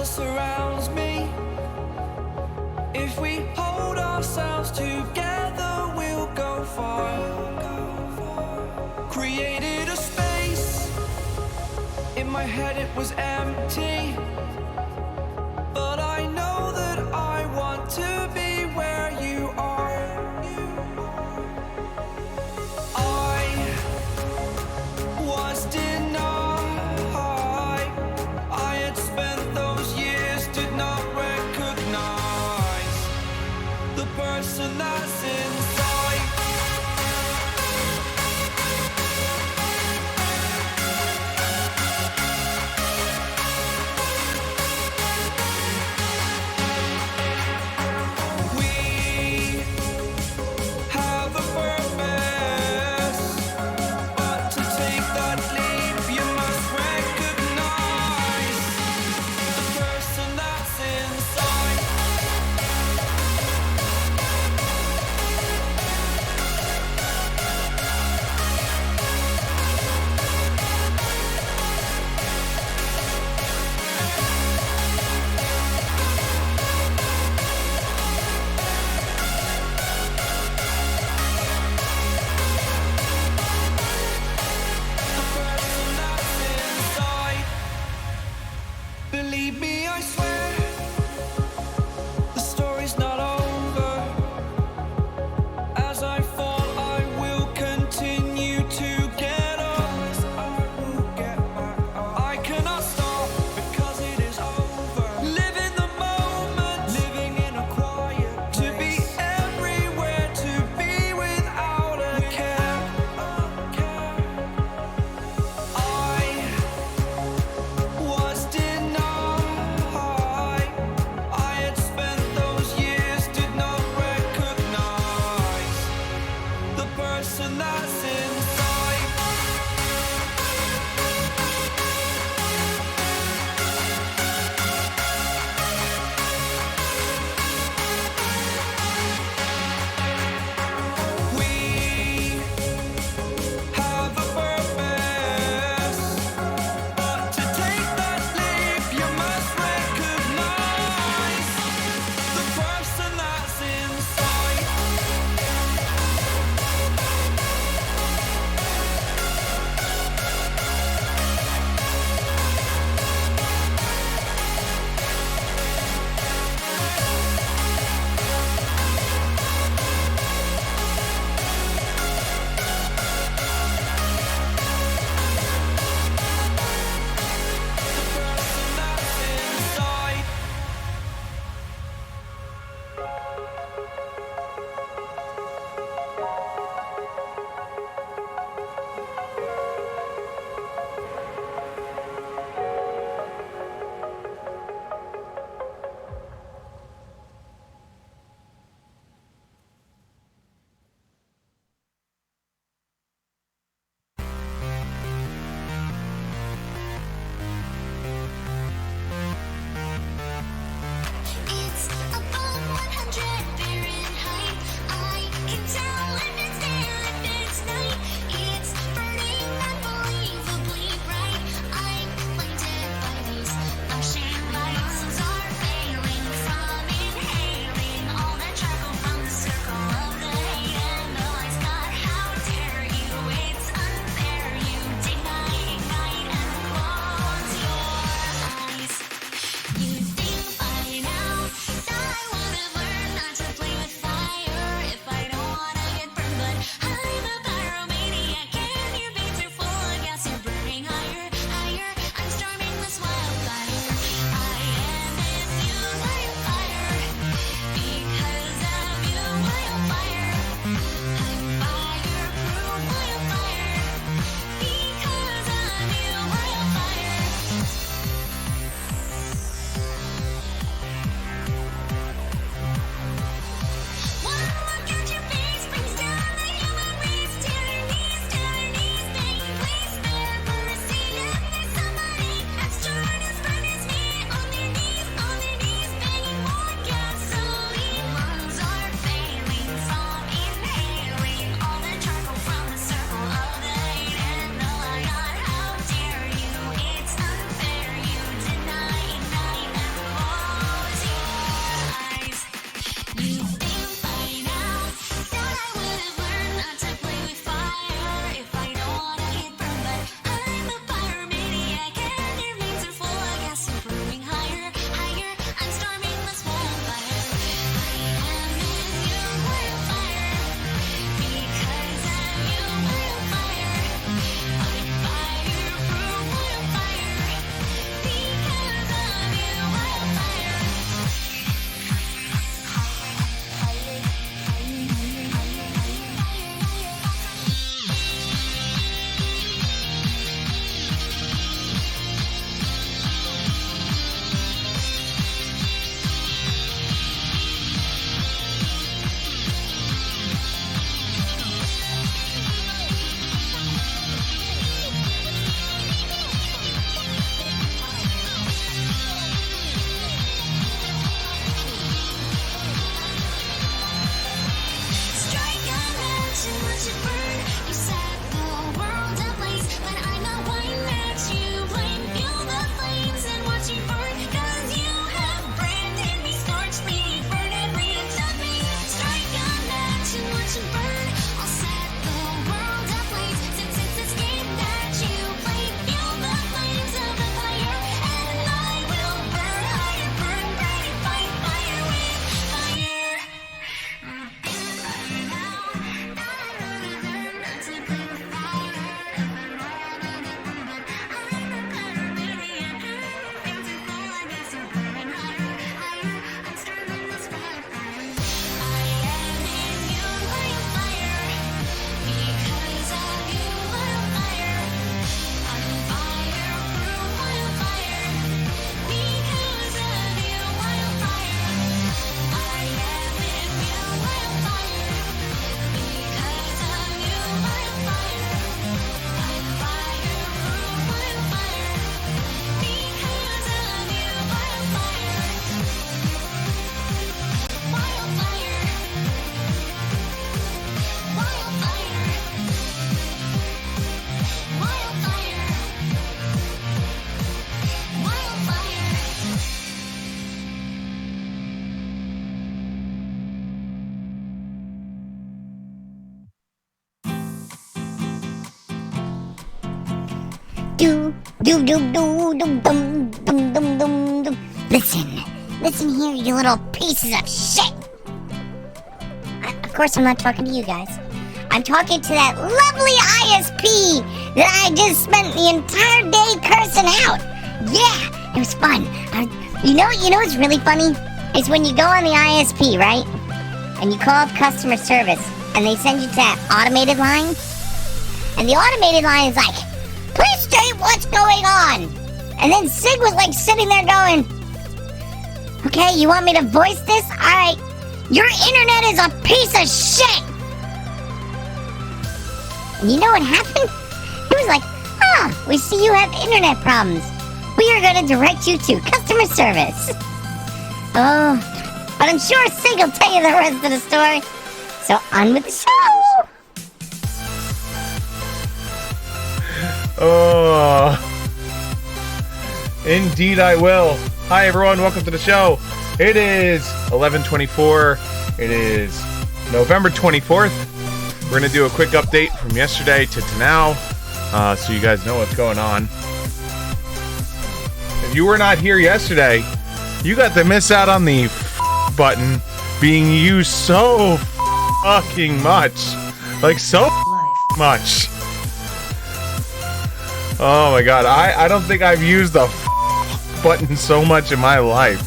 Surrounds me. If we hold ourselves together, we'll go far. Created a space. In my head it was empty, but I know that I want to be where you are. I was denied. I had spent those years, did not recognize the person that's inside. We have a purpose, but to take that leap, you must recognize the person that's inside. Do do do do do dum dum dum dum dum. Listen here, you little pieces of shit. Of course, I'm not talking to you guys. I'm talking to that lovely ISP that I just spent the entire day cursing out. Yeah, it was fun. You know what's really funny? Is when you go on the ISP, right? And you call up customer service, and they send you to that automated line. And the automated line is like, please state what's going on. And then Sig was like sitting there going, okay, you want me to voice this? Alright, your internet is a piece of shit. And you know what happened? It was like, we see you have internet problems. We are going to direct you to customer service. Oh, but I'm sure Sig will tell you the rest of the story. So on with the show. Oh, indeed I will. Hi everyone, welcome to the show. It is 11/24. It is November 24th. We're going to do a quick update from yesterday to now, so you guys know what's going on. If you were not here yesterday, you got to miss out on the button being used so fucking much. Like, so much. Oh my god, I don't think I've used the button so much in my life.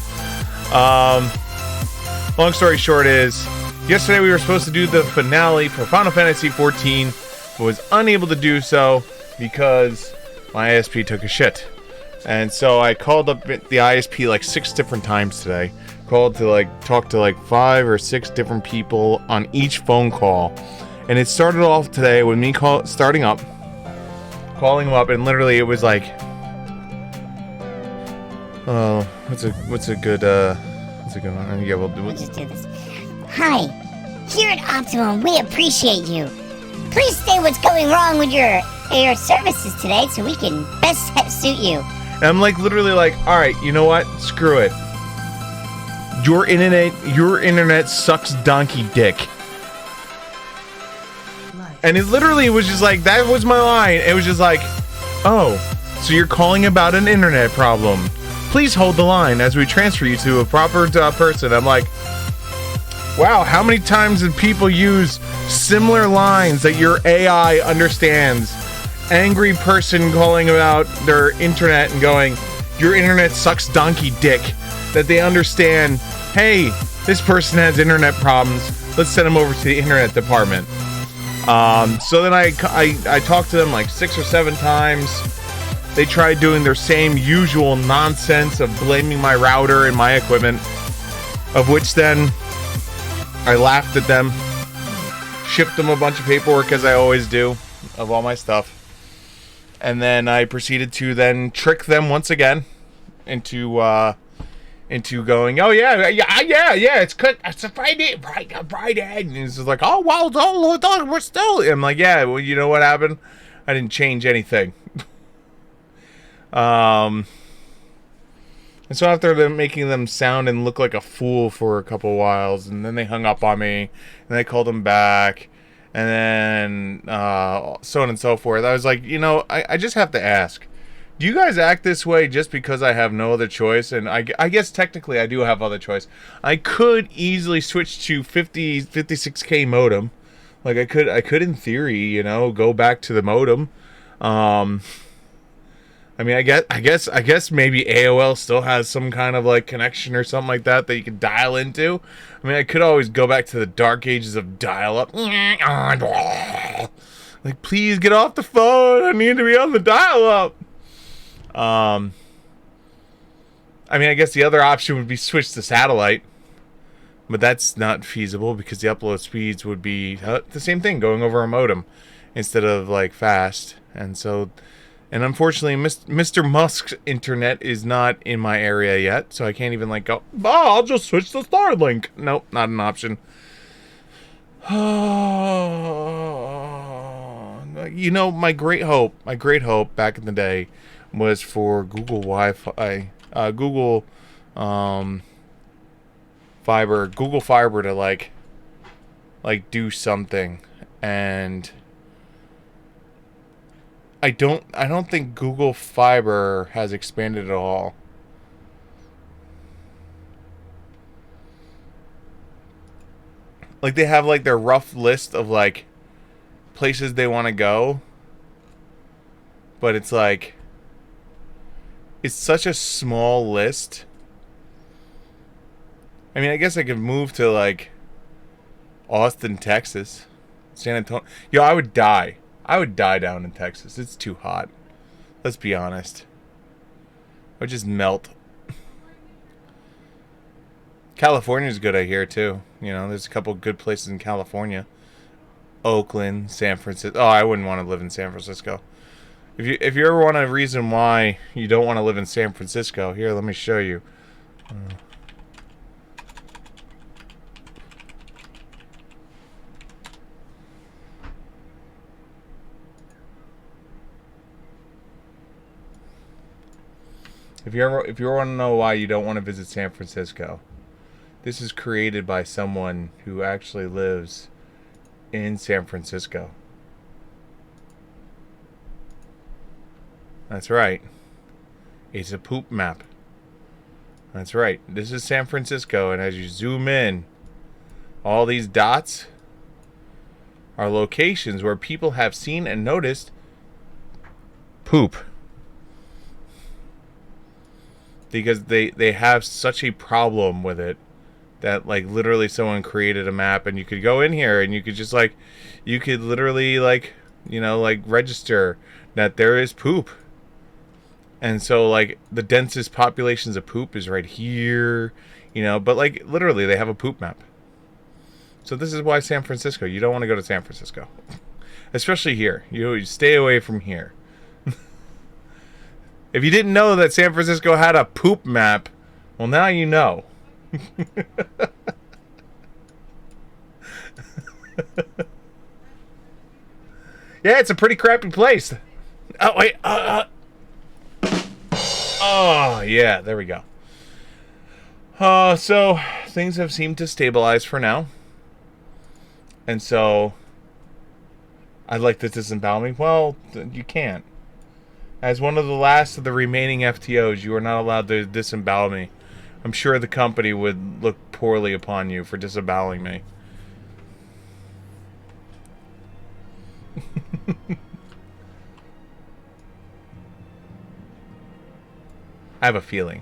Long story short is, yesterday we were supposed to do the finale for Final Fantasy XIV, but was unable to do so because my ISP took a shit. And so I called up the ISP like 6 different times today. Called to like talk to like 5 or 6 different people on each phone call. And it started off today with me calling them up, and literally it was like, oh, what's a good one? Yeah, we'll just do this. Hi, here at Optimum, we appreciate you. Please say what's going wrong with your services today so we can best suit you. And I'm like literally like, all right, you know what? Screw it. Your internet sucks donkey dick. And it literally was just like, that was my line. It was just like, oh, so you're calling about an internet problem. Please hold the line as we transfer you to a proper person. I'm like, wow, how many times did people use similar lines that your AI understands? Angry person calling about their internet and going, your internet sucks donkey dick. That they understand, hey, this person has internet problems. Let's send them over to the internet department. So then I talked to them like 6 or 7 times. They tried doing their same usual nonsense of blaming my router and my equipment, of which then I laughed at them, shipped them a bunch of paperwork as I always do of all my stuff, and then I proceeded to then trick them once again into going, oh yeah, it's a Friday, and it's just like, oh wow, we're still. I'm like, yeah, well, you know what happened? I didn't change anything. And so after making them sound and look like a fool for a couple whiles, and then they hung up on me, and I called them back, and then so on and so forth. I was like, you know, I just have to ask, do you guys act this way just because I have no other choice? And I guess technically I do have other choice. I could easily switch to 56K modem. Like I could in theory, you know, go back to the modem. I mean, I guess maybe AOL still has some kind of like connection or something like that you could dial into. I mean, I could always go back to the dark ages of dial-up. Like, please get off the phone. I need to be on the dial-up. I mean, I guess the other option would be switch to satellite, but that's not feasible because the upload speeds would be the same thing, going over a modem instead of like fast. And so, and unfortunately, Mr. Musk's internet is not in my area yet, so I can't even like go, I'll just switch to Starlink. Nope, not an option. You know, my great hope back in the day was for Google Wi-Fi, Google Fiber to like do something. And I don't think Google Fiber has expanded at all. Like, they have, like, their rough list of, like, places they want to go. But it's, like, it's such a small list. I mean, I guess I could move to, like, Austin, Texas. San Antonio. Yo, I would die. I would die down in Texas. It's too hot. Let's be honest. I would just melt. California's good, I hear, too. You know, there's a couple good places in California. Oakland, San Francisco. Oh, I wouldn't want to live in San Francisco. If you ever want a reason why you don't want to live in San Francisco, here, let me show you. If you want to know why you don't want to visit San Francisco, this is created by someone who actually lives in San Francisco. That's right. It's a poop map. That's right. This is San Francisco, and as you zoom in, all these dots are locations where people have seen and noticed poop. Because they have such a problem with it that, like, literally someone created a map, and you could go in here and you could just, like, you could literally, like, you know, like, register that there is poop. And so, like, the densest populations of poop is right here, you know, but, like, literally they have a poop map. So this is why San Francisco, you don't want to go to San Francisco. Especially here. You stay away from here. If you didn't know that San Francisco had a poop map, well, now you know. Yeah, it's a pretty crappy place. Oh, wait. Oh, yeah, there we go. So, things have seemed to stabilize for now. And so, I'd like to disembowel me. Well, you can't. As one of the last of the remaining FTOs, you are not allowed to disembowel me. I'm sure the company would look poorly upon you for disemboweling me. I have a feeling.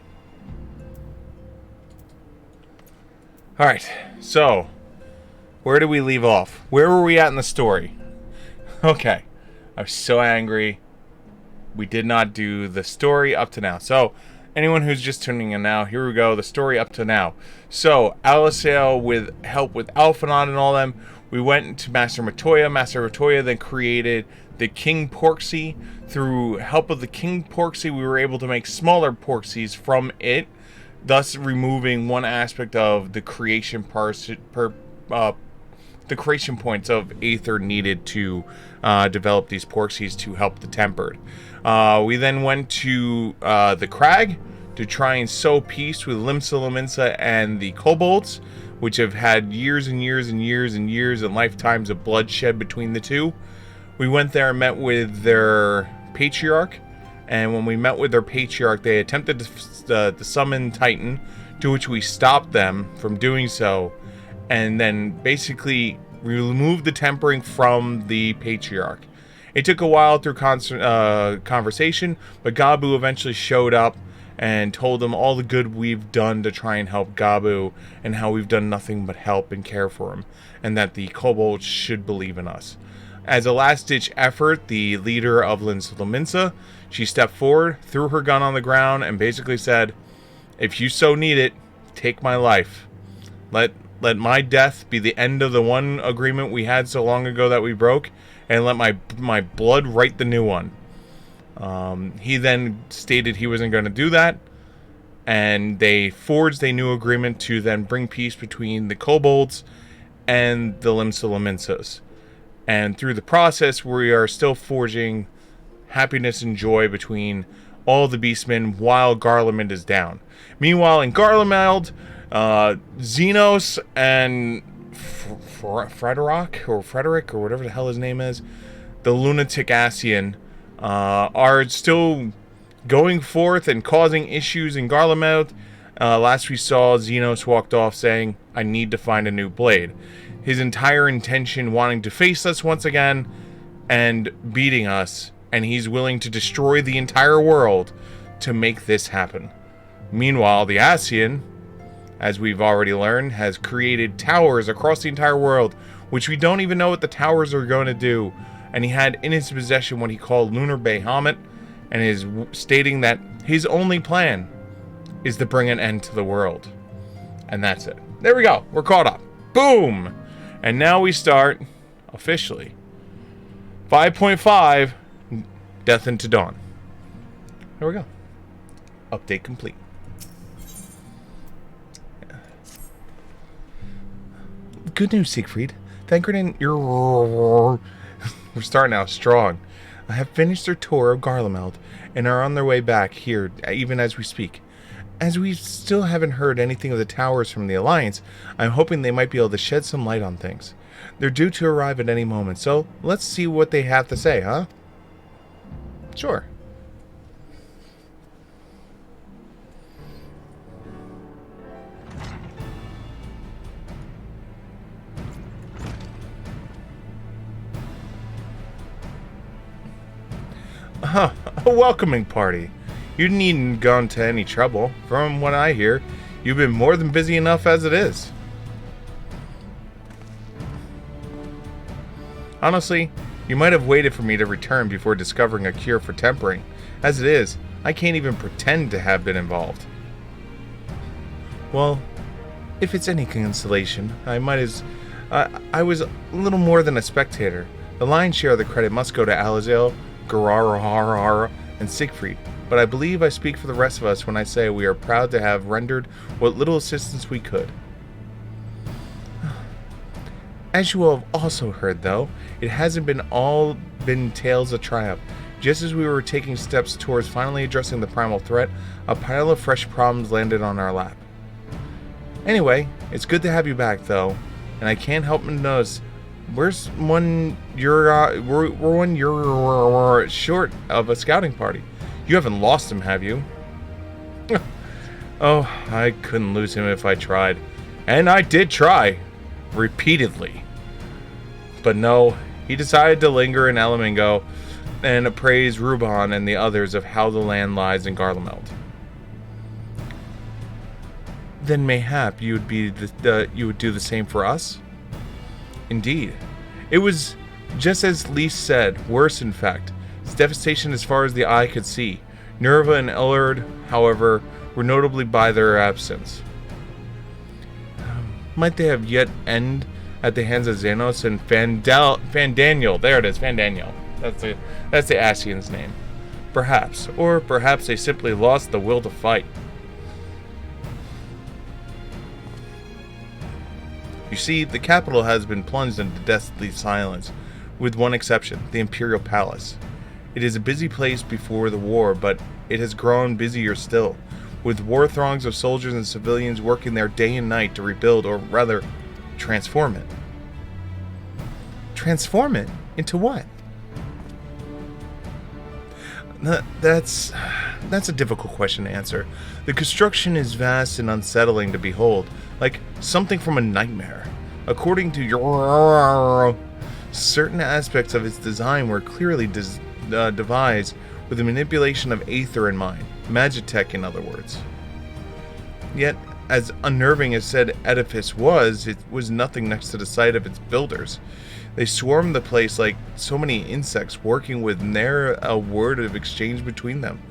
Alright, so, where do we leave off? Where were we at in the story? Okay, I was so angry. We did not do the story up to now. So, anyone who's just tuning in now, here we go, the story up to now. So, Alisail, with help with Alphanon and all them, we went to Master Matoya. Master Matoya then created the King Porksy. Through help of the King Porksy, we were able to make smaller Porksies from it, thus removing one aspect of the creation the creation points of Aether needed to develop these Porksies to help the Tempered. We then went to the Crag to try and sow peace with Limsa Lominsa and the Kobolds, which have had years and years and years and years and lifetimes of bloodshed between the two. We went there and met with their Patriarch, and when we met with their Patriarch, they attempted to summon Titan, to which we stopped them from doing so, and then basically removed the tempering from the Patriarch. It took a while through conversation, but Gabu eventually showed up and told them all the good we've done to try and help Gabu, and how we've done nothing but help and care for him, and that the kobolds should believe in us. As a last-ditch effort, the leader of Limsa Lominsa, she stepped forward, threw her gun on the ground, and basically said, "If you so need it, take my life. Let my death be the end of the one agreement we had so long ago that we broke, and let my blood write the new one." He then stated he wasn't going to do that, and they forged a new agreement to then bring peace between the kobolds and the Limsa Lominsas. And through the process, we are still forging happiness and joy between all the beastmen while Garlemald is down. Meanwhile, in Garlemald, Xenos and Frederick or whatever the hell his name is, the lunatic Asian, are still going forth and causing issues in Garlemald. Last we saw, Xenos walked off saying, "I need to find a new blade." His entire intention wanting to face us once again and beating us, and he's willing to destroy the entire world to make this happen. Meanwhile, the Ascian, as we've already learned, has created towers across the entire world, which we don't even know what the towers are going to do. And he had in his possession what he called Lunar Bahamut, and is stating that his only plan is to bring an end to the world. And that's it. There we go. We're caught up. Boom! And now we start, officially, 5.5, Death into Dawn. There we go. Update complete. Good news, Siegfried. Thancred and we're starting out strong. I have finished their tour of Garlemald and are on their way back here, even as we speak. As we still haven't heard anything of the towers from the Alliance, I'm hoping they might be able to shed some light on things. They're due to arrive at any moment, so let's see what they have to say, huh? Sure. A welcoming party. You needn't gone to any trouble. From what I hear, you've been more than busy enough as it is. Honestly, you might have waited for me to return before discovering a cure for tempering. As it is, I can't even pretend to have been involved. Well, if it's any consolation, I was a little more than a spectator. The lion's share of the credit must go to Alizel, Gararahara, and Siegfried, but I believe I speak for the rest of us when I say we are proud to have rendered what little assistance we could. As you will have also heard, though, it hasn't been tales of triumph. Just as we were taking steps towards finally addressing the primal threat, a pile of fresh problems landed on our lap. Anyway, it's good to have you back, though, and I can't help but notice we're one you're short of a scouting party. You haven't lost him, have you? Oh, I couldn't lose him if I tried. And I did try. Repeatedly. But no, he decided to linger in Alamingo and appraise Ruban and the others of how the land lies in Garlemald. Then mayhap you would do the same for us? Indeed. It was just as Lise said, worse in fact. Its devastation as far as the eye could see. Nerva and Ellard, however, were notably by their absence. Might they have yet end at the hands of Xenos and Fandaniel? There it is, Fandaniel. That's the Ascian's name. Perhaps. Or perhaps they simply lost the will to fight. You see, the capital has been plunged into deathly silence, with one exception, the Imperial Palace. It is a busy place before the war, but it has grown busier still, with war throngs of soldiers and civilians working there day and night to rebuild, or rather, transform it. Transform it? Into what? That's a difficult question to answer. The construction is vast and unsettling to behold, like something from a nightmare. According to your... certain aspects of its design were clearly devised with the manipulation of Aether in mind. Magitech, in other words. Yet, as unnerving as said edifice was, it was nothing next to the sight of its builders. They swarmed the place like so many insects, working with ne'er a word of exchange between them.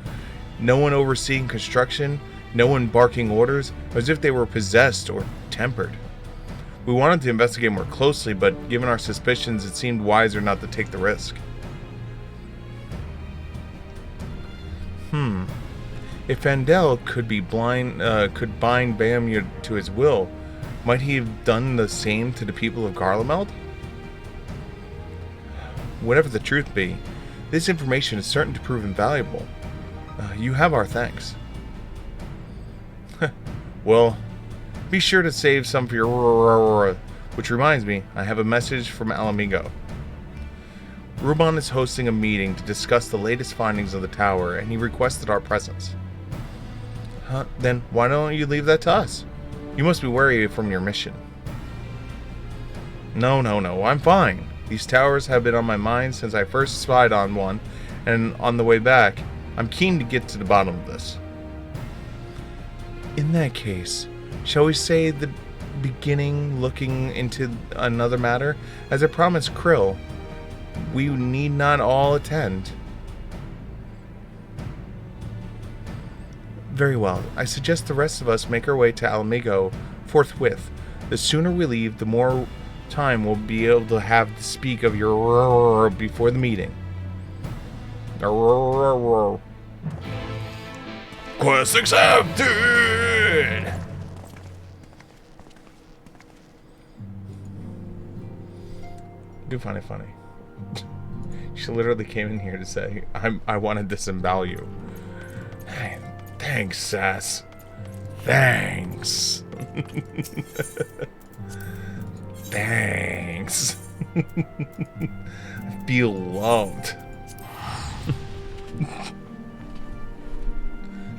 No one overseeing construction, no one barking orders, as if they were possessed or tempered. We wanted to investigate more closely, but given our suspicions, it seemed wiser not to take the risk. If Vandel could bind Bahamut to his will, might he have done the same to the people of Garlemald? Whatever the truth be, this information is certain to prove invaluable. You have our thanks. Well, be sure to save some for your... Which reminds me, I have a message from Alamigo. Ruban is hosting a meeting to discuss the latest findings of the tower, and he requested our presence. Then why don't you leave that to us? You must be weary from your mission. No, I'm fine. These towers have been on my mind since I first spied on one, and on the way back, I'm keen to get to the bottom of this. In that case, shall we say the beginning looking into another matter? As I promised Krill, we need not all attend. Very well. I suggest the rest of us make our way to Alamigo forthwith. The sooner we leave, the more time we'll be able to have to speak of your before the meeting. Quest accepted! Do find it funny. She literally came in here to say, I want to disembowel you. Thanks, Sass. Thanks. Thanks. I feel loved.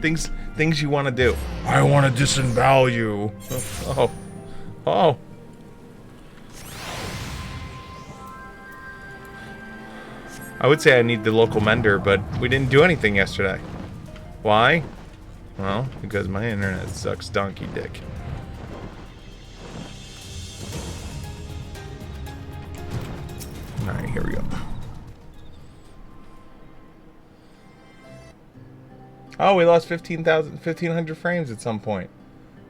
Things you want to do. I want to disembowel you. Oh. I would say I need the local mender, but we didn't do anything yesterday. Why? Well, because my internet sucks donkey dick. Alright, here we go. Oh, we lost 1,500 frames at some point.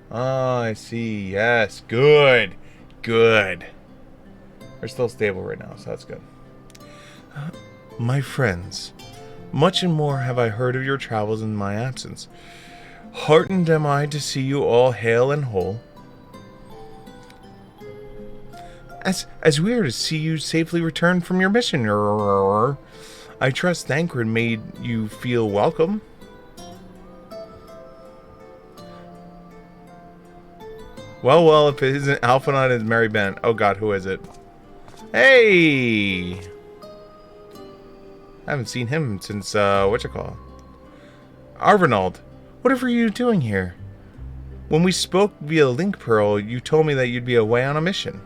Oh, I see. Yes, good. Good. We're still stable right now, so that's good. My friends, much and more have I heard of your travels in my absence. Heartened am I to see you all hale and whole. As we are to see you safely return from your mission, I trust Thancred made you feel welcome. Well, if it isn't Alphinaud, it's Mary Bent. Oh god, who is it? Hey! I haven't seen him since, whatchamacallit? Arvinald, whatever are you doing here? When we spoke via Link Pearl, you told me that you'd be away on a mission.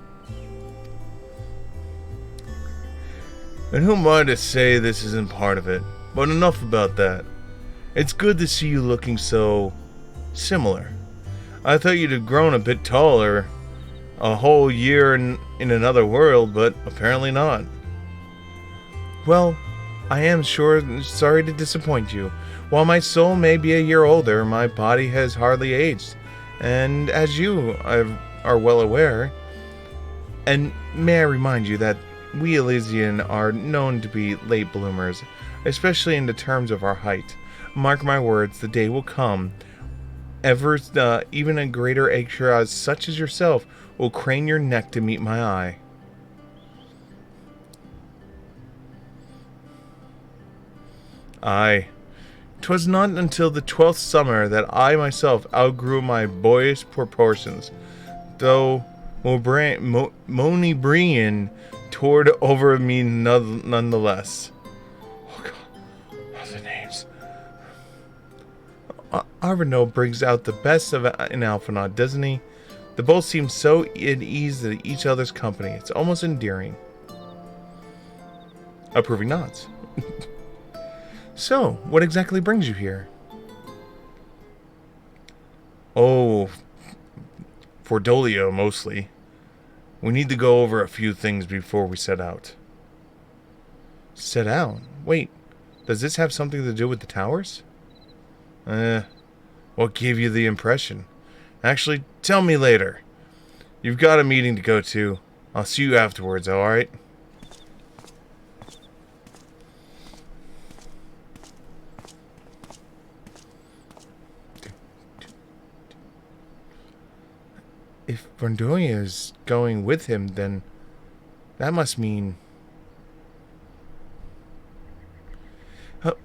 And who am I to say this isn't part of it? But enough about that. It's good to see you looking so similar. I thought you'd have grown a bit taller, a whole year in another world, but apparently not. Well, I am sorry to disappoint you. While my soul may be a year older, my body has hardly aged. And as you are well aware, and may I remind you that we Elysian are known to be late bloomers, especially in the terms of our height. Mark my words, the day will come. Even a greater Aksharaz such as yourself will crane your neck to meet my eye. Aye. 'Twas not until the 12th summer that I myself outgrew my boyish proportions, though Monibrian toured over me nonetheless. Oh god, what's the names? Arvinald brings out the best in Alphinaud, doesn't he? They both seem so at ease at each other's company. It's almost endearing. Approving nods. So, what exactly brings you here? Oh, for Dolio, mostly. We need to go over a few things before we set out. Set out? Wait, does this have something to do with the towers? What gave you the impression? Actually, tell me later. You've got a meeting to go to. I'll see you afterwards, alright? If Brondonia is going with him, then that must mean...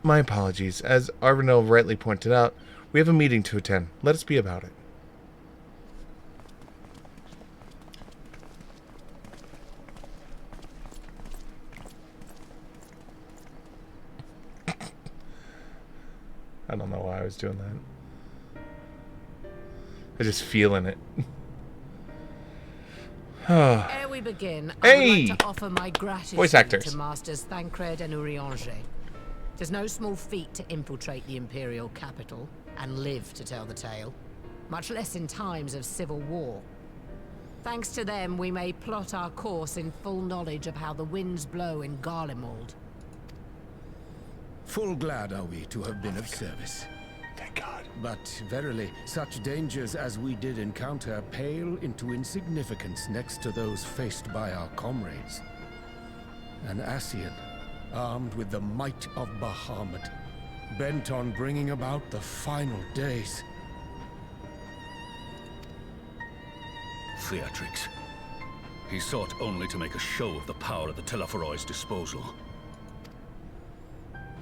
my apologies. As Arvinel rightly pointed out, we have a meeting to attend. Let us be about it. was doing that. I just feeling it. Ere we begin, I Hey! would like to offer my gratitude Voice actors. to Masters Thancred and Urianger. It is no small feat to infiltrate the Imperial capital and live to tell the tale, much less in times of civil war. Thanks to them, we may plot our course in full knowledge of how the winds blow in Garlemald. Full glad are we to have been of service. Thank God. But verily, such dangers as we did encounter pale into insignificance next to those faced by our comrades. An Ascian, armed with the might of Bahamut, bent on bringing about the final days. Theatrics. He sought only to make a show of the power at the Teleforoi's disposal.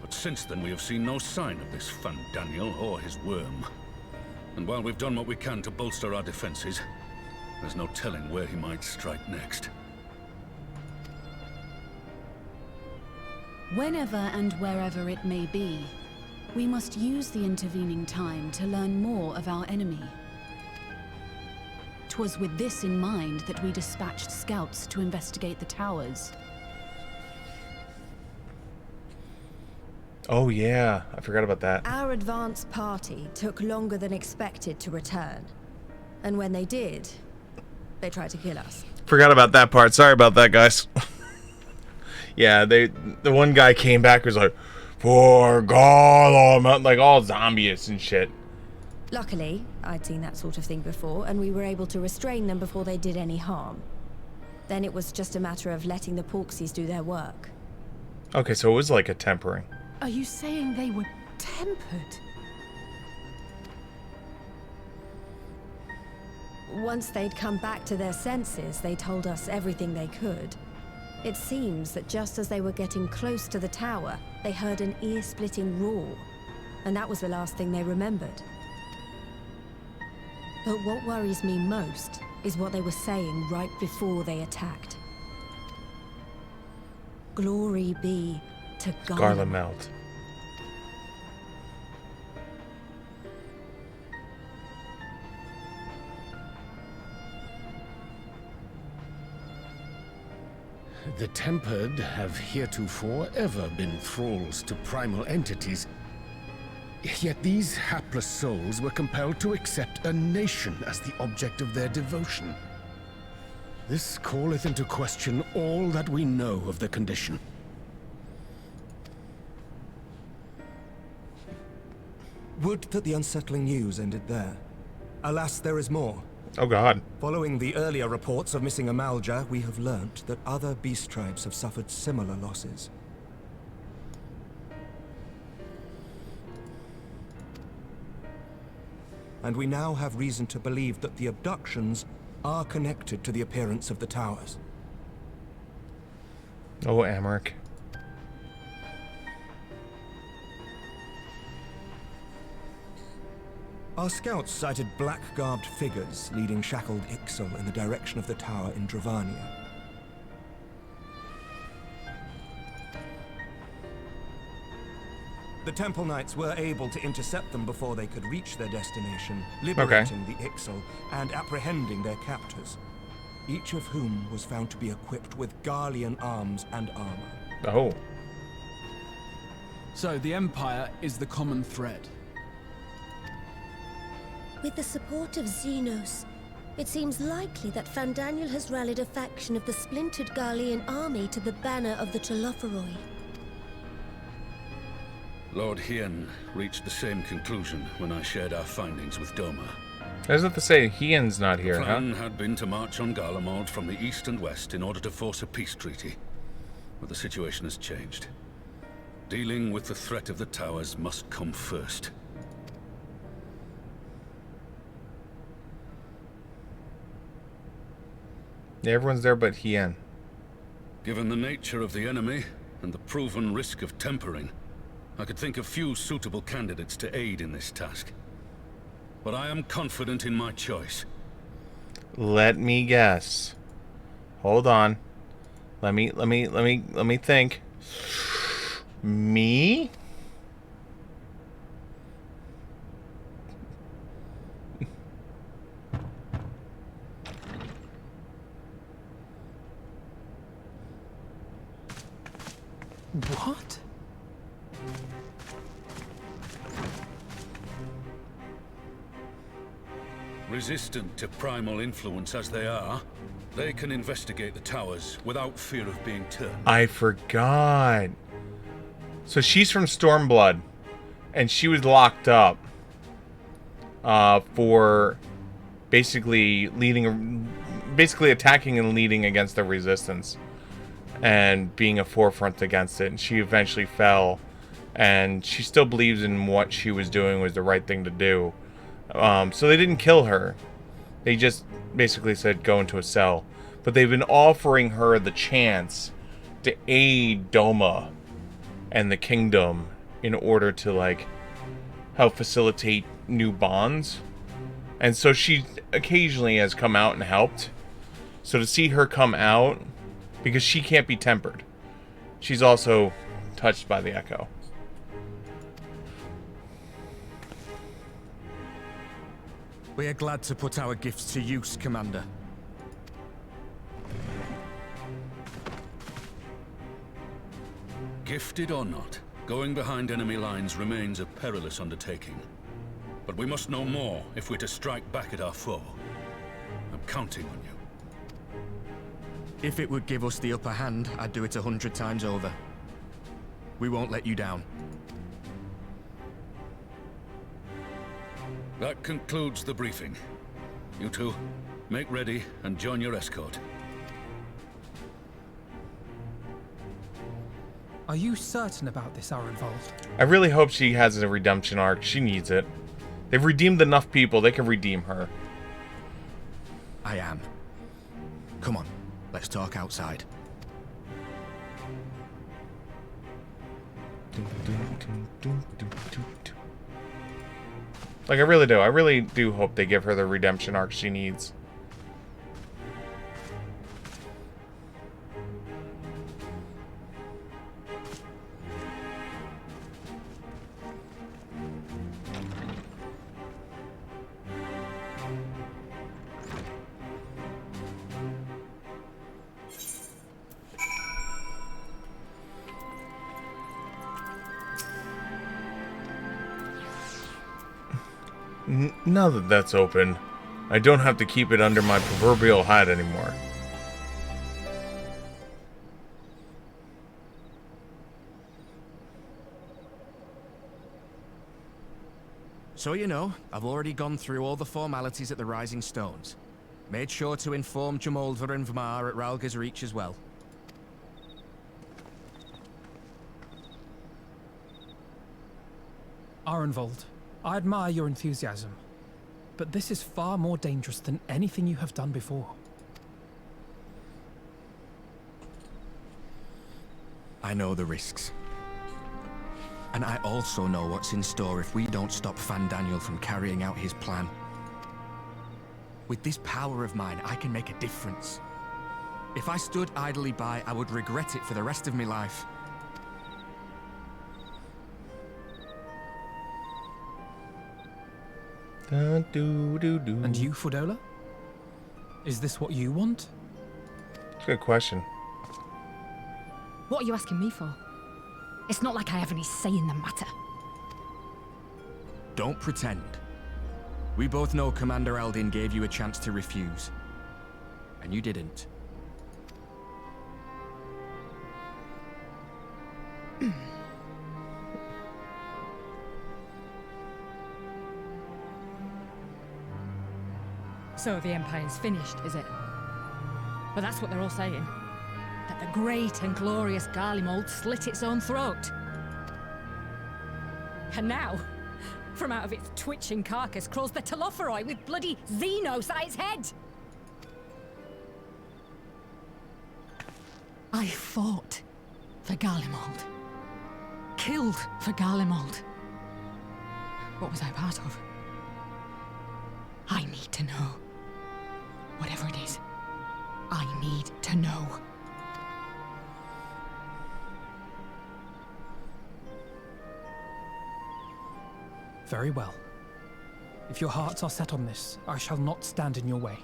But since then we have seen no sign of this Fandaniel or his worm. And while we've done what we can to bolster our defenses, there's no telling where he might strike next. Whenever and wherever it may be, we must use the intervening time to learn more of our enemy. 'Twas with this in mind that we dispatched scouts to investigate the towers. Oh yeah, I forgot about that. Our advance party took longer than expected to return. And when they did, they tried to kill us. Forgot about that part. Sorry about that, guys. Yeah, the one guy came back and was like, "For Gollum," like all zombies and shit. Luckily, I'd seen that sort of thing before, and we were able to restrain them before they did any harm. Then it was just a matter of letting the Porksies do their work. Okay, so it was like a tempering. Are you saying they were tempered? Once they'd come back to their senses, they told us everything they could. It seems that just as they were getting close to the tower, they heard an ear-splitting roar, and that was the last thing they remembered. But what worries me most is what they were saying right before they attacked. Glory be to Garlemald. Garlemald. The Tempered have heretofore ever been thralls to primal entities. Yet these hapless souls were compelled to accept a nation as the object of their devotion. This calleth into question all that we know of the condition. Would that the unsettling news ended there. Alas, there is more. Oh God. Following the earlier reports of missing Amalja, we have learnt that other beast tribes have suffered similar losses. And we now have reason to believe that the abductions are connected to the appearance of the towers. Oh, Amaric. Our scouts sighted black-garbed figures leading shackled Ixal in the direction of the tower in Dravania. The Temple Knights were able to intercept them before they could reach their destination, liberating the Ixal and apprehending their captors, each of whom was found to be equipped with Garlean arms and armor. Oh. So the Empire is the common thread. With the support of Xenos, it seems likely that Fandaniel has rallied a faction of the splintered Garlean army to the banner of the Telophoroi. Lord Hien reached the same conclusion when I shared our findings with Doma. As if to say, Hien's not here, The huh? plan had been to march on Garlemald from the east and west in order to force a peace treaty. But the situation has changed. Dealing with the threat of the towers must come first. Yeah, everyone's there but Hien. Given the nature of the enemy and the proven risk of tempering, I could think of few suitable candidates to aid in this task. But I am confident in my choice. Let me guess. Hold on. Let me think. Me? What? Resistant to primal influence as they are, they can investigate the towers without fear of being turned. I forgot. So she's from Stormblood, and she was locked up for basically attacking and leading against the Resistance and being a forefront against it. And she eventually fell, and she still believes in what she was doing was the right thing to do. So they didn't kill her. They just basically said go into a cell. But they've been offering her the chance to aid Doma and the kingdom in order to, like, help facilitate new bonds. And so she occasionally has come out and helped. So to see her come out, because she can't be tempered, she's also touched by the echo. We are glad to put our gifts to use, Commander. Gifted or not, going behind enemy lines remains a perilous undertaking. But we must know more if we're to strike back at our foe. I'm counting on you. If it would give us the upper hand, I'd do it 100 times over. We won't let you down. That concludes the briefing. You two, make ready and join your escort. Are you certain about this, Arenvold? I really hope she has a redemption arc. She needs it. They've redeemed enough people, they can redeem her. I am. Come on, let's talk outside. Like, I really do. I really do hope they give her the redemption arc she needs. Now that that's open, I don't have to keep it under my proverbial hat anymore. So you know, I've already gone through all the formalities at the Rising Stones. Made sure to inform Jamoldva and Vmar at Ralga's Reach as well. Arenvold, I admire your enthusiasm, but this is far more dangerous than anything you have done before. I know the risks. And I also know what's in store if we don't stop Fandaniel from carrying out his plan. With this power of mine, I can make a difference. If I stood idly by, I would regret it for the rest of my life. And you, Fudola? Is this what you want? Good question. What are you asking me for? It's not like I have any say in the matter. Don't pretend. We both know Commander Eldin gave you a chance to refuse. And you didn't. So the Empire's finished, is it? But that's what they're all saying. That the great and glorious Garlemald slit its own throat. And now, from out of its twitching carcass crawls the Telophoroi with bloody Xenos at its head! I fought for Garlemald. Killed for Garlemald. What was I part of? I need to know. Whatever it is, I need to know. Very well. If your hearts are set on this, I shall not stand in your way.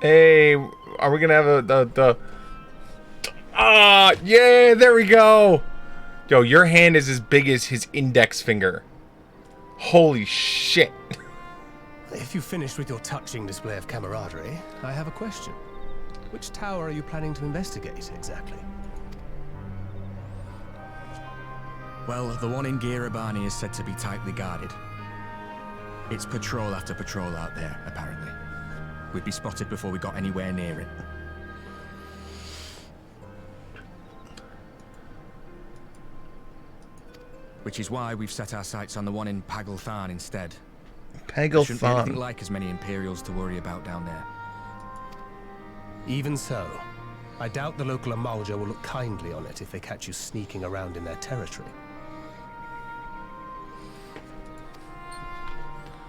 Hey, are we gonna have yeah, there we go. Yo, your hand is as big as his index finger. Holy shit. If you finished with your touching display of camaraderie, I have a question. Which tower are you planning to investigate, exactly? Well, the one in Girabani is said to be tightly guarded. It's patrol after patrol out there, apparently. We'd be spotted before we got anywhere near it. Which is why we've set our sights on the one in Pagalthan instead. There shouldn't be anything like as many Imperials to worry about down there. Even so, I doubt the local Amalja will look kindly on it if they catch you sneaking around in their territory.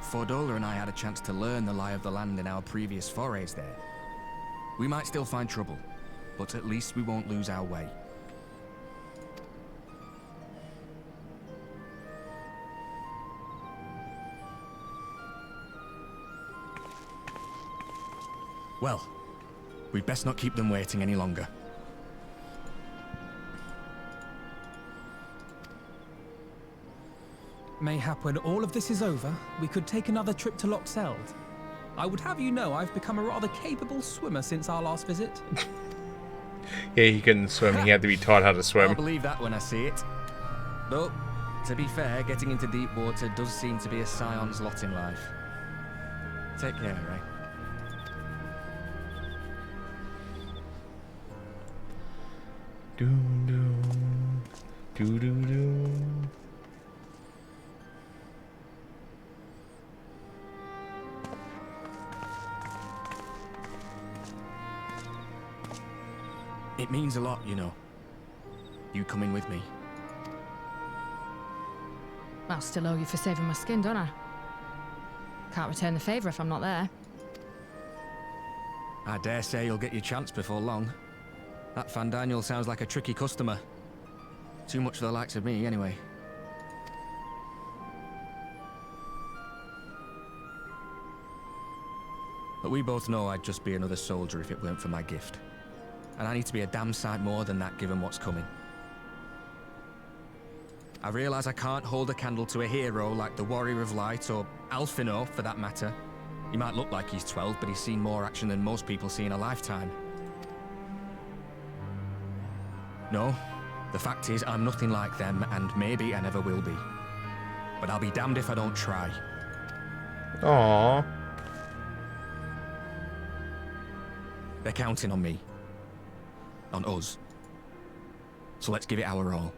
Fordola and I had a chance to learn the lie of the land in our previous forays there. We might still find trouble, but at least we won't lose our way. Well, we'd best not keep them waiting any longer. Mayhap when all of this is over, we could take another trip to Loxeld. I would have you know I've become a rather capable swimmer since our last visit. Yeah, he couldn't swim. He had to be taught how to swim. I'll believe that when I see it. Though, to be fair, getting into deep water does seem to be a Scion's lot in life. Take care, Ray. Doom doom, doo doo doo. It means a lot, you know. You coming with me. I'll still owe you for saving my skin, don't I? Can't return the favour if I'm not there. I dare say you'll get your chance before long. That Fandaniel sounds like a tricky customer. Too much for the likes of me, anyway. But we both know I'd just be another soldier if it weren't for my gift. And I need to be a damn sight more than that given what's coming. I realize I can't hold a candle to a hero like the Warrior of Light, or Alphino for that matter. He might look like he's 12, but he's seen more action than most people see in a lifetime. No, the fact is I'm nothing like them, and maybe I never will be. But I'll be damned if I don't try. Aww. They're counting on me. On us. So let's give it our all.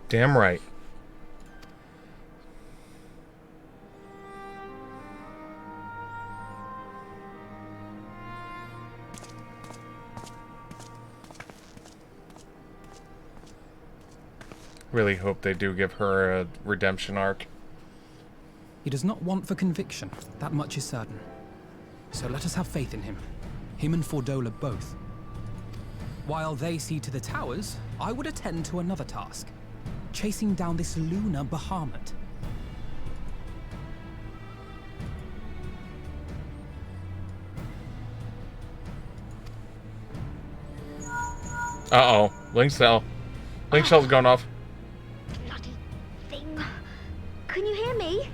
Damn right. Really hope they do give her a redemption arc. He does not want for conviction, that much is certain. So let us have faith in him. Him and Fordola both. While they see to the towers, I would attend to another task. Chasing down this lunar Bahamut. Uh-oh. Link cell. Link shell's going off. Bloody thing. Can you hear me?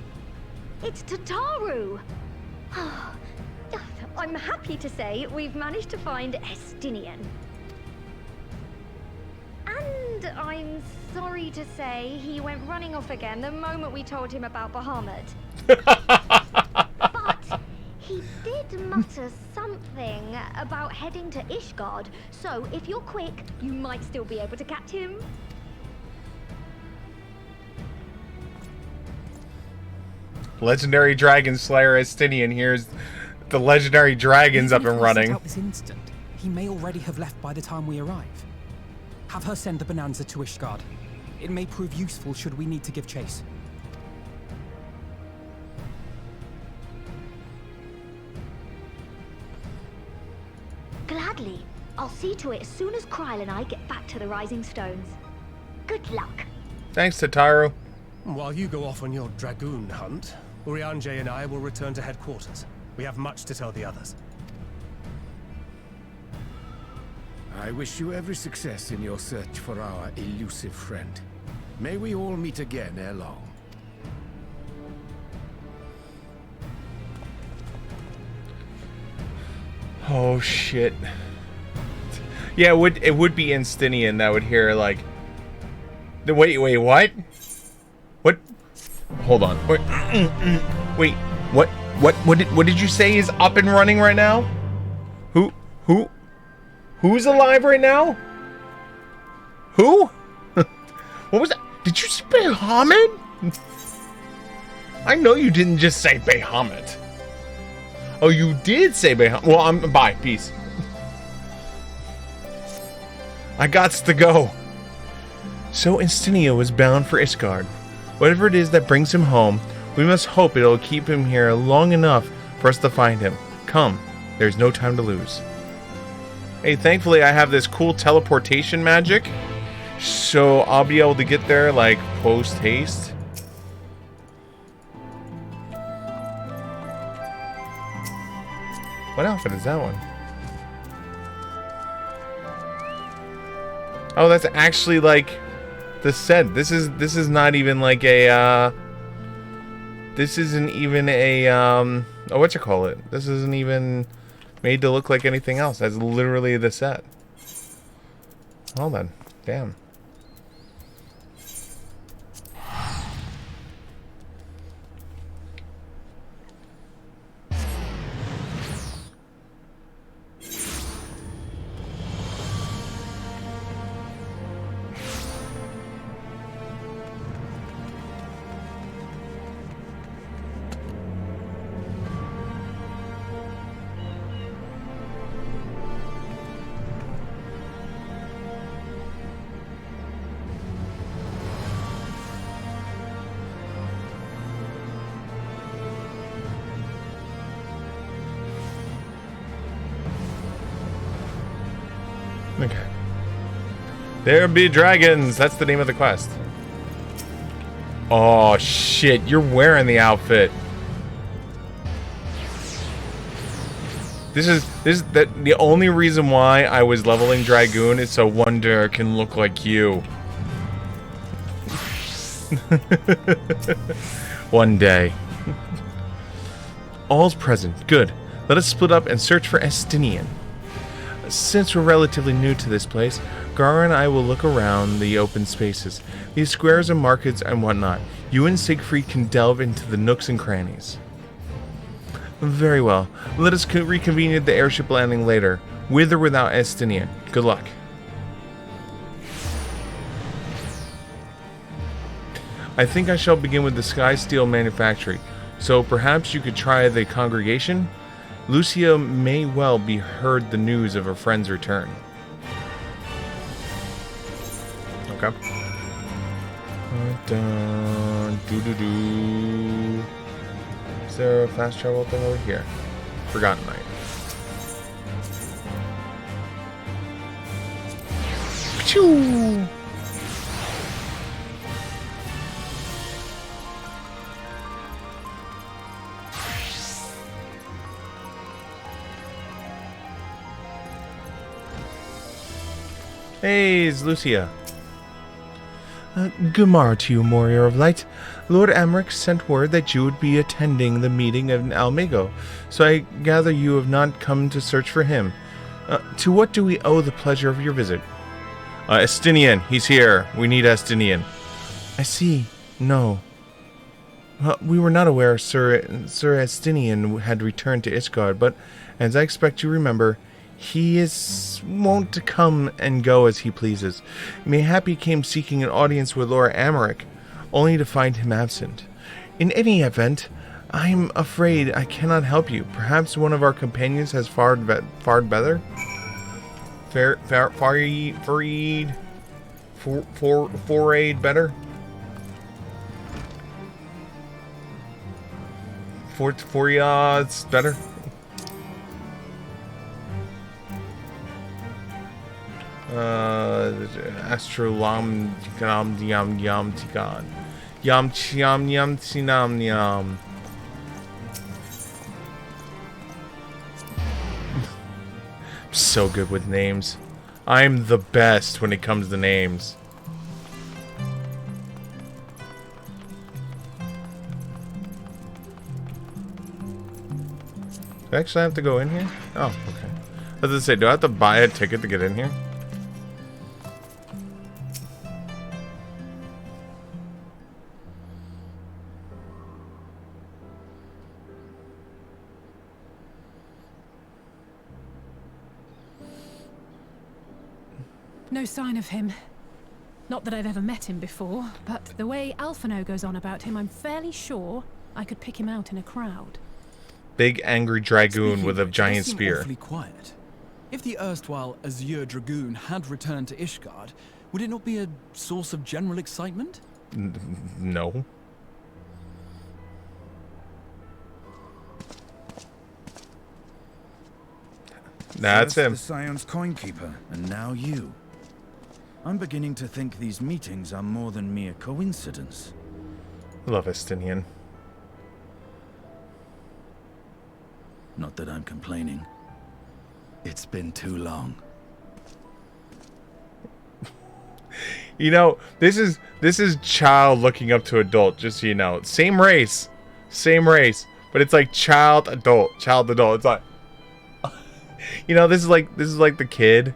It's Tataru. I'm happy to say we've managed to find Estinian. And I'm sorry to say he went running off again the moment we told him about Bahamut. But he did mutter something about heading to Ishgard, so if you're quick, you might still be able to catch him. Legendary Dragon Slayer Estinian. Here's the legendary dragons up and running. Out this instant, he may already have left by the time we arrive. Have her send the Bonanza to Ishgard. It may prove useful should we need to give chase. Gladly. I'll see to it as soon as Kryl and I get back to the Rising Stones. Good luck. Thanks, Tataru. While you go off on your dragoon hunt, Urianger and I will return to headquarters. We have much to tell the others. I wish you every success in your search for our elusive friend. May we all meet again ere long. Oh shit. Yeah, it would be Instanian that would hear like wait, what? What? Hold on. Wait, what did you say is up and running right now? Who's alive right now? Who? What was that? Did you say Bahamut? I know you didn't just say Bahamut. Oh, you did say Bahamut. Well, bye. Peace. I gots to go. So Instinio was bound for Isgard. Whatever it is that brings him home, we must hope it'll keep him here long enough for us to find him. Come, there's no time to lose. Hey, thankfully I have this cool teleportation magic, so I'll be able to get there, like, post-haste. What outfit is that one? Oh, that's actually, like, the set. This is not even, like, a, this isn't even a, oh, whatchamacallit? This isn't even made to look like anything else. That's literally the set. Hold on. Damn. Okay. There be dragons. That's the name of the quest. Oh shit! You're wearing the outfit. This is the only reason why I was leveling Dragoon is so Wonder can look like you. One day. All's present. Good. Let us split up and search for Estinian. Since we're relatively new to this place, Gar and I will look around the open spaces, these squares and markets and whatnot. You and Siegfried can delve into the nooks and crannies. Very well. Let us reconvene at the airship landing later, with or without Estinian. Good luck. I think I shall begin with the Sky Steel Manufactory, so perhaps you could try the congregation? Lucia may well be heard the news of her friend's return. Okay. Is there a fast travel thing over here? Forgotten Night. Achoo! Hey, it's Lucia. Good morrow to you, Warrior of Light. Lord Amric sent word that you would be attending the meeting in Almego, so I gather you have not come to search for him. To what do we owe the pleasure of your visit? Estinian, he's here. We need Estinian. I see. No. We were not aware Sir Estinian had returned to Isgard, but as I expect you remember, he is wont to come and go as he pleases. Mayhap he came seeking an audience with Lord Amric, only to find him absent. In any event, I am afraid I cannot help you. Perhaps one of our companions has fared better? Forayed better? Foryads better? Astrolam yam tigan. Yam tinam yam. So good with names. I'm the best when it comes to names. Do I actually have to go in here? Oh, okay. I was gonna say, do I have to buy a ticket to get in here? No sign of him. Not that I've ever met him before, but the way Alphino goes on about him, I'm fairly sure I could pick him out in a crowd. Big angry dragoon Speaking with a of which, giant it does seem spear. awfully quiet. If the erstwhile Azure Dragoon had returned to Ishgard, would it not be a source of general excitement? No. That's him. The Scions coinkeeper, and now you. I'm beginning to think these meetings are more than mere coincidence. Love Estinian. Not that I'm complaining. It's been too long. You know, this is child looking up to adult, just so you know. Same race, but it's like child adult. It's like, you know, this is like the kid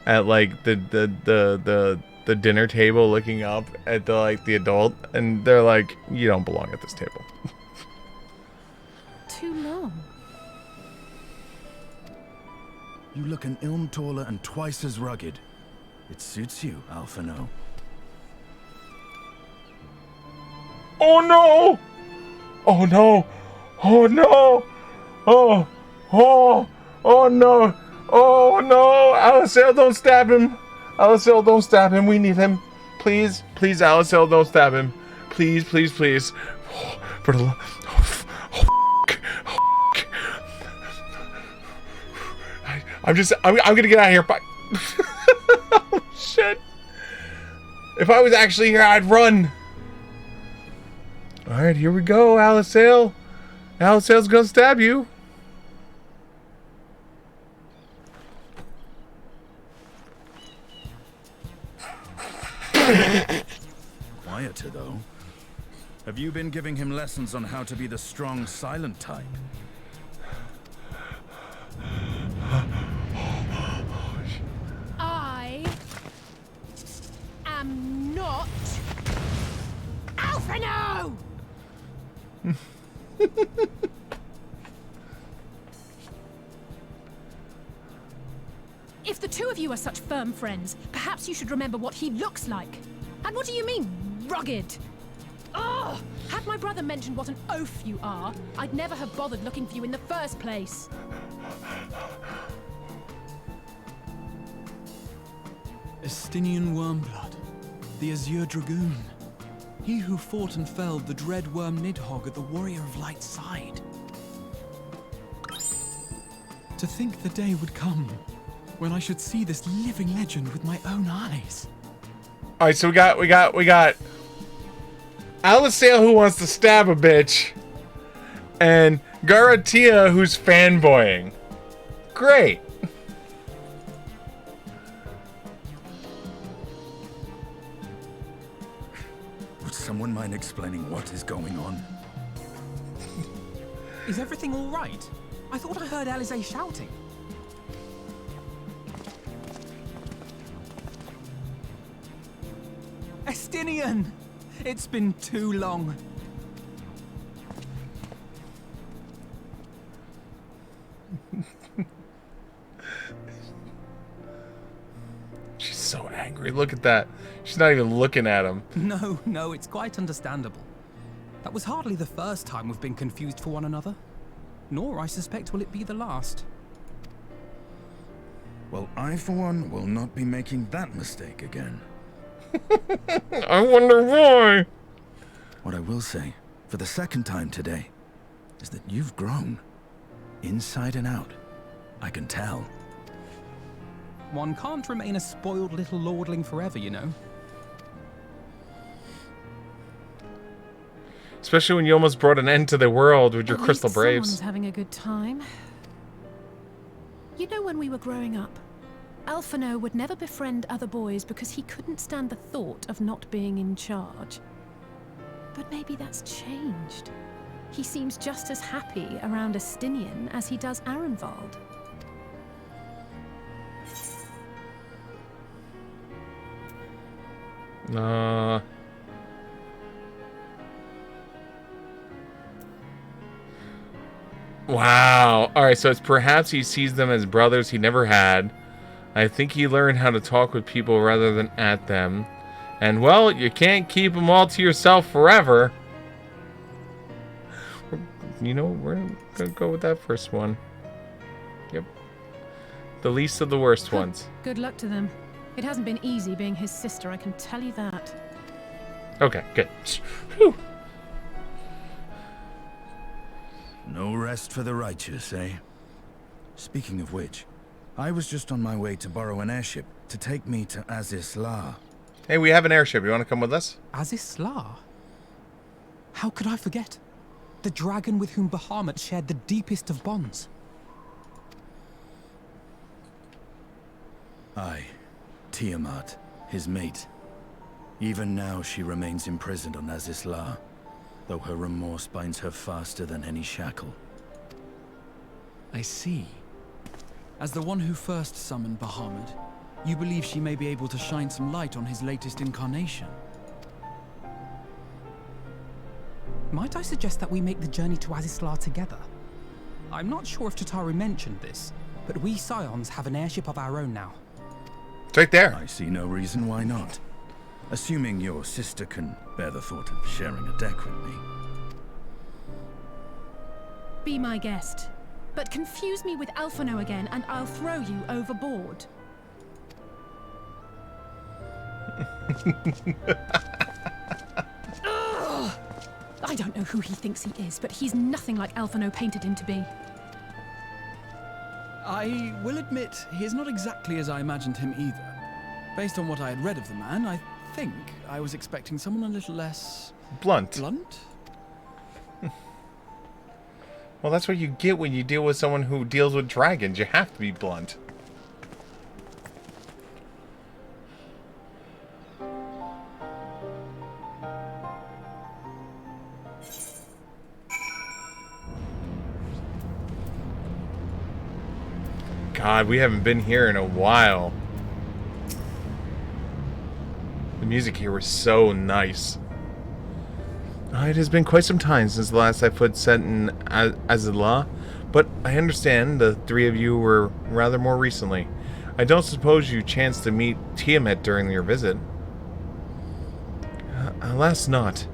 at like the dinner table looking up at the adult, and they're like, you don't belong at this table. Too long. You look an ilm taller and twice as rugged. It suits you, Alphino. Oh no! Oh no! Oh no! Oh! Oh! Oh no! Oh no! Alicel, don't stab him! Alicel, don't stab him. We need him. Please, please, Alicel, don't stab him. Please, please, please. Oh, for the love. I'm gonna get out of here. Bye. Oh, shit. If I was actually here, I'd run. Alright, here we go, Alicel. Alicel's gonna stab you. Quieter, though. Have you been giving him lessons on how to be the strong, silent type? I am not Alphino! If the two of you are such firm friends, perhaps you should remember what he looks like. And what do you mean, rugged? Ugh! Had my brother mentioned what an oaf you are, I'd never have bothered looking for you in the first place. Estinian Wormblood, the Azure Dragoon. He who fought and felled the dread worm Nidhogg at the Warrior of Light's side. To think the day would come when I should see this living legend with my own eyes. Alright, so we got Alicel, who wants to stab a bitch, and Garatia, who's fanboying. Great. Would someone mind explaining what is going on? Is everything all right? I thought I heard Alize shouting. Estinian! It's been too long. She's so angry. Look at that. She's not even looking at him. No, it's quite understandable. That was hardly the first time we've been confused for one another. Nor, I suspect, will it be the last. Well, I, for one, will not be making that mistake again. I wonder why. What I will say, for the second time today, is that you've grown. Inside and out. I can tell. One can't remain a spoiled little lordling forever, you know. Especially when you almost brought an end to the world with your At Crystal least Braves. Someone's having a good time. You know when we were growing up, Alphino would never befriend other boys because he couldn't stand the thought of not being in charge. But maybe that's changed. He seems just as happy around Estinian as he does Arenvald. Wow. Alright, so it's perhaps he sees them as brothers he never had. I think he learned how to talk with people rather than at them. And, well, you can't keep them all to yourself forever. You know, we're gonna go with that first one. Yep. The least of the worst ones. Good luck to them. It hasn't been easy being his sister, I can tell you that. Okay, good. Whew. No rest for the righteous, eh? Speaking of which, I was just on my way to borrow an airship to take me to Aziz La. Hey, we have an airship. You want to come with us? Aziz La? How could I forget? The dragon with whom Bahamut shared the deepest of bonds. Aye, Tiamat, his mate. Even now she remains imprisoned on Aziz La, though her remorse binds her faster than any shackle. I see. As the one who first summoned Bahamut, you believe she may be able to shine some light on his latest incarnation. Might I suggest that we make the journey to Aziz La together? I'm not sure if Tataru mentioned this, but we Scions have an airship of our own now. It's right there. I see no reason why not. Assuming your sister can bear the thought of sharing a deck with me. Be my guest. But confuse me with Alphino again and I'll throw you overboard. Ugh! I don't know who he thinks he is, but he's nothing like Alphino painted him to be. I will admit, he is not exactly as I imagined him either. Based on what I had read of the man, I think I was expecting someone a little less... blunt. Blunt? Well, that's what you get when you deal with someone who deals with dragons. You have to be blunt. God, we haven't been here in a while. The music here was so nice. It has been quite some time since the last I foot set in Aziz La, but I understand the three of you were rather more recently. I don't suppose you chanced to meet Tiamat during your visit? Alas not.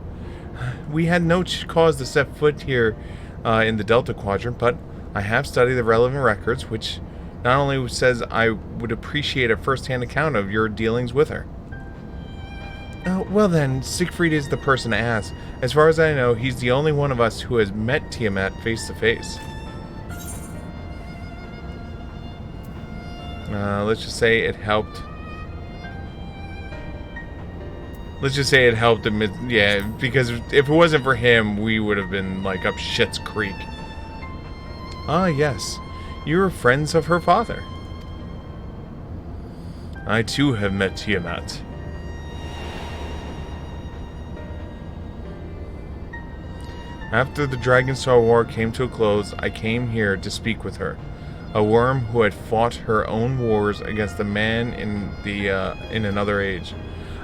We had no cause to set foot here in the Delta Quadrant, but I have studied the relevant records, which not only says I would appreciate a first-hand account of your dealings with her. Well then, Siegfried is the person to ask. As far as I know, he's the only one of us who has met Tiamat face to face. Let's just say it helped. Let's just say it helped amid, yeah, because if it wasn't for him, we would have been like up Shit's Creek. Ah, yes. You were friends of her father. I too have met Tiamat. After the Dragonstar War came to a close, I came here to speak with her. A worm who had fought her own wars against a man in another age.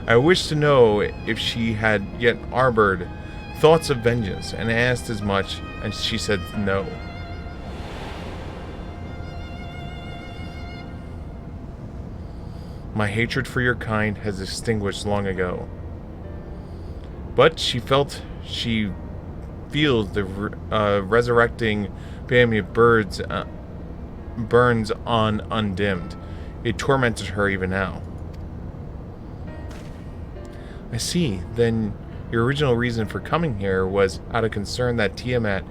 I wished to know if she had yet harbored thoughts of vengeance, and asked as much, and she said no. My hatred for your kind has extinguished long ago. But she feels the resurrecting Bahamut burns on undimmed. It tormented her even now. I see. Then your original reason for coming here was out of concern that Tiamat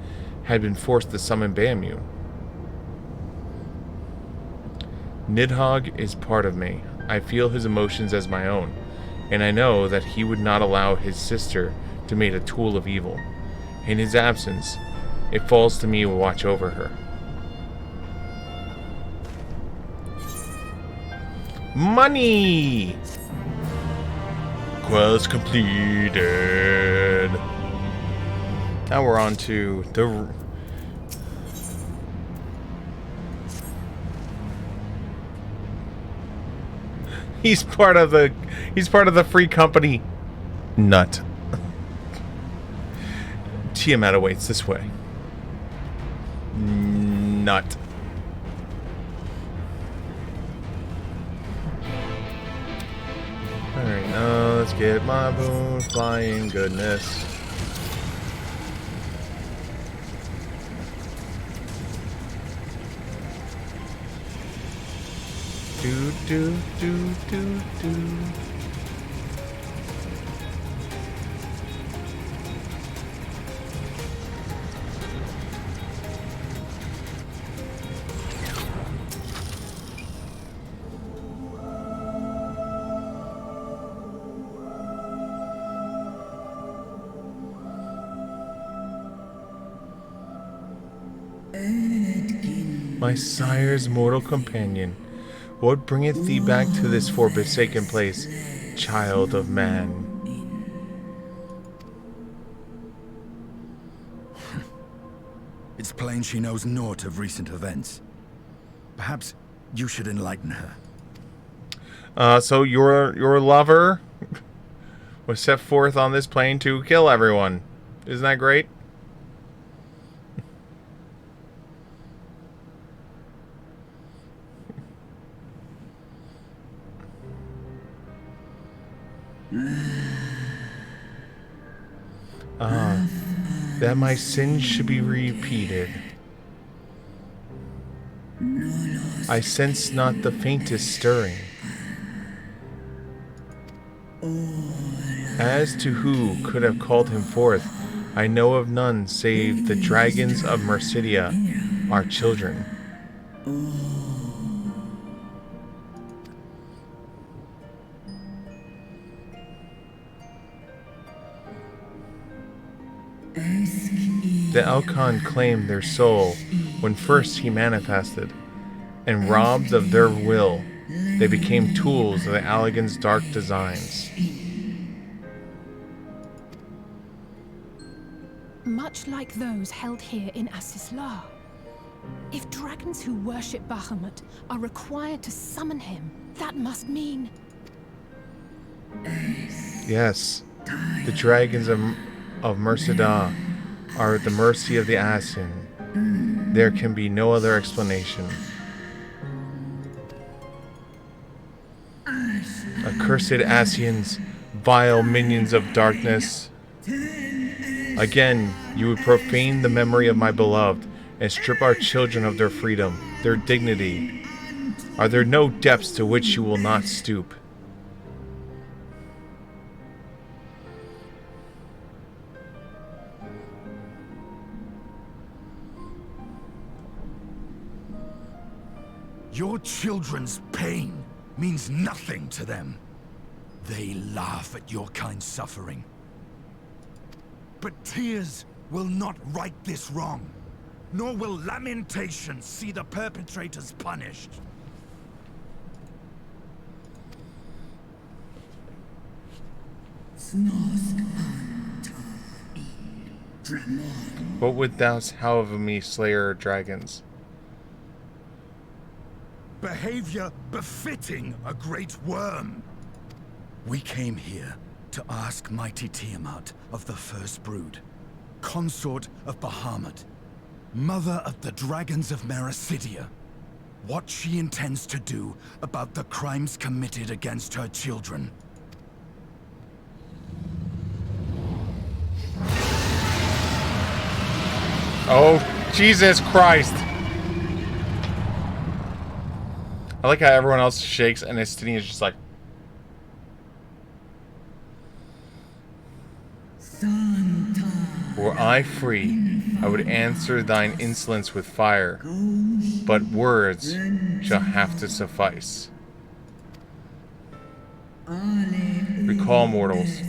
had been forced to summon Bahamut. Nidhogg is part of me. I feel his emotions as my own, and I know that he would not allow his sister to make a tool of evil. In his absence, it falls to me to watch over her. Money! Quest completed. Now we're on to the... He's part of the free company. Nut. Tiamat awaits this way. Nut. Alright, now let's get my boon flying goodness. Do do do do do. My sire's mortal companion, what bringeth thee back to this forsaken place, child of man? It's plain she knows naught of recent events. Perhaps you should enlighten her. So your lover was set forth on this plane to kill everyone. Isn't that great? That my sins should be repeated. I sense not the faintest stirring. As to who could have called him forth, I know of none save the dragons of Mercidia, our children. The Elkon claimed their soul when first he manifested, and robbed of their will, they became tools of the Allagan's dark designs. Much like those held here in Asisla. If dragons who worship Bahamut are required to summon him, that must mean... Yes, the dragons of Mercida are at the mercy of the Asyn. There can be no other explanation. Accursed Asyans, vile minions of darkness. Again, you would profane the memory of my beloved and strip our children of their freedom, their dignity. Are there no depths to which you will not stoop? Your children's pain means nothing to them. They laugh at your kind suffering. But tears will not right this wrong, nor will lamentation see the perpetrators punished. What would thou have of me, slayer of dragons? Behavior befitting a great worm. We came here to ask mighty Tiamat of the First Brood, consort of Bahamut, mother of the dragons of Mericidia, what she intends to do about the crimes committed against her children. Oh, Jesus Christ! I like how everyone else shakes and Estini is just like... Were I free, I would answer thine insolence with fire, but words shall have to suffice. Recall, mortals,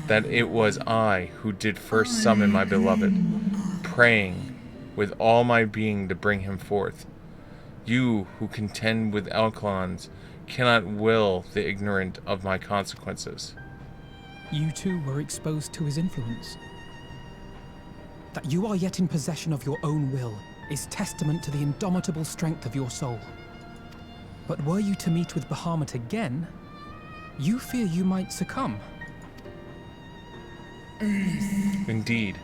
that it was I who did first summon my beloved, praying with all my being to bring him forth. You who contend with Elklons cannot will the ignorant of my consequences. You too were exposed to his influence. That you are yet in possession of your own will is testament to the indomitable strength of your soul. But were you to meet with Bahamut again, you fear you might succumb. Indeed.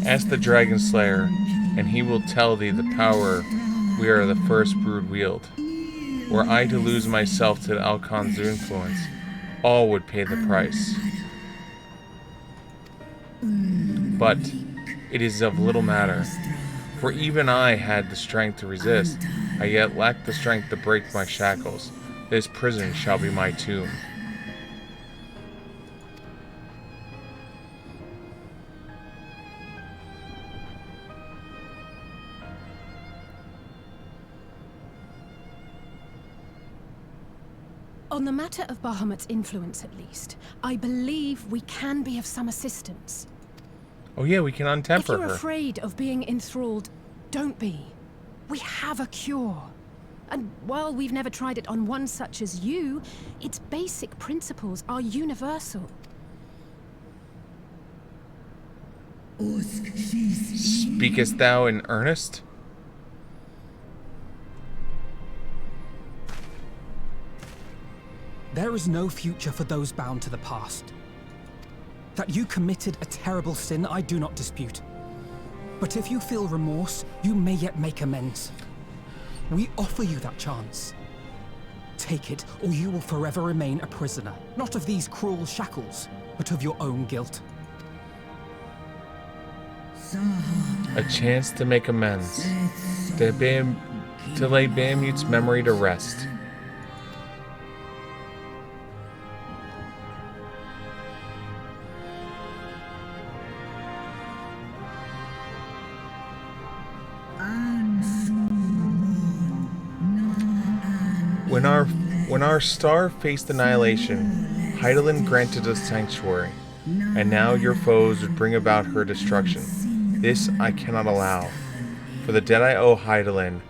Ask the Dragon Slayer, and he will tell thee the power we are the first brood wield. Were I to lose myself to the Alcon's influence, all would pay the price. But it is of little matter, for even I had the strength to resist. I yet lack the strength to break my shackles. This prison shall be my tomb. On the matter of Bahamut's influence, at least, I believe we can be of some assistance. Oh yeah, we can untemper her. If you're afraid of being enthralled, don't be. We have a cure. And while we've never tried it on one such as you, its basic principles are universal. Speakest thou in earnest? There is no future for those bound to the past. That you committed a terrible sin, I do not dispute. But if you feel remorse, you may yet make amends. We offer you that chance. Take it, or you will forever remain a prisoner, not of these cruel shackles, but of your own guilt. A chance to make amends. To lay Bahamut's memory to rest. When our star faced annihilation, Hydaelyn granted us sanctuary, and now your foes would bring about her destruction. This I cannot allow. For the debt I owe Hydaelyn,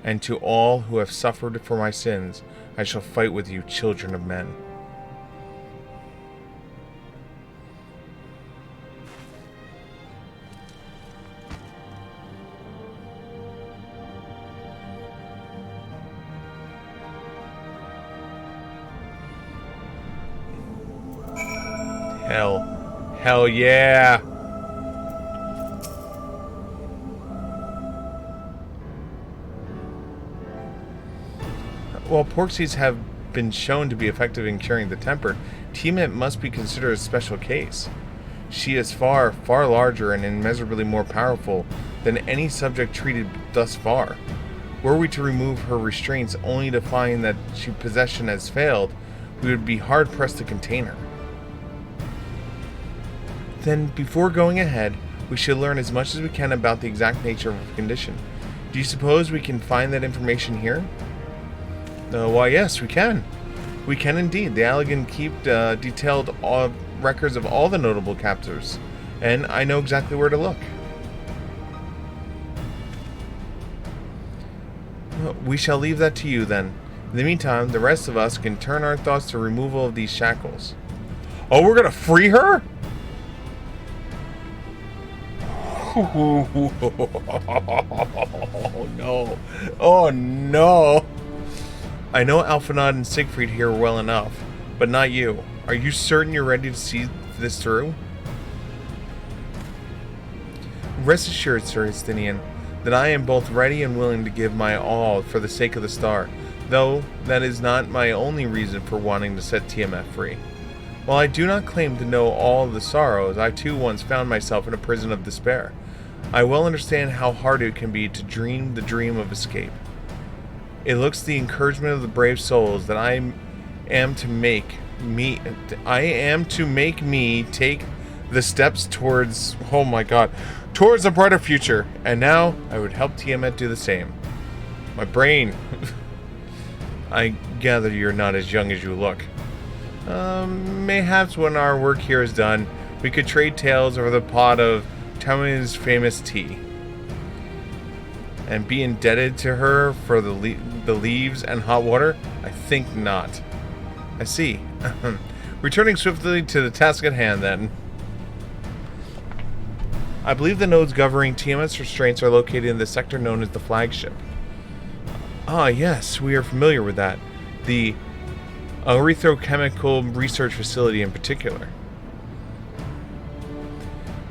and to all who have suffered for my sins, I shall fight with you, children of men. Hell yeah! While pork seeds have been shown to be effective in curing the temper, Tiamat must be considered a special case. She is far, far larger and immeasurably more powerful than any subject treated thus far. Were we to remove her restraints only to find that possession has failed, we would be hard-pressed to contain her. Then, before going ahead, we should learn as much as we can about the exact nature of her condition. Do you suppose we can find that information here? Why, yes, we can. We can indeed. The Allegan keep detailed records of all the notable captors, and I know exactly where to look. We shall leave that to you, then. In the meantime, the rest of us can turn our thoughts to removal of these shackles. Oh, we're gonna free her? Oh no. Oh no. I know Alphanod and Siegfried here well enough, but not you. Are you certain you're ready to see this through? Rest assured, Sir Histinian, that I am both ready and willing to give my all for the sake of the star, though that is not my only reason for wanting to set Tiamat free. While I do not claim to know all of the sorrows, I too once found myself in a prison of despair. I well understand how hard it can be to dream the dream of escape. It looks the encouragement of the brave souls that I am to make me take the steps towards, oh my god, towards a brighter future, and now I would help Tiamat do the same. My brain. I gather you're not as young as you look. Mayhaps when our work here is done, we could trade tales over the pot of Tami's famous tea. and be indebted to her for the leaves and hot water? I think not. I see. Returning swiftly to the task at hand, then. I believe the nodes governing Tiamat's restraints are located in the sector known as the flagship. Ah, yes, we are familiar with that. The erythrochemical research facility in particular.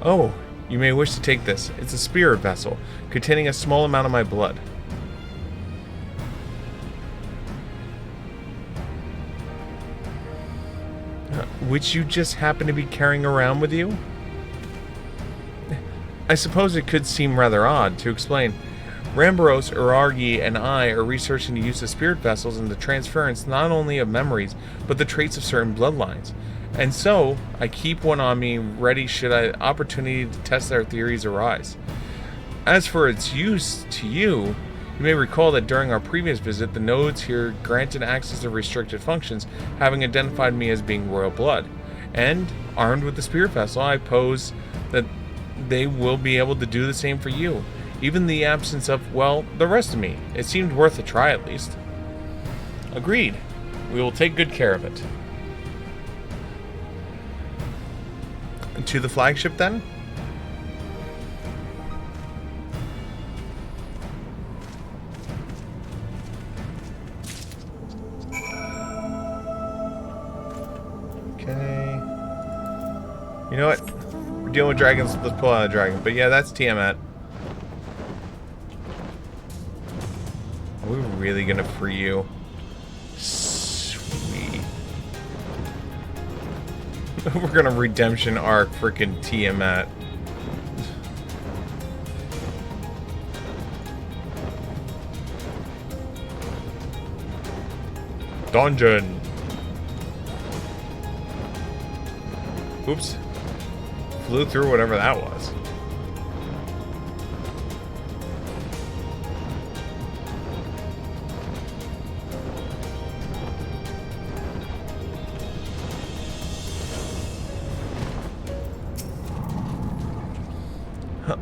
Oh, you may wish to take this. It's a spirit vessel, containing a small amount of my blood. Which you just happen to be carrying around with you? I suppose it could seem rather odd. To explain, Rambaros, Urargi, and I are researching the use of spirit vessels and the transference not only of memories, but the traits of certain bloodlines. And so, I keep one on me, ready should an opportunity to test our theories arise. As for its use to you, you may recall that during our previous visit, the nodes here granted access to restricted functions, having identified me as being royal blood. And, armed with the spirit vessel, I pose that they will be able to do the same for you. Even the absence of, well, the rest of me. It seemed worth a try, at least. Agreed. We will take good care of it. To the flagship, then? Okay. You know what? We're dealing with dragons. Let's pull out a dragon. But yeah, that's Tiamat. Are we really gonna free you? Sweet. We're gonna redemption arc freaking Tiamat. Dungeon. Oops. Flew through whatever that was.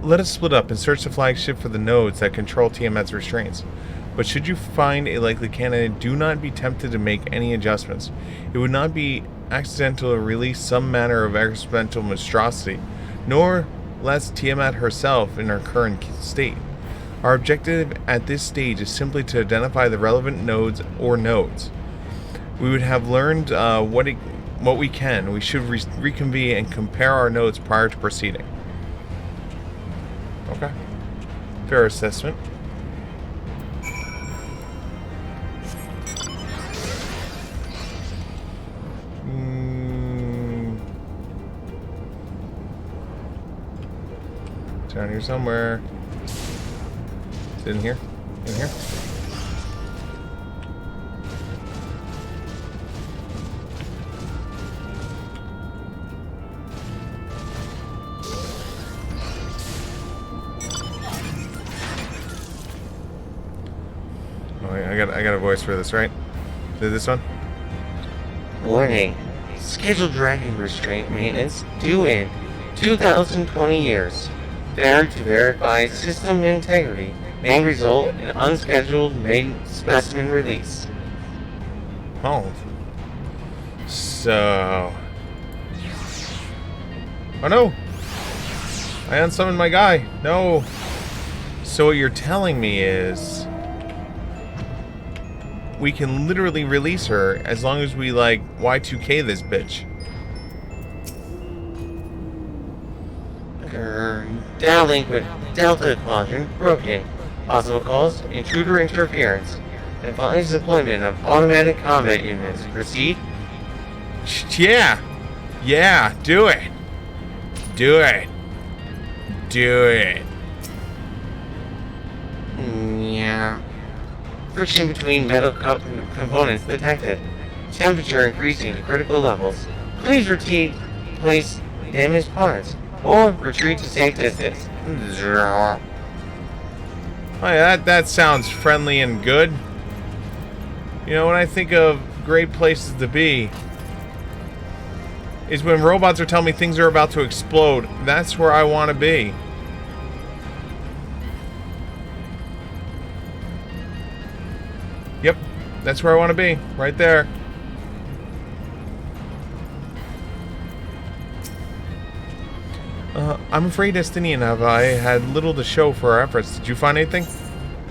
Let us split up and search the flagship for the nodes that control Tiamat's restraints. But should you find a likely candidate, do not be tempted to make any adjustments. It would not be accidental to release some manner of experimental monstrosity, nor less Tiamat herself in her current state. Our objective at this stage is simply to identify the relevant nodes or nodes. We would have learned what we can. We should reconvene and compare our nodes prior to proceeding. Okay. Fair assessment. Down here somewhere. Is it in here? In here? Oh, wait, I got a voice for this, right? Is it this one? Warning. Scheduled dragon restraint maintenance due in 2020 years. Failure to verify system integrity may result in unscheduled main specimen release. Oh. So... Oh no! I unsummoned my guy! No! So what you're telling me is... we can literally release her as long as we, like, Y2K this bitch. Downlink with Delta Quadrant broken. Possible cause, intruder interference. Advise deployment of automatic combat units. Proceed? Yeah! Yeah, do it! Do it! Do it! Yeah. Friction between metal components detected. Temperature increasing to critical levels. Please place damaged parts. Or retreat to safe distance. Oh yeah, that sounds friendly and good. You know, when I think of great places to be, is when robots are telling me things are about to explode. That's where I want to be. Yep, that's where I want to be. Right there. I'm afraid, Estinian, I had little to show for our efforts. Did you find anything?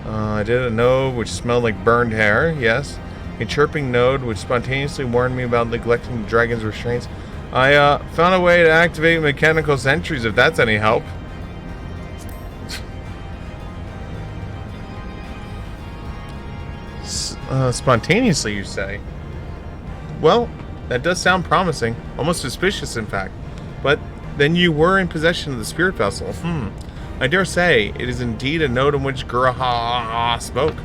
I did a node which smelled like burned hair, yes. A chirping node which spontaneously warned me about neglecting the dragon's restraints. I found a way to activate mechanical sentries, if that's any help. Spontaneously, you say? Well, that does sound promising. Almost suspicious, in fact. But then you were in possession of the spirit vessel. I dare say, it is indeed a node in which Guraha spoke.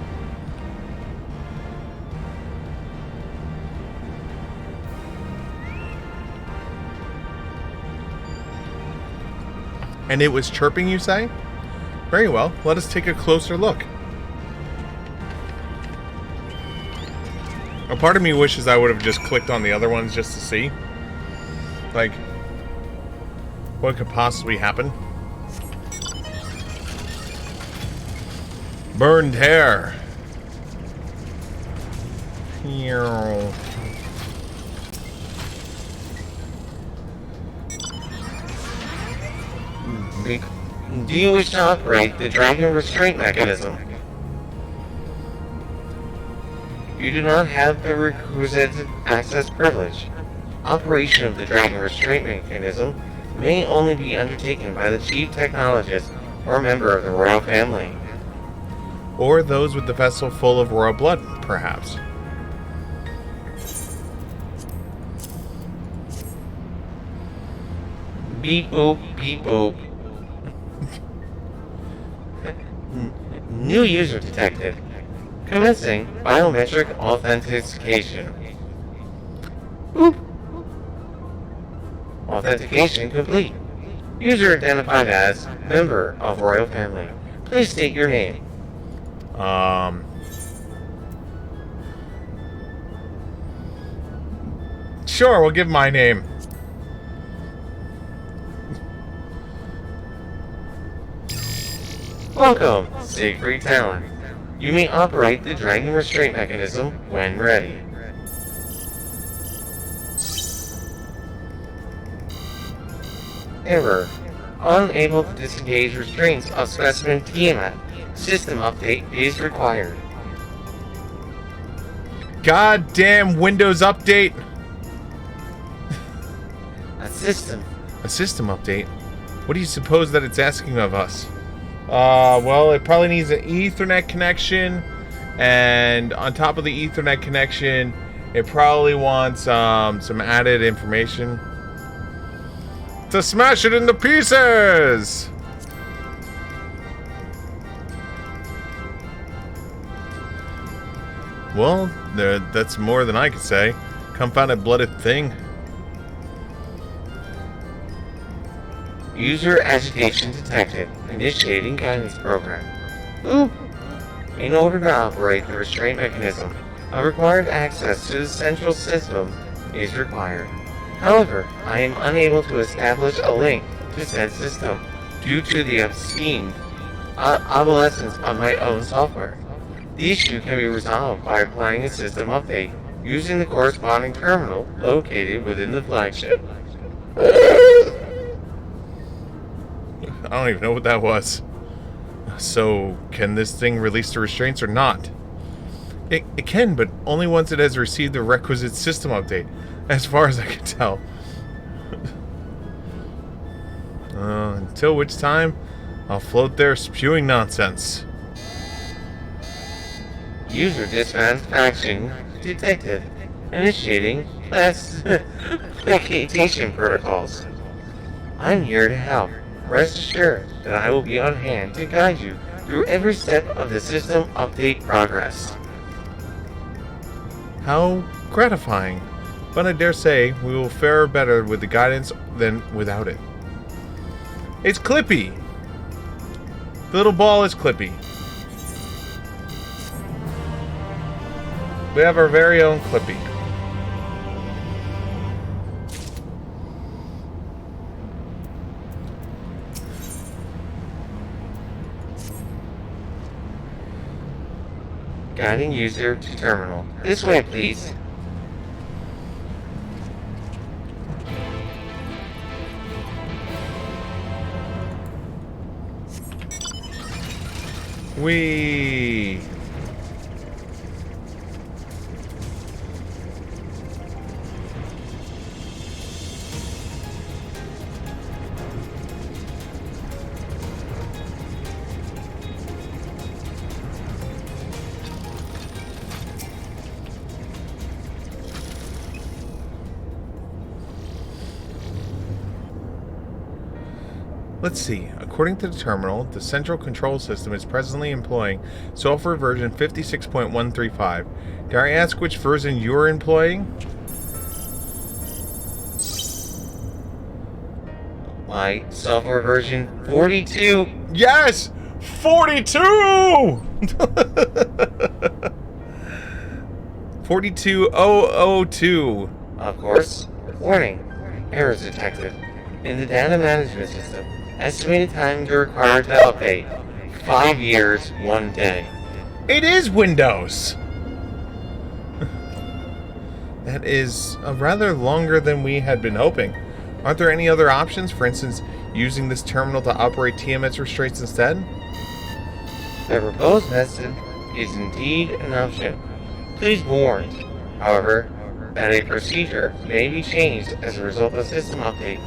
And it was chirping, you say? Very well, let us take a closer look. A part of me wishes I would have just clicked on the other ones just to see. Like, what could possibly happen? Burned hair. Do you wish to operate the dragon restraint mechanism? You do not have the requisite access privilege. Operation of the dragon restraint mechanism may only be undertaken by the chief technologist or member of the royal family. Or those with the vessel full of royal blood, perhaps. Beep boop, beep boop. New user detected. Commencing biometric authentication. Boop. Authentication complete. User identified as member of royal family. Please state your name. Sure, we'll give my name. Welcome, Siegfried Talon. You may operate the dragon restraint mechanism when ready. Error. Unable to disengage restraints of specimen Tiamat. System update is required. Goddamn Windows update! A system update? What do you suppose that it's asking of us? Well, it probably needs an Ethernet connection, and on top of the Ethernet connection, it probably wants some added information to smash it into pieces! Well, that's more than I could say. Confounded blooded thing. User agitation detected. Initiating guidance program. Oop! In order to operate the restraint mechanism, a required access to the central system is required. However, I am unable to establish a link to said system due to the obscene obsolescence of my own software. The issue can be resolved by applying a system update using the corresponding terminal located within the flagship. I don't even know what that was. So, can this thing release the restraints or not? It can, but only once it has received the requisite system update, as far as I can tell. Until which time, I'll float there spewing nonsense. User dissatisfaction detected. Initiating placation protocols. I'm here to help. Rest assured that I will be on hand to guide you through every step of the system update progress. How gratifying. But I dare say we will fare better with the guidance than without it. It's Clippy! The little ball is Clippy. We have our very own Clippy. Guiding user to terminal. This way, please. Whee! Let's see. According to the terminal, the central control system is presently employing software version 56.135. Dare I ask which version you're employing? My software version 42. Yes! 42! 42002. Of course. Warning. Errors detected. In the data management system. Estimated time to require to update. 5 years, 1 day. It is Windows! That is rather longer than we had been hoping. Aren't there any other options? For instance, using this terminal to operate TMS restraints instead? The proposed method is indeed an option. Please be warned, however, that a procedure may be changed as a result of system update,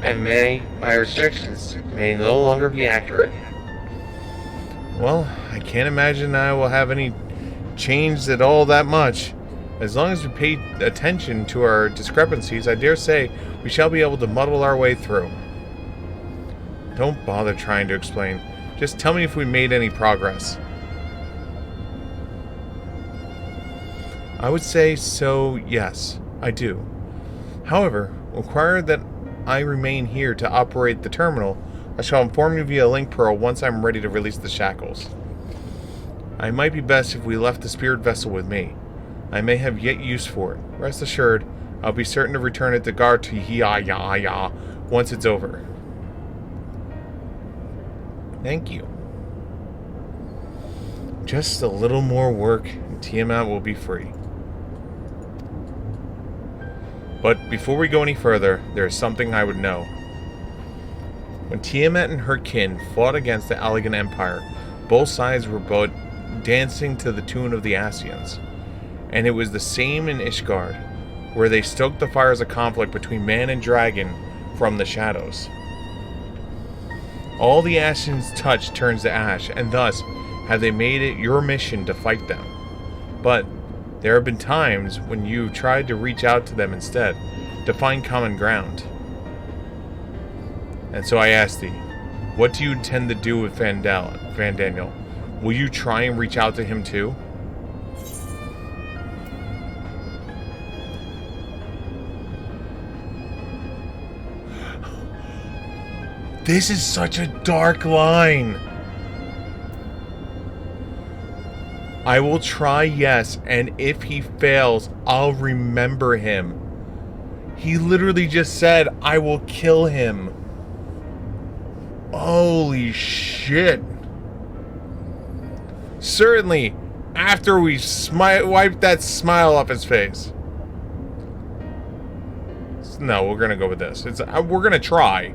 and my restrictions may no longer be accurate. Well, I can't imagine I will have any changed at all that much. As long as we pay attention to our discrepancies, I dare say we shall be able to muddle our way through. Don't bother trying to explain. Just tell me if we made any progress. I would say so, yes, I do. However, require that I remain here to operate the terminal. I shall inform you via link pearl once I'm ready to release the shackles. It might be best if we left the spirit vessel with me. I may have yet use for it. Rest assured, I'll be certain to return it to Gartia once it's over. Thank you. Just a little more work and Tiamat will be free. But before we go any further, there is something I would know. When Tiamat and her kin fought against the Allegan Empire, both sides were both dancing to the tune of the Scions. And it was the same in Ishgard, where they stoked the fires of conflict between man and dragon from the shadows. All the Scions touch turns to ash, and thus have they made it your mission to fight them. But there have been times when you tried to reach out to them instead, to find common ground. And so I ask thee, what do you intend to do with Van Daniel? Will you try and reach out to him too? This is such a dark line. I will try, yes, and if he fails, I'll remember him. He literally just said, I will kill him. Holy shit. Certainly, after we wipe that smile off his face. No, we're going to go with this. We're going to try.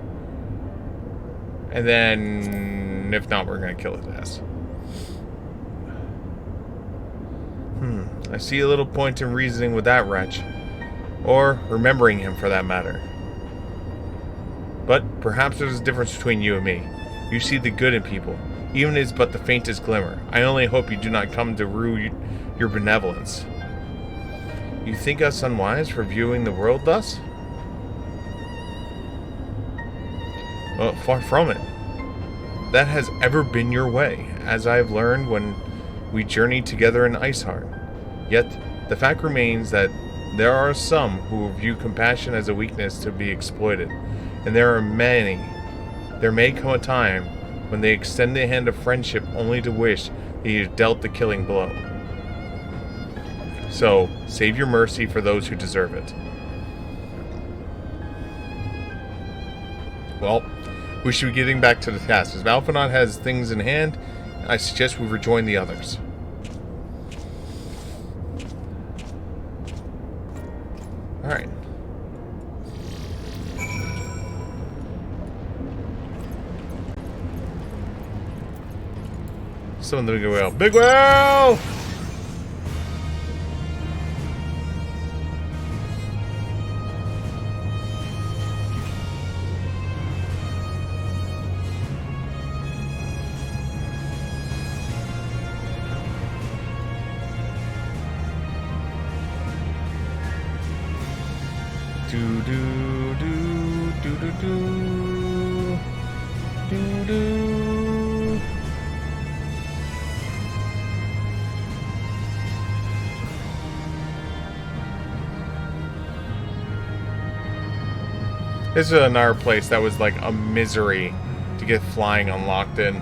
And then, if not, we're going to kill his ass. I see a little point in reasoning with that wretch. Or remembering him, for that matter. But perhaps there's a difference between you and me. You see the good in people, even if it's but the faintest glimmer. I only hope you do not come to rue your benevolence. You think us unwise for viewing the world thus? Well, far from it. That has ever been your way, as I have learned when we journeyed together in Iceheart. Yet, the fact remains that there are some who view compassion as a weakness to be exploited, and there are many. There may come a time when they extend the hand of friendship only to wish that you had dealt the killing blow. So, save your mercy for those who deserve it. Well, we should be getting back to the task. As Malphinaud has things in hand, I suggest we rejoin the others. Alright. Summon the big whale. Big whale! Do do do do do do do do. This is another place that was like a misery to get flying unlocked in.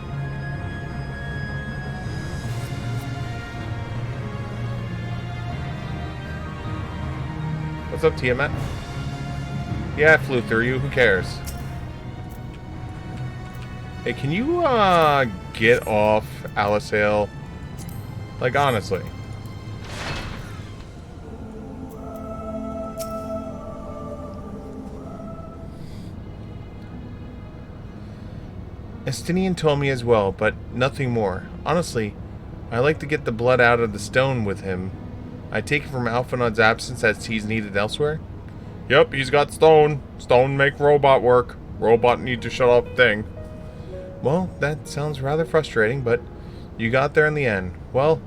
What's up, Tiamat? Yeah, I flew through you. Who cares? Hey, can you, get off Alisale? Like, honestly. Estinian told me as well, but nothing more. Honestly, I like to get the blood out of the stone with him. I take it from Alphanod's absence as he's needed elsewhere. Yep, he's got stone. Stone make robot work. Robot need to shut up thing. Well, that sounds rather frustrating, but you got there in the end. Well,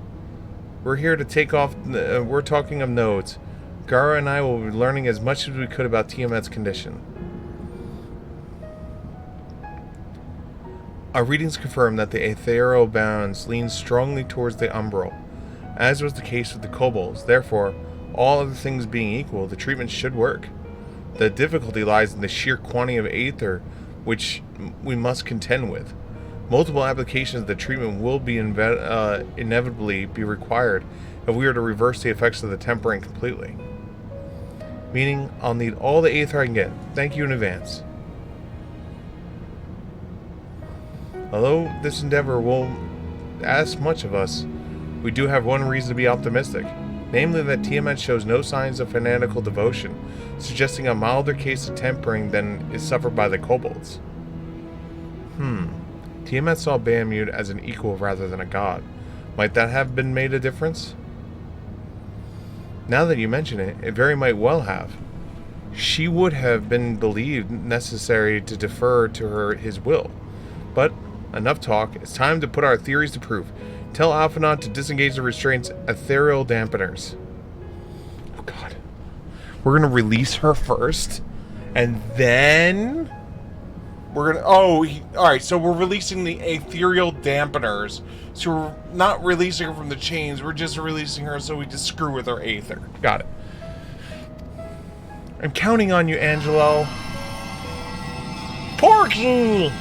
we're here to take off. We're talking of nodes. Gara and I will be learning as much as we could about Tiamat's condition. Our readings confirm that the ethereal bounds lean strongly towards the umbral, as was the case with the kobolds. Therefore, all other things being equal, the treatment should work. The difficulty lies in the sheer quantity of aether which we must contend with. Multiple applications of the treatment will be inevitably be required if we are to reverse the effects of the tempering completely. Meaning, I'll need all the aether I can get. Thank you in advance. Although this endeavor won't ask much of us, we do have one reason to be optimistic. Namely that Tiamat shows no signs of fanatical devotion, suggesting a milder case of tempering than is suffered by the kobolds. Tiamat saw Bahamut as an equal rather than a god. Might that have been made a difference? Now that you mention it, it very might well have. She would have been believed necessary to defer to his will. But, enough talk, it's time to put our theories to proof. Tell Alphanod to disengage the restraints ethereal dampeners. Oh god. We're gonna release her first, and then we're gonna alright, so we're releasing the ethereal dampeners. So we're not releasing her from the chains, we're just releasing her so we just screw with her aether. Got it. I'm counting on you, Angelo. Porky!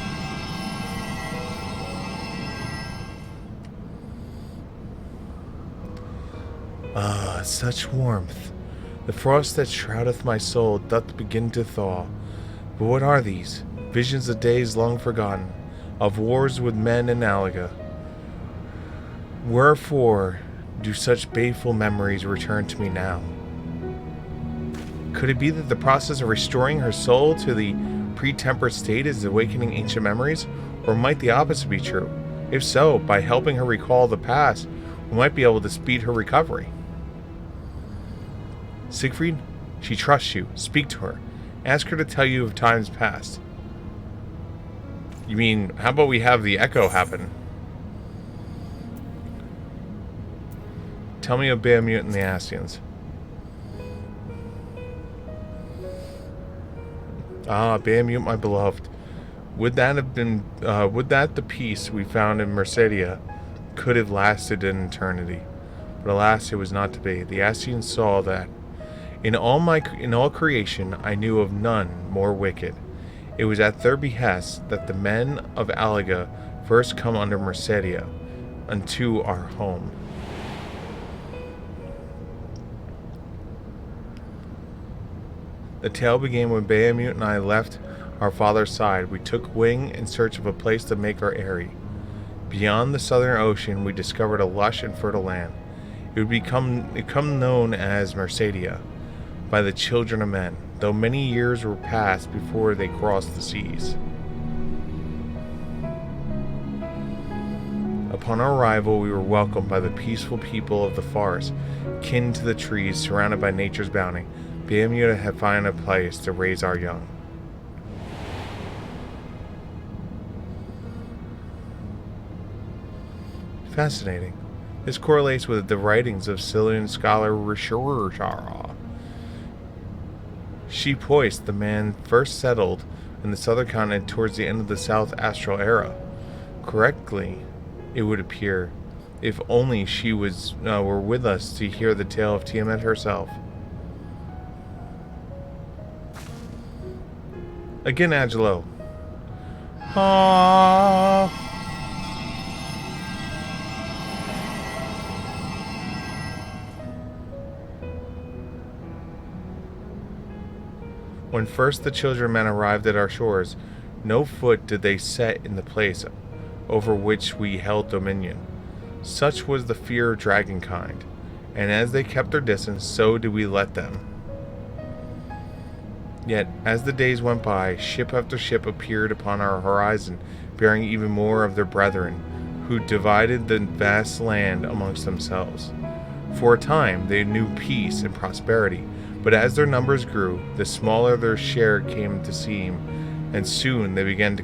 Ah, such warmth. The frost that shroudeth my soul doth begin to thaw. But what are these? Visions of days long forgotten, of wars with men in Alaga. Wherefore do such baleful memories return to me now? Could it be that the process of restoring her soul to the pre-tempered state is awakening ancient memories? Or might the opposite be true? If so, by helping her recall the past, we might be able to speed her recovery. Siegfried, she trusts you. Speak to her. Ask her to tell you of times past. You mean, how about we have the echo happen? Tell me of Bahamut and the Ascians. Ah, Bahamut, my beloved. Would that the peace we found in Mercedia could have lasted an eternity. But alas, it was not to be. The Ascians saw that in all creation I knew of none more wicked. It was at their behest that the men of Alaga first come under Mercedia unto our home. The tale began when Bahamut and I left our father's side. We took wing in search of a place to make our eyrie. Beyond the southern ocean, we discovered a lush and fertile land. It would become known as Mercedia. by the children of men, though many years were passed before they crossed the seas. Upon our arrival, we were welcomed by the peaceful people of the forest, kin to the trees, surrounded by nature's bounty. Balmung had found a place to raise our young. Fascinating. This correlates with the writings of Scythian scholar Rishara. Sheep-Hoist, the man first settled in the southern continent towards the end of the South Astral Era. Correctly, it would appear, if only she were with us to hear the tale of Tiamat herself. Again, Angelo. Aww. When first the children men arrived at our shores, no foot did they set in the place over which we held dominion. Such was the fear of dragonkind, and as they kept their distance, so did we let them. Yet, as the days went by, ship after ship appeared upon our horizon, bearing even more of their brethren, who divided the vast land amongst themselves. For a time they knew peace and prosperity, but as their numbers grew, the smaller their share came to seem, and soon they began to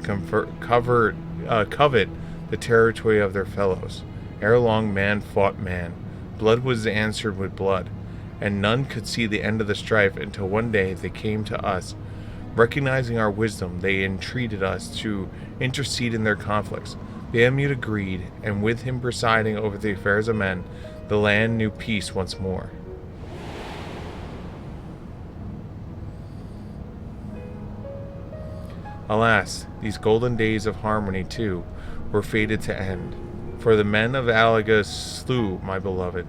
covet the territory of their fellows. Ere long, man fought man. Blood was answered with blood, and none could see the end of the strife until one day they came to us. Recognizing our wisdom, they entreated us to intercede in their conflicts. Balmung agreed, and with him presiding over the affairs of men, the land knew peace once more. Alas, these golden days of harmony, too, were fated to end. For the men of Alaga slew my beloved,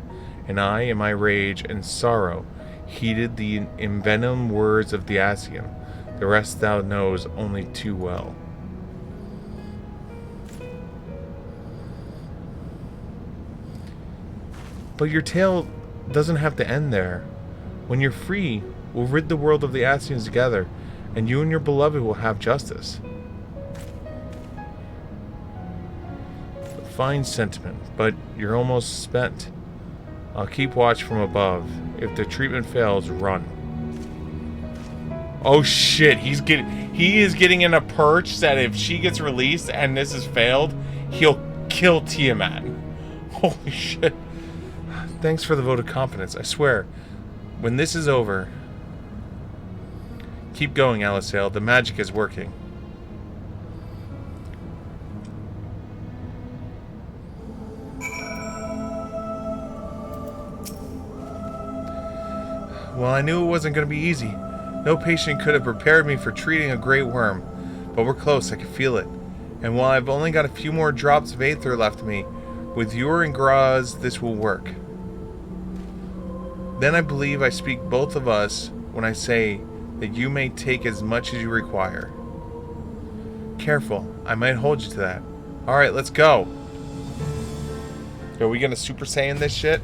and I, in my rage and sorrow, heeded the envenomed words of the Ascian. The rest thou knows only too well. But your tale doesn't have to end there. When you're free, we'll rid the world of the Ascians together, and you and your beloved will have justice. Fine sentiment, but you're almost spent. I'll keep watch from above. If the treatment fails, run. Oh shit, he is getting in a perch that if she gets released and this has failed, he'll kill Tiamat. Holy shit. Thanks for the vote of confidence. I swear, when this is over... Keep going, Alisail. The magic is working. Well, I knew it wasn't going to be easy. No patient could have prepared me for treating a great worm. But we're close, I can feel it. And while I've only got a few more drops of Aether left in me, with your and Graz, this will work. Then I believe I speak both of us when I say that you may take as much as you require. Careful, I might hold you to that. Alright, let's go. Are we gonna Super Saiyan this shit?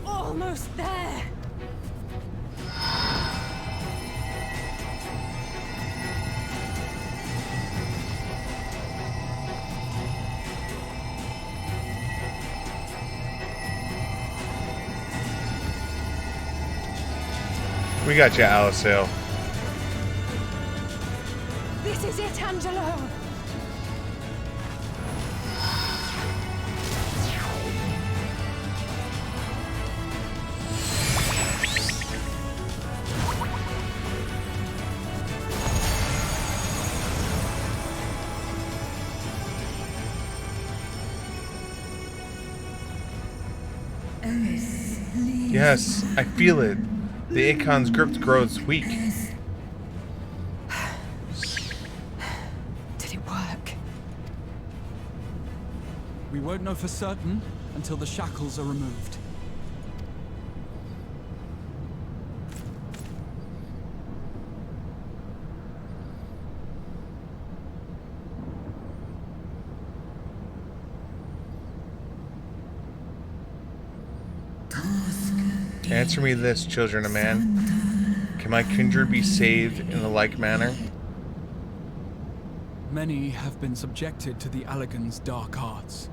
Almost there! We got you, Alisail. This is it, Angelo! Yes, I feel it. The Akon's grip grows weak. Did it work? We won't know for certain until the shackles are removed. Answer me this, children of man. Can my kindred be saved in a like manner? Many have been subjected to the Allagan's dark arts,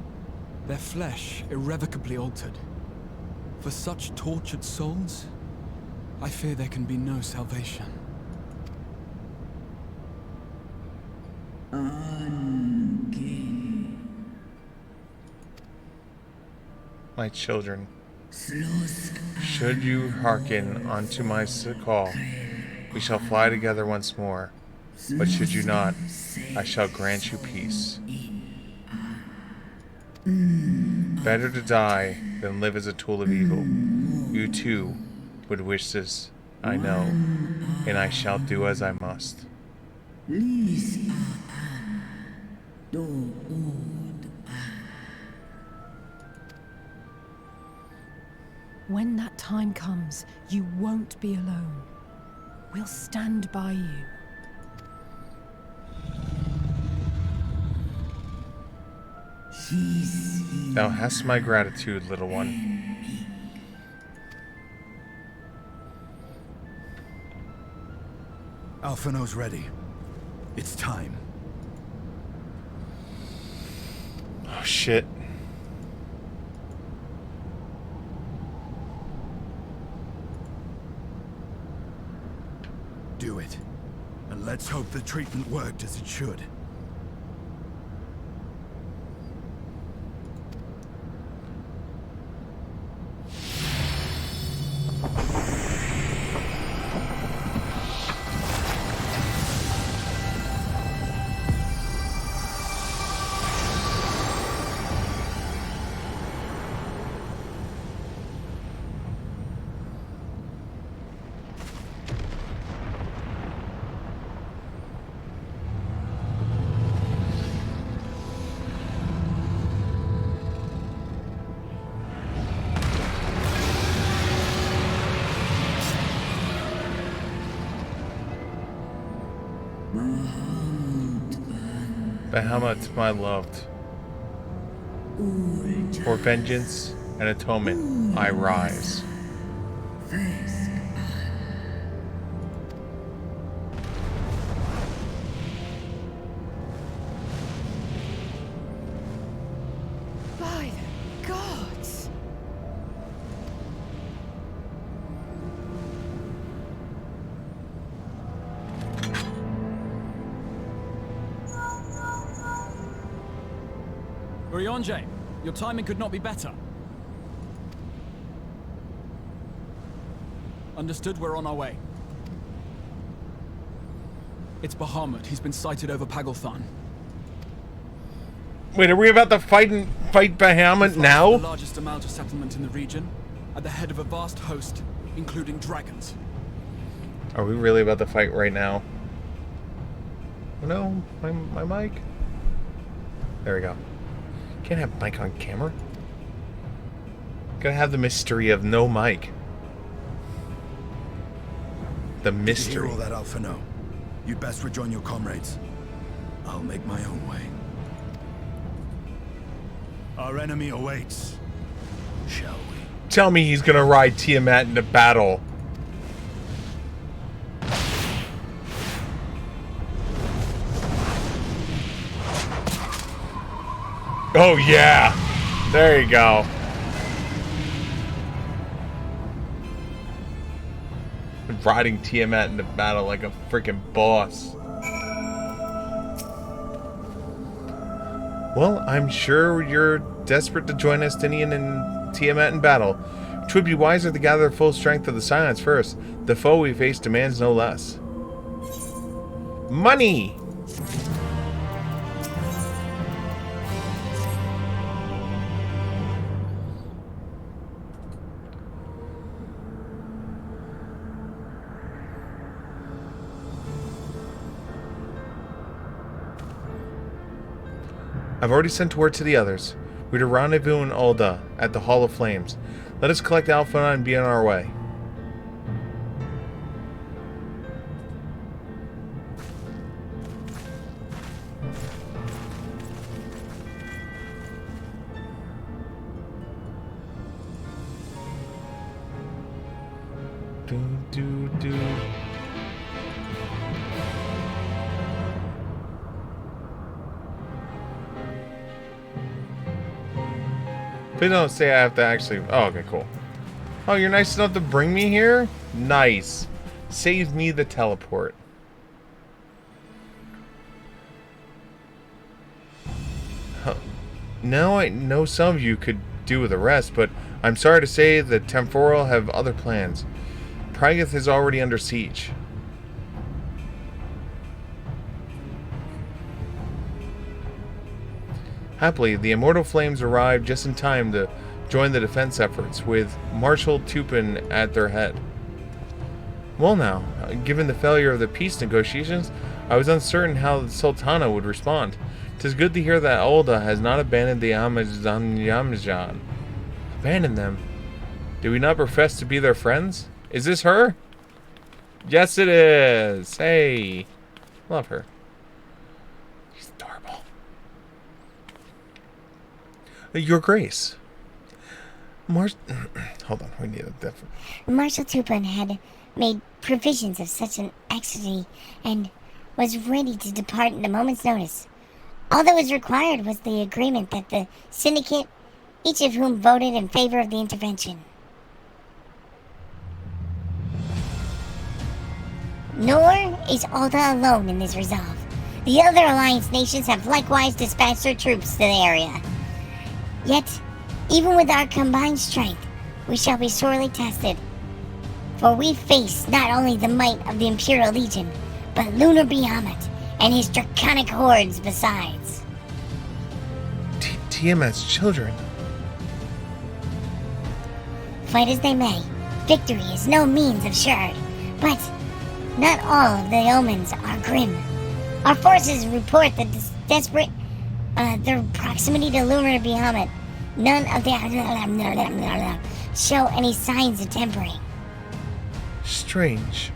their flesh irrevocably altered. For such tortured souls, I fear there can be no salvation. My children, should you hearken unto my call, we shall fly together once more. But should you not, I shall grant you peace. Better to die than live as a tool of evil. You too would wish this, I know, and I shall do as I must. When that time comes, you won't be alone. We'll stand by you. Thou hast my gratitude, little one. Alphino's ready. It's time. Oh, shit. Do it. And let's hope the treatment worked as it should. Bahamut, my loved. For vengeance and atonement, I rise. By the gods! Urianger, your timing could not be better. Understood, we're on our way. It's Bahamut. He's been sighted over Pagalthan. Wait, are we about to fight Bahamut now? The largest amount of settlement in the region, at the head of a vast host, including dragons. Are we really about to fight right now? Oh no, my mic. There we go. Can't have mic on camera. Gotta have the mystery of no mic. The mystery. Did you hear all that, Alphino? You'd best rejoin your comrades. I'll make my own way. Our enemy awaits. Shall we? Tell me he's gonna ride Tiamat into battle. Oh yeah! There you go. Riding Tiamat into battle like a freaking boss. Well, I'm sure you're desperate to join Estinian and Tiamat in battle. It would be wiser to gather full strength of the Scions first. The foe we face demands no less. Money! I've already sent word to the others. We're to rendezvous in Ulda at the Hall of Flames. Let us collect Alpha and be on our way. Do. Please don't say I have to actually... Oh, okay, cool. Oh, you're nice enough to bring me here? Nice. Save me the teleport. Huh. Now I know some of you could do with the rest, but I'm sorry to say the Temporal have other plans. Praguth is already under siege. Happily, the Immortal Flames arrived just in time to join the defense efforts, with Marshal Tupin at their head. Well now, given the failure of the peace negotiations, I was uncertain how the Sultana would respond. 'Tis good to hear that Ulda has not abandoned the Yamjan. Abandoned them? Did we not profess to be their friends? Is this her? Yes, it is. Hey. Love her. She's adorable. Your Grace. Hold on. We need a different... Marshal Tupin had made provisions of such an ecstasy and was ready to depart at a moment's notice. All that was required was the agreement that the syndicate, each of whom voted in favor of the intervention. Nor is Ulda alone in this resolve. The other Alliance nations have likewise dispatched their troops to the area. Yet, even with our combined strength, we shall be sorely tested. For we face not only the might of the Imperial Legion, but Lunar Bahamut and his draconic hordes besides. Tiamat's children. Fight as they may, victory is no means assured, but not all of the omens are grim. Our forces report that desperate their proximity to Lunar Bahamut. None of the show any signs of tempering. Strange.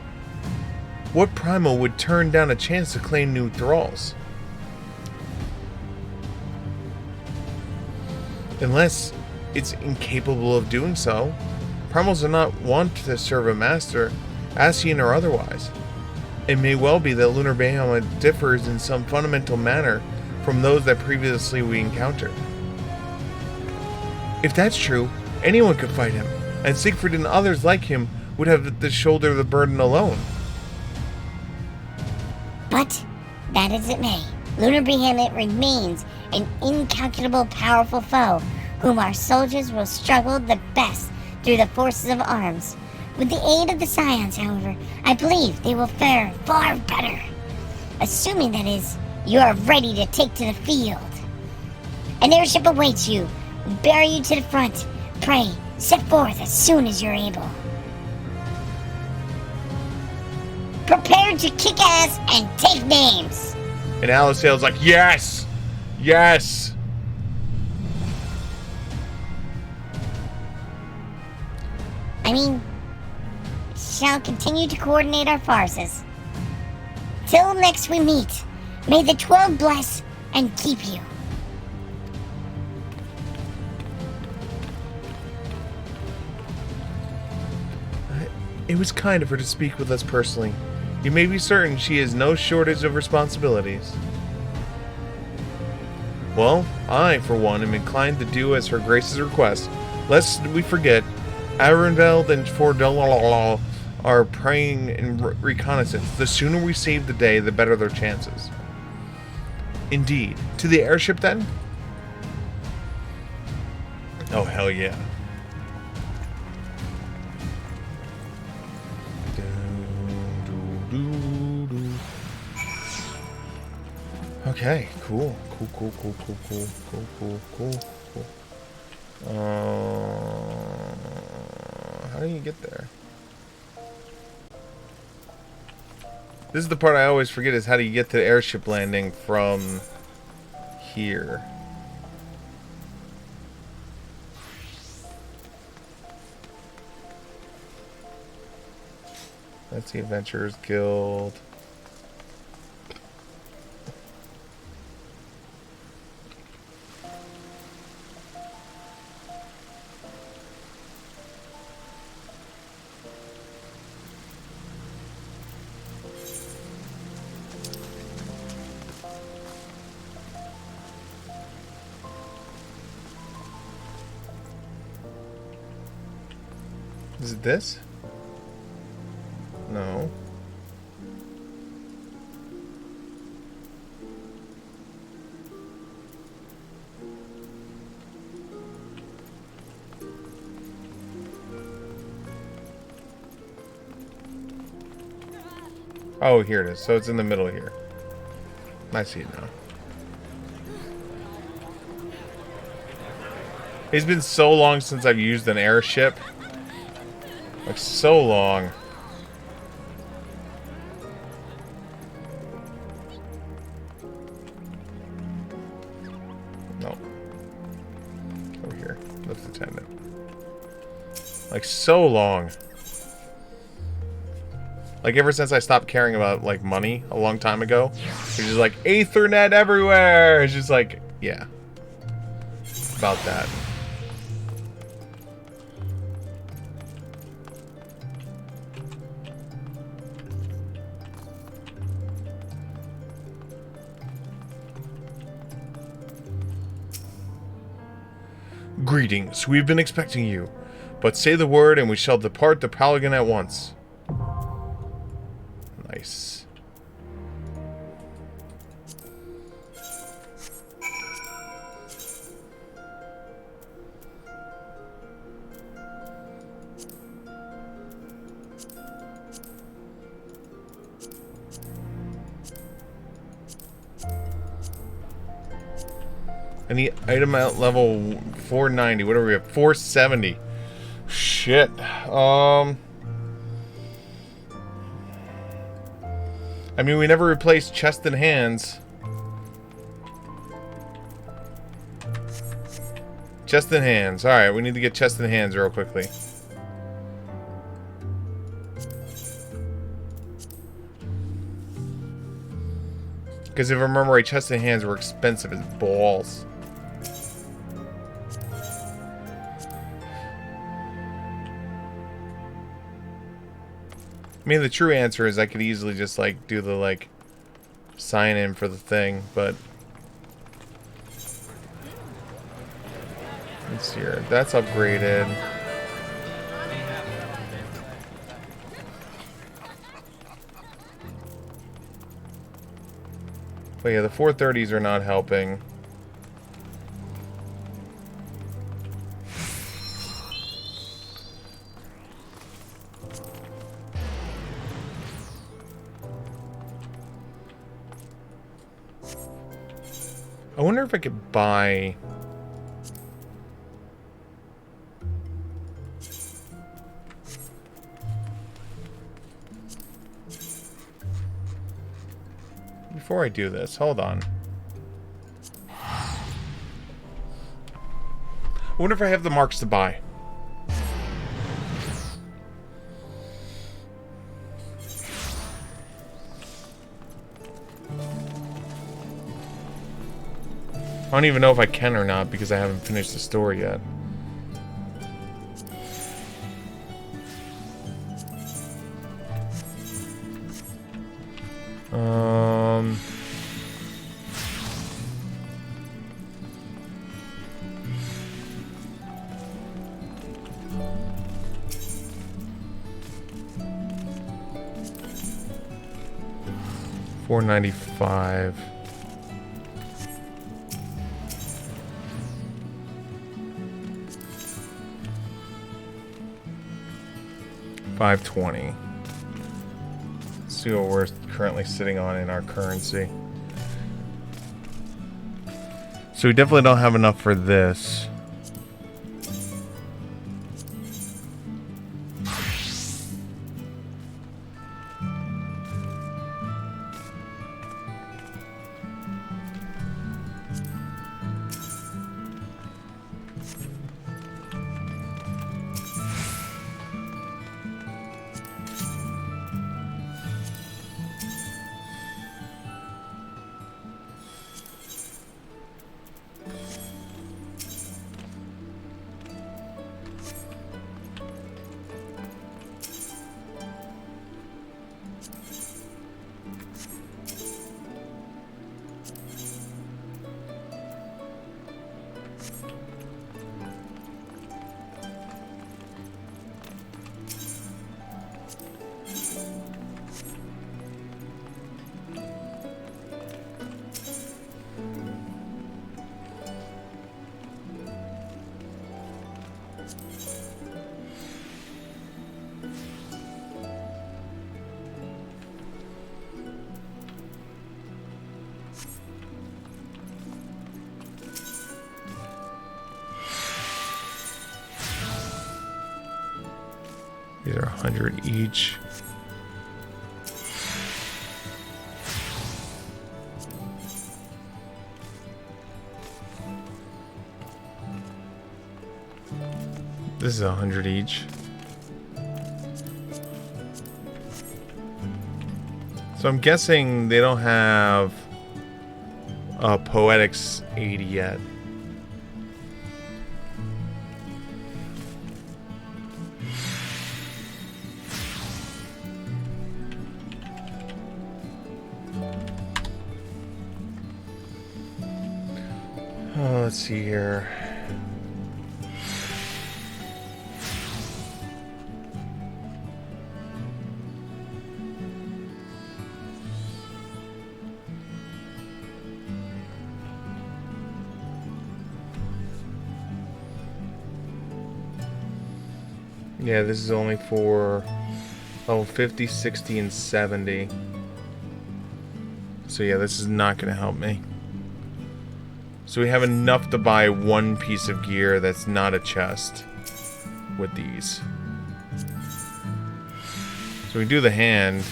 What primal would turn down a chance to claim new thralls? Unless it's incapable of doing so. Primals are not wont to serve a master, Ascian or otherwise. It may well be that Lunar Bahamut differs in some fundamental manner from those that previously we encountered. If that's true, anyone could fight him, and Siegfried and others like him would have to shoulder the burden alone. But, that as it may, Lunar Bahamut remains an incalculable powerful foe, whom our soldiers will struggle the best through the forces of arms. With the aid of the Scions, however, I believe they will fare far better. Assuming, that is, you are ready to take to the field. An airship awaits you. Bear you to the front. Pray, set forth as soon as you're able. Prepare to kick ass and take names. And Alisale's like, yes! Yes! I mean, shall continue to coordinate our farces. Till next we meet, may the 12 bless and keep you. It was kind of her to speak with us personally. You may be certain she has no shortage of responsibilities. Well, I, for one, am inclined to do as Her Grace's request. Lest we forget, Arenveld and Fordel are praying in reconnaissance. The sooner we save the day, the better their chances. Indeed. To the airship, then? Oh, hell yeah. Okay, cool. How do you get there? This is the part I always forget, is how do you get to the airship landing from here? That's the Adventurers Guild. Is it this? No. Oh, here it is. So it's in the middle here. I see it now. It's been so long since I've used an airship. Like, so long. No. Over here. Lift attendant. Like, so long. Like, ever since I stopped caring about, like, money a long time ago. It's just like, Ethernet everywhere! It's just like, yeah. About that. Greetings, we've been expecting you. But say the word and we shall depart the Palagon at once. Nice. Any item at level 490. What are we at? 470. Shit. I mean, we never replaced chest and hands. Chest and hands. Alright, we need to get chest and hands real quickly. Because if I remember right, chest and hands were expensive as balls. I mean, the true answer is I could easily just, like, do the, like, sign in for the thing, but... Let's see here. That's upgraded. But yeah, the 430s are not helping. I wonder if I could buy... Before I do this, hold on. I wonder if I have the marks to buy. I don't even know if I can or not because I haven't finished the story yet. $495. $520. Let's see what we're currently sitting on in our currency. So we definitely don't have enough for this. These are 100 each. This is 100 each. So I'm guessing they don't have a Poetics 80 yet. Oh, let's see here. Yeah, this is only for level 50, 60, and 70. So yeah, this is not going to help me. So we have enough to buy one piece of gear that's not a chest with these. So we do the hand.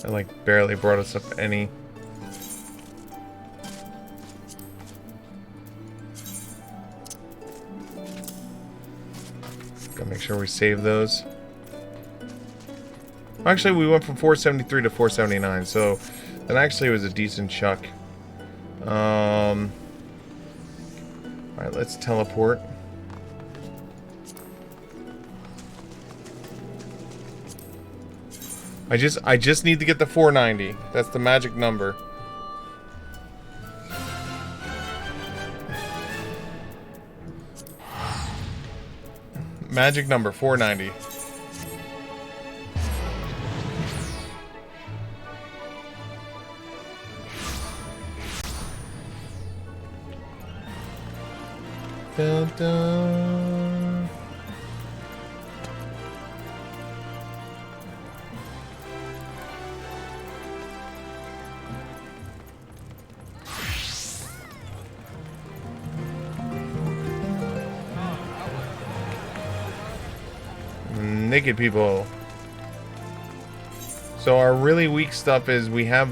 That like barely brought us up any. Gotta make sure we save those. Actually, we went from 473 to 479, so that actually was a decent chuck. Alright, let's teleport. I just need to get the 490. That's the magic number. Magic number 490. Dun, dun. Naked people. So our really weak stuff is we have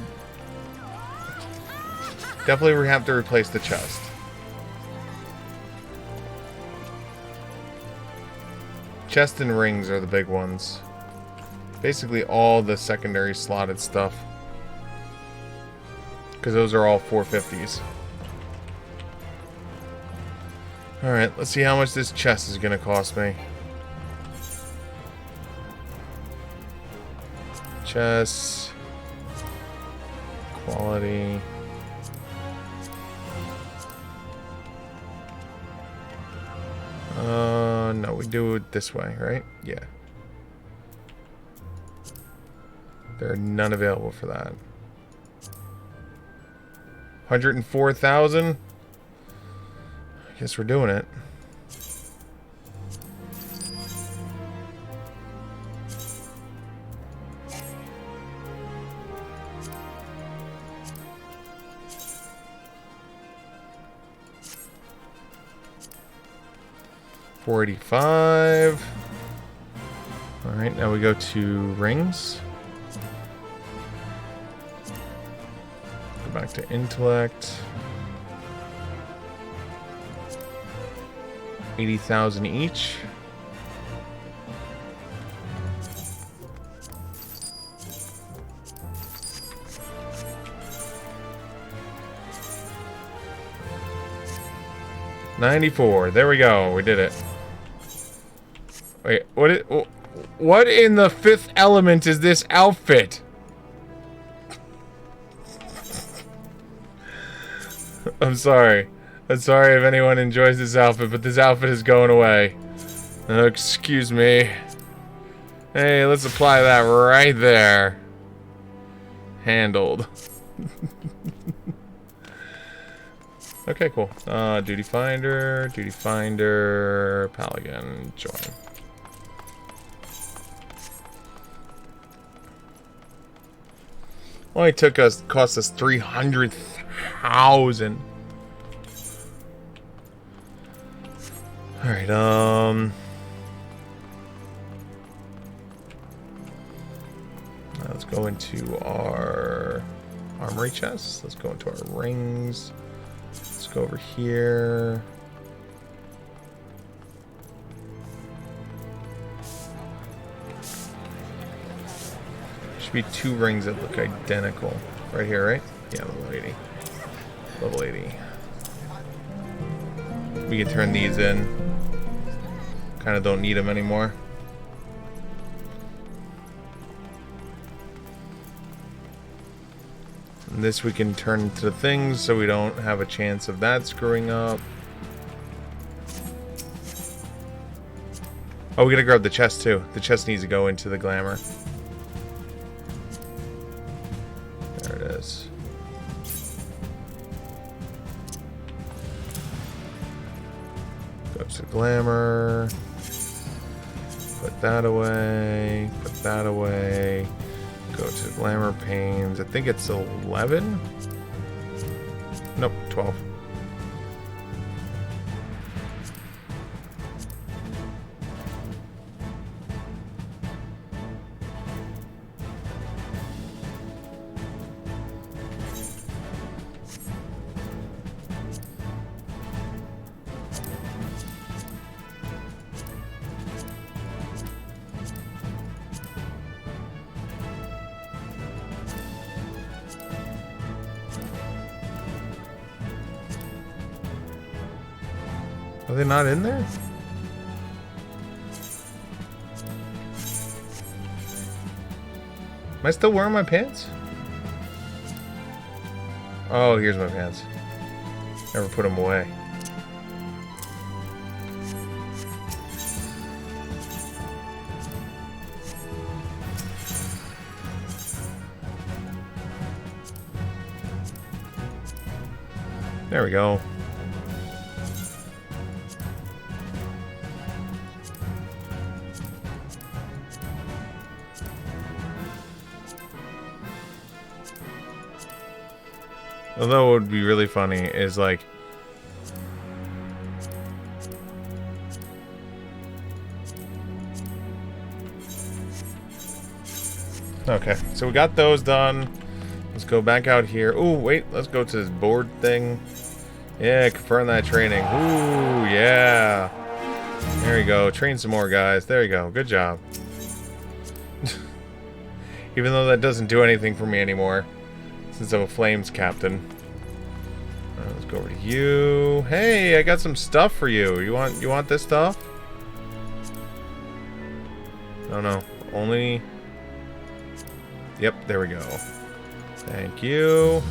definitely we have to replace the chest. Chest and rings are the big ones. Basically all the secondary slotted stuff. Because those are all 450s. Alright, let's see how much this chest is going to cost me. Chest. Quality. No, we do it this way, right? Yeah. There are none available for that. 104,000? I guess we're doing it. $485. All right, now we go to rings. Go back to intellect. 80,000 each. $94. There we go. We did it. Wait, What in the fifth element is this outfit? I'm sorry. I'm sorry if anyone enjoys this outfit, but this outfit is going away. Excuse me. Hey, let's apply that right there. Handled. Okay, cool. Duty finder, Paligan, join. Only cost us 300,000. All right, let's go into our armory chest. Let's go into our rings. Let's go over here. Should be 2 rings that look identical. Right here, right? Yeah, level 80. Level 80. We can turn these in. Kind of don't need them anymore. And this we can turn into the things so we don't have a chance of that screwing up. Oh, we gotta grab the chest too. The chest needs to go into the glamour. There it is. Go to glamour. Put that away. Put that away. Go to glamour panes. I think it's 11. Nope, 12. Are they not in there? Am I still wearing my pants? Oh, here's my pants. Never put them away. There we go. Although what would be really funny is like okay, so we got those done. Let's go back out here. Oh, wait, let's go to this board thing. Yeah, confirm that training. Ooh, yeah. There you go. Train some more, guys. There you go. Good job. Even though that doesn't do anything for me anymore. Since I'm a Flames captain. Alright, let's go over to you. Hey, I got some stuff for you. You want this stuff? No, no. Only... Yep, there we go. Thank you.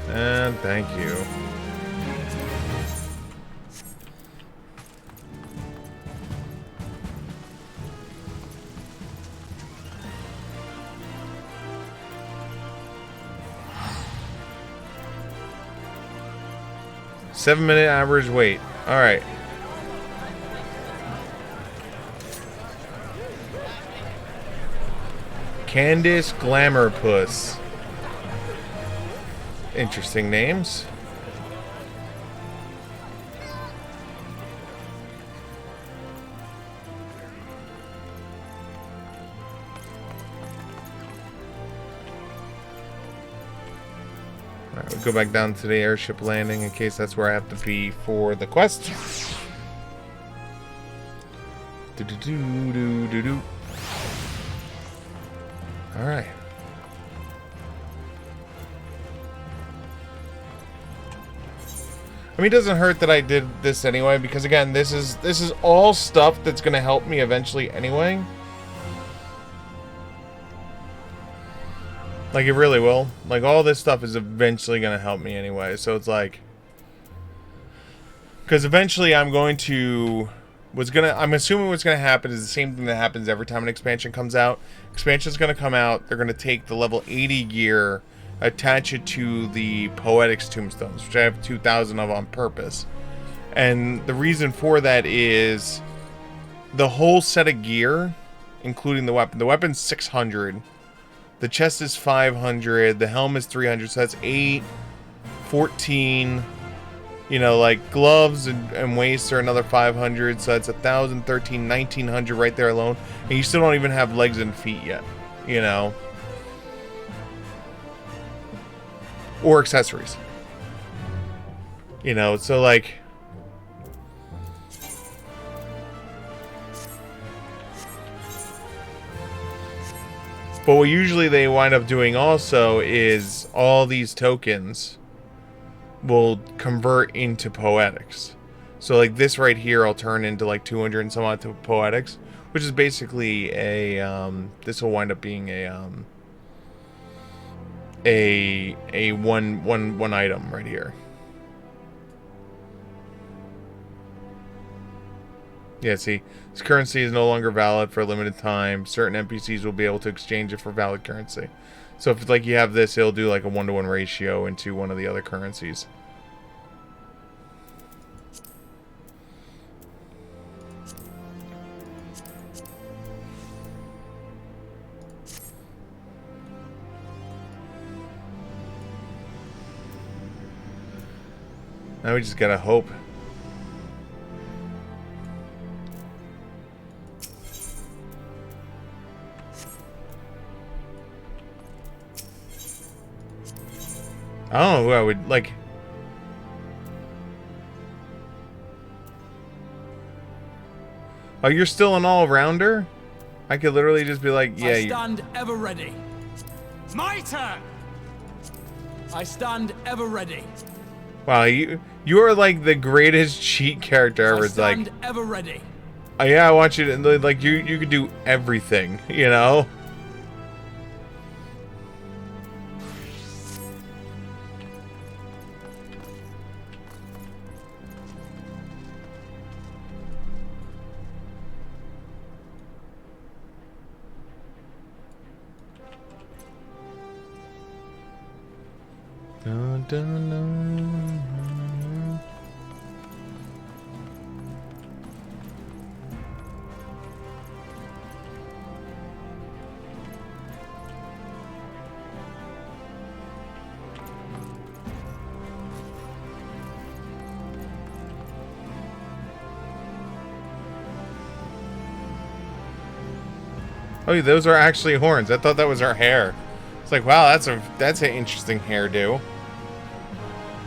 And thank you. Seven-minute average wait. All right. Candace Glamourpuss. Interesting names. Alright, we'll go back down to the airship landing in case that's where I have to be for the quest. Do-do-do-do-do-do. Alright. I mean, it doesn't hurt that I did this anyway, because again, this is all stuff that's gonna help me eventually anyway. Like, it really will. Like, all this stuff is eventually gonna help me anyway, so it's like... Because eventually I'm going to... I'm assuming what's going to happen is the same thing that happens every time an expansion comes out. Expansion's going to come out, they're going to take the level 80 gear, attach it to the Poetics tombstones, which I have 2,000 of on purpose. And the reason for that is the whole set of gear, including the weapon. The weapon's 600. The chest is 500. The helm is 300. So that's 8, 14. You know, like gloves and waist are another 500. So that's 1,000, 13, 1,900 right there alone. And you still don't even have legs and feet yet. You know. Or accessories. You know, so like... But what usually they wind up doing also is all these tokens will convert into Poetics. So like this right here, I'll turn into like 200 and some odd to Poetics, which is basically a this will wind up being a one item right here. Yeah, see, this currency is no longer valid for a limited time. Certain NPCs will be able to exchange it for valid currency. So if like you have this, it'll do like a 1-to-1 ratio into one of the other currencies. Now we just gotta hope. I don't know who I would, like... Oh, you're still an all-rounder? I could literally just be like, yeah, I stand ever ready. My turn! I stand ever ready. Wow, you are like the greatest cheat character ever. I It's like, stand ever ready. oh yeah, I want you to, like, you could do everything, you know? Dun, dun, dun. Oh, those are actually horns. I thought that was her hair. It's like, wow, that's an interesting hairdo.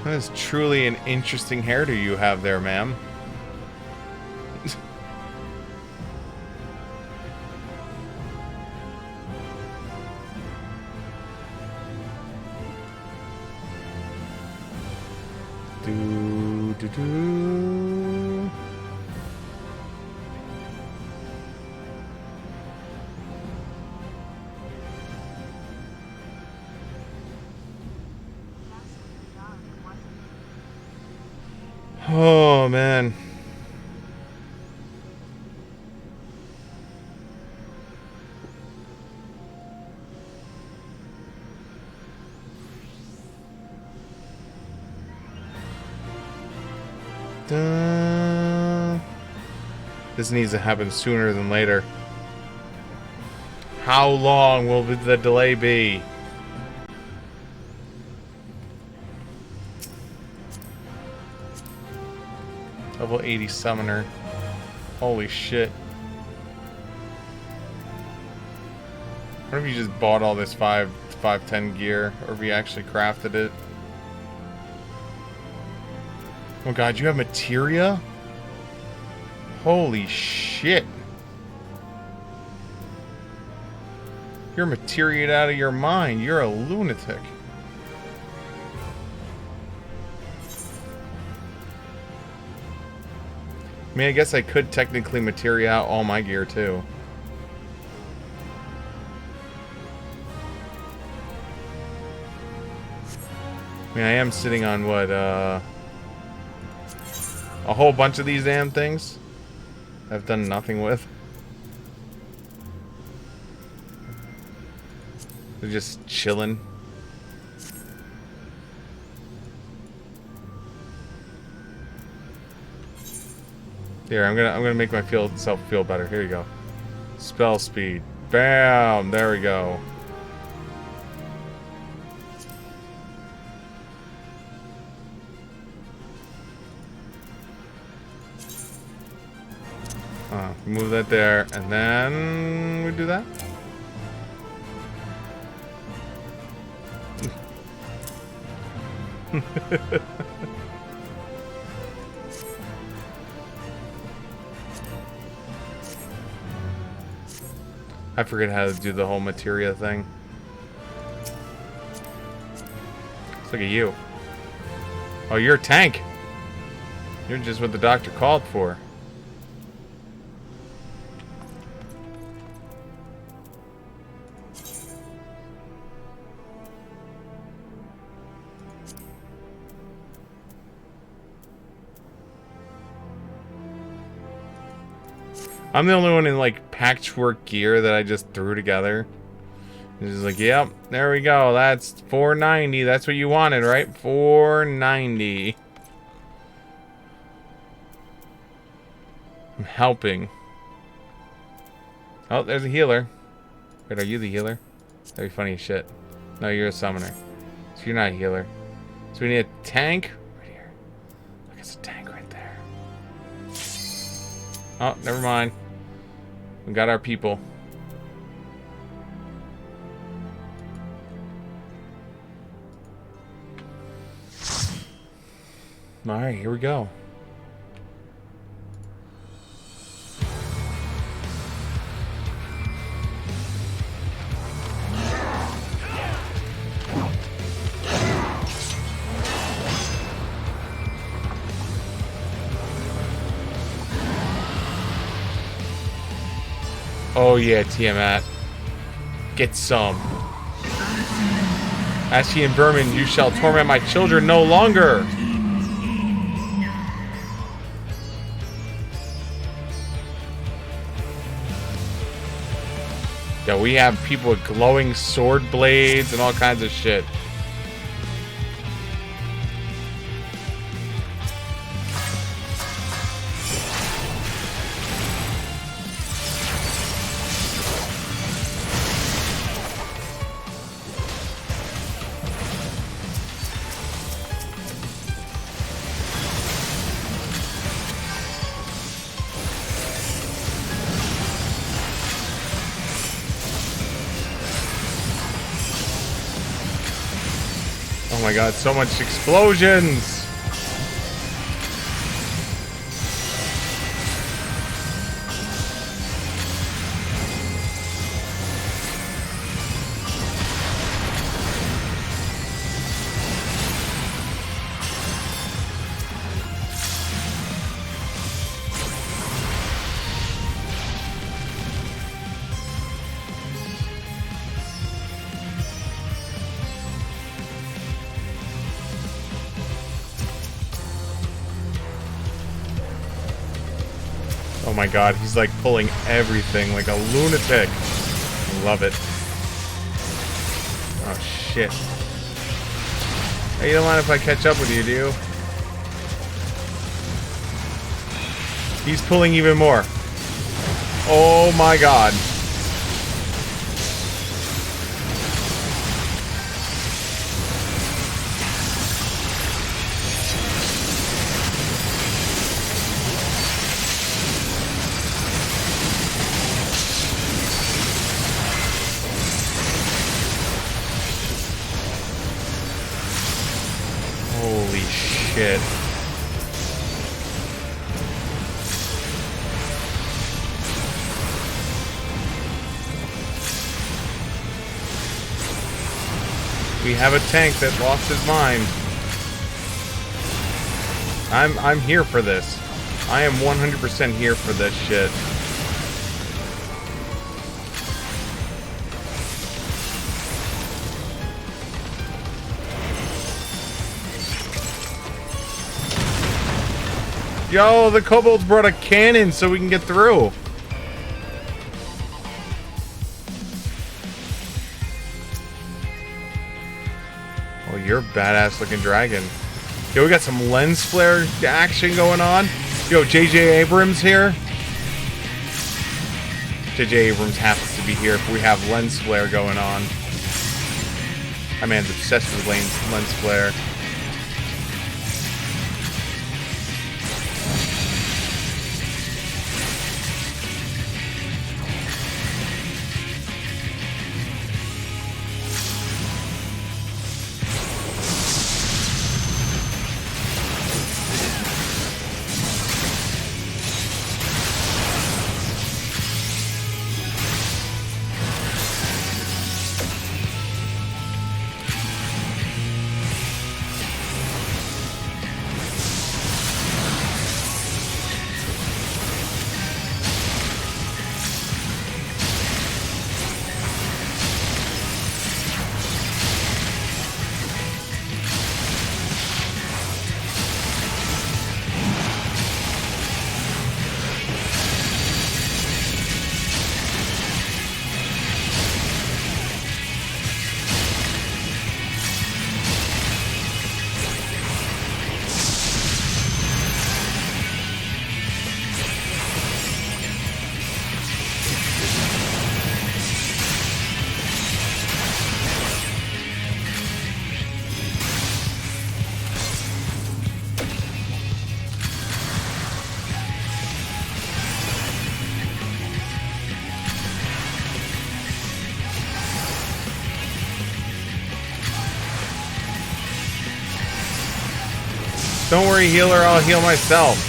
That is truly an interesting hairdo you have there, ma'am. Do do do. Oh, man. This needs to happen sooner than later. How long will the delay be? Level 80 summoner. Holy shit. What if you just bought all this 510 gear, or if you actually crafted it? Oh god, you have materia? Holy shit. You're materiaed out of your mind. You're a lunatic. mean, I guess I could technically materia out all my gear, too. I mean, I am sitting on, what, a whole bunch of these damn things I've done nothing with. They're just chilling. Here, I'm gonna make myself feel better. Here you go. Spell speed. Bam! There we go. Move that there, and then we do that. I forget how to do the whole materia thing. Let's look at you. Oh, you're a tank. You're just what the doctor called for. I'm the only one in, like, patchwork gear that I just threw together. It's just like, yep, there we go. That's 490. That's what you wanted, right? 490. I'm helping. Oh, there's a healer. Wait, are you the healer? That'd be funny as shit. No, you're a summoner. So you're not a healer. So we need a tank. Right here. Look, it's a tank right there. Oh, never mind. We got our people. Alright, here we go. Oh yeah, Tiamat. Get some. Ashian vermin, you shall torment my children no longer! Yeah, we have people with glowing sword blades and all kinds of shit. Oh my god, so much explosions! Oh my god, he's like pulling everything like a lunatic. Love it. Oh shit. Hey, you don't mind if I catch up with you, do you? He's pulling even more. Oh my god. Holy shit. We have a tank that lost his mind. I'm here for this. I am 100% here for this shit. Yo, the kobolds brought a cannon so we can get through. Oh, you're a badass looking dragon. Yo, we got some lens flare action going on. Yo, J.J. Abrams here. J.J. Abrams happens to be here if we have lens flare going on. My man's obsessed with lens flare. Don't worry, healer, I'll heal myself.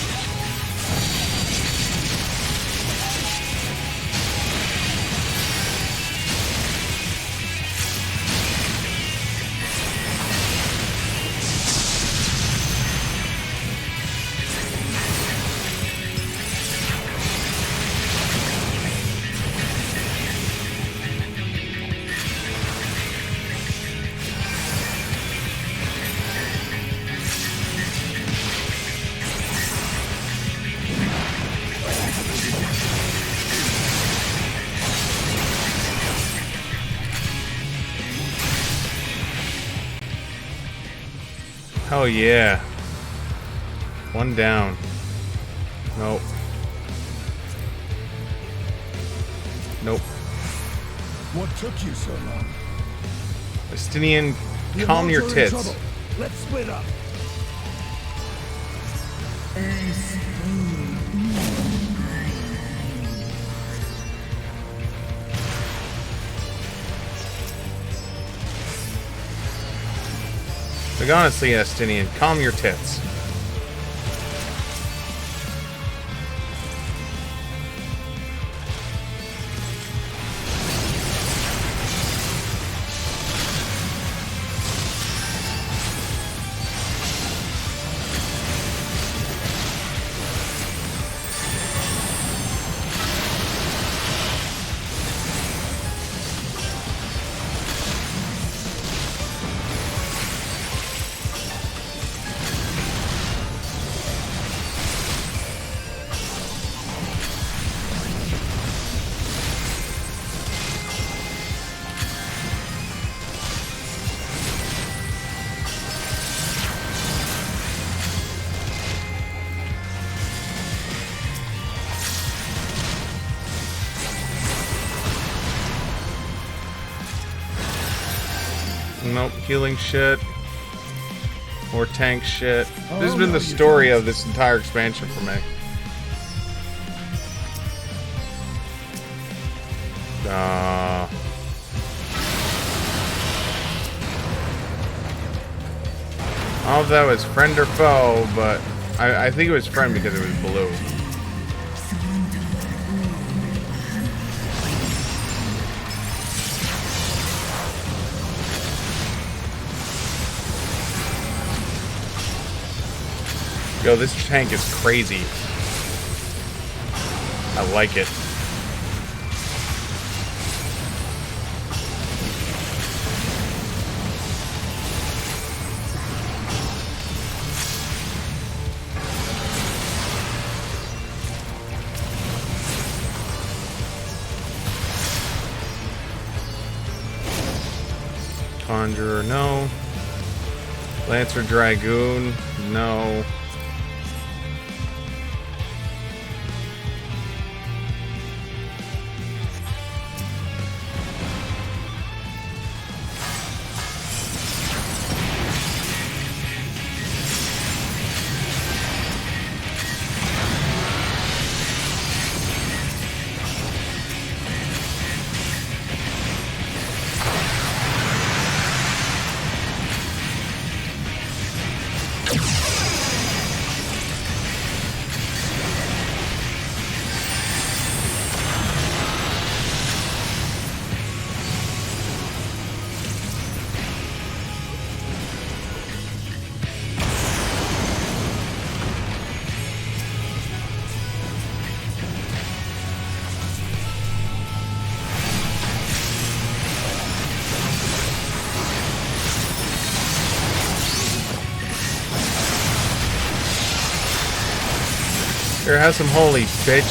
Oh yeah. One down. Nope. Nope. What took you so long? Estinian, calm your tits. Let's split up. Like honestly, Estinian, calm your tits. Nope, healing shit. More tank shit. This has been the story of this entire expansion for me. I don't know if that was friend or foe, but I think it was friend because it was blue. Yo, this tank is crazy. I like it. Conjurer, no. Lancer Dragoon, no. Here, have some holy, bitch.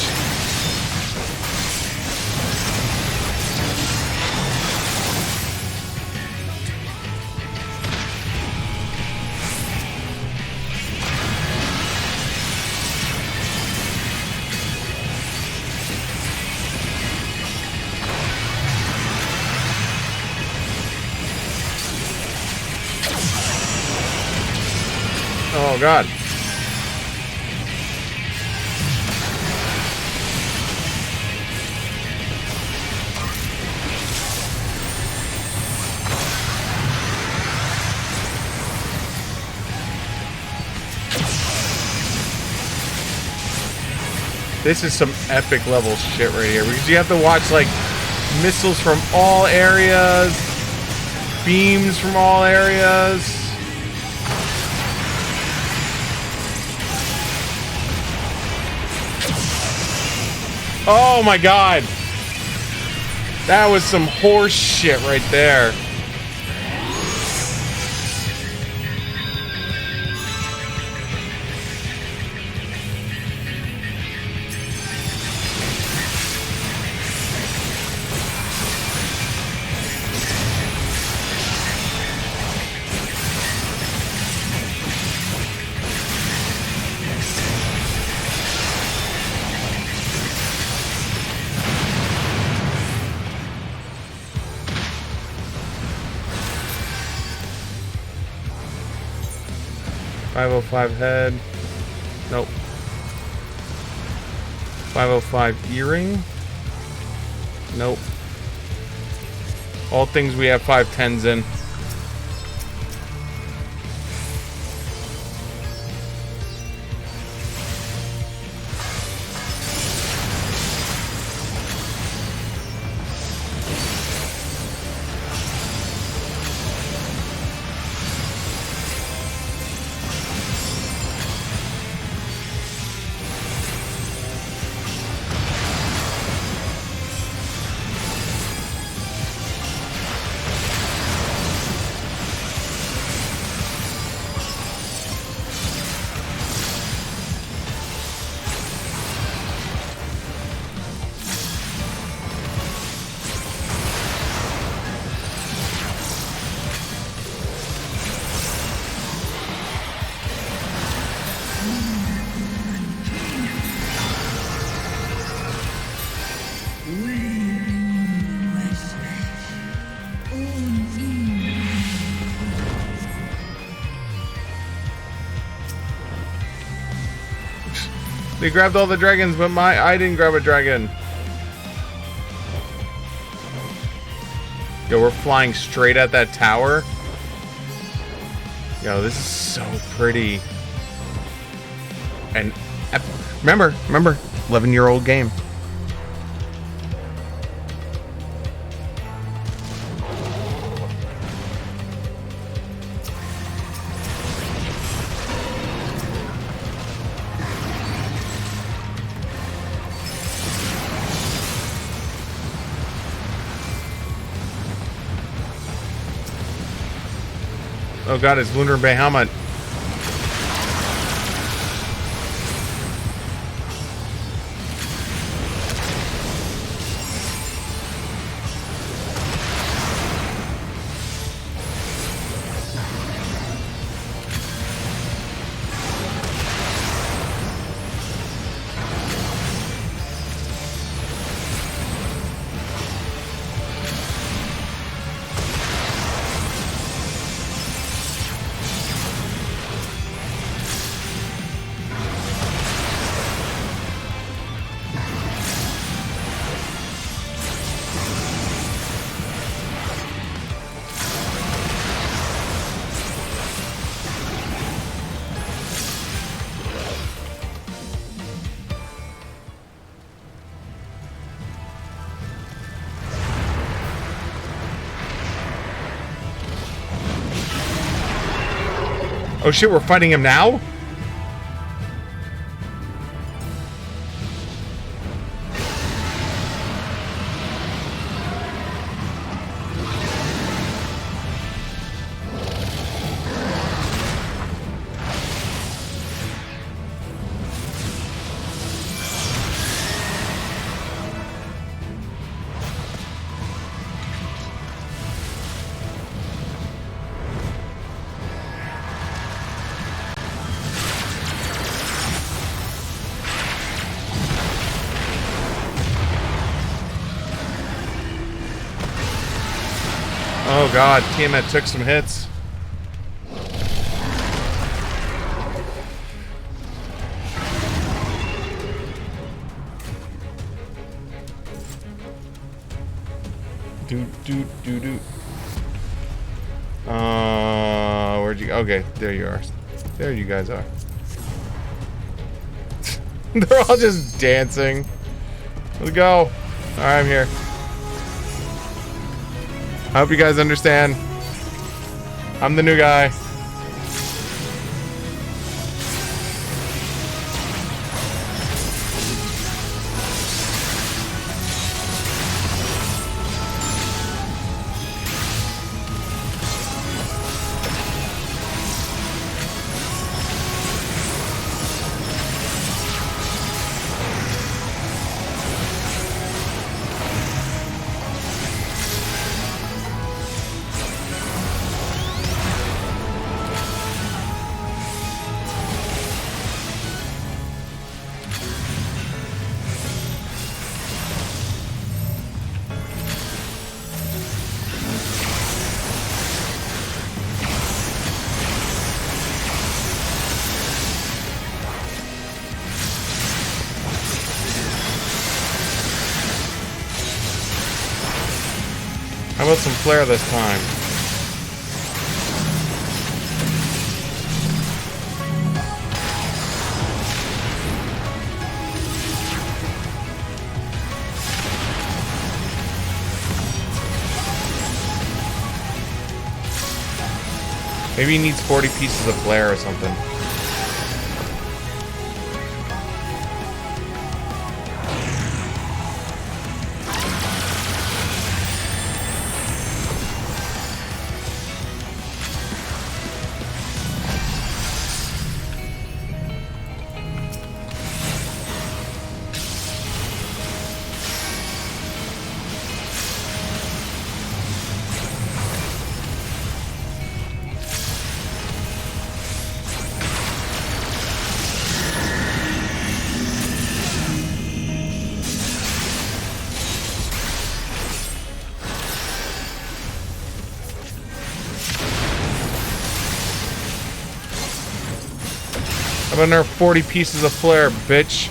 Oh, God. This is some epic level shit right here, because you have to watch like missiles from all areas, beams from all areas. Oh my God, that was some horse shit right there. .505 head. Nope. 505 earring. Nope. All things we have 510s in. They grabbed all the dragons, but I didn't grab a dragon. Yo, we're flying straight at that tower. Yo, this is so pretty. And remember, 11-year-old game. Oh god, it's Lunar Bahamut. Oh shit, we're fighting him now? Oh god, Tiamat took some hits. Where'd you go? Okay, there you are. There you guys are. They're all just dancing. Let's go. Alright, I'm here. I hope you guys understand. I'm the new guy. How about some flare this time? Maybe he needs 40 pieces of flare or something. I'm gonna nerf 40 pieces of flare, bitch.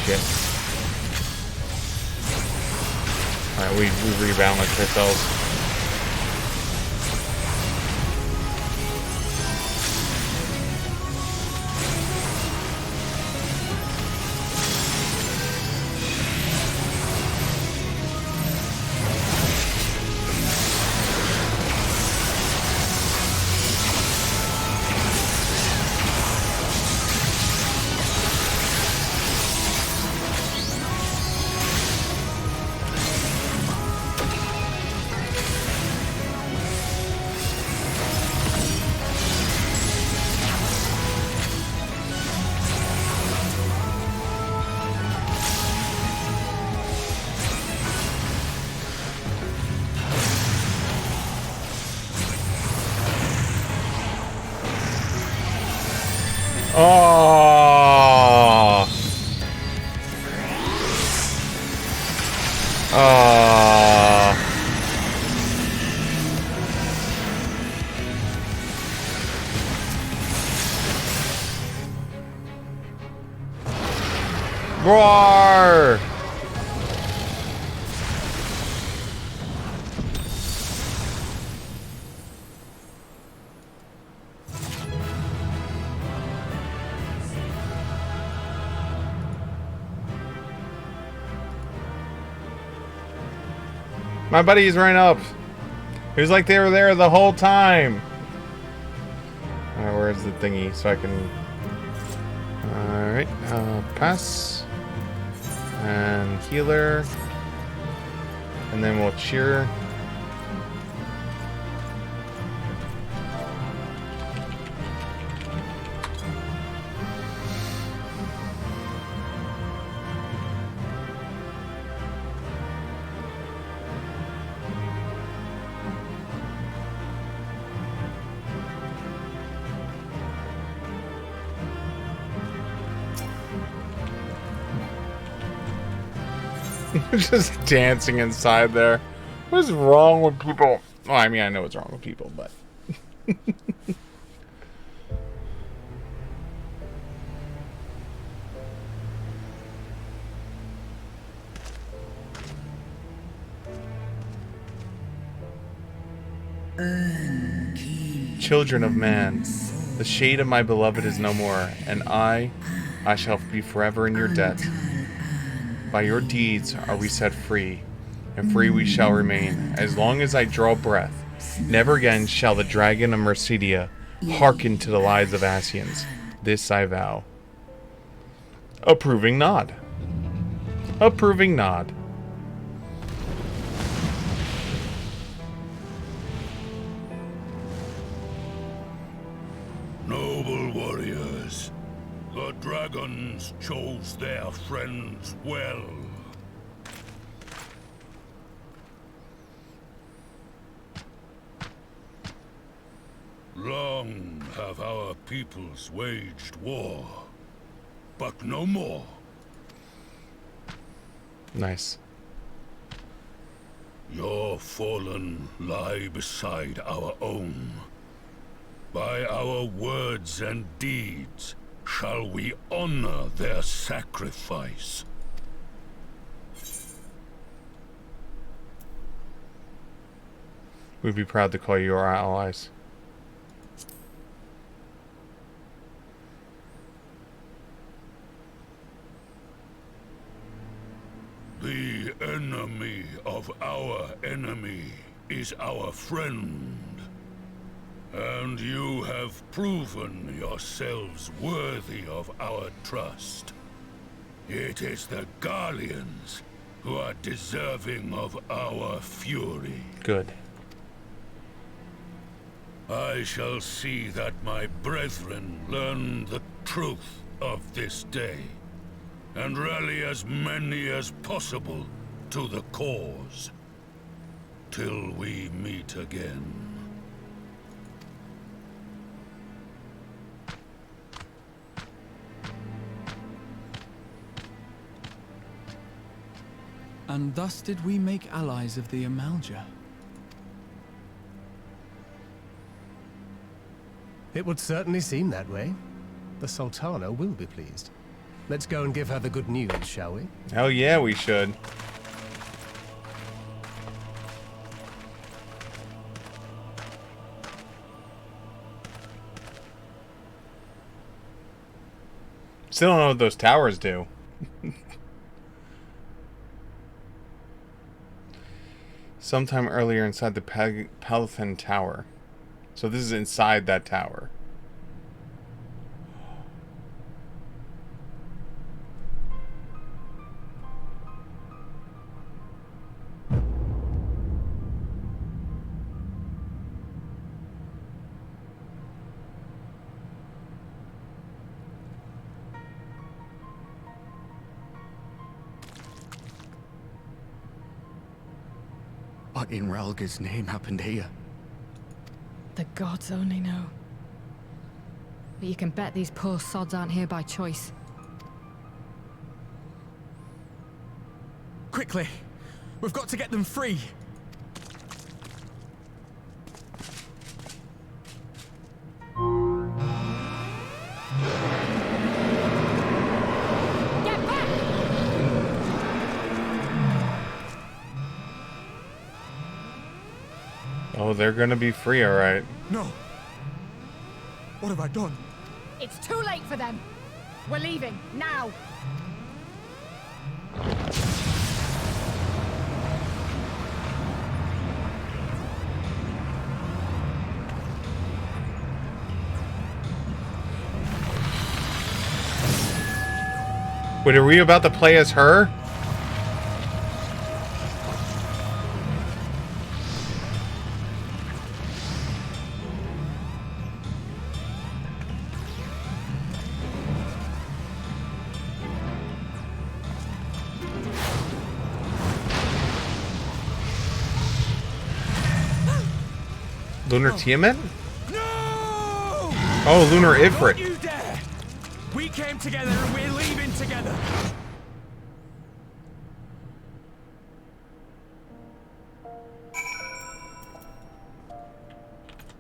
Shit. Alright, we rebalanced ourselves. Oh. Oh. Roar! My buddies ran up. It was like they were there the whole time. Where's the thingy so I can... Alright, pass. And healer. And then we'll cheer. Just dancing inside there. What's wrong with people? Well, I mean, I know what's wrong with people, but... Children of man, the shade of my beloved is no more, and I shall be forever in your debt. By your deeds are we set free, and free we shall remain, as long as I draw breath. Never again shall the dragon of Mercedia hearken to the lies of Ascians. This I vow. Approving nod. Approving nod. Noble warriors, the dragons chose their friends well. Long have our peoples waged war, but no more. Nice. Your fallen lie beside our own. By our words and deeds shall we honor their sacrifice. We'd be proud to call you our allies. The enemy of our enemy is our friend. And you have proven yourselves worthy of our trust. It is the Garleans who are deserving of our fury. Good. I shall see that my brethren learn the truth of this day, and rally as many as possible to the cause, till we meet again. And thus did we make allies of the Amalja. It would certainly seem that way. The Sultana will be pleased. Let's go and give her the good news, shall we? Hell yeah, we should. Still don't know what those towers do. Sometime earlier inside the Palatine Tower. So this is inside that tower. What in Ralga's name happened here? The gods only know. But you can bet these poor sods aren't here by choice. Quickly! We've got to get them free! Get back! Oh, they're gonna be free, alright. No. What have I done? It's too late for them. We're leaving, now. Wait, are we about to play as her? Lunar Tiamat? No! Oh, Lunar Ifrit. You dare! We came together and we're leaving together.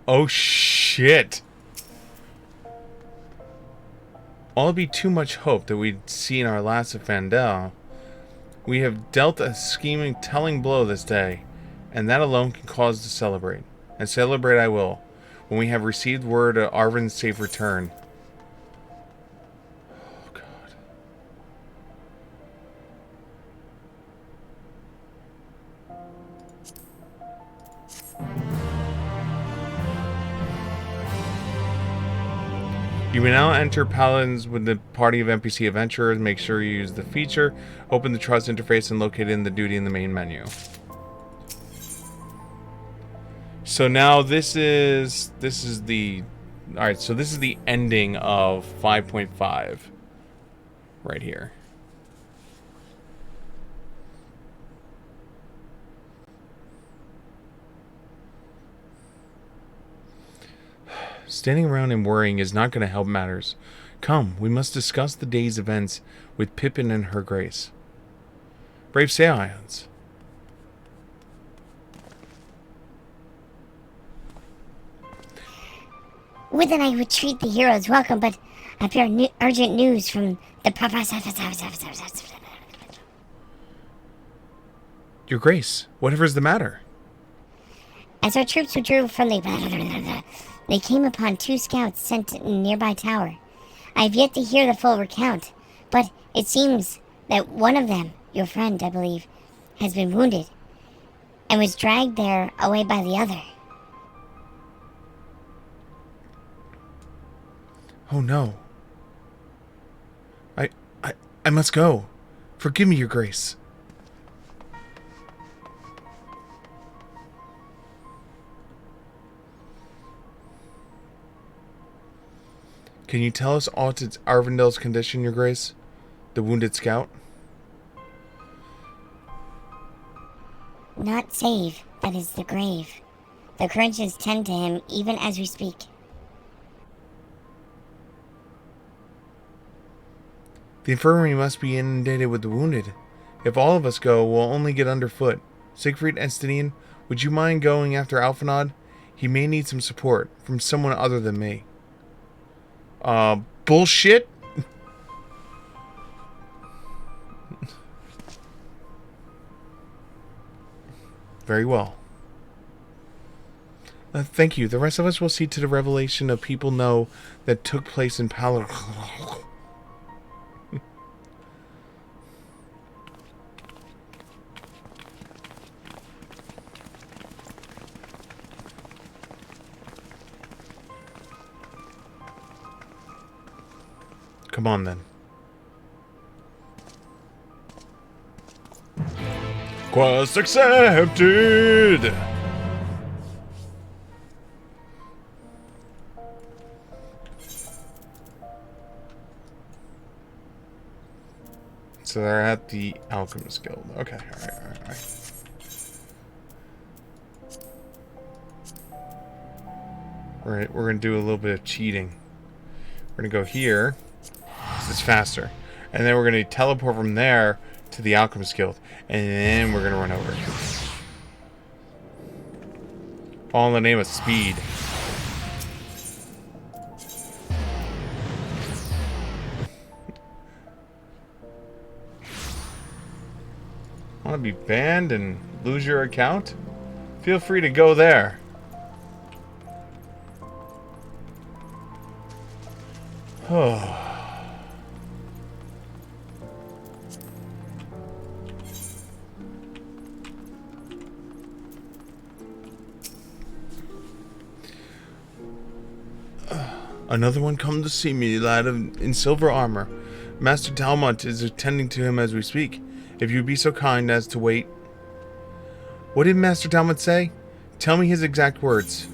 Oh shit. All be too much hope that we'd seen our last of Fandel. We have dealt a scheming, telling blow this day, and that alone can cause us to celebrate. And celebrate I will, when we have received word of Arvin's safe return. Oh, God. You may now enter Paladins with the party of NPC adventurers. Make sure you use the feature. Open the Trust interface and locate it in the duty in the main menu. So now this is the alright, so this is the ending of 5.5 right here. Standing around and worrying is not going to help matters. Come, we must discuss the day's events with Pippin and her grace. Brave Scions. Would that I would treat the heroes welcome, but I bear urgent news from the professor. Your Grace, whatever is the matter? As our troops withdrew from the... They came upon 2 scouts sent in a nearby tower. I have yet to hear the full recount, but it seems that one of them, your friend, I believe, has been wounded and was dragged there away by the other. Oh no. I must go. Forgive me, Your Grace. Can you tell us aught to Arvindel's condition, Your Grace? The wounded scout? Not save, that is the grave. The crunches tend to him even as we speak. The infirmary must be inundated with the wounded. If all of us go, we'll only get underfoot. Siegfried and Stinian, would you mind going after Alphanod? He may need some support from someone other than me. Bullshit? Very well. Thank you. The rest of us will see to the revelation of people know that took place in Paladin. Come on, then. Quest accepted! So they're at the Alchemist Guild. Okay, alright. Alright, we're gonna do a little bit of cheating. We're gonna go here. It's faster. And then we're gonna teleport from there to the Alchemist Guild. And then we're gonna run over. All in the name of speed. Want to be banned and lose your account? Feel free to go there. Oh. Another one come to see me, lad in silver armor. Master Talmont is attending to him as we speak. If you'd be so kind as to wait. What did Master Talmont say? Tell me his exact words.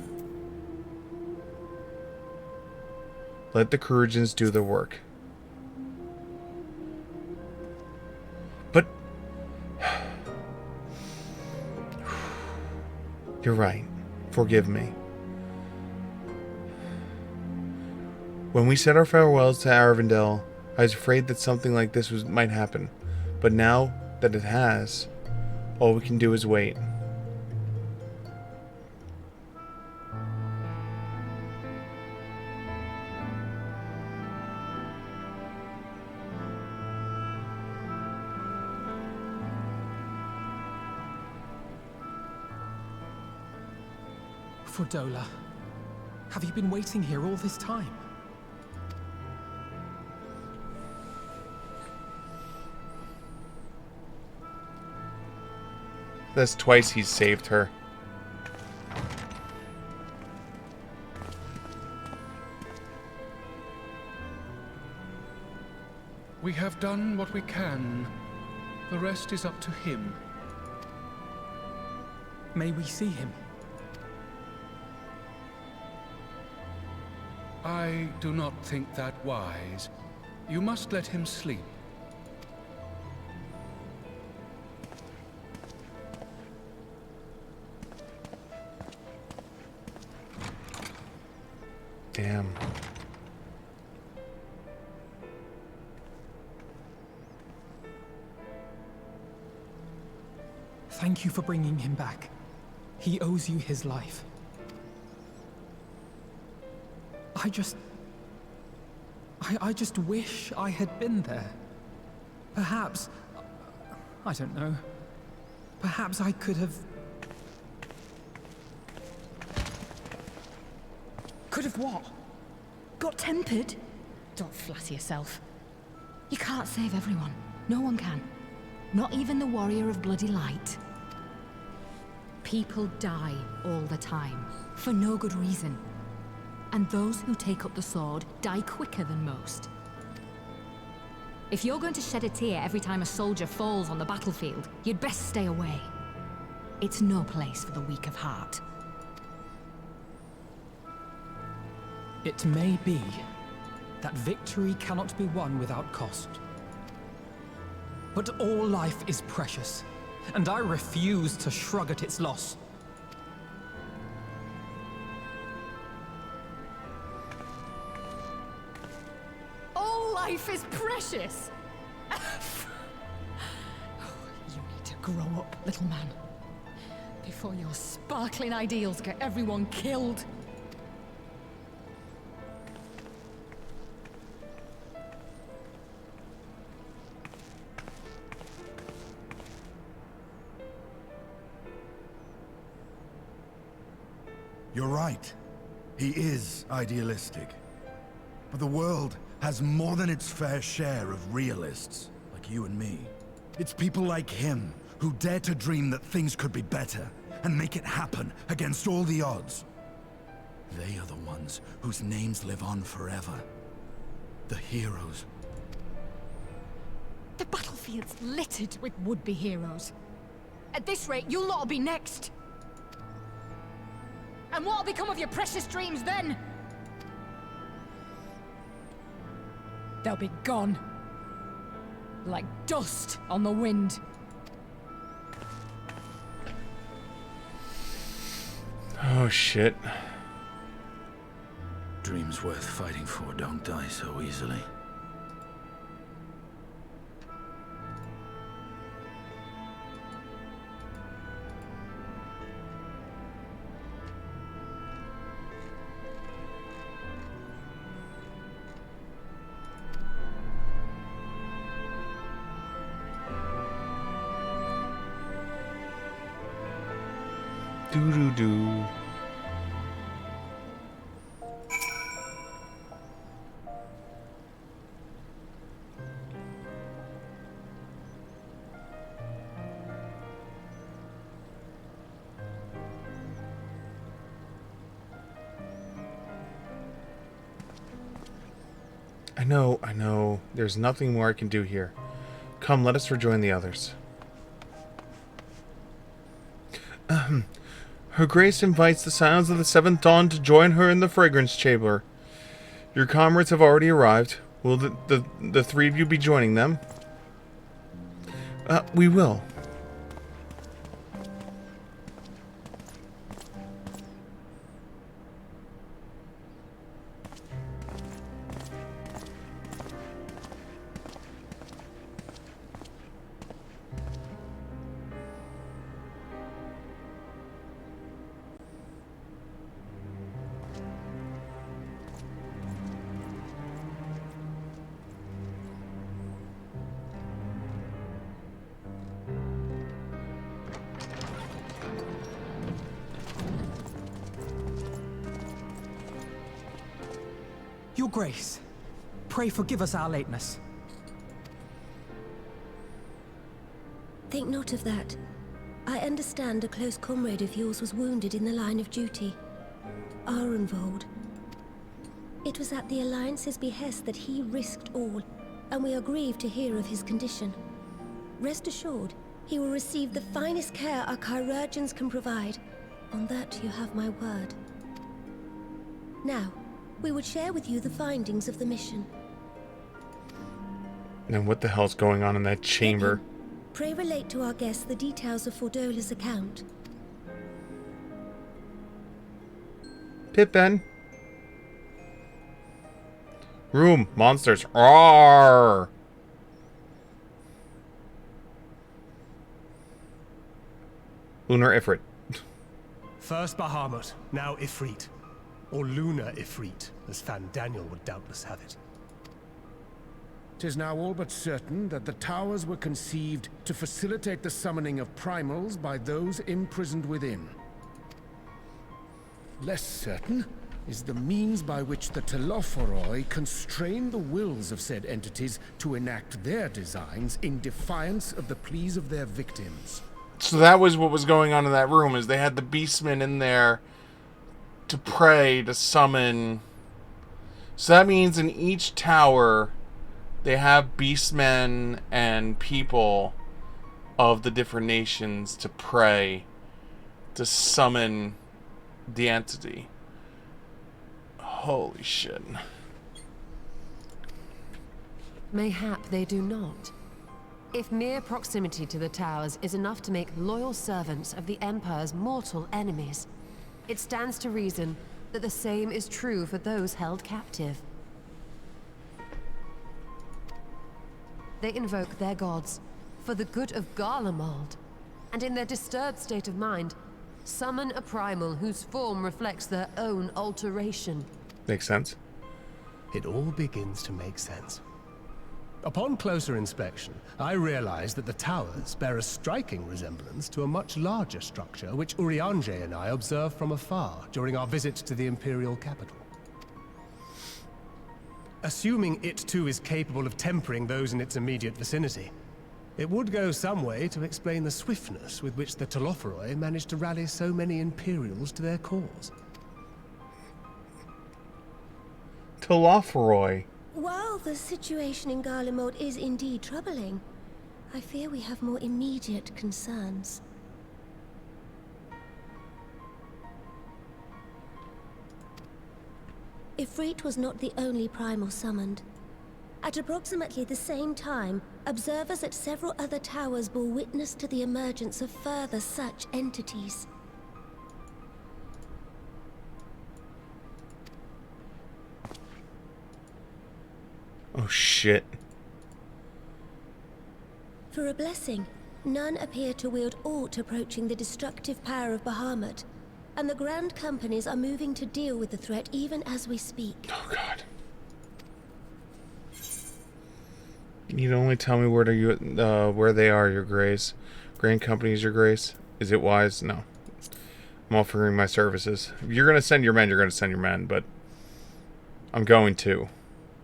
Let the Corugans do their work. But... You're right. Forgive me. When we said our farewells to Arvindale, I was afraid that something like this might happen. But now that it has, all we can do is wait. Fordola, have you been waiting here all this time? That's twice he's saved her. We have done what we can. The rest is up to him. May we see him? I do not think that wise. You must let him sleep. Damn. Thank you for bringing him back. He owes you his life. I just wish I had been there. Perhaps, I don't know. Perhaps I could have... Could have what? Got tempered? Don't flatter yourself. You can't save everyone. No one can. Not even the warrior of bloody light. People die all the time, for no good reason. And those who take up the sword die quicker than most. If you're going to shed a tear every time a soldier falls on the battlefield, you'd best stay away. It's no place for the weak of heart. It may be that victory cannot be won without cost. But all life is precious, and I refuse to shrug at its loss. All life is precious! You need to grow up, little man. Before your sparkling ideals get everyone killed. You're right. He is idealistic. But the world has more than its fair share of realists, like you and me. It's people like him who dare to dream that things could be better and make it happen against all the odds. They are the ones whose names live on forever. The heroes. The battlefield's littered with would-be heroes. At this rate, you'll lot be next. And what'll become of your precious dreams then? They'll be gone. Like dust on the wind. Oh shit. Do Dreams worth fighting for don't die so easily. Do-do-do. I know. There's nothing more I can do here. Come, let us rejoin the others. Her Grace invites the Scions of the Seventh Dawn to join her in the Fragrance Chamber. Your comrades have already arrived. Will the three of you be joining them? We will. Your Grace, pray forgive us our lateness. Think not of that. I understand a close comrade of yours was wounded in the line of duty. Arenvold. It was at the Alliance's behest that he risked all, and we are grieved to hear of his condition. Rest assured, he will receive the finest care our chirurgeons can provide. On that you have my word. Now, we would share with you the findings of the mission. And what the hell's going on in that chamber? Pray relate to our guests the details of Fordola's account. Pippin. Room. Monsters. Roar. Lunar Ifrit. First Bahamut, now Ifrit. Or Lunar Ifrit, as Fandaniel would doubtless have it. 'Tis now all but certain that the towers were conceived to facilitate the summoning of primals by those imprisoned within. Less certain is the means by which the Telophoroi constrain the wills of said entities to enact their designs in defiance of the pleas of their victims. So that was what was going on in that room, is they had the beastmen in there to pray, to summon. So that means in each tower they have beastmen and people of the different nations to pray, to summon the entity. Holy shit. Mayhap they do not. If mere proximity to the towers is enough to make loyal servants of the Empire's mortal enemies, it stands to reason that the same is true for those held captive. They invoke their gods for the good of Garlemald, and in their disturbed state of mind, summon a primal whose form reflects their own alteration. Makes sense. It all begins to make sense. Upon closer inspection, I realized that the towers bear a striking resemblance to a much larger structure which Urianger and I observed from afar during our visit to the Imperial capital. Assuming it too is capable of tempering those in its immediate vicinity, it would go some way to explain the swiftness with which the Telophoroi managed to rally so many Imperials to their cause. Telophoroi. While the situation in Garlemald is indeed troubling, I fear we have more immediate concerns. Ifrit was not the only primal summoned. At approximately the same time, observers at several other towers bore witness to the emergence of further such entities. Oh, shit. For a blessing, none appear to wield aught approaching the destructive power of Bahamut, and the Grand Companies are moving to deal with the threat even as we speak. Oh, God. You need to only tell me where they are, Your Grace. Grand Companies, Your Grace. Is it wise? No. I'm offering my services. If you're going to send your men, you're going to send your men, but I'm going to.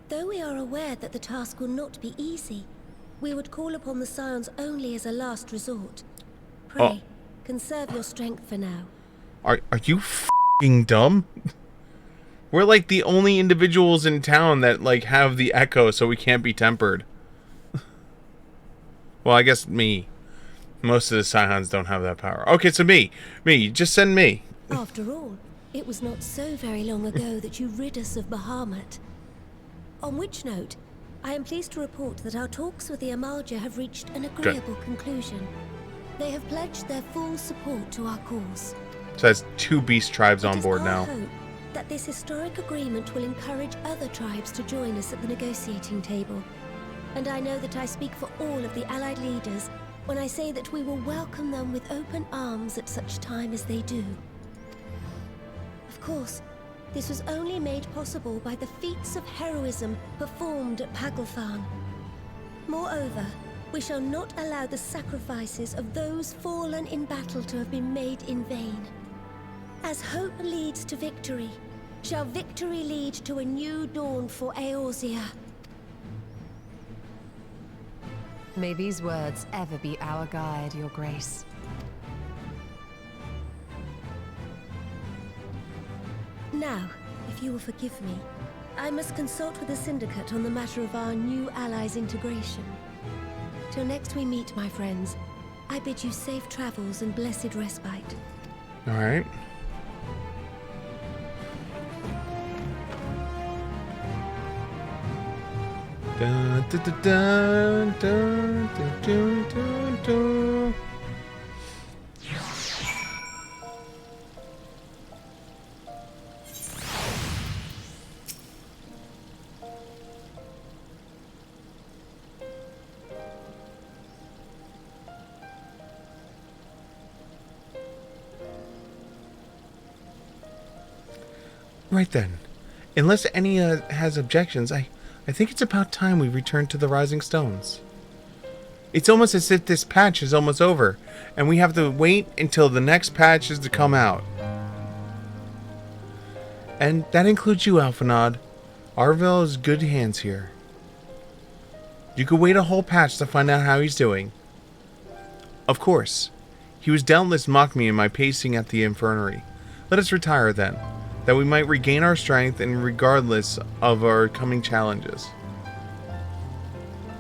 Though we are aware that the task will not be easy, we would call upon the Scions only as a last resort. Pray, conserve your strength for now. Are you f***ing dumb? We're like the only individuals in town that like have the echo, so we can't be tempered. Well, I guess me. Most of the Scions don't have that power. Okay, so me. Just send me. After all, it was not so very long ago that you rid us of Bahamut. On which note, I am pleased to report that our talks with the Amalja have reached an agreeable conclusion. They have pledged their full support to our cause. So that's 2 beast tribes on board now. It is our hope that this historic agreement will encourage other tribes to join us at the negotiating table. And I know that I speak for all of the Allied leaders when I say that we will welcome them with open arms at such time as they do. Of course, this was only made possible by the feats of heroism performed at Paglfan. Moreover, we shall not allow the sacrifices of those fallen in battle to have been made in vain. As hope leads to victory, shall victory lead to a new dawn for Eorzea. May these words ever be our guide, Your Grace. Now, if you will forgive me, I must consult with the Syndicate on the matter of our new allies' integration. Till next we meet, my friends, I bid you safe travels and blessed respite. Alright. Dun, dun, dun, dun, dun, dun, dun, dun. Right then. Unless any has objections, I think it's about time we return to the Rising Stones. It's almost as if this patch is almost over, and we have to wait until the next patch is to come out. And that includes you, Alphanod. Arvel is good hands here. You could wait a whole patch to find out how he's doing. Of course. He was doubtless mocked me in my pacing at the infirmary. Let us retire then, that we might regain our strength and regardless of our coming challenges.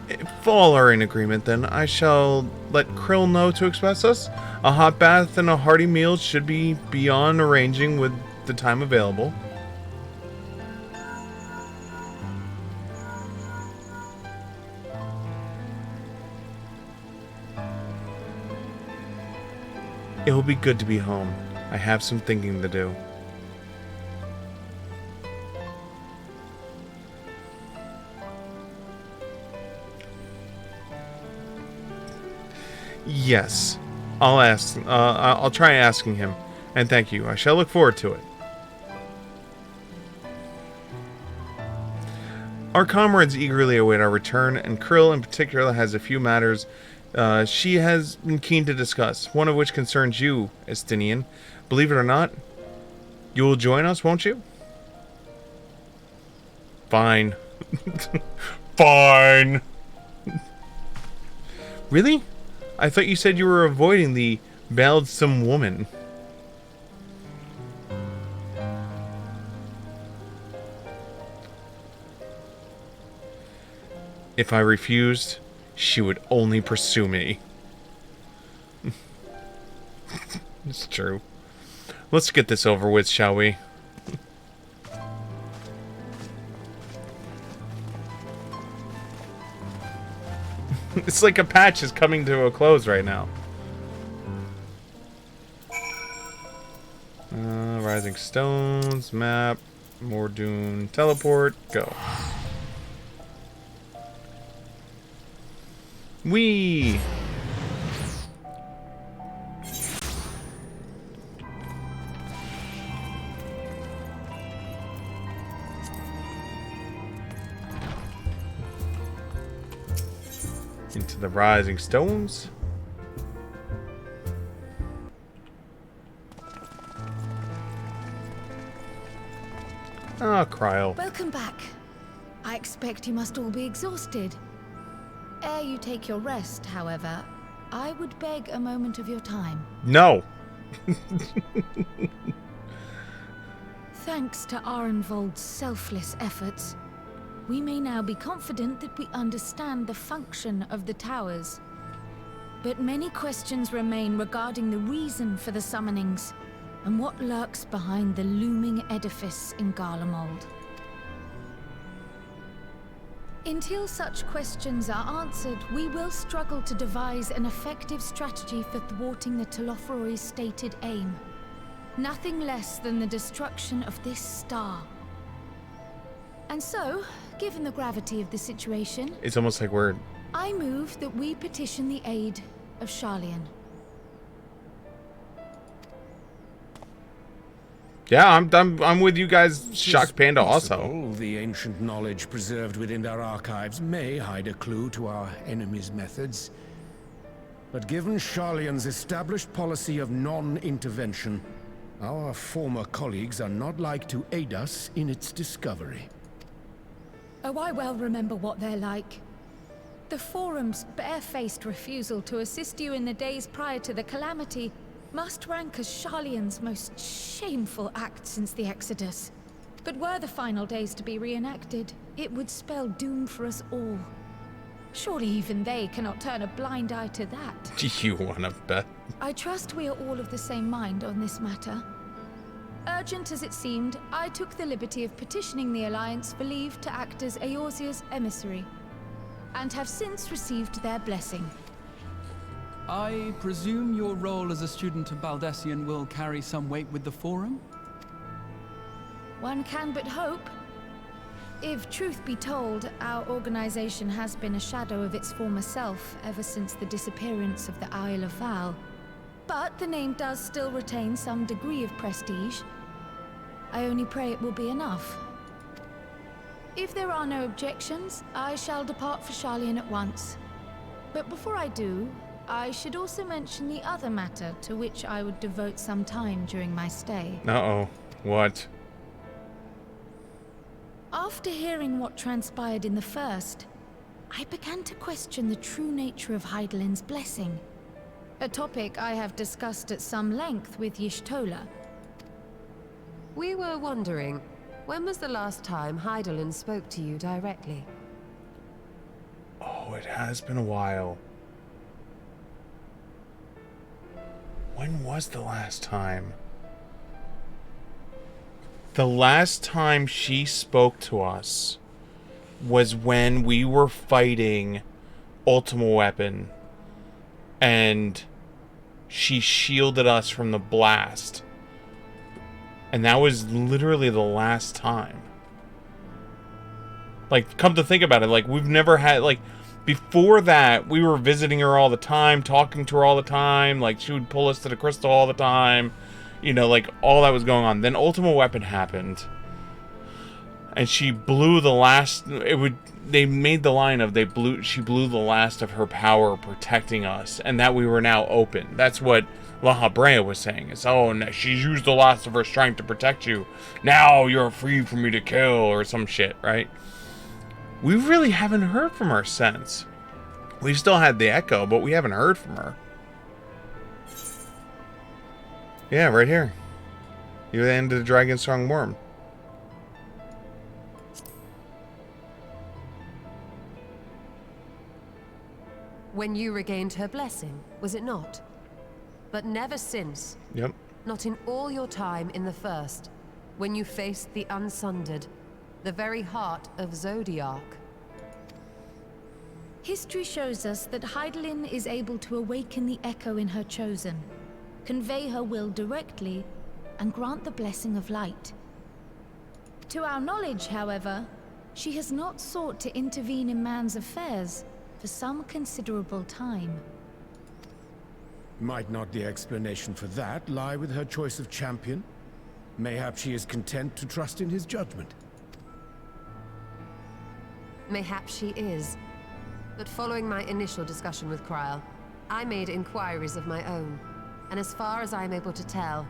If all are in agreement, then I shall let Krill know to express us. A hot bath and a hearty meal should be beyond arranging with the time available. It will be good to be home. I have some thinking to do. Yes, I'll ask. I'll try asking him. And thank you. I shall look forward to it. Our comrades eagerly await our return, and Krill in particular has a few matters she has been keen to discuss, one of which concerns you, Estinian. Believe it or not, you will join us, won't you? Fine. Fine. Really? I thought you said you were avoiding the baldesome woman. If I refused, she would only pursue me. It's true. Let's get this over with, shall we? It's like a patch is coming to a close right now. Rising Stones, map, Mordoon, teleport, go. Whee! Into the rising stones. Ah, Kryl. Welcome back. I expect you must all be exhausted. Ere you take your rest, however, I would beg a moment of your time. No. Thanks to Arenvold's selfless efforts, we may now be confident that we understand the function of the towers. But many questions remain regarding the reason for the summonings and what lurks behind the looming edifice in Garlemald. Until such questions are answered, we will struggle to devise an effective strategy for thwarting the Telothrori's stated aim. Nothing less than the destruction of this star. And so, given the gravity of the situation, It's almost like we're... I move that we petition the aid of Sharlayan. Yeah, I'm with you guys, Shock Panda, also. Possible the ancient knowledge preserved within our archives may hide a clue to our enemy's methods. But given Sharlayan's established policy of non-intervention, our former colleagues are not like to aid us in its discovery. Oh, I well remember what they're like. The Forum's barefaced refusal to assist you in the days prior to the calamity must rank as Sharlayan's most shameful act since the Exodus. But were the final days to be reenacted, it would spell doom for us all. Surely even they cannot turn a blind eye to that. You wanna bet? I trust we are all of the same mind on this matter. Urgent as it seemed, I took the liberty of petitioning the Alliance for leave to act as Eorzea's emissary, and have since received their blessing. I presume your role as a student of Baldessian will carry some weight with the Forum? One can but hope. If truth be told, our organization has been a shadow of its former self ever since the disappearance of the Isle of Val. But the name does still retain some degree of prestige. I only pray it will be enough. If there are no objections, I shall depart for Sharlayan at once. But before I do, I should also mention the other matter to which I would devote some time during my stay. Uh-oh. What? After hearing what transpired in the first, I began to question the true nature of Hydaelyn's blessing. A topic I have discussed at some length with Y'shtola. We were wondering, when was the last time Hydaelyn spoke to you directly? Oh, it has been a while. When was the last time? The last time she spoke to us was when we were fighting Ultima Weapon and she shielded us from the blast. And that was literally the last time. Like, come to think about it, like, we've never had, like, before that, we were visiting her all the time, talking to her all the time, like, she would pull us to the crystal all the time, you know, like, all that was going on. Then Ultima Weapon happened, and she blew the last, they made the line of, she blew the last of her power protecting us, and that we were now open. That's what La Habrea was saying. It's, oh, no, she's used the last of her strength to protect you. Now you're free for me to kill, or some shit, right? We really haven't heard from her since. We've still had the echo, but we haven't heard from her. Yeah, right here. You're the end of the Dragonstrong Worm. When you regained her blessing, was it not? But never since. Yep. Not in all your time in the First, when you faced the Unsundered, the very heart of Zodiark. History shows us that Hydaelyn is able to awaken the echo in her chosen, convey her will directly, and grant the blessing of light. To our knowledge, however, she has not sought to intervene in man's affairs, for some considerable time. Might not the explanation for that lie with her choice of champion? Mayhap she is content to trust in his judgment. Mayhap she is. But following my initial discussion with Kryl, I made inquiries of my own. And as far as I'm able to tell,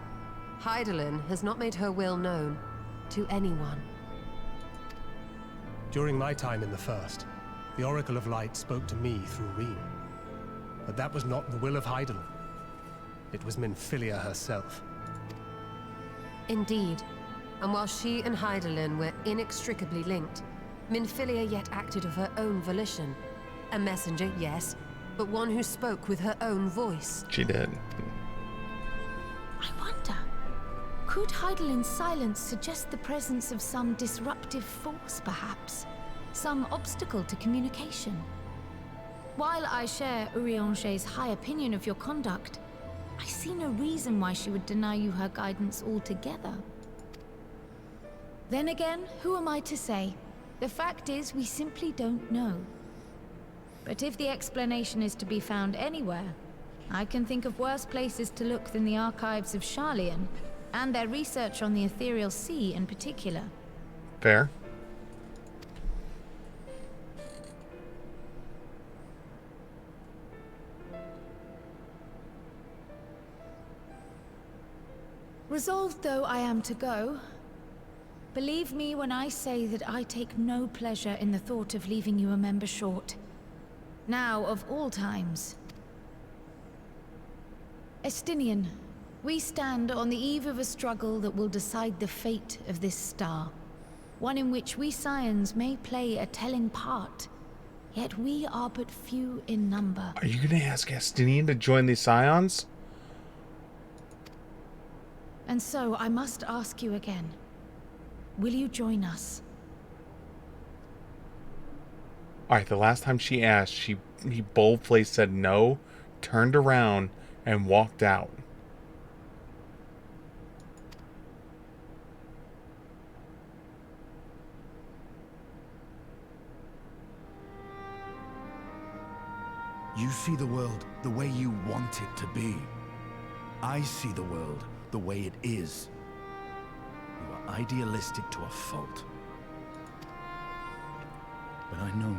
Hydaelyn has not made her will known to anyone. During my time in the First, the Oracle of Light spoke to me through Reem. But that was not the will of Hydaelyn. It was Minfilia herself. Indeed. And while she and Hydaelyn were inextricably linked, Minfilia yet acted of her own volition. A messenger, yes, but one who spoke with her own voice. She did. I wonder, could Hydaelyn's silence suggest the presence of some disruptive force, perhaps? Some obstacle to communication? While I share Urianger's high opinion of your conduct, I see no reason why she would deny you her guidance altogether. Then again, who am I to say? The fact is, we simply don't know. But if the explanation is to be found anywhere, I can think of worse places to look than the archives of Sharlayan, and their research on the Ethereal Sea in particular. Fair. Resolved though I am to go, believe me when I say that I take no pleasure in the thought of leaving you a member short. Now, of all times. Estinian, we stand on the eve of a struggle that will decide the fate of this star. One in which we Scions may play a telling part, yet we are but few in number. Are you going to ask Estinian to join the Scions? And so I must ask you again. Will you join us? Alright, the last time she asked, he bold-faced said no, turned around, and walked out. You see the world the way you want it to be. I see the world the way it is. You are idealistic to a fault. But I know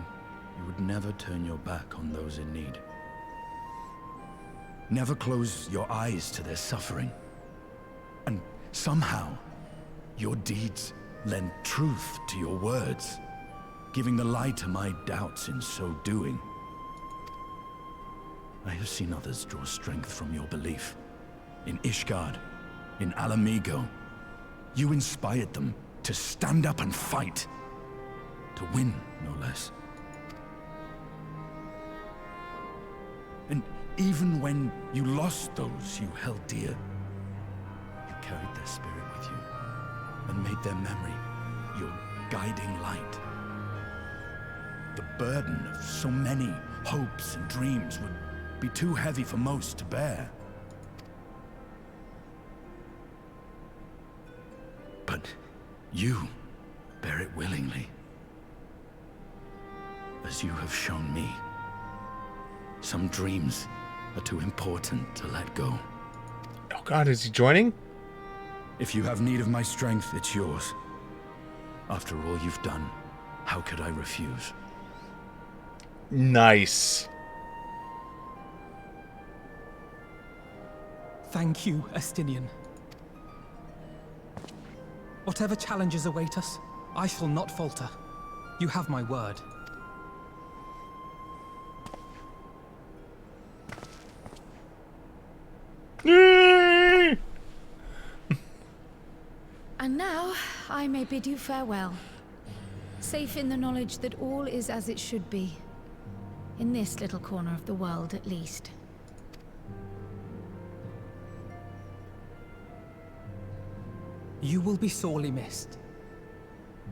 you would never turn your back on those in need. Never close your eyes to their suffering. And somehow, your deeds lend truth to your words, giving the lie to my doubts in so doing. I have seen others draw strength from your belief. In Ishgard, in Alamigo, you inspired them to stand up and fight. To win, no less. And even when you lost those you held dear, you carried their spirit with you and made their memory your guiding light. The burden of so many hopes and dreams would be too heavy for most to bear. But you bear it willingly. As you have shown me, some dreams are too important to let go. Oh God, is he joining? If you have need of my strength, it's yours. After all you've done, how could I refuse? Nice. Thank you, Estinian. Whatever challenges await us, I shall not falter. You have my word. And now, I may bid you farewell. Safe in the knowledge that all is as it should be. In this little corner of the world, at least. You will be sorely missed.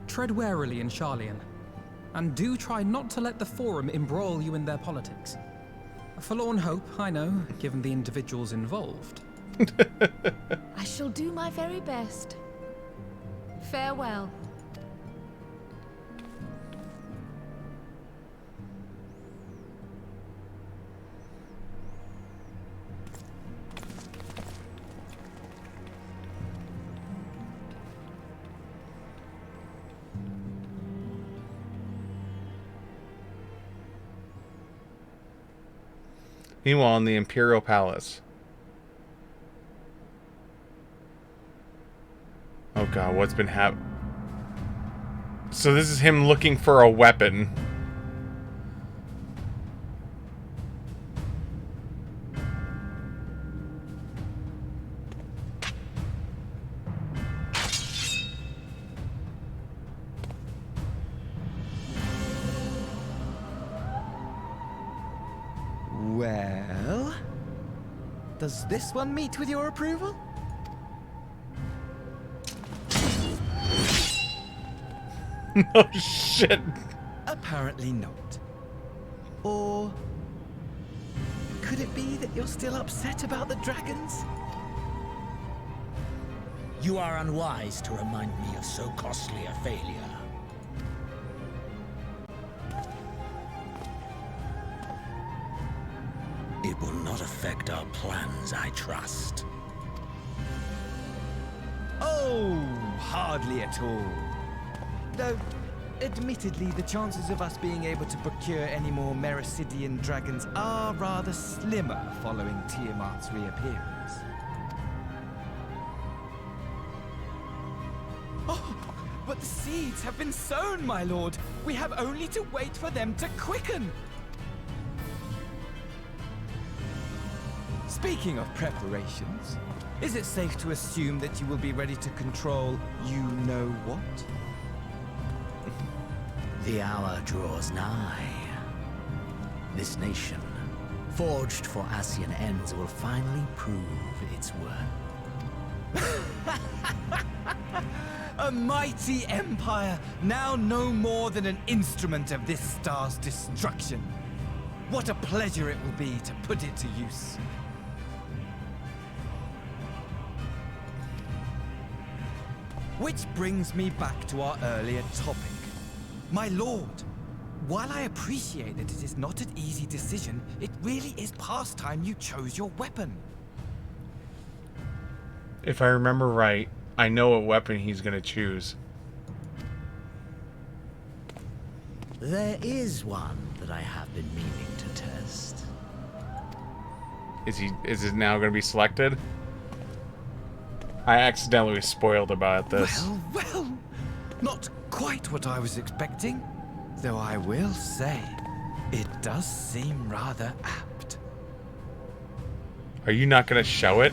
Tread warily in Sharlayan, and do try not to let the Forum embroil you in their politics. A forlorn hope, I know, given the individuals involved. I shall do my very best. Farewell. Meanwhile, in the Imperial Palace. Oh god, what's been happening? So this is him looking for a weapon. Well, does this one meet with your approval? No shit. Apparently not. Or could it be that you're still upset about the dragons? You are unwise to remind me of so costly a failure. It will not affect our plans, I trust. Oh, hardly at all. Though, admittedly, the chances of us being able to procure any more Mericidian dragons are rather slimmer following Tiamat's reappearance. Oh, but the seeds have been sown, my lord. We have only to wait for them to quicken. Speaking of preparations, is it safe to assume that you will be ready to control you-know-what? The hour draws nigh. This nation, forged for Ascian ends, will finally prove its worth. A mighty empire, now no more than an instrument of this star's destruction. What a pleasure it will be to put it to use. Which brings me back to our earlier topic. My lord, while I appreciate that it is not an easy decision, it really is past time you chose your weapon. If I remember right, I know what weapon he's gonna choose. There is one that I have been meaning to test. Is it now gonna be selected? I accidentally was spoiled about this. Well, not quite what I was expecting. Though I will say, it does seem rather apt. Are you not gonna show it?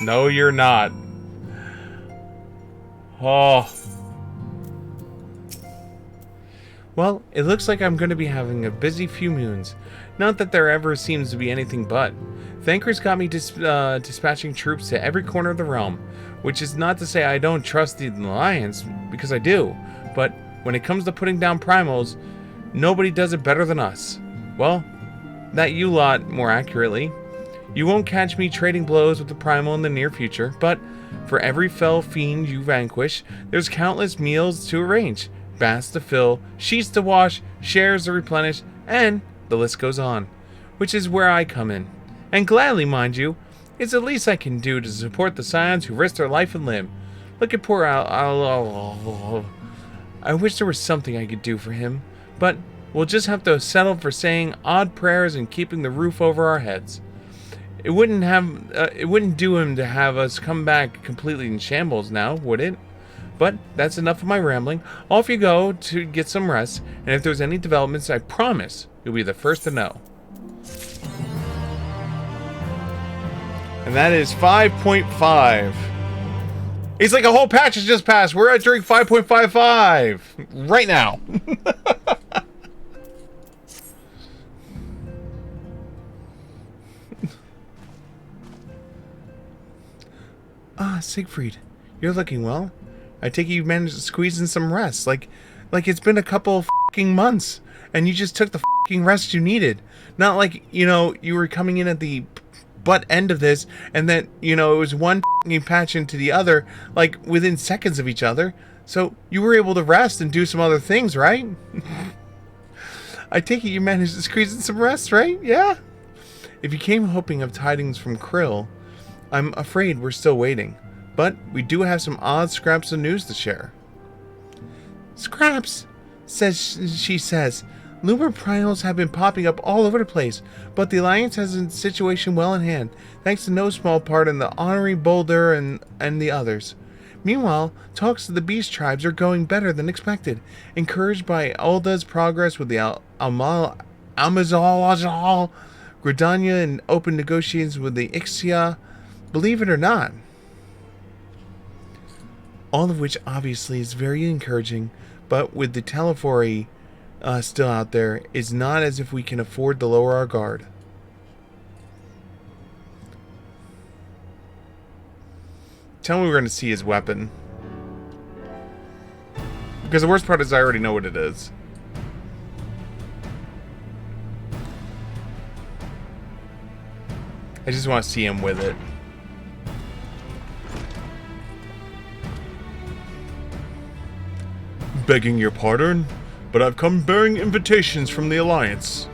No, you're not. Oh. Well, it looks like I'm going to be having a busy few moons. Not that there ever seems to be anything but. Thanker's got me dispatching troops to every corner of the realm, which is not to say I don't trust the Alliance, because I do. But when it comes to putting down primals, nobody does it better than us. Well, that you lot, more accurately. You won't catch me trading blows with the primal in the near future, but for every fell fiend you vanquish, there's countless meals to arrange, baths to fill, sheets to wash, shares to replenish, and the list goes on. Which is where I come in. And gladly, mind you, it's the least I can do to support the Scions who risk their life and limb. Look at poor Al. I wish there was something I could do for him, but we'll just have to settle for saying odd prayers and keeping the roof over our heads. It wouldn't do him to have us come back completely in shambles now, would it? But that's enough of my rambling. Off you go to get some rest, and if there's any developments, I promise you'll be the first to know. And that is 5.5. It's like a whole patch has just passed. We're at during 5.55 right now. Ah, Siegfried, you're looking well. I take it you've managed to squeeze in some rest. Like it's been a couple of f***ing months, and you just took the f***ing rest you needed. Not like, you know, you were coming in at the butt end of this, and then, you know, it was one f***ing patch into the other, like, within seconds of each other. So, you were able to rest and do some other things, right? I take it you managed to squeeze in some rest, right? Yeah? If you came hoping of tidings from Krill, I'm afraid we're still waiting. But we do have some odd scraps of news to share. Scraps, she says. Lunar prions have been popping up all over the place, but the Alliance has a situation well in hand, thanks to no small part in the Honorary Boulder and the others. Meanwhile, talks to the beast tribes are going better than expected, encouraged by Alda's progress with the Amazal, Gridania, and open negotiations with the Ixia. Believe it or not. All of which obviously is very encouraging, but with the Telephori still out there, it's not as if we can afford to lower our guard. Tell me we're going to see his weapon. Because the worst part is I already know what it is. I just want to see him with it. Begging your pardon, but I've come bearing invitations from the Alliance.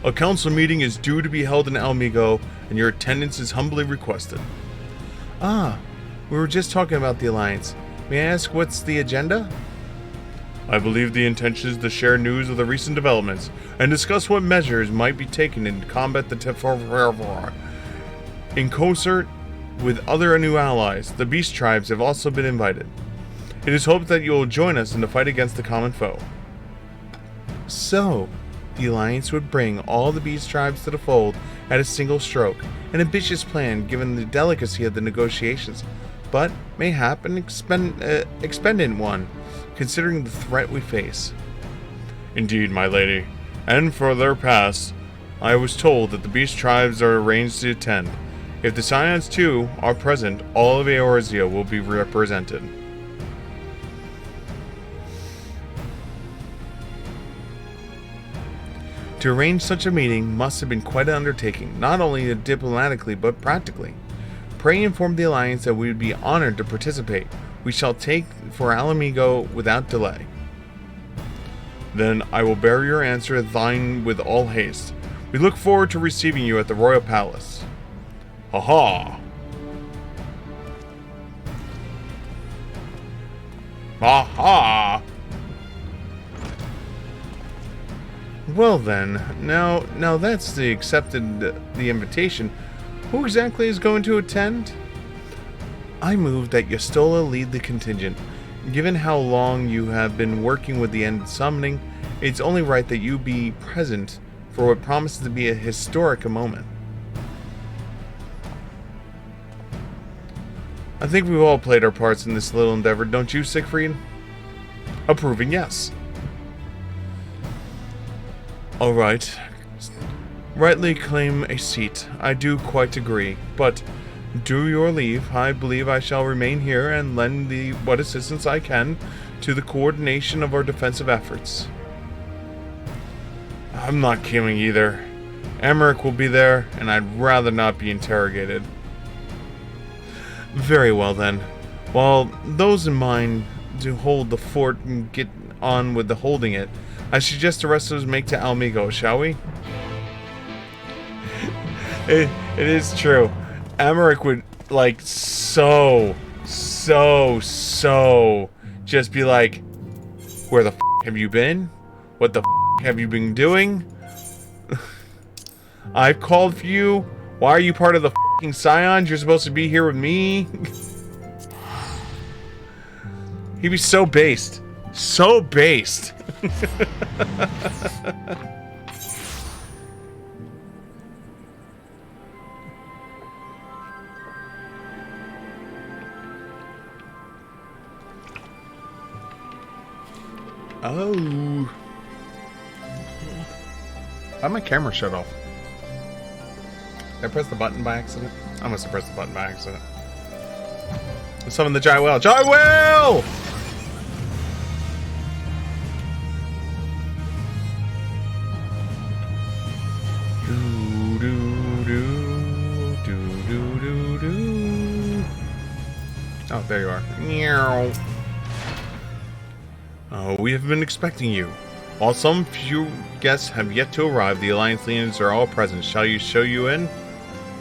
A council meeting is due to be held in Almigo, and your attendance is humbly requested. Ah, we were just talking about the Alliance. May I ask what's the agenda? I believe the intention is to share news of the recent developments and discuss what measures might be taken to combat the Telephori. In concert with other new allies, the beast tribes have also been invited. It is hoped that you will join us in the fight against the common foe. So, the Alliance would bring all the beast tribes to the fold at a single stroke, an ambitious plan given the delicacy of the negotiations, but mayhap an expendant one, considering the threat we face. Indeed, my lady, and for their pass, I was told that the beast tribes are arranged to attend. If the Scions too are present, all of Eorzea will be represented. To arrange such a meeting must have been quite an undertaking, not only diplomatically but practically. Pray inform the Alliance that we would be honored to participate. We shall take for Alamigo without delay. Then I will bear your answer thine with all haste. We look forward to receiving you at the Royal Palace. Ha-ha! Ha-ha! Well then, now that's accepted the invitation. Who exactly is going to attend? I move that Yastola lead the contingent. Given how long you have been working with the End Summoning, it's only right that you be present for what promises to be a historic moment. I think we've all played our parts in this little endeavor, don't you, Siegfried? Approving yes. All right. Rightly claim a seat. I do quite agree. But, do your leave, I believe I shall remain here and lend what assistance I can to the coordination of our defensive efforts. I'm not killing either. Emmerich will be there, and I'd rather not be interrogated. Very well then. While those in mind to hold the fort and get on with the holding it, I suggest the rest of us make to Almigo, shall we? It is true. Emmerich would, like, so just be like, where the f*** have you been? What the f*** have you been doing? I've called for you. Why are you part of the f***ing Scions? You're supposed to be here with me. He'd be so based. So based. Oh. Why'd my camera shut off? Did I press the button by accident? I must have pressed the button by accident. Let's summon the Giant Whale. Giant Whale! Oh, there you are. Oh, we have been expecting you. While some few guests have yet to arrive, the Alliance leaders are all present. Shall you show you in?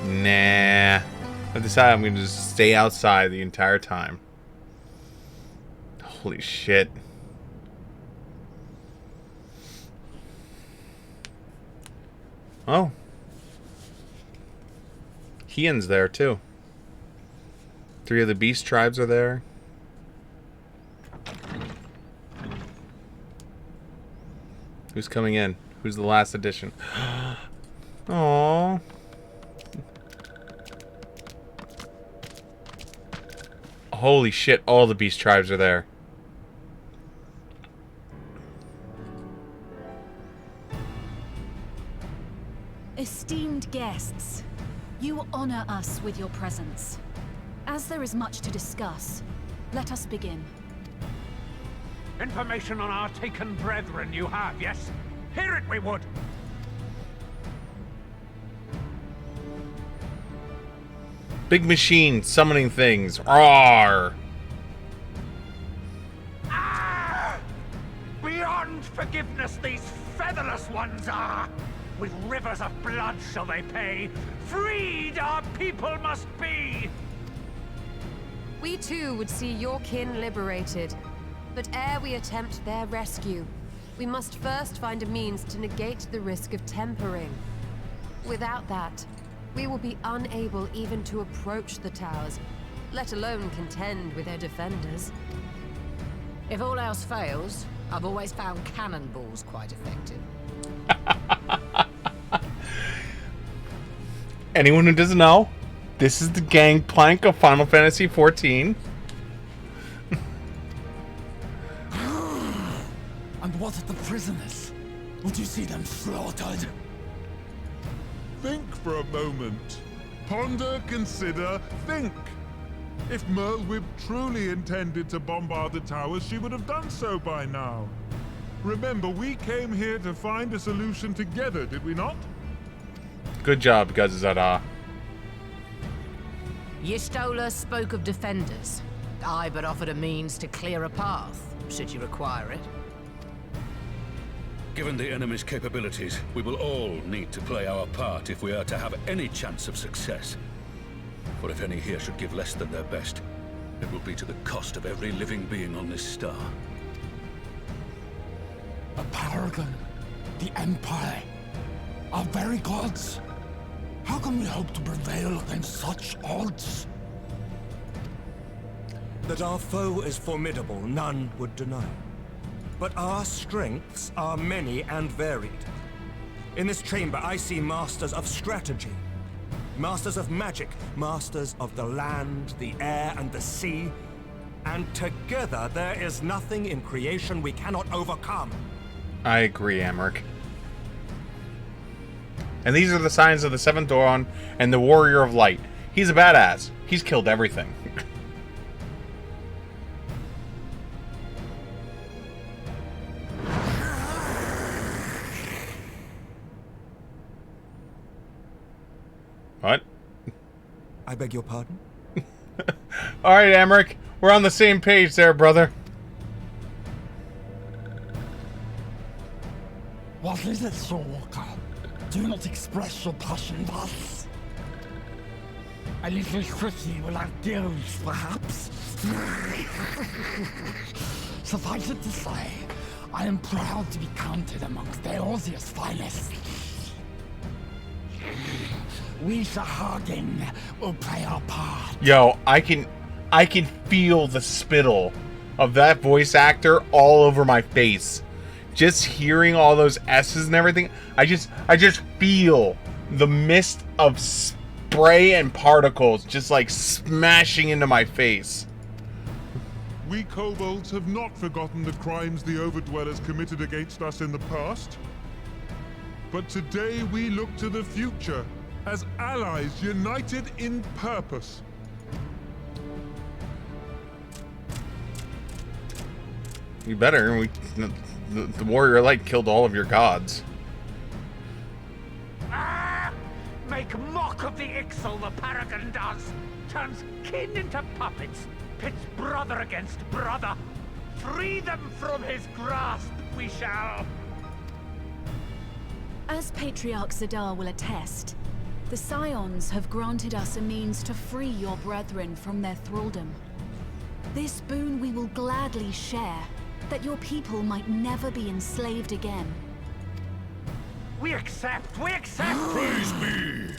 Nah. I decided I'm going to just stay outside the entire time. Holy shit. Oh. Hien's there too. 3 of the beast tribes are there. Who's coming in? Who's the last edition? Aww. Holy shit, all the beast tribes are there. Esteemed guests, you honor us with your presence. As there is much to discuss, let us begin. Information on our taken brethren you have, yes? Hear it we would! Big machine summoning things. Roar! Beyond forgiveness these featherless ones are! With rivers of blood shall they pay. Freed our people must be! We too would see your kin liberated. But ere we attempt their rescue, we must first find a means to negate the risk of tempering. Without that, we will be unable even to approach the towers, let alone contend with their defenders. If all else fails, I've always found cannonballs quite effective. Anyone who doesn't know, this is the gangplank of Final Fantasy XIV. And what of the prisoners? Would you see them slaughtered? Think for a moment. Ponder, consider, think. If Merlwyb truly intended to bombard the towers, she would have done so by now. Remember, we came here to find a solution together, did we not? Good job, Gazazada. Y'shtola spoke of defenders. I but offered a means to clear a path, should you require it. Given the enemy's capabilities, we will all need to play our part if we are to have any chance of success. For if any here should give less than their best, it will be to the cost of every living being on this star. A paragon, the Empire, our very gods. How can we hope to prevail against such odds? That our foe is formidable, none would deny. But our strengths are many and varied. In this chamber, I see masters of strategy, masters of magic, masters of the land, the air, and the sea. And together, there is nothing in creation we cannot overcome. I agree, Amric. And these are the signs of the Seventh Dawn and the Warrior of Light. He's a badass. He's killed everything. What? I beg your pardon? Alright, Amric. We're on the same page there, brother. What is it, Soulwalker? Do not express your passion thus. A little tricky without gills, perhaps? Suffice it to say, I am proud to be counted amongst Eorzea's finest. We Sahagin will play our part. Yo, I can feel the spittle of that voice actor all over my face. Just hearing all those S's and everything, I just feel the mist of spray and particles just like smashing into my face. We kobolds have not forgotten the crimes the Overdwellers committed against us in the past. But today we look to the future as allies united in purpose. You better. The Warrior Light killed all of your gods. Make mock of the Ixal, the Paragon does. Turns kin into puppets. Pits brother against brother. Free them from his grasp, we shall. As Patriarch Zadar will attest, the Scions have granted us a means to free your brethren from their thraldom. This boon we will gladly share, that your people might never be enslaved again. We accept! We accept! Praise be!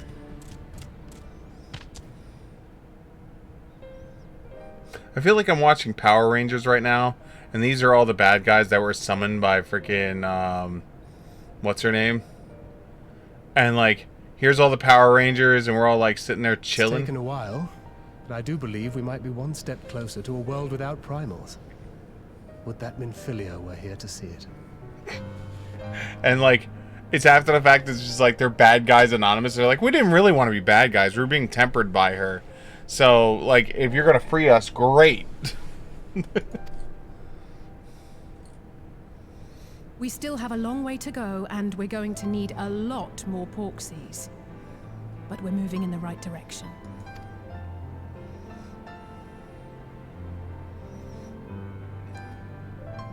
I feel like I'm watching Power Rangers right now, and these are all the bad guys that were summoned by freaking, what's her name? And, like, here's all the Power Rangers, and we're all, like, sitting there chilling. It's taken a while, but I do believe we might be one step closer to a world without primals. Would that Minfilia were here to see it. And, like, it's after the fact it's just, like, they're bad guys anonymous. They're like, we didn't really want to be bad guys. We were being tempered by her. So, like, if you're going to free us, great. We still have a long way to go, and we're going to need a lot more porksies. But we're moving in the right direction.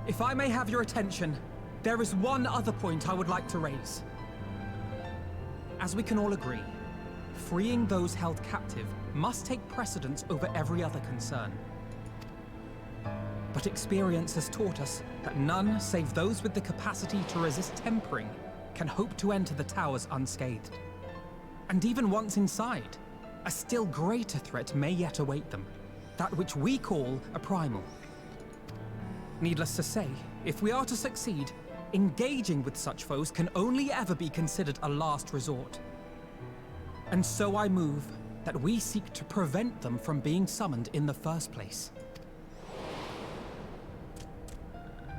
If I may have your attention, there is one other point I would like to raise. As we can all agree, freeing those held captive must take precedence over every other concern. But experience has taught us that none save those with the capacity to resist tempering can hope to enter the towers unscathed. And even once inside, a still greater threat may yet await them, that which we call a primal. Needless to say, if we are to succeed, engaging with such foes can only ever be considered a last resort. And so I move that we seek to prevent them from being summoned in the first place.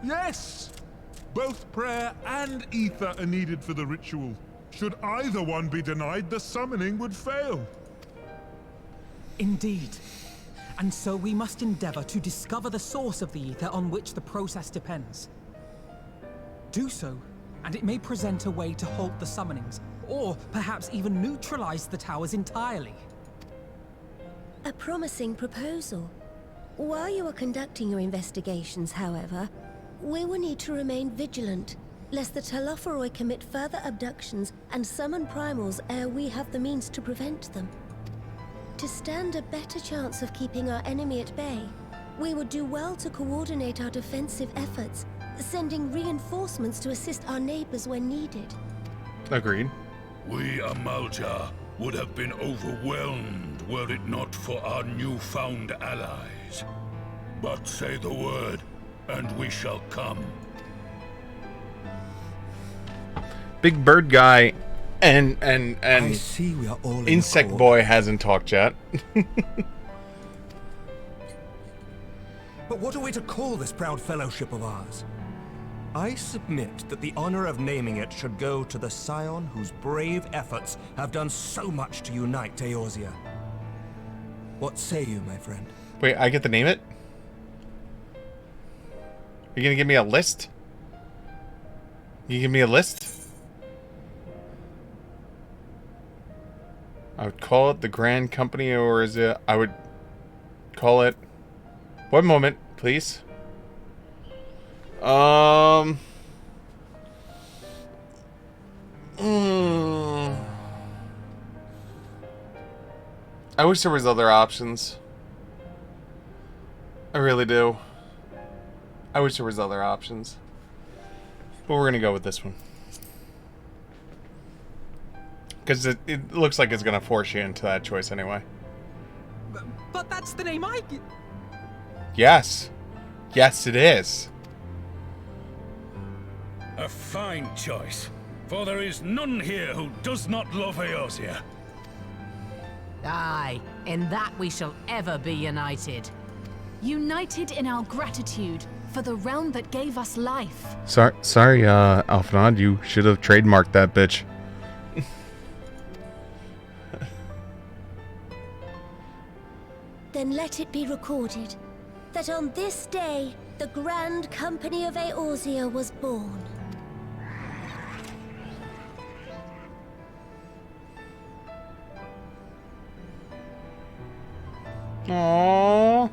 Yes! Both prayer and ether are needed for the ritual. Should either one be denied, the summoning would fail. Indeed. And so we must endeavor to discover the source of the ether on which the process depends. Do so, and it may present a way to halt the summonings, or perhaps even neutralize the towers entirely. A promising proposal. While you are conducting your investigations, however, we will need to remain vigilant, lest the Telophoroi commit further abductions and summon primals ere we have the means to prevent them. To stand a better chance of keeping our enemy at bay, we would do well to coordinate our defensive efforts, sending reinforcements to assist our neighbors when needed. Agreed. We Amalja would have been overwhelmed were it not for our newfound allies. But say the word, and we shall come. Big Bird Guy and I see we are all Insect Boy hasn't talked yet. But what are we to call this proud fellowship of ours? I submit that the honor of naming it should go to the Scion whose brave efforts have done so much to unite Eorzea. What say you, my friend? Wait, I get to name it? Are you gonna give me a list? You give me a list? I would call it the Grand Company, or is it... I would call it... One moment, please. I wish there was other options. I really do. I wish there was other options. But we're gonna go with this one. Because it looks like it's gonna force you into that choice anyway. But that's the name I... Yes. Yes, it is. A fine choice, for there is none here who does not love Eorzea. Aye, in that we shall ever be united. United in our gratitude for the realm that gave us life. Sorry, Alphanod, you should have trademarked that bitch. Then let it be recorded that on this day, the Grand Company of Eorzea was born. Aww.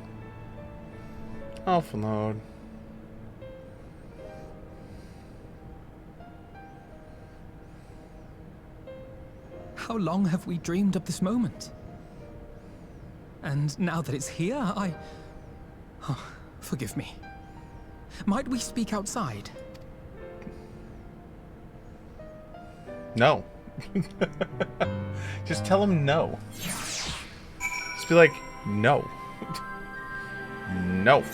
Alphanode. How long have we dreamed of this moment? And now that it's here, Oh, forgive me. Might we speak outside? No. Just tell him no. Just be like, no. No.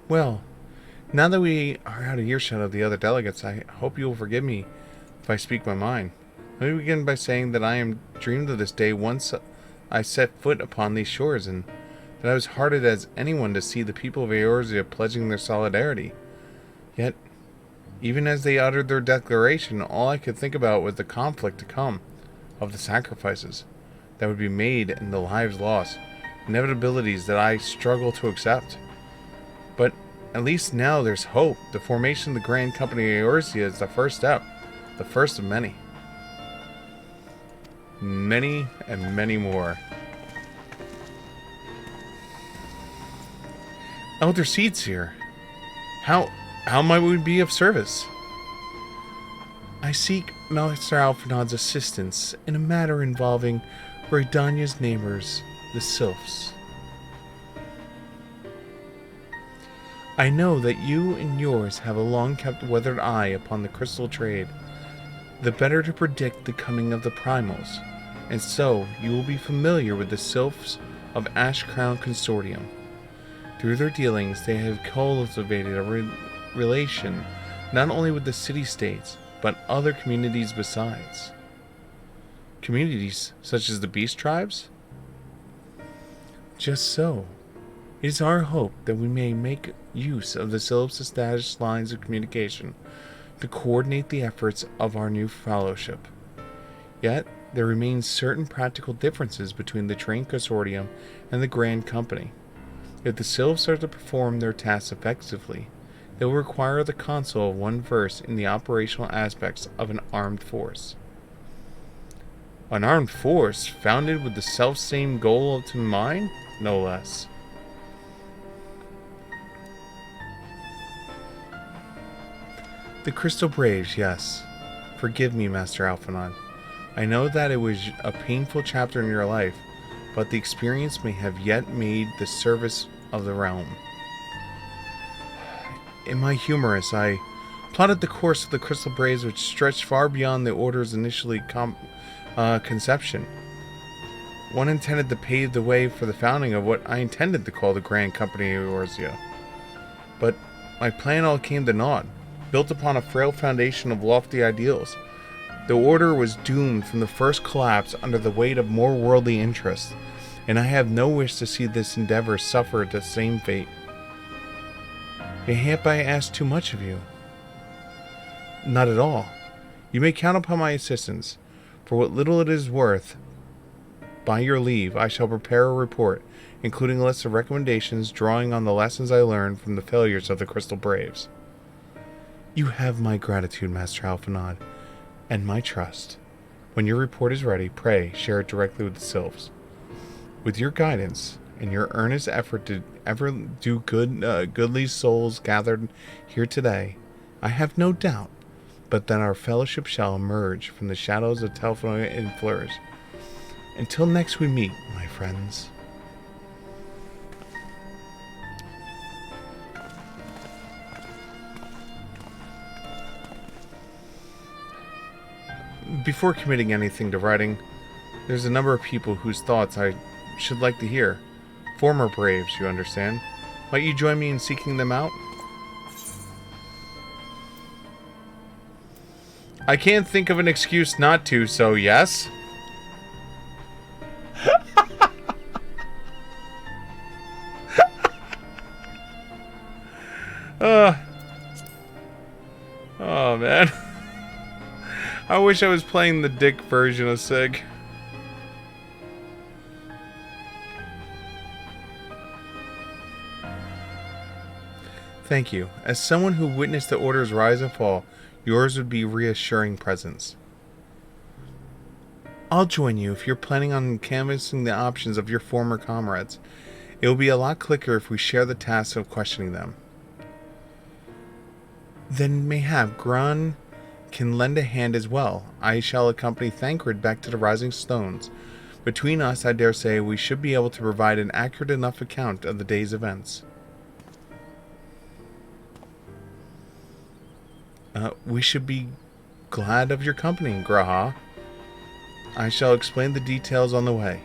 Well, now that we are out of earshot of the other delegates, I hope you will forgive me if I speak my mind. Let me begin by saying that I am dreamed of this day once I set foot upon these shores, and that I was hearted as anyone to see the people of Eorzea pledging their solidarity. Yet, even as they uttered their declaration, all I could think about was the conflict to come, of the sacrifices that would be made and the lives lost, inevitabilities that I struggle to accept. But at least now there's hope. The formation of the Grand Company of Eorzea is the first step, the first of many. Many and many more. Elder Seed's here. How might we be of service? I seek Master Alphinaud's assistance in a matter involving Redania's neighbors, the Sylphs. I know that you and yours have a long-kept weathered eye upon the crystal trade, the better to predict the coming of the primals, and so you will be familiar with the Sylphs of Ashcrown Consortium. Through their dealings, they have cultivated a relation not only with the city-states, but other communities besides. Communities such as the Beast Tribes? Just so. It is our hope that we may make use of the Sylphs' established lines of communication to coordinate the efforts of our new fellowship. Yet, there remain certain practical differences between the Train Consortium and the Grand Company. If the Sylphs are to perform their tasks effectively, they will require the Consul of one versed in the operational aspects of an armed force. An armed force founded with the self-same goal to mine? No less. The Crystal Braves, yes. Forgive me, Master Alphinaud. I know that it was a painful chapter in your life, but the experience may have yet made the service of the realm. In my humorous, I plotted the course of the Crystal Braves, which stretched far beyond the Order's initially conception. One intended to pave the way for the founding of what I intended to call the Grand Company of Eorzea. But my plan all came to naught. Built upon a frail foundation of lofty ideals, the Order was doomed from the first collapse under the weight of more worldly interests, and I have no wish to see this endeavor suffer the same fate. Mayhap I ask too much of you? Not at all. You may count upon my assistance. For what little it is worth, by your leave, I shall prepare a report, including a list of recommendations drawing on the lessons I learned from the failures of the Crystal Braves. You have my gratitude, Master Alphinaud, and my trust. When your report is ready, pray share it directly with the Sylphs. With your guidance and your earnest effort to ever do good, goodly souls gathered here today, I have no doubt but that our fellowship shall emerge from the shadows of Telfanoia and flourish. Until next we meet, my friends. Before committing anything to writing, there's a number of people whose thoughts I should like to hear. Former Braves, you understand. Might you join me in seeking them out? I can't think of an excuse not to, so yes. Oh, man. I wish I was playing the dick version of Sig. Thank you. As someone who witnessed the Order's rise and fall, yours would be reassuring presence. I'll join you if you're planning on canvassing the options of your former comrades. It will be a lot quicker if we share the task of questioning them. Then mayhap Gran can lend a hand as well. I shall accompany Thancred back to the Rising Stones. Between us, I dare say, we should be able to provide an accurate enough account of the day's events. We should be glad of your company, Graha. I shall explain the details on the way.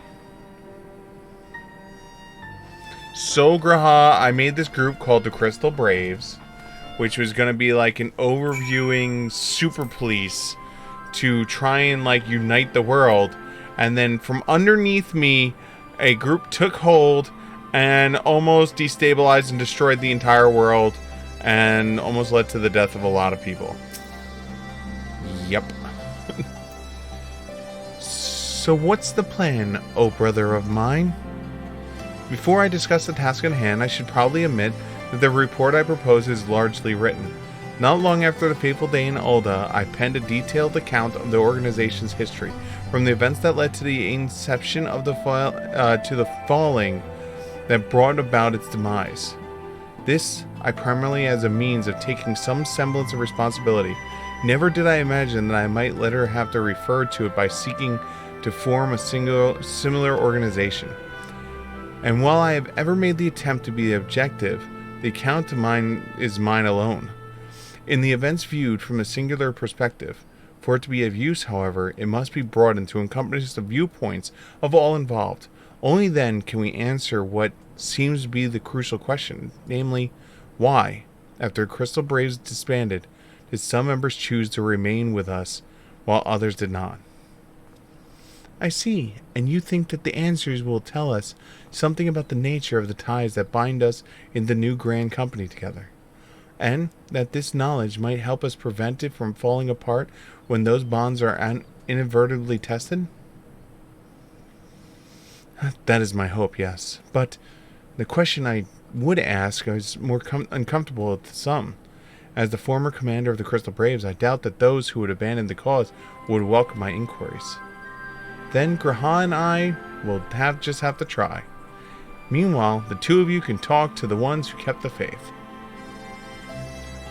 So, Graha, I made this group called the Crystal Braves, which was going to be like an overviewing super police to try and like unite the world. And then from underneath me, a group took hold and almost destabilized and destroyed the entire world and almost led to the death of a lot of people. Yep. So what's the plan, oh brother of mine? Before I discuss the task at hand, I should probably admit that the report I propose is largely written. Not long after the fateful day in Ul'dah, I penned a detailed account of the organization's history, from the events that led to the inception of the to the falling that brought about its demise. This I primarily as a means of taking some semblance of responsibility. Never did I imagine that I might later have to refer to it by seeking to form a similar organization. And while I have ever made the attempt to be objective, the account is mine alone. In the events viewed from a singular perspective, for it to be of use, however, it must be broadened to encompass the viewpoints of all involved. Only then can we answer what seems to be the crucial question, namely, why, after Crystal Braves disbanded, did some members choose to remain with us while others did not? I see, and you think that the answers will tell us something about the nature of the ties that bind us in the new grand company together, and that this knowledge might help us prevent it from falling apart when those bonds are inadvertently tested? That is my hope, yes. But the question I would ask is more uncomfortable to some. As the former commander of the Crystal Braves, I doubt that those who would abandon the cause would welcome my inquiries. Then Graha and I will just have to try. Meanwhile, the two of you can talk to the ones who kept the faith.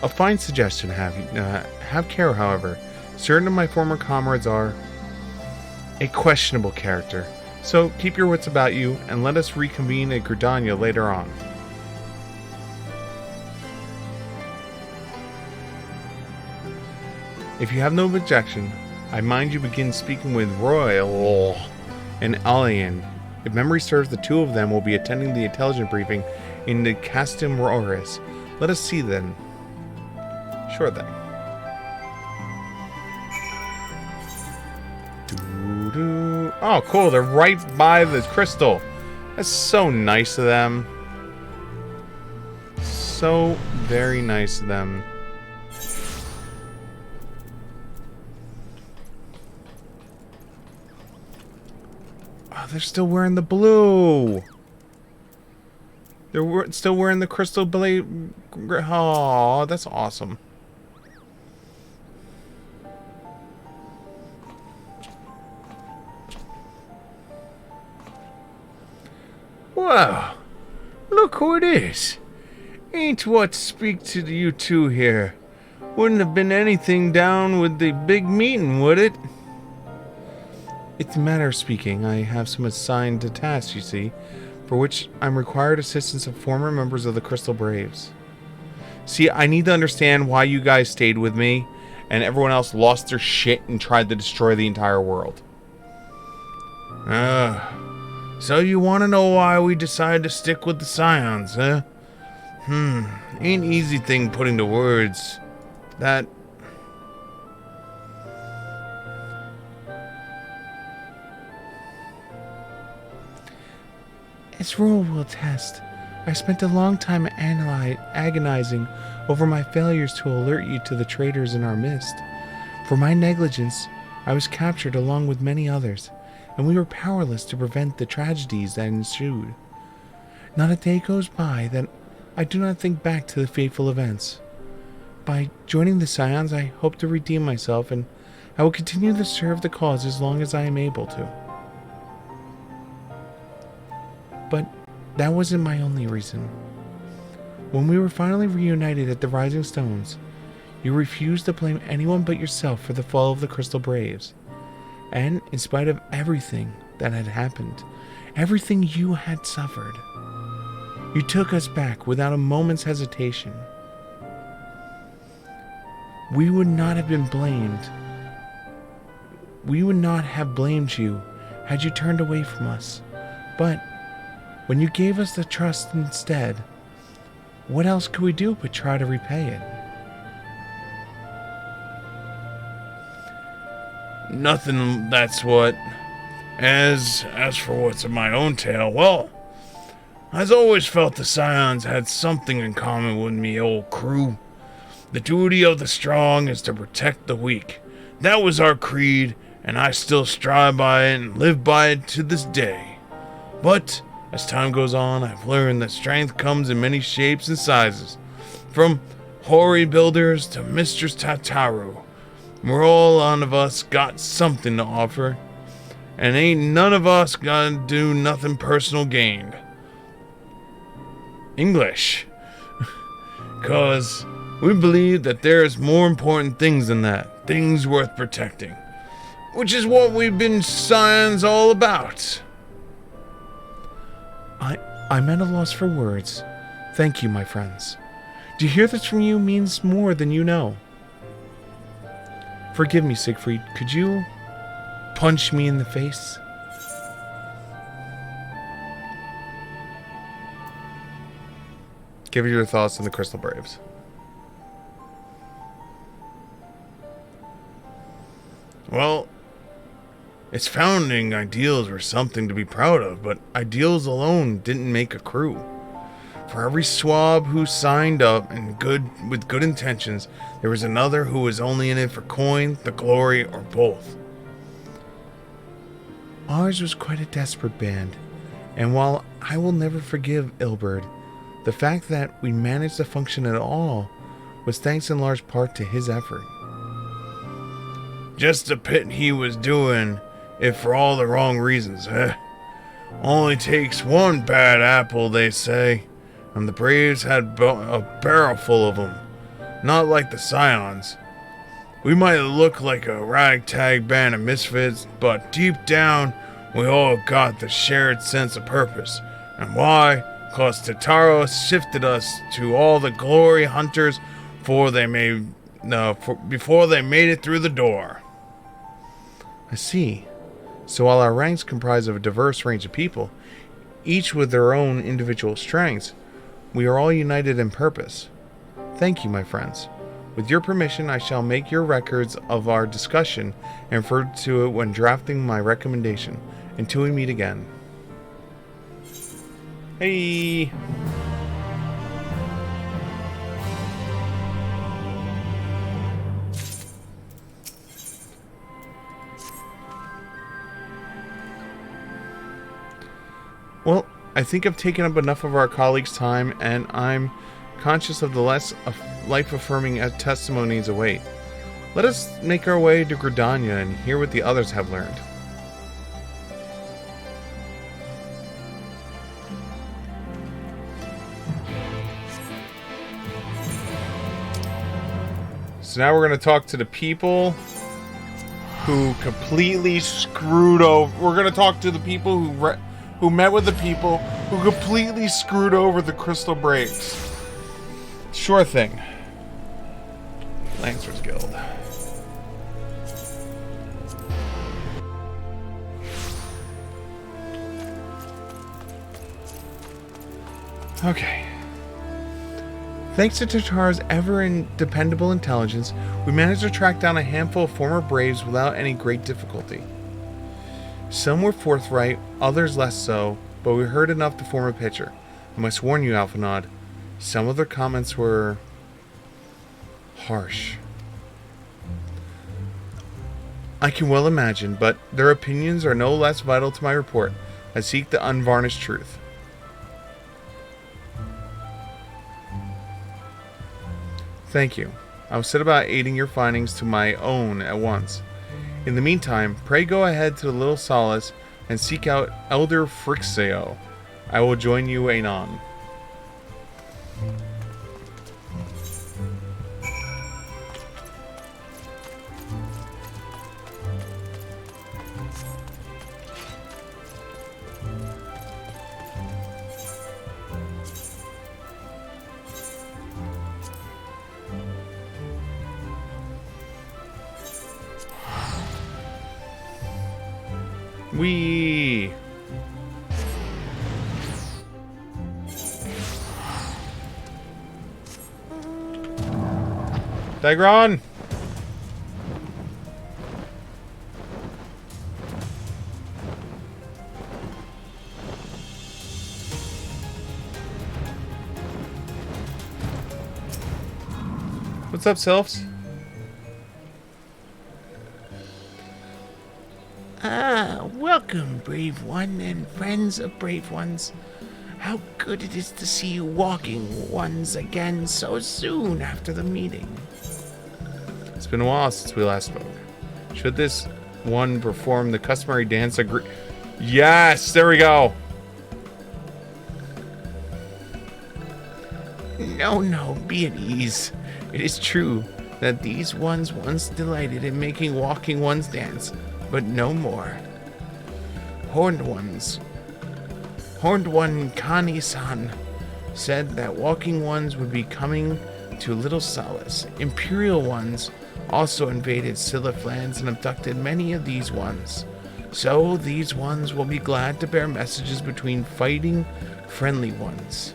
A fine suggestion, have care, however. Certain of my former comrades are a questionable character, so keep your wits about you and let us reconvene at Gridania later on. If you have no objection, I mind you begin speaking with Royal and Alien. If memory serves, the two of them will be attending the intelligence briefing in the Castum Roris. Let us see then. Sure then. Oh, cool. They're right by the crystal. That's so nice of them. So very nice of them. Oh, they're still wearing the blue. They're still wearing the crystal blade. Oh, that's awesome. Wow, look who it is. Ain't what speak to you two here. Wouldn't have been anything down with the big meeting, would it? It's a matter of speaking. I have some assigned tasks, you see, for which I'm required assistance of former members of the Crystal Braves. See, I need to understand why you guys stayed with me and everyone else lost their shit and tried to destroy the entire world. So you want to know why we decided to stick with the Scions, huh? Ain't easy thing putting to words. That... As Roll will attest, I spent a long time agonizing over my failures to alert you to the traitors in our midst. For my negligence, I was captured along with many others, and we were powerless to prevent the tragedies that ensued. Not a day goes by that I do not think back to the fateful events. By joining the Scions, I hope to redeem myself, and I will continue to serve the cause as long as I am able to. But that wasn't my only reason. When we were finally reunited at the Rising Stones, You refused to blame anyone but yourself for the fall of the Crystal Braves. And in spite of everything that had happened, everything you had suffered, you took us back without a moment's hesitation. We would not have been blamed. We would not have blamed you had you turned away from us. But when you gave us the trust instead, what else could we do but try to repay it? Nothing, that's what. As for what's in my own tale, well, I've always felt the Scions had something in common with me old crew. The duty of the strong is to protect the weak. That was our creed, and I still strive by it and live by it to this day. But as time goes on, I've learned that strength comes in many shapes and sizes. From hoary builders to Mistress Tataru. We're all one of us got something to offer. And ain't none of us gonna do nothing personal gained. English. 'Cause we believe that there's more important things than that. Things worth protecting. Which is what we've been Scions all about. I'm at a loss for words. Thank you, my friends. To hear this from you means more than you know. Forgive me, Siegfried. Could you punch me in the face? Give your thoughts on the Crystal Braves. Well, its founding ideals were something to be proud of, but ideals alone didn't make a crew. For every swab who signed up and with good intentions, there was another who was only in it for coin, the glory, or both. Ours was quite a desperate band, and while I will never forgive Ilberd, the fact that we managed to function at all was thanks in large part to his effort. Just a pit he was doing it for all the wrong reasons, eh? Only takes one bad apple, they say, and the Braves had a barrel full of them. Not like the Scions. We might look like a ragtag band of misfits, but deep down, we all got the shared sense of purpose. And why? 'Cause Tataru shifted us to all the glory hunters before they made it through the door. I see. So while our ranks comprise of a diverse range of people, each with their own individual strengths, we are all united in purpose. Thank you, my friends. With your permission, I shall make your records of our discussion and refer to it when drafting my recommendation. Until we meet again. Hey! Well, I think I've taken up enough of our colleagues' time, and I'm conscious of the less life-affirming testimonies await. Let us make our way to Gridania and hear what the others have learned. So now we're going to talk to the people who completely screwed over. We're going to talk to the people who met with the people who completely screwed over the Crystal Braves. Sure thing. Lancers Guild. Okay. Thanks to Tataru's ever-dependable intelligence, we managed to track down a handful of former Braves without any great difficulty. Some were forthright, others less so, but we heard enough to form a picture. I must warn you, Alphanod, some of their comments were harsh. I can well imagine, but their opinions are no less vital to my report. I seek the unvarnished truth. Thank you. I will set about aiding your findings to my own at once. In the meantime, pray go ahead to the Little Solace and seek out Elder Frixio. I will join you anon. Whee! Dagron! What's up, Sylphs? Welcome, brave one and friends of brave ones. How good it is to see you walking ones again so soon after the meeting. It's been a while since we last spoke. Should this one perform the customary dance Yes, there we go. No, be at ease. It is true that these ones once delighted in making walking ones dance, but no more. Horned one Kani-san said that walking ones would be coming to little solace. Imperial ones also invaded Silith lands and abducted many of these ones. So these ones will be glad to bear messages between fighting friendly ones.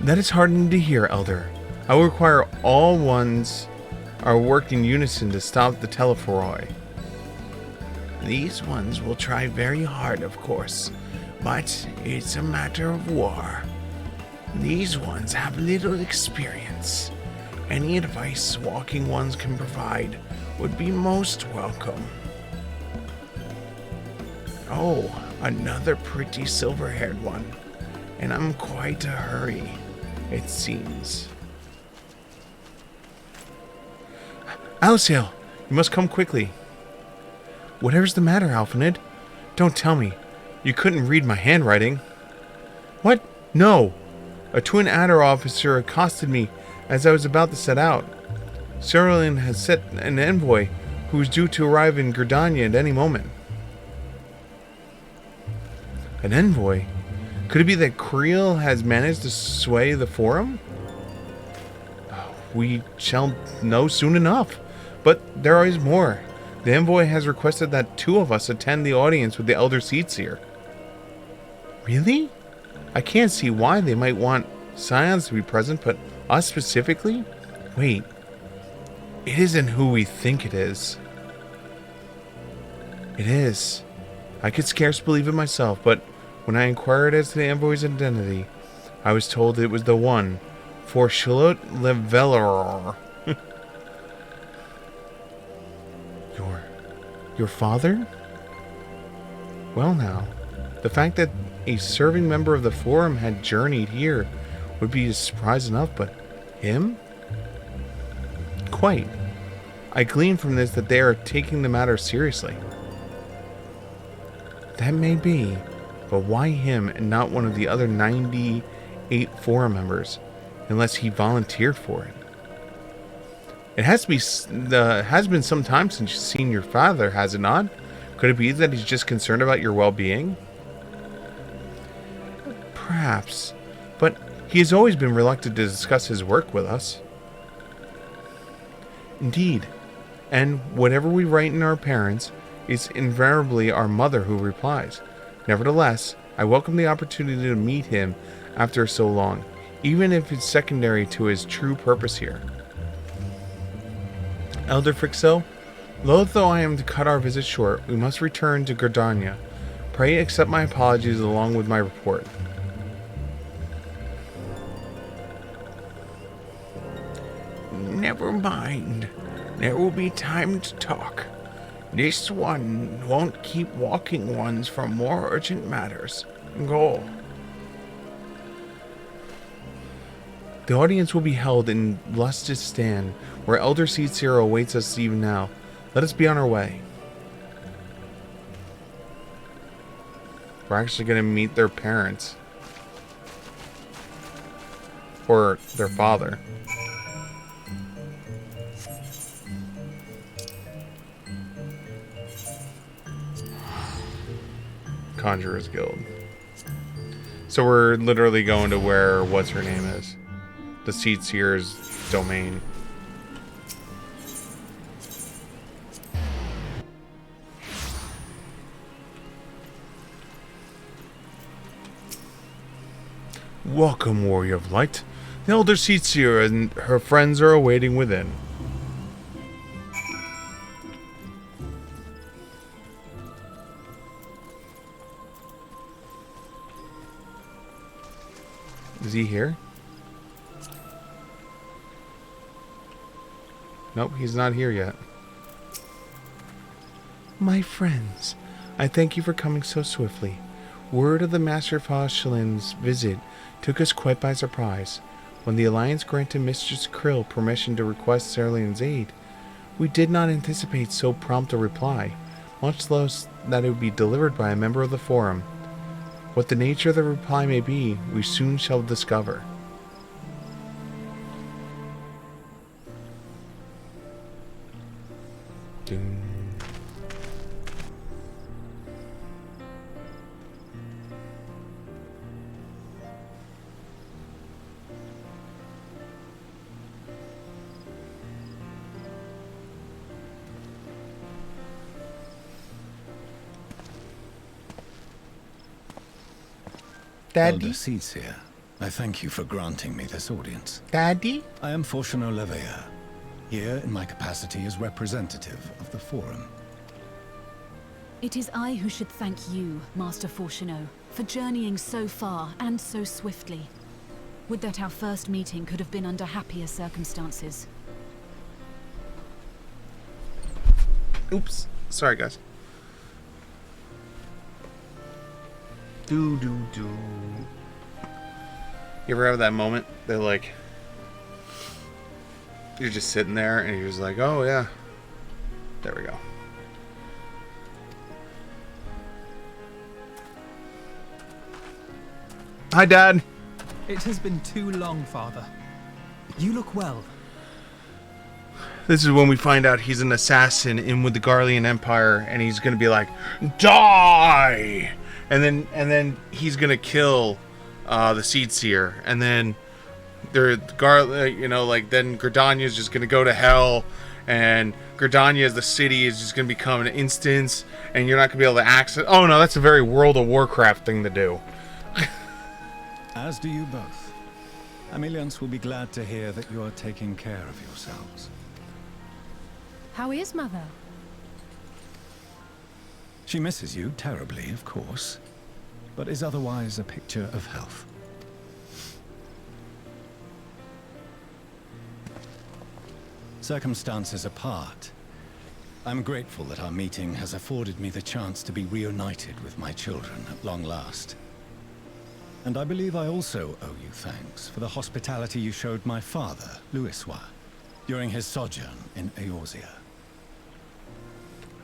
That is heartening to hear, Elder. I will require all ones are work in unison to stop the Telephoroi. These ones will try very hard, of course, but it's a matter of war. These ones have little experience. Any advice walking ones can provide would be most welcome. Oh, another pretty silver-haired one, and I'm quite a hurry, it seems. Alisail, you must come quickly. Whatever's the matter, Alphanid? Don't tell me. You couldn't read my handwriting. What? No. A Twin Adder officer accosted me as I was about to set out. Cerulean has sent an envoy who is due to arrive in Gridania at any moment. An envoy? Could it be that Creel has managed to sway the Forum? We shall know soon enough. But there is more. The envoy has requested that 2 of us attend the audience with the Elder Seatseer. Really? I can't see why they might want Scions to be present, but us specifically? Wait. It isn't who we think it is. It is. I could scarce believe it myself, but when I inquired as to the envoy's identity, I was told it was the one for Charlotte Levelor. Your father? Well now, the fact that a serving member of the Forum had journeyed here would be a surprise enough, but him? Quite. I glean from this that they are taking the matter seriously. That may be, but why him and not one of the other 98 Forum members, unless he volunteered for it? It has been some time since you've seen your father, has it not? Could it be that he's just concerned about your well-being? Perhaps, but he has always been reluctant to discuss his work with us. Indeed, and whatever we write in our parents, it's invariably our mother who replies. Nevertheless, I welcome the opportunity to meet him after so long, even if it's secondary to his true purpose here. Elder Frixo, loath though I am to cut our visit short, we must return to Gridania. Pray accept my apologies along with my report. Never mind. There will be time to talk. This one won't keep walking ones from more urgent matters. Go. The audience will be held in Lustus Stand, where Elder Seatseer awaits us even now. Let us be on our way. We're actually going to meet their parents. Or their father. Conjurer's Guild. So we're literally going to where what's her name is. The Seatseer's domain. Welcome, Warrior of Light. The Elder Seatsier and her friends are awaiting within. Is he here? Nope, he's not here yet. My friends, I thank you for coming so swiftly. Word of the Master Fauchelin's visit took us quite by surprise. When the Alliance granted Mistress Krill permission to request Cerulean's aid, we did not anticipate so prompt a reply, much less that it would be delivered by a member of the Forum. What the nature of the reply may be, we soon shall discover. Doom. Elder Seatsier, I thank you for granting me this audience. Daddy? I am Fortuno Leveilleur, here in my capacity as representative of the Forum. It is I who should thank you, Master Fortuno, for journeying so far and so swiftly. Would that our first meeting could have been under happier circumstances. Oops. Sorry, guys. Do. You ever have that moment that, like, you're just sitting there and you're just like, oh, yeah. There we go. Hi, Dad. It has been too long, Father. You look well. This is when we find out he's an assassin in with the Garlean Empire, and he's gonna be like, die! And then he's gonna kill the Seedseer, and then then Gridania's just gonna go to hell, and Gridania as the city is just gonna become an instance, and you're not gonna be able to access. Oh no, that's a very World of Warcraft thing to do. As do you both. Ameliance will be glad to hear that you are taking care of yourselves. How is Mother? She misses you terribly, of course, but is otherwise a picture of health. Circumstances apart, I'm grateful that our meeting has afforded me the chance to be reunited with my children at long last. And I believe I also owe you thanks for the hospitality you showed my father, Louisois, during his sojourn in Eorzea.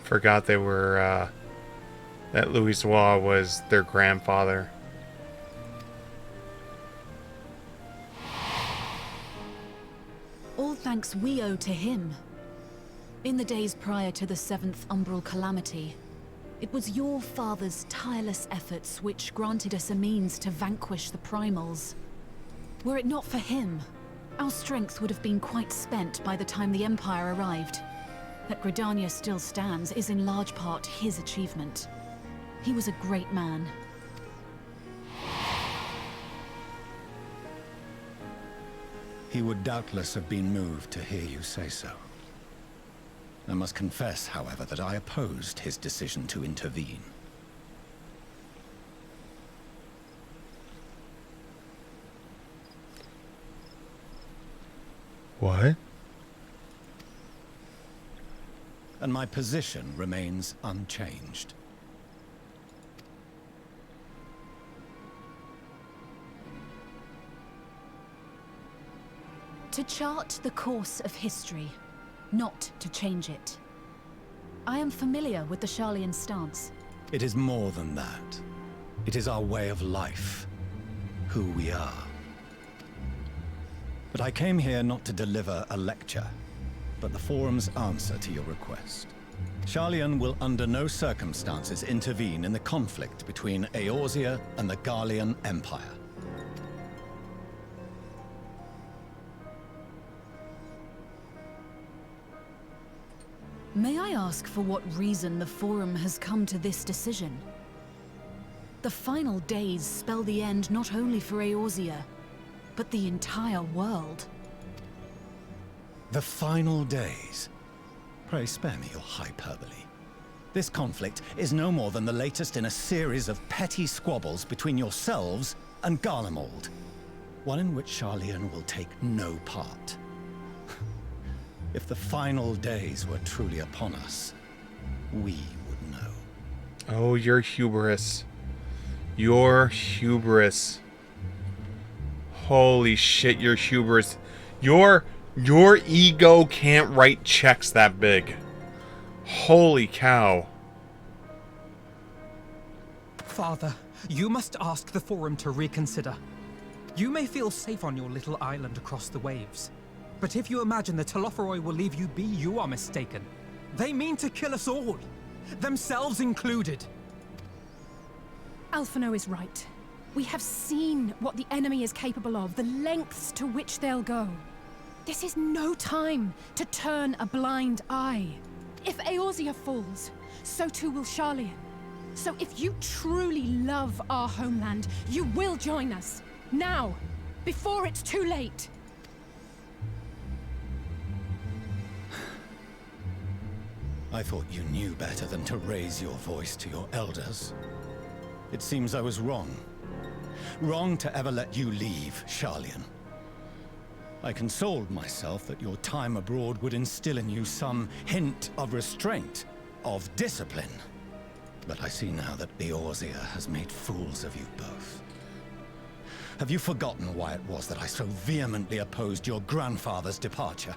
Forgot they were, that Louisois was their grandfather. All thanks we owe to him. In the days prior to the 7th Umbral Calamity, it was your father's tireless efforts which granted us a means to vanquish the Primals. Were it not for him, our strength would have been quite spent by the time the Empire arrived. That Gridania still stands is in large part his achievement. He was a great man. He would doubtless have been moved to hear you say so. I must confess, however, that I opposed his decision to intervene. What? And my position remains unchanged. To chart the course of history, not to change it. I am familiar with the Sharlayan stance. It is more than that. It is our way of life, who we are. But I came here not to deliver a lecture, but the Forum's answer to your request. Sharlayan will under no circumstances intervene in the conflict between Eorzea and the Garlean Empire. May I ask for what reason the Forum has come to this decision? The final days spell the end not only for Eorzea, but the entire world. The final days? Pray spare me your hyperbole. This conflict is no more than the latest in a series of petty squabbles between yourselves and Garlemald. One in which Sharlayan will take no part. If the final days were truly upon us, we would know. Oh, your hubris. Your hubris. Holy shit, your hubris. Your ego can't write checks that big. Holy cow. Father, you must ask the Forum to reconsider. You may feel safe on your little island across the waves. But if you imagine the Telophoroi will leave you be, you are mistaken. They mean to kill us all. Themselves included. Alphino is right. We have seen what the enemy is capable of, the lengths to which they'll go. This is no time to turn a blind eye. If Eorzea falls, so too will Sharlayan. So if you truly love our homeland, you will join us. Now, before it's too late. I thought you knew better than to raise your voice to your elders. It seems I was wrong. Wrong to ever let you leave, Sharlayan. I consoled myself that your time abroad would instill in you some hint of restraint, of discipline. But I see now that Eorzea has made fools of you both. Have you forgotten why it was that I so vehemently opposed your grandfather's departure?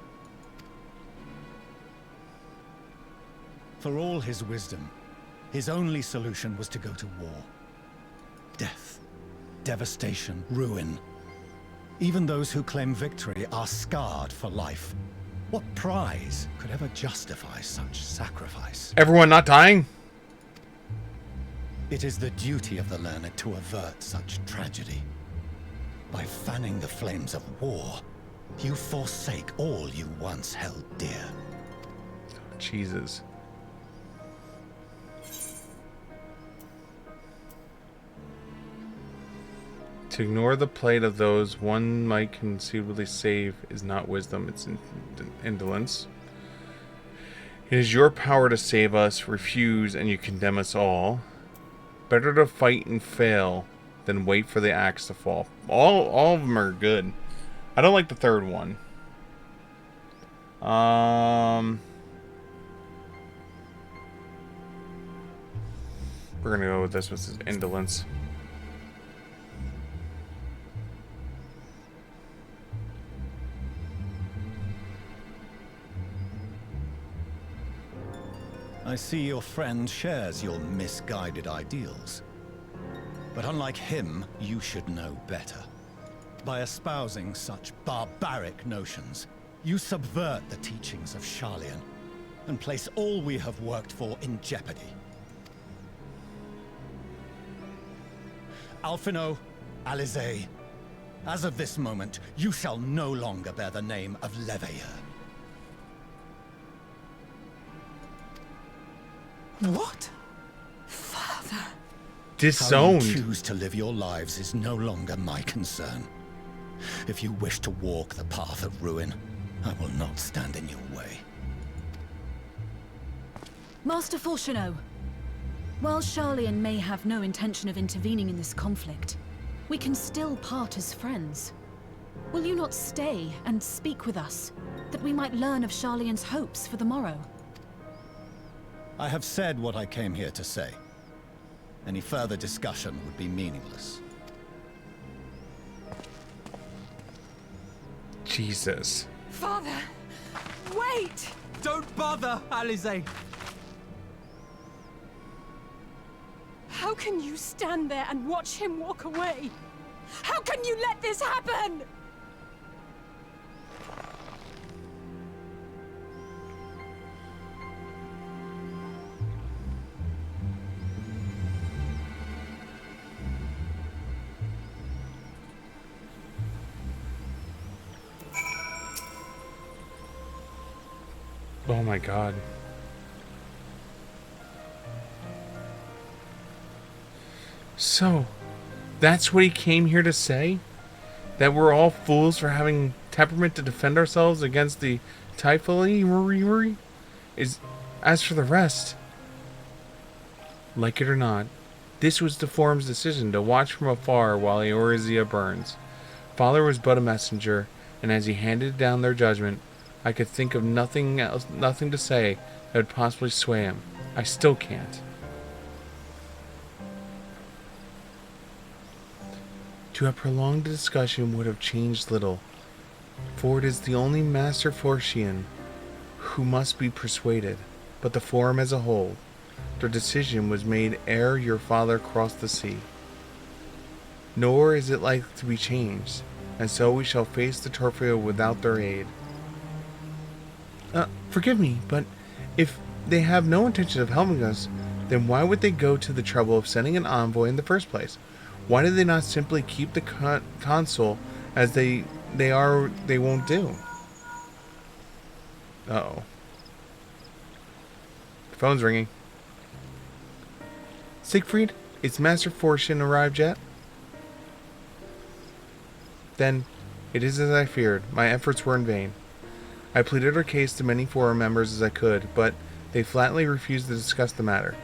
For all his wisdom, his only solution was to go to war. Death, devastation, ruin. Even those who claim victory are scarred for life. What prize could ever justify such sacrifice? Everyone not dying? It is the duty of the learned to avert such tragedy. By fanning the flames of war, you forsake all you once held dear. Jesus. To ignore the plight of those one might conceivably save is not wisdom, it's indolence. It is your power to save us, refuse, and you condemn us all. Better to fight and fail than wait for the axe to fall. All of them are good. I don't like the third one. We're gonna go with this, which is indolence. I see your friend shares your misguided ideals. But unlike him, you should know better. By espousing such barbaric notions, you subvert the teachings of Sharlayan and place all we have worked for in jeopardy. Alphino, Alisaie, as of this moment, you shall no longer bear the name of Leveilleur. What? Father. Disowned. How you choose to live your lives is no longer my concern. If you wish to walk the path of ruin, I will not stand in your way. Master Fourcheneau, while Sharlayan may have no intention of intervening in this conflict, we can still part as friends. Will you not stay and speak with us, that we might learn of Sharlayan's hopes for the morrow? I have said what I came here to say. Any further discussion would be meaningless. Jesus. Father, wait! Don't bother, Alisaie. How can you stand there and watch him walk away? How can you let this happen? Oh my god. So, that's what he came here to say? That we're all fools for having temperament to defend ourselves against the Typhon? As for the rest, like it or not, this was the Forum's decision to watch from afar while Eorzea burns. Father was but a messenger, and as he handed down their judgment, I could think of nothing to say that would possibly sway him. I still can't. To have prolonged the discussion would have changed little, for it is the only Master Forcian who must be persuaded, but the Forum as a whole. Their decision was made ere your father crossed the sea. Nor is it likely to be changed, and so we shall face the Torfeo without their aid. Forgive me, but if they have no intention of helping us, then why would they go to the trouble of sending an envoy in the first place? Why did they not simply keep the consul as they won't do? Uh-oh. The phone's ringing. Siegfried, is Master Forcian arrived yet? Then, it is as I feared. My efforts were in vain. I pleaded our case to many Forum members as I could, but they flatly refused to discuss the matter.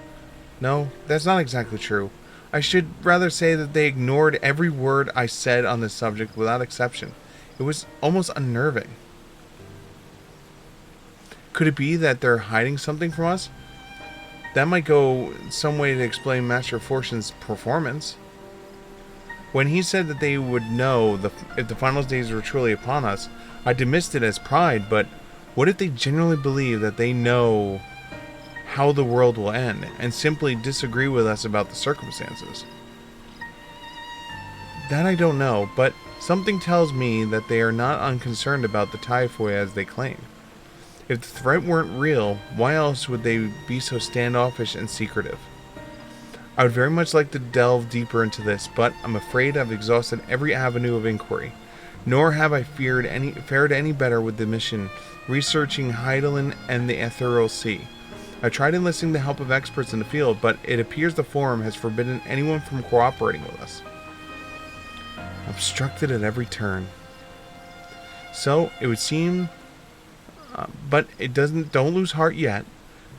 No, that's not exactly true. I should rather say that they ignored every word I said on this subject without exception. It was almost unnerving. Could it be that they're hiding something from us? That might go some way to explain Master Forcian's performance. When he said that they would know if the final days were truly upon us, I dismissed it as pride, but what if they genuinely believe that they know how the world will end, and simply disagree with us about the circumstances? That I don't know, but something tells me that they are not unconcerned about the Typhoi as they claim. If the threat weren't real, why else would they be so standoffish and secretive? I would very much like to delve deeper into this, but I'm afraid I've exhausted every avenue of inquiry, nor have I fared any better with the mission researching Hydaelyn and the Ethereal Sea. I tried enlisting the help of experts in the field, but it appears the Forum has forbidden anyone from cooperating with us. Obstructed at every turn. So, it would seem, but don't lose heart yet.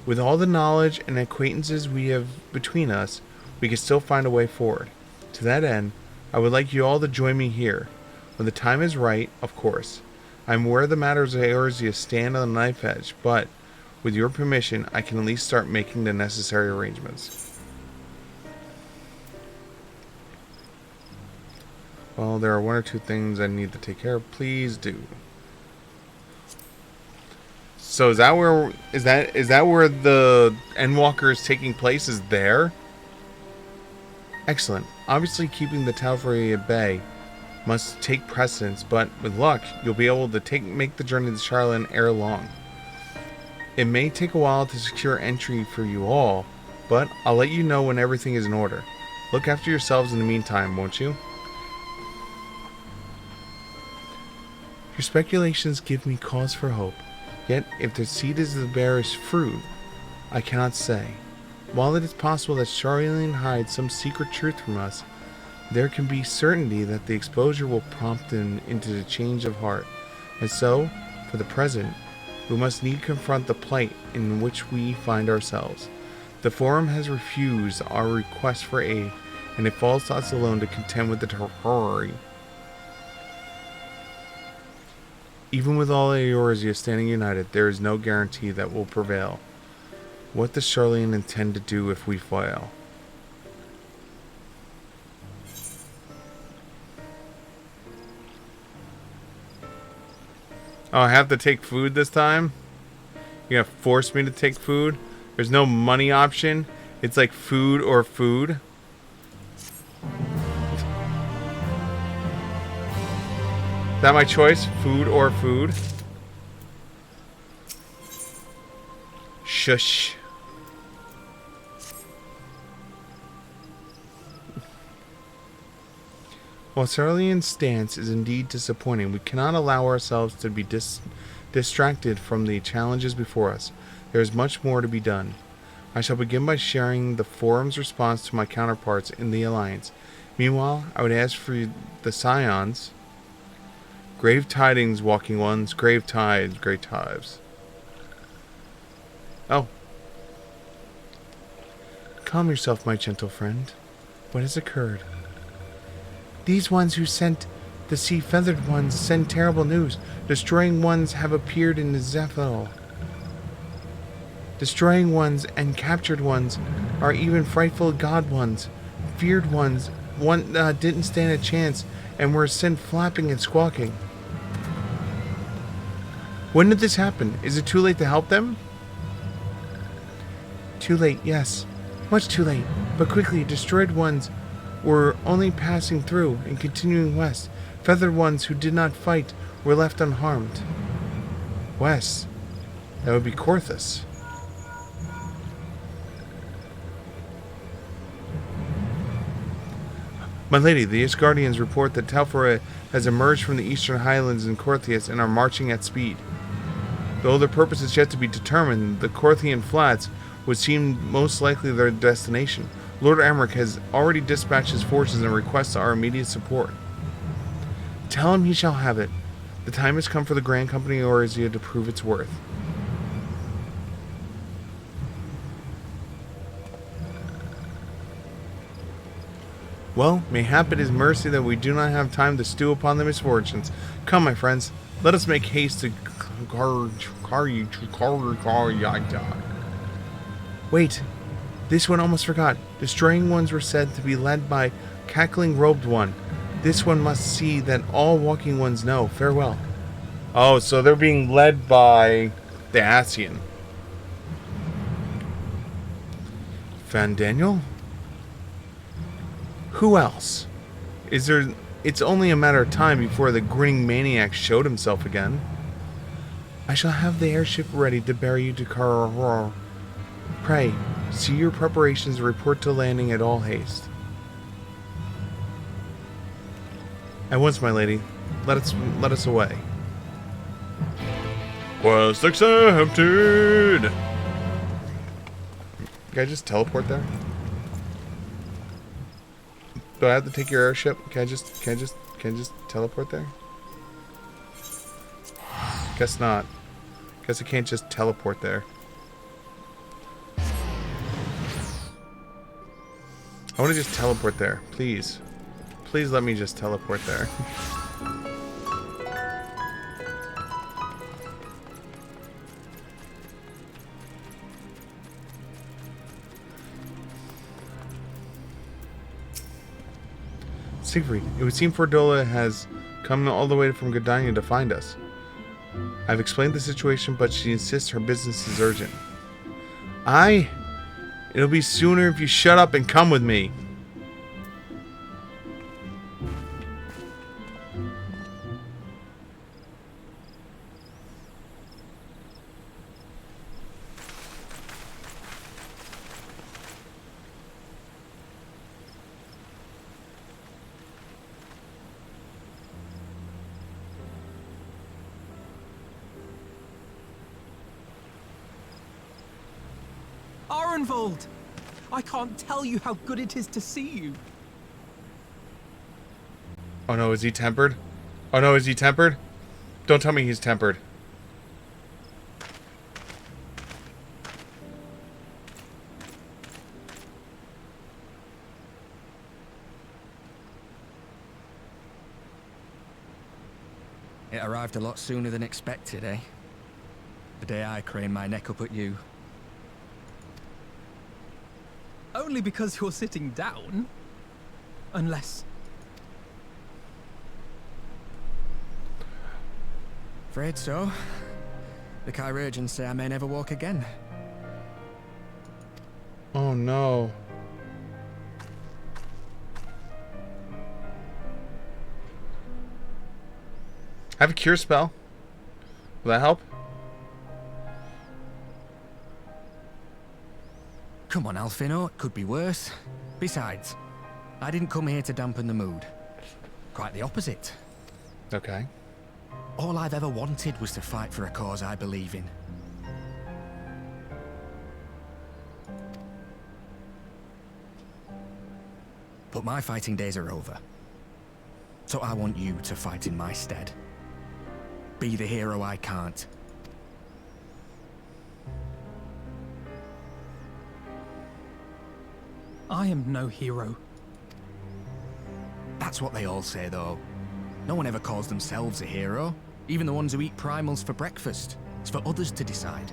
With all the knowledge and acquaintances we have between us, we can still find a way forward. To that end, I would like you all to join me here. When the time is right, of course. I am aware the matters of Eorzea stand on the knife edge, but with your permission, I can at least start making the necessary arrangements. Well, there are one or two things I need to take care of. Please do. So is that where the Endwalker is taking place? Is there? Excellent. Obviously, keeping the Typhoi at bay must take precedence, but with luck, you'll be able to make the journey to Charlene ere long. It may take a while to secure entry for you all, but I'll let you know when everything is in order. Look after yourselves in the meantime, won't you? Your speculations give me cause for hope. Yet, if the seed is the bearer's fruit, I cannot say. While it is possible that Charlene hides some secret truth from us, there can be certainty that the exposure will prompt him into the change of heart. And so, for the present, we must need confront the plight in which we find ourselves. The Forum has refused our request for aid, and it falls to us alone to contend with the terror. Even with all Eorzea standing united, there is no guarantee that will prevail. What does Charlene intend to do if we fail? Oh, I have to take food this time? You're gonna force me to take food? There's no money option? It's like food or food? Is that my choice? Food or food? Shush. While Charlene's stance is indeed disappointing, we cannot allow ourselves to be distracted from the challenges before us. There is much more to be done. I shall begin by sharing the Forum's response to my counterparts in the Alliance. Meanwhile, I would ask for the Scions. Grave tidings, walking ones. Grave tides, great tides. Oh. Calm yourself, my gentle friend. What has occurred? These ones who sent the sea-feathered ones send terrible news. Destroying ones have appeared in the Zephyr. Destroying ones and captured ones are even frightful god ones. Feared ones didn't stand a chance and were sent flapping and squawking. When did this happen? Is it too late to help them? Too late, yes. Much too late. But quickly, destroyed ones were only passing through and continuing west. Feathered ones who did not fight were left unharmed. West. That would be Korthus. My lady, the Asgardians report that Telfora has emerged from the eastern highlands in Korthius and are marching at speed. Though their purpose is yet to be determined, the Korthian Flats would seem most likely their destination. Lord Amric has already dispatched his forces and requests our immediate support. Tell him he shall have it. The time has come for the Grand Company of Eorzea to prove its worth. Well, mayhap it is mercy that we do not have time to stew upon the misfortunes. Come, my friends, let us make haste to Wait, this one almost forgot. Destroying ones were said to be led by cackling robed one. This one must see that all walking ones know. Farewell. Oh, so they're being led by the Ascian. Van Daniel? Who else? It's only a matter of time before the grinning maniac showed himself again. I shall have the airship ready to bear you to Karahor. Pray, see your preparations and report to landing at all haste. At once, my lady. Let us away. Quest accepted! Can I just teleport there? Do I have to take your airship? Can I just teleport there? Guess not. Guess I can't just teleport there. I want to just teleport there, please. Please let me just teleport there. Siegfried, it would seem Fordola has come all the way from Gdynia to find us. I've explained the situation, but she insists her business is urgent. It'll be sooner if you shut up and come with me. Arenvold! I can't tell you how good it is to see you. Oh no, is he tempered? Oh no, is he tempered? Don't tell me he's tempered. It arrived a lot sooner than expected, eh? The day I craned my neck up at you. Only because you're sitting down. Unless... Afraid so. The Chirurgeons say I may never walk again. Oh no. I have a cure spell. Will that help? Come on, Alfino, it could be worse. Besides, I didn't come here to dampen the mood. Quite the opposite. Okay. All I've ever wanted was to fight for a cause I believe in. But my fighting days are over. So I want you to fight in my stead. Be the hero I can't. I am no hero. That's what they all say, though. No one ever calls themselves a hero. Even the ones who eat primals for breakfast. It's for others to decide.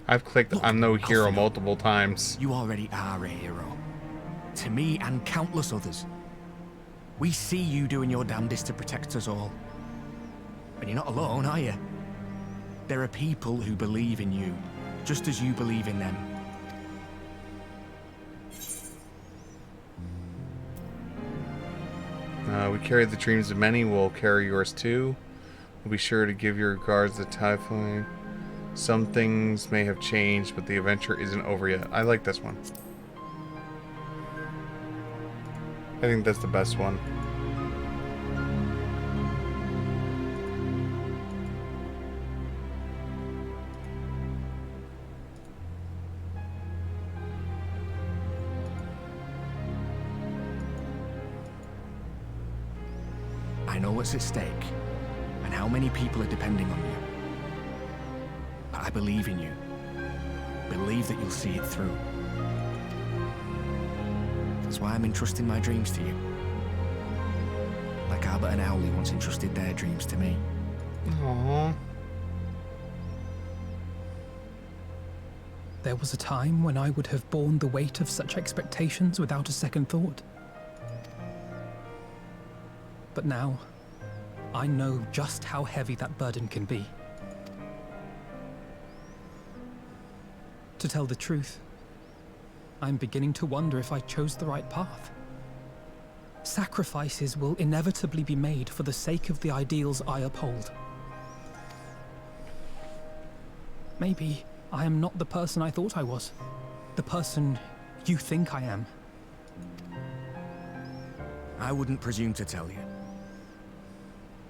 I've clicked I'm no hero multiple times. You already are a hero. To me and countless others. We see you doing your damnedest to protect us all. And you're not alone, are you? There are people who believe in you, just as you believe in them. We carry the dreams of many, we'll carry yours too. We'll be sure to give your regards to Typhoon. Some things may have changed, but the adventure isn't over yet. I like this one. I think that's the best one. I know what's at stake, and how many people are depending on you. But I believe in you. Believe that you'll see it through. That's why I'm entrusting my dreams to you. Like Albert and Owlie once entrusted their dreams to me. Aww. There was a time when I would have borne the weight of such expectations without a second thought. But now, I know just how heavy that burden can be. To tell the truth, I'm beginning to wonder if I chose the right path. Sacrifices will inevitably be made for the sake of the ideals I uphold. Maybe I am not the person I thought I was. The person you think I am. I wouldn't presume to tell you.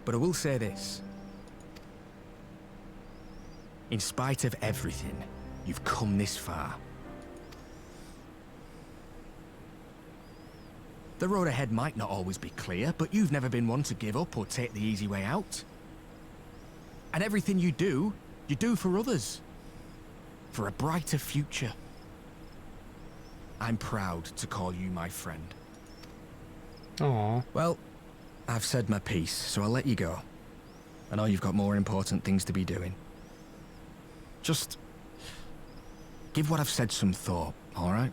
But I will say this. In spite of everything, you've come this far. The road ahead might not always be clear, but you've never been one to give up or take the easy way out. And everything you do for others. For a brighter future. I'm proud to call you my friend. Aww. Well, I've said my piece, so I'll let you go. I know you've got more important things to be doing. Just give what I've said some thought, all right?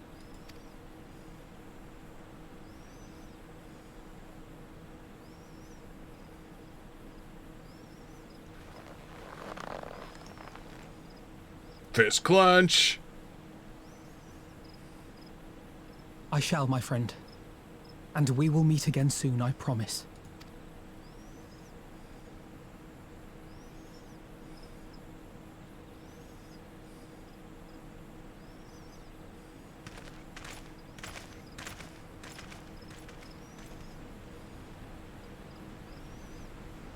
Fist clench. I shall, my friend. And we will meet again soon, I promise.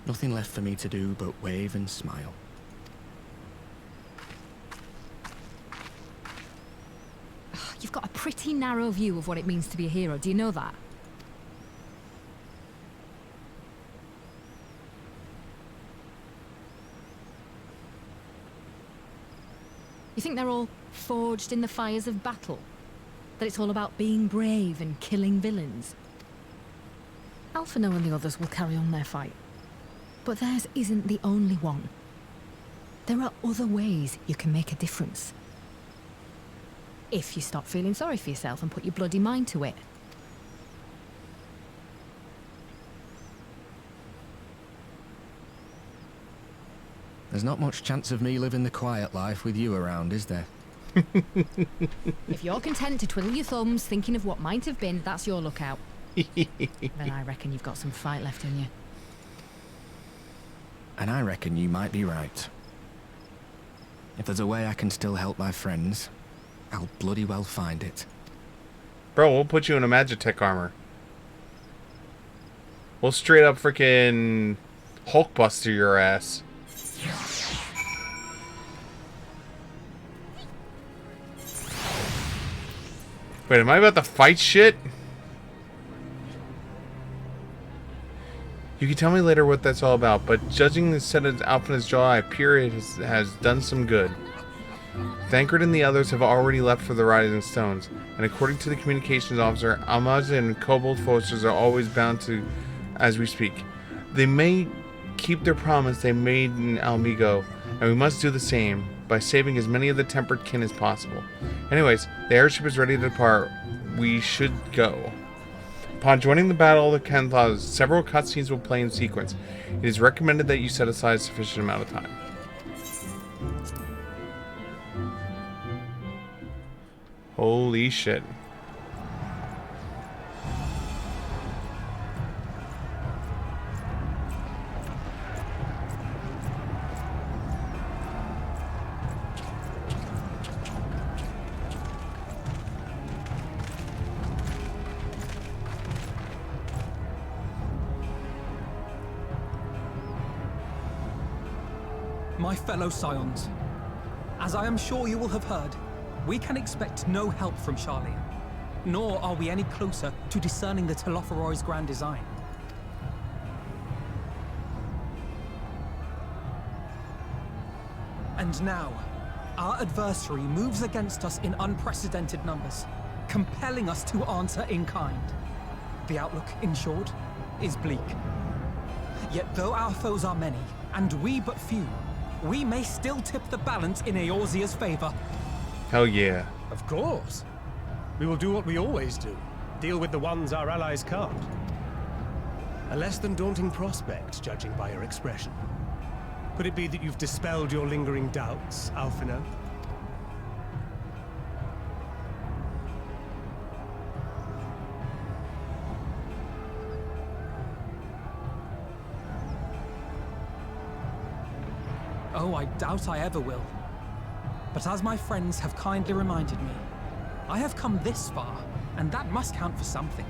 Nothing left for me to do but wave and smile. You've got a pretty narrow view of what it means to be a hero, do you know that? You think they're all forged in the fires of battle? That it's all about being brave and killing villains? Alphino and the others will carry on their fight. But theirs isn't the only one. There are other ways you can make a difference. If you stop feeling sorry for yourself and put your bloody mind to it. There's not much chance of me living the quiet life with you around, is there? If you're content to twiddle your thumbs thinking of what might have been, that's your lookout. Then I reckon you've got some fight left in you. And I reckon you might be right. If there's a way I can still help my friends, I'll bloody well find it. Bro, we'll put you in a Magitech armor. We'll straight up freaking Hulkbuster your ass. Wait, am I about to fight shit? You can tell me later what that's all about, but judging the set of Alphina's jaw, I appear it has done some good. Thancred and the others have already left for the Rising Stones, and according to the communications officer, Almaz and Kobold forces are always bound to as we speak. They may keep their promise they made in Almigo, and we must do the same by saving as many of the tempered kin as possible. Anyways, the airship is ready to depart. We should go. Upon joining the battle of the Kenthas, several cutscenes will play in sequence. It is recommended that you set aside a sufficient amount of time. Holy shit. My fellow Scions, as I am sure you will have heard, we can expect no help from Charlian, nor are we any closer to discerning the Telophoroi's grand design. And now, our adversary moves against us in unprecedented numbers, compelling us to answer in kind. The outlook, in short, is bleak. Yet though our foes are many, and we but few, we may still tip the balance in Eorzea's favor. Hell yeah. Of course. We will do what we always do. Deal with the ones our allies can't. A less than daunting prospect, judging by your expression. Could it be that you've dispelled your lingering doubts, Alphina? Oh, I doubt I ever will. But as my friends have kindly reminded me, I have come this far, and that must count for something.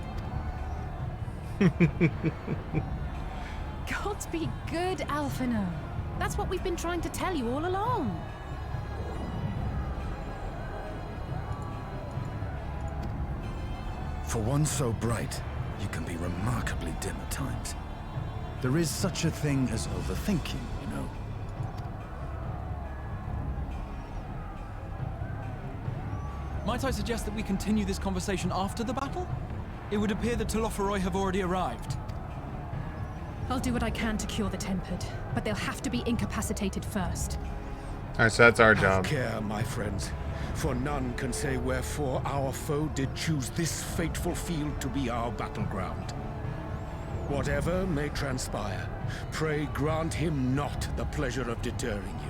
Gods be good, Alphina. That's what we've been trying to tell you all along. For one so bright, you can be remarkably dim at times. There is such a thing as overthinking, you know. Might I suggest that we continue this conversation after the battle? It would appear that Telophoroi have already arrived. I'll do what I can to cure the tempered, but they'll have to be incapacitated first. Alright, so that's our job. Have care, my friends, for none can say wherefore our foe did choose this fateful field to be our battleground. Whatever may transpire, pray grant him not the pleasure of deterring you.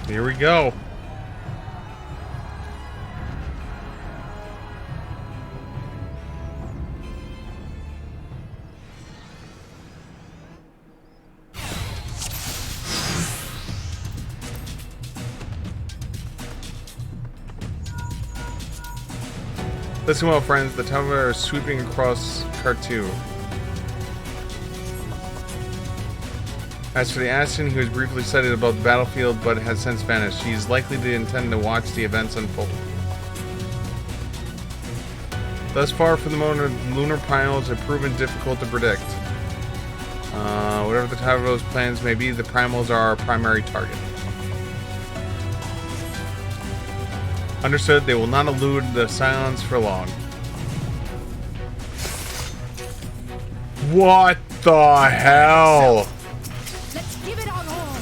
Here we go. Listen well, friends. The tower is sweeping across Kartu. As for the Aston, he was briefly sighted above the battlefield, but has since vanished. He is likely to intend to watch the events unfold. Thus far, for the moment, lunar primals have proven difficult to predict. Whatever the Tavaro's plans may be, the primals are our primary target. Understood, they will not elude the Scions for long. What the hell? Let's give it our all.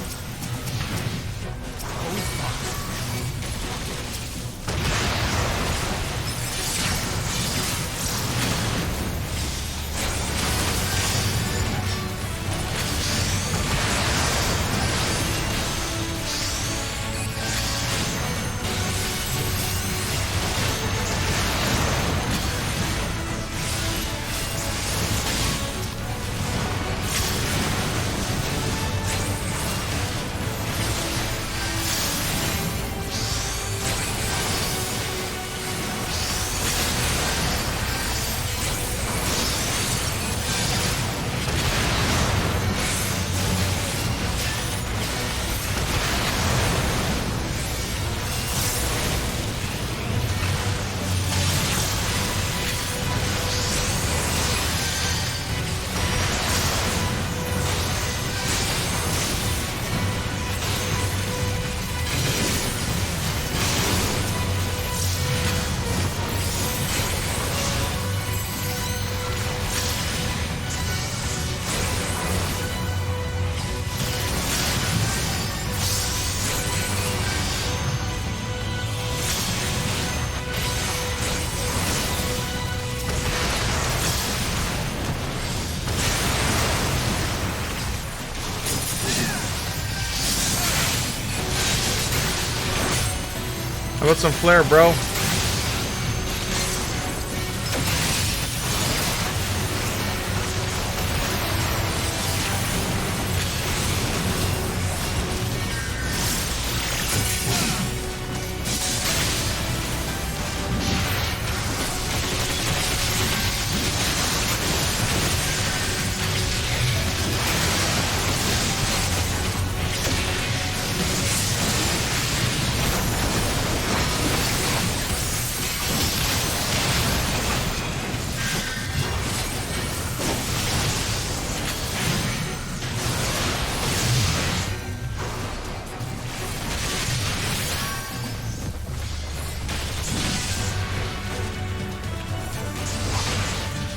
How about some flare, bro?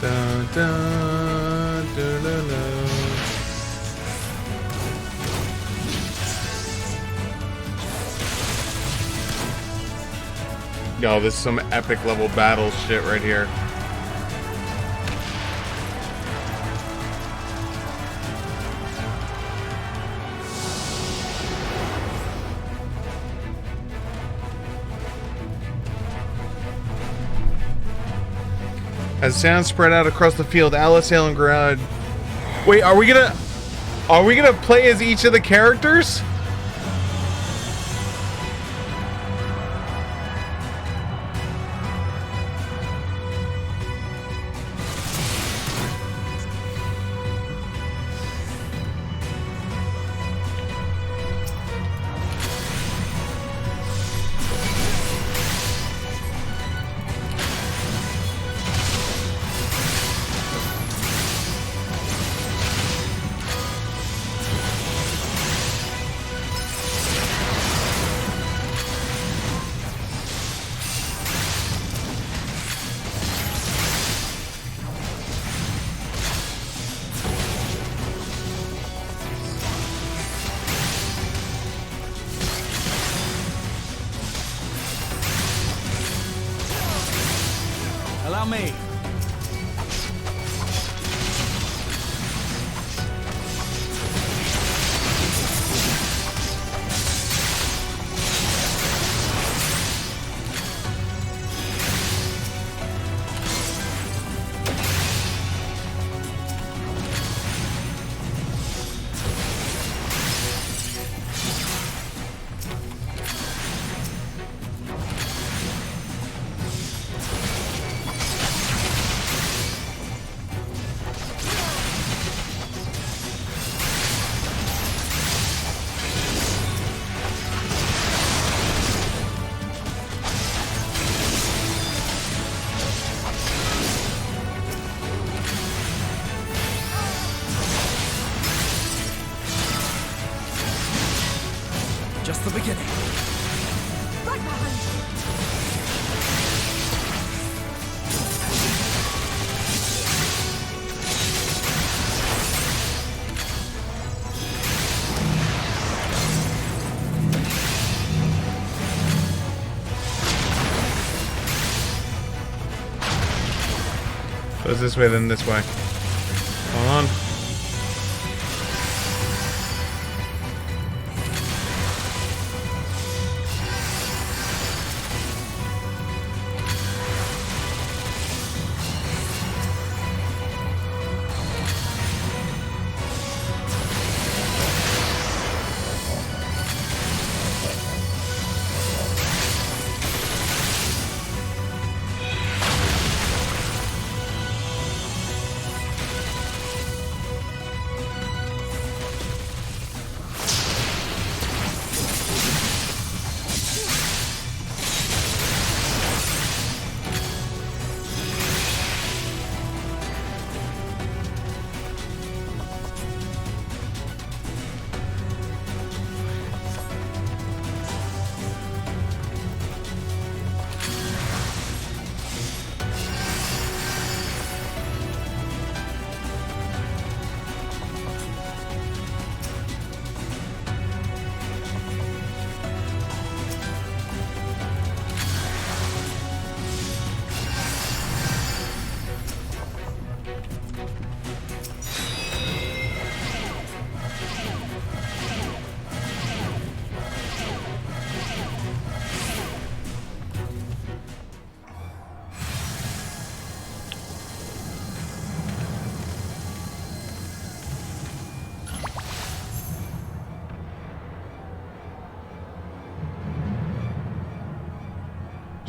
Dun, dun, dun, dun, dun. Yo, this is some epic level battle shit right here. As sound spread out across the field, Alice Allen Grad. Wait, are we gonna play as each of the characters? Allow me. Just the beginning. Right behind you. Goes this way, then this way. Hold on.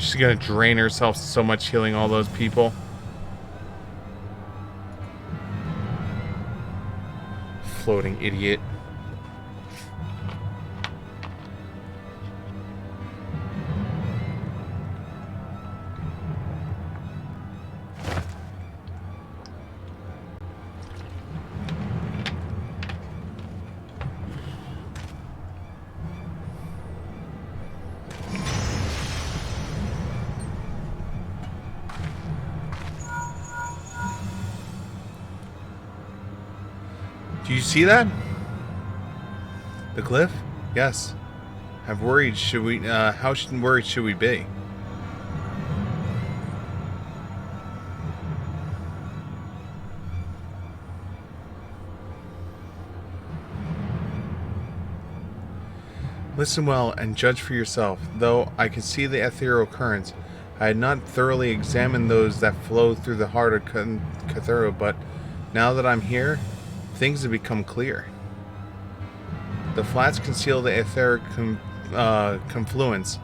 She's gonna drain herself so much healing all those people. Floating idiot. Do you see that? The cliff? Yes. I'm worried. Should we? How worried should we be? Listen well and judge for yourself. Though I can see the ethereal currents, I had not thoroughly examined those that flow through the heart of Cthulhu, but now that I'm here, things have become clear. The flats conceal the etheric confluence,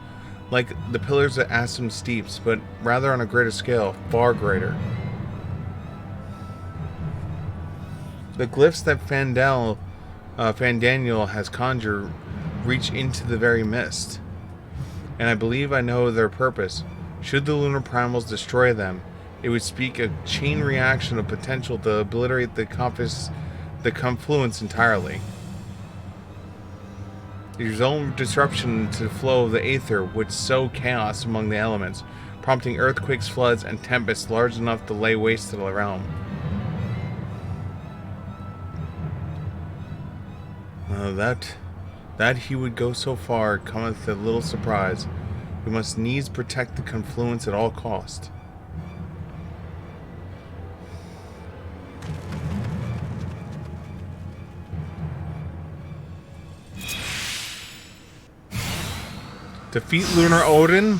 like the pillars of Asum Steeps, but rather on a greater scale, far greater. The glyphs that Fandaniel has conjured reach into the very mist, and I believe I know their purpose. Should the lunar primals destroy them, it would speak a chain reaction of potential to obliterate the confluence entirely. Its own disruption to the flow of the aether would sow chaos among the elements, prompting earthquakes, floods, and tempests large enough to lay waste to the realm. That he would go so far cometh a little surprise. We must needs protect the confluence at all cost. Defeat Lunar Odin?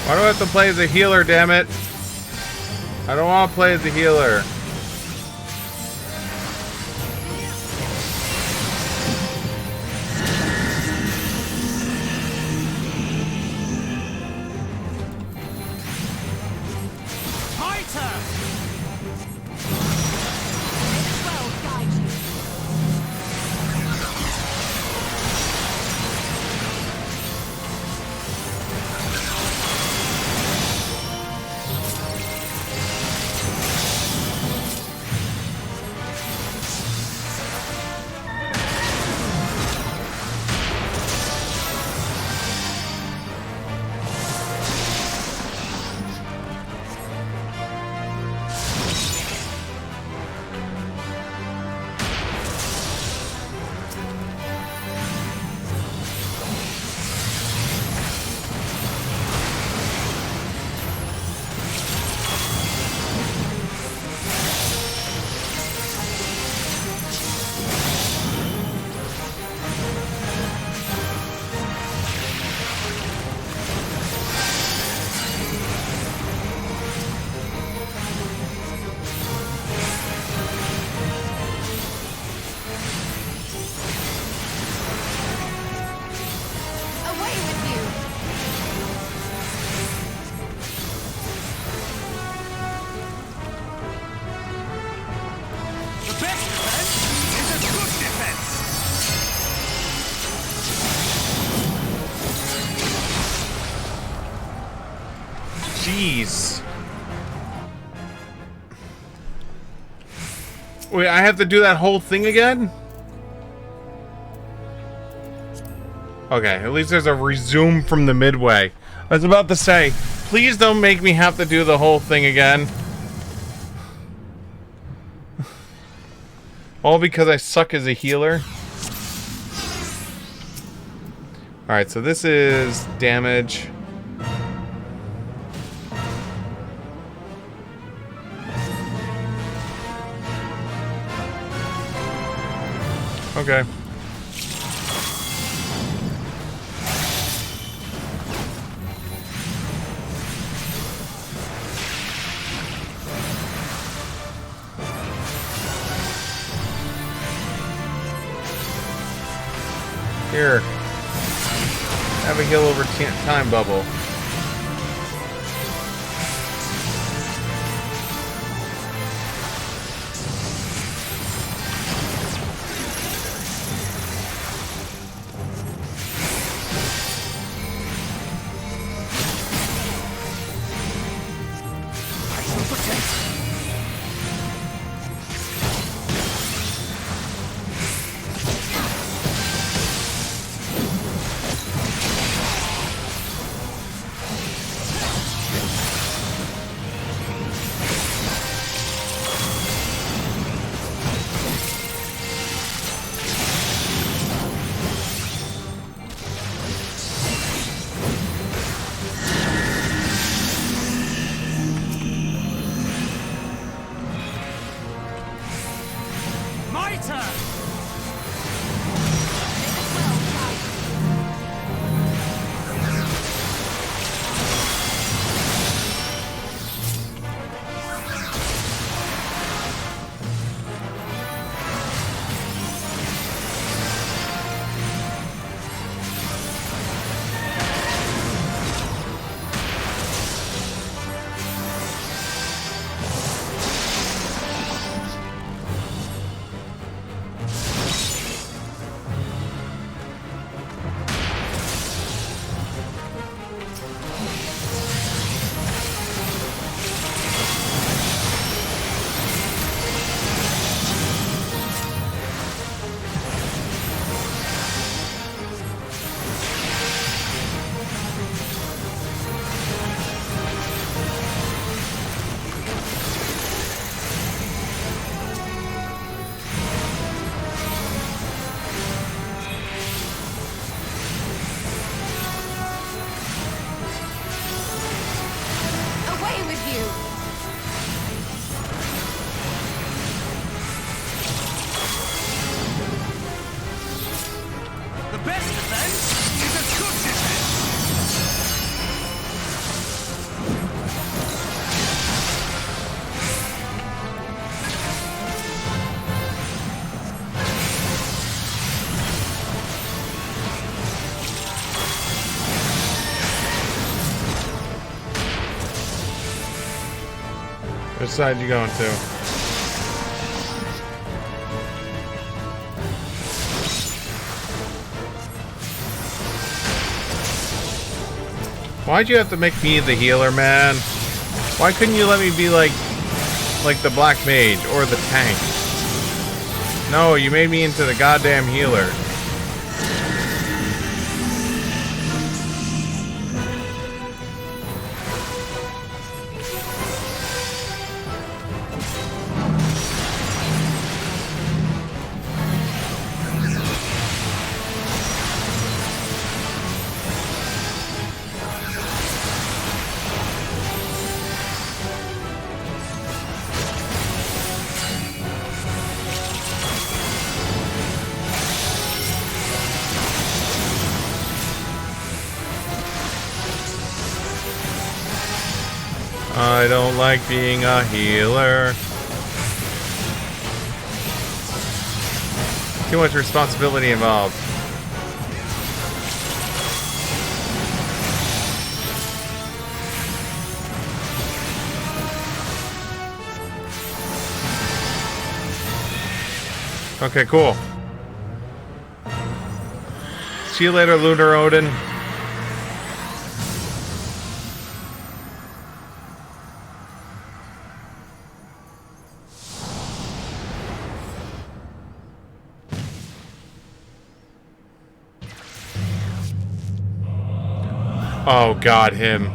Why do I have to play as a healer, damn it? I don't want to play as a healer. Jeez. Wait, I have to do that whole thing again? Okay, at least there's a resume from the midway. I was about to say, please don't make me have to do the whole thing again. All because I suck as a healer. Alright, so this is damage. Okay. Here. Have a heal over time bubble. Which side you going to? Why'd you have to make me the healer, man? Why couldn't you let me be like the black mage or the tank? No, you made me into the goddamn healer. I don't like being a healer. Too much responsibility involved. Okay, cool. See you later, Lunar Odin. Oh god, him.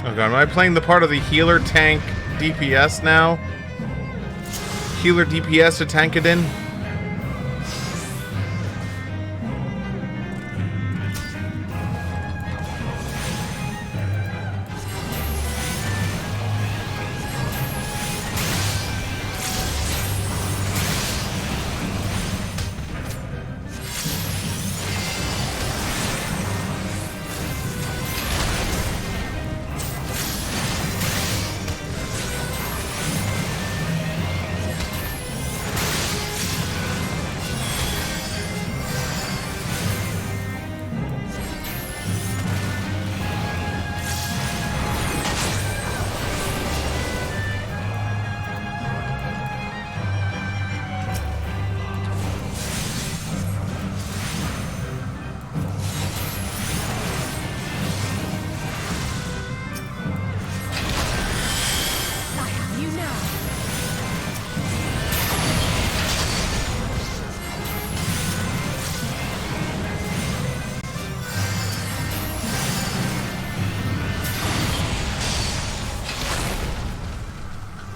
Oh god, am I playing the part of the healer tank DPS now? Healer DPS to tank it in?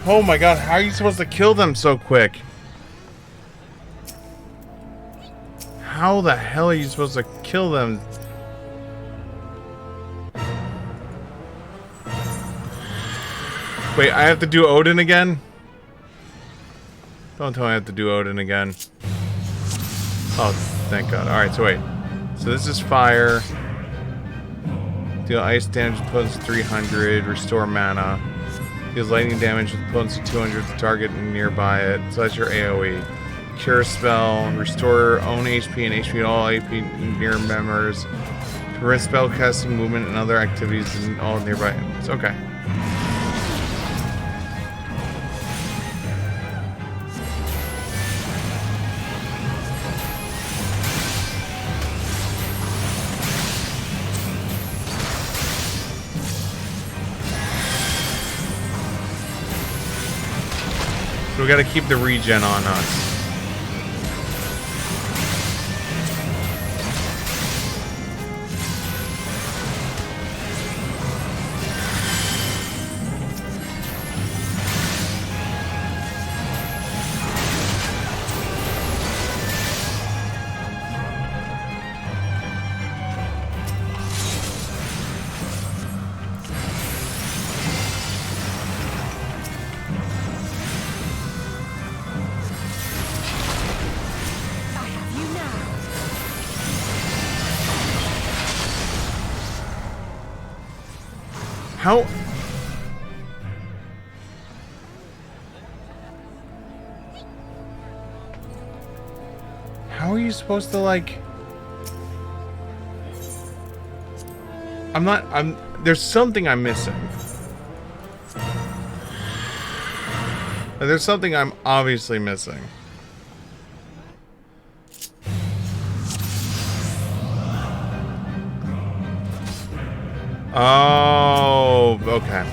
Oh my god, how are you supposed to kill them so quick? How the hell are you supposed to kill them? Wait, I have to do Odin again? Don't tell me I have to do Odin again. Oh, thank god. Alright, so wait. So this is fire. Deal ice damage with potency 300. Restore mana. Deals lightning damage with potency 200 to target nearby it. So that's your AoE. Cure spell. Restore own HP and HP all HP near members. Prevent spell casting, movement, and other activities in all nearby enemies. Okay. So we gotta keep the regen on us. How? How are you supposed to, like... there's something I'm missing. There's something I'm obviously missing. Oh, okay.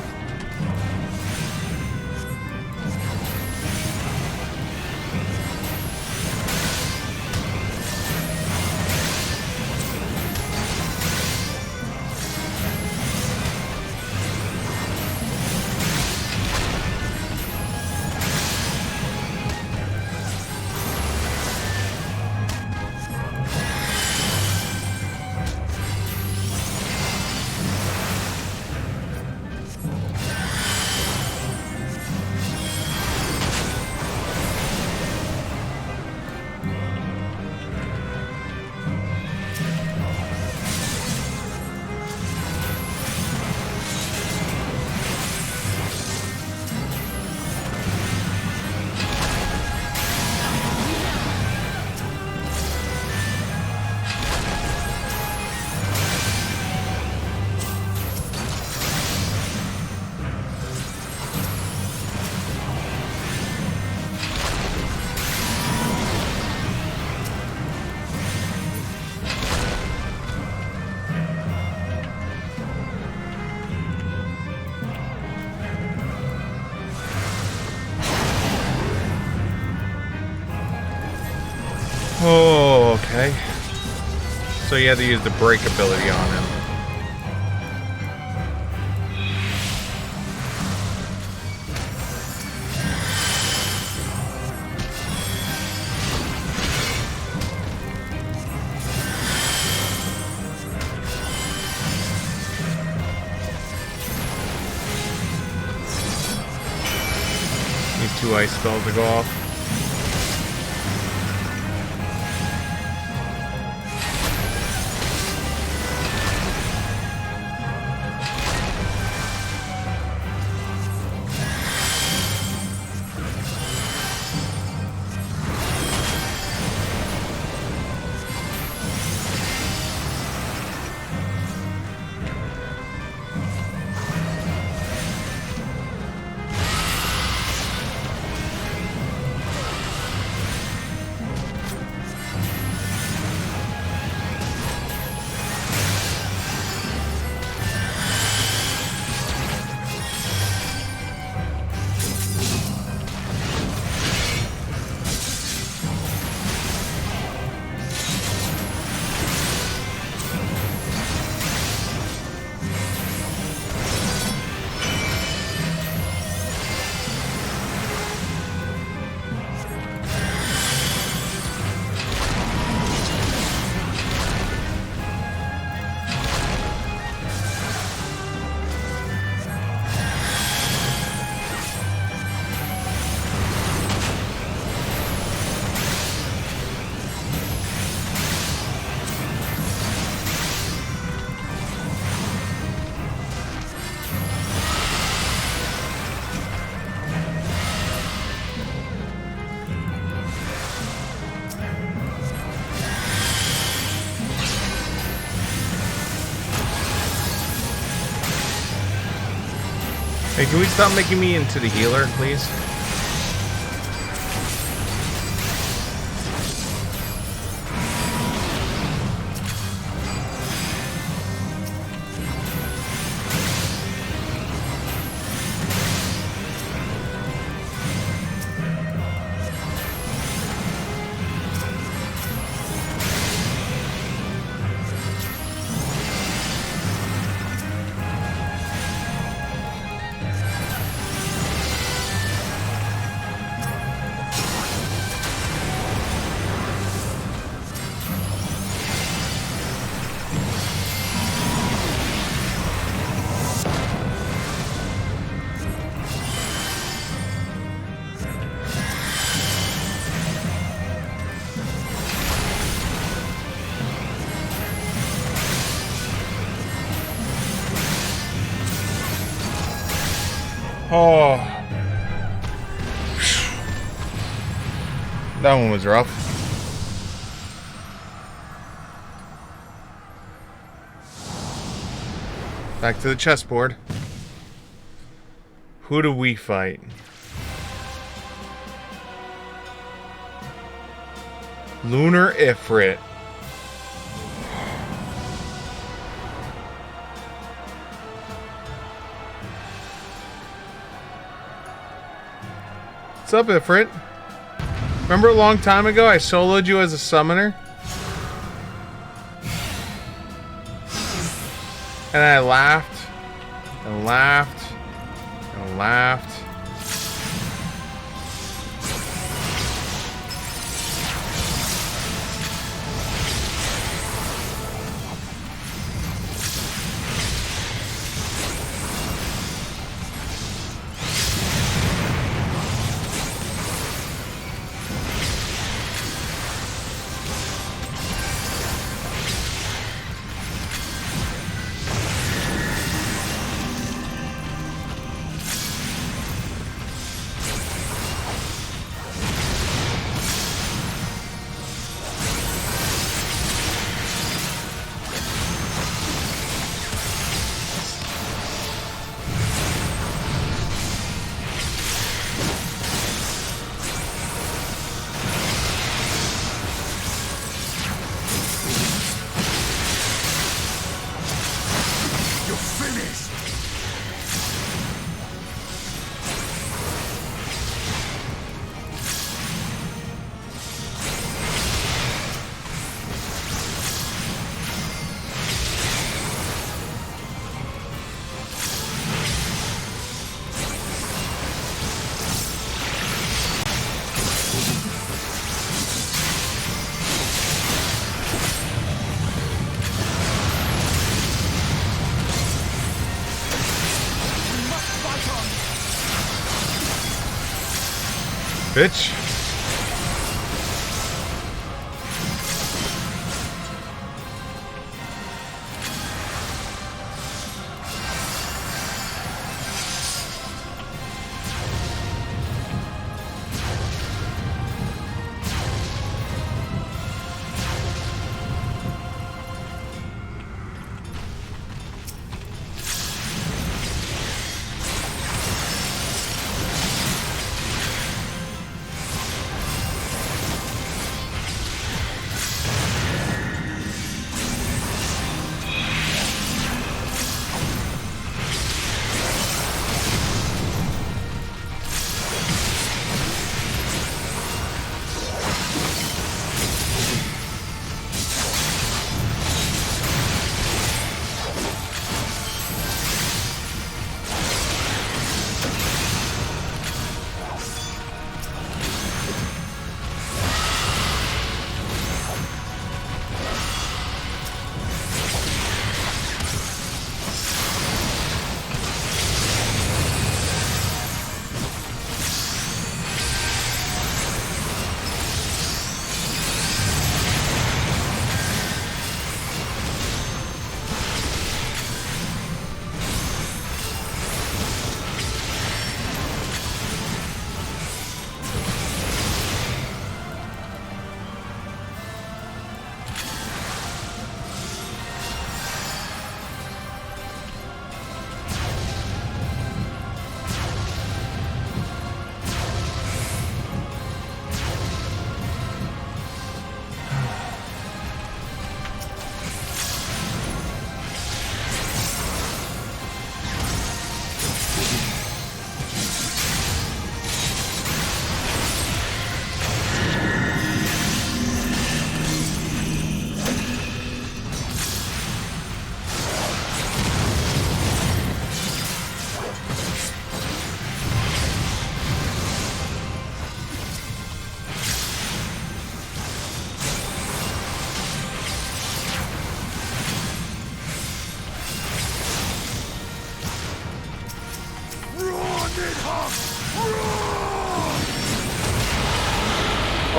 Oh, okay. So you had to use the break ability on him. Need 2 ice spells to go off. Hey, can we stop making me into the healer, please? Oh. That one was rough. Back to the chessboard. Who do we fight? Lunar Ifrit. What's up, Ifrit? Remember a long time ago I soloed you as a summoner? And I laughed, and laughed, and laughed. bitch.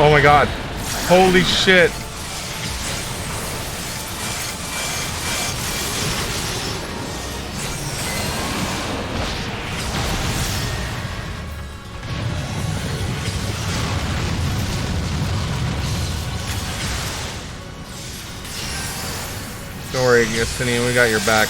Oh my god. Holy shit. Don't worry, Justinian, we got your back.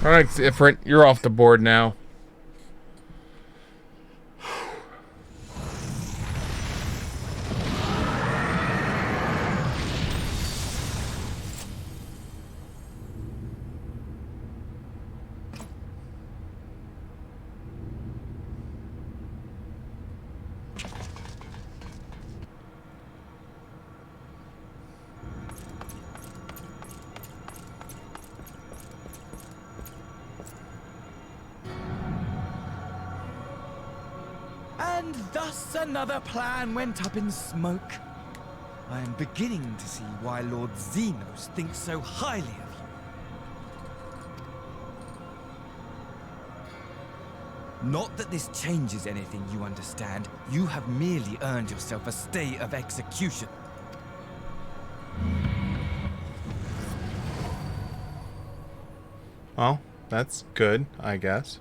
Alright, Ifrit, you're off the board now. And thus another plan went up in smoke. I am beginning to see why Lord Xenos thinks so highly of you. Not that this changes anything, you understand. You have merely earned yourself a stay of execution. Well, that's good, I guess.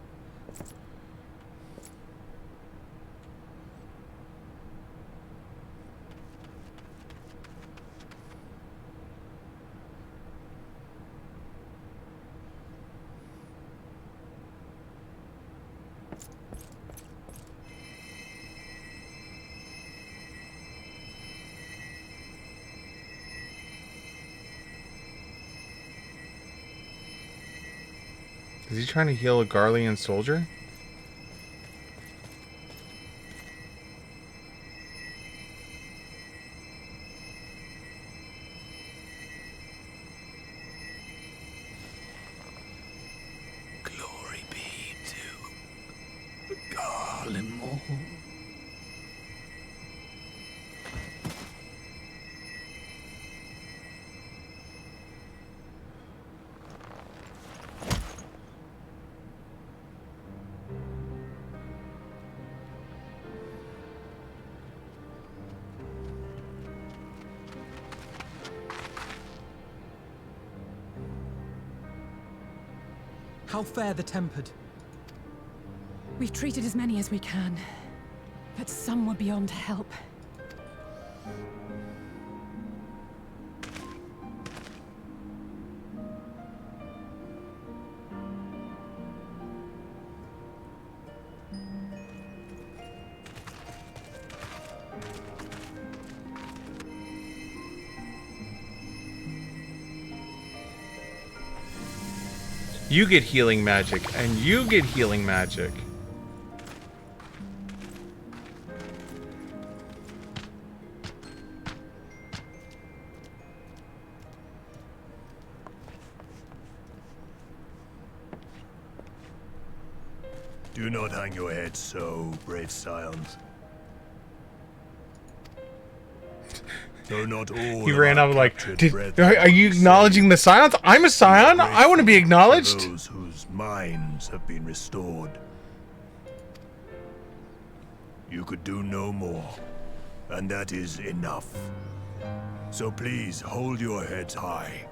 Is he trying to heal a Garlean soldier? Glory be to Garlemore. How fare the Tempered? We've treated as many as we can, but some were beyond help. You get healing magic, and you get healing magic. Do not hang your head so, brave Scions. Though not all He ran of up our like, captured are you acknowledging the Scions? I'm a Scion. I want to be acknowledged. Those whose minds have been restored. You could do no more, and that is enough. So please hold your heads high.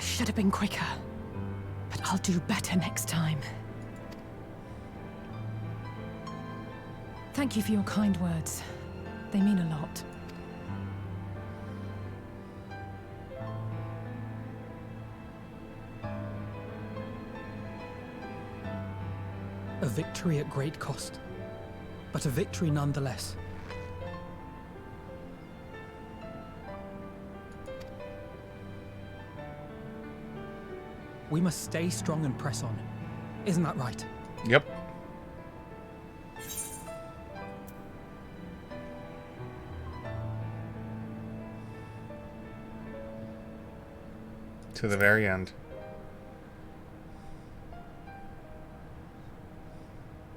Should have been quicker, but I'll do better next time. Thank you for your kind words. They mean a lot. A victory at great cost, but a victory nonetheless. We must stay strong and press on. Isn't that right? Yep. To the very end.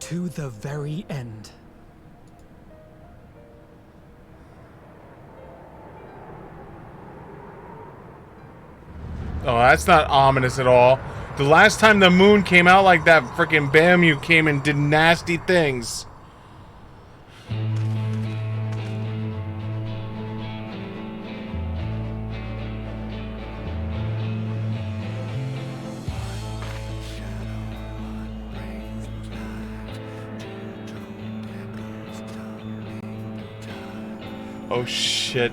To the very end. Oh, that's not ominous at all. The last time the moon came out like that, frickin' Balmung came and did nasty things. Oh shit.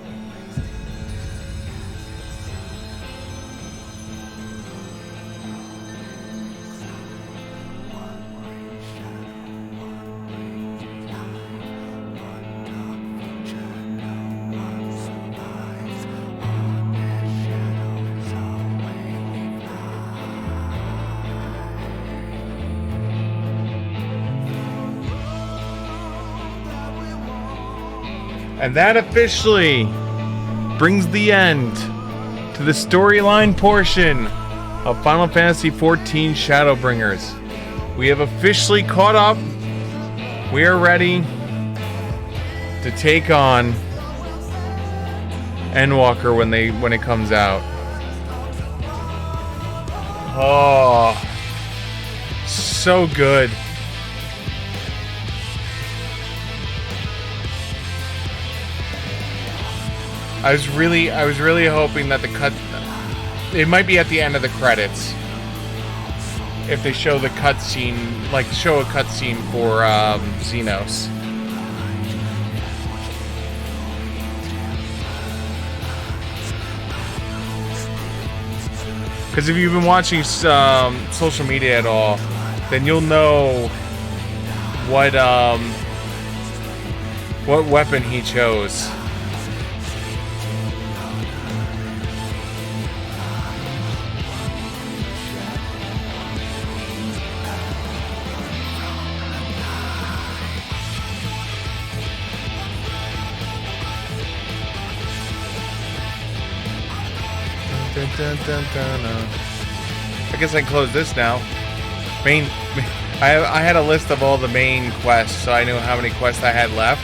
And that officially brings the end to the storyline portion of Final Fantasy XIV Shadowbringers. We have officially caught up. We are ready to take on Endwalker when it comes out. Oh, so good. I was really hoping that the cut, it might be at the end of the credits, if they show the cutscene, like show a cutscene for Xenos. Because if you've been watching social media at all, then you'll know what weapon he chose. I guess I can close this now. I had a list of all the main quests, so I knew how many quests I had left.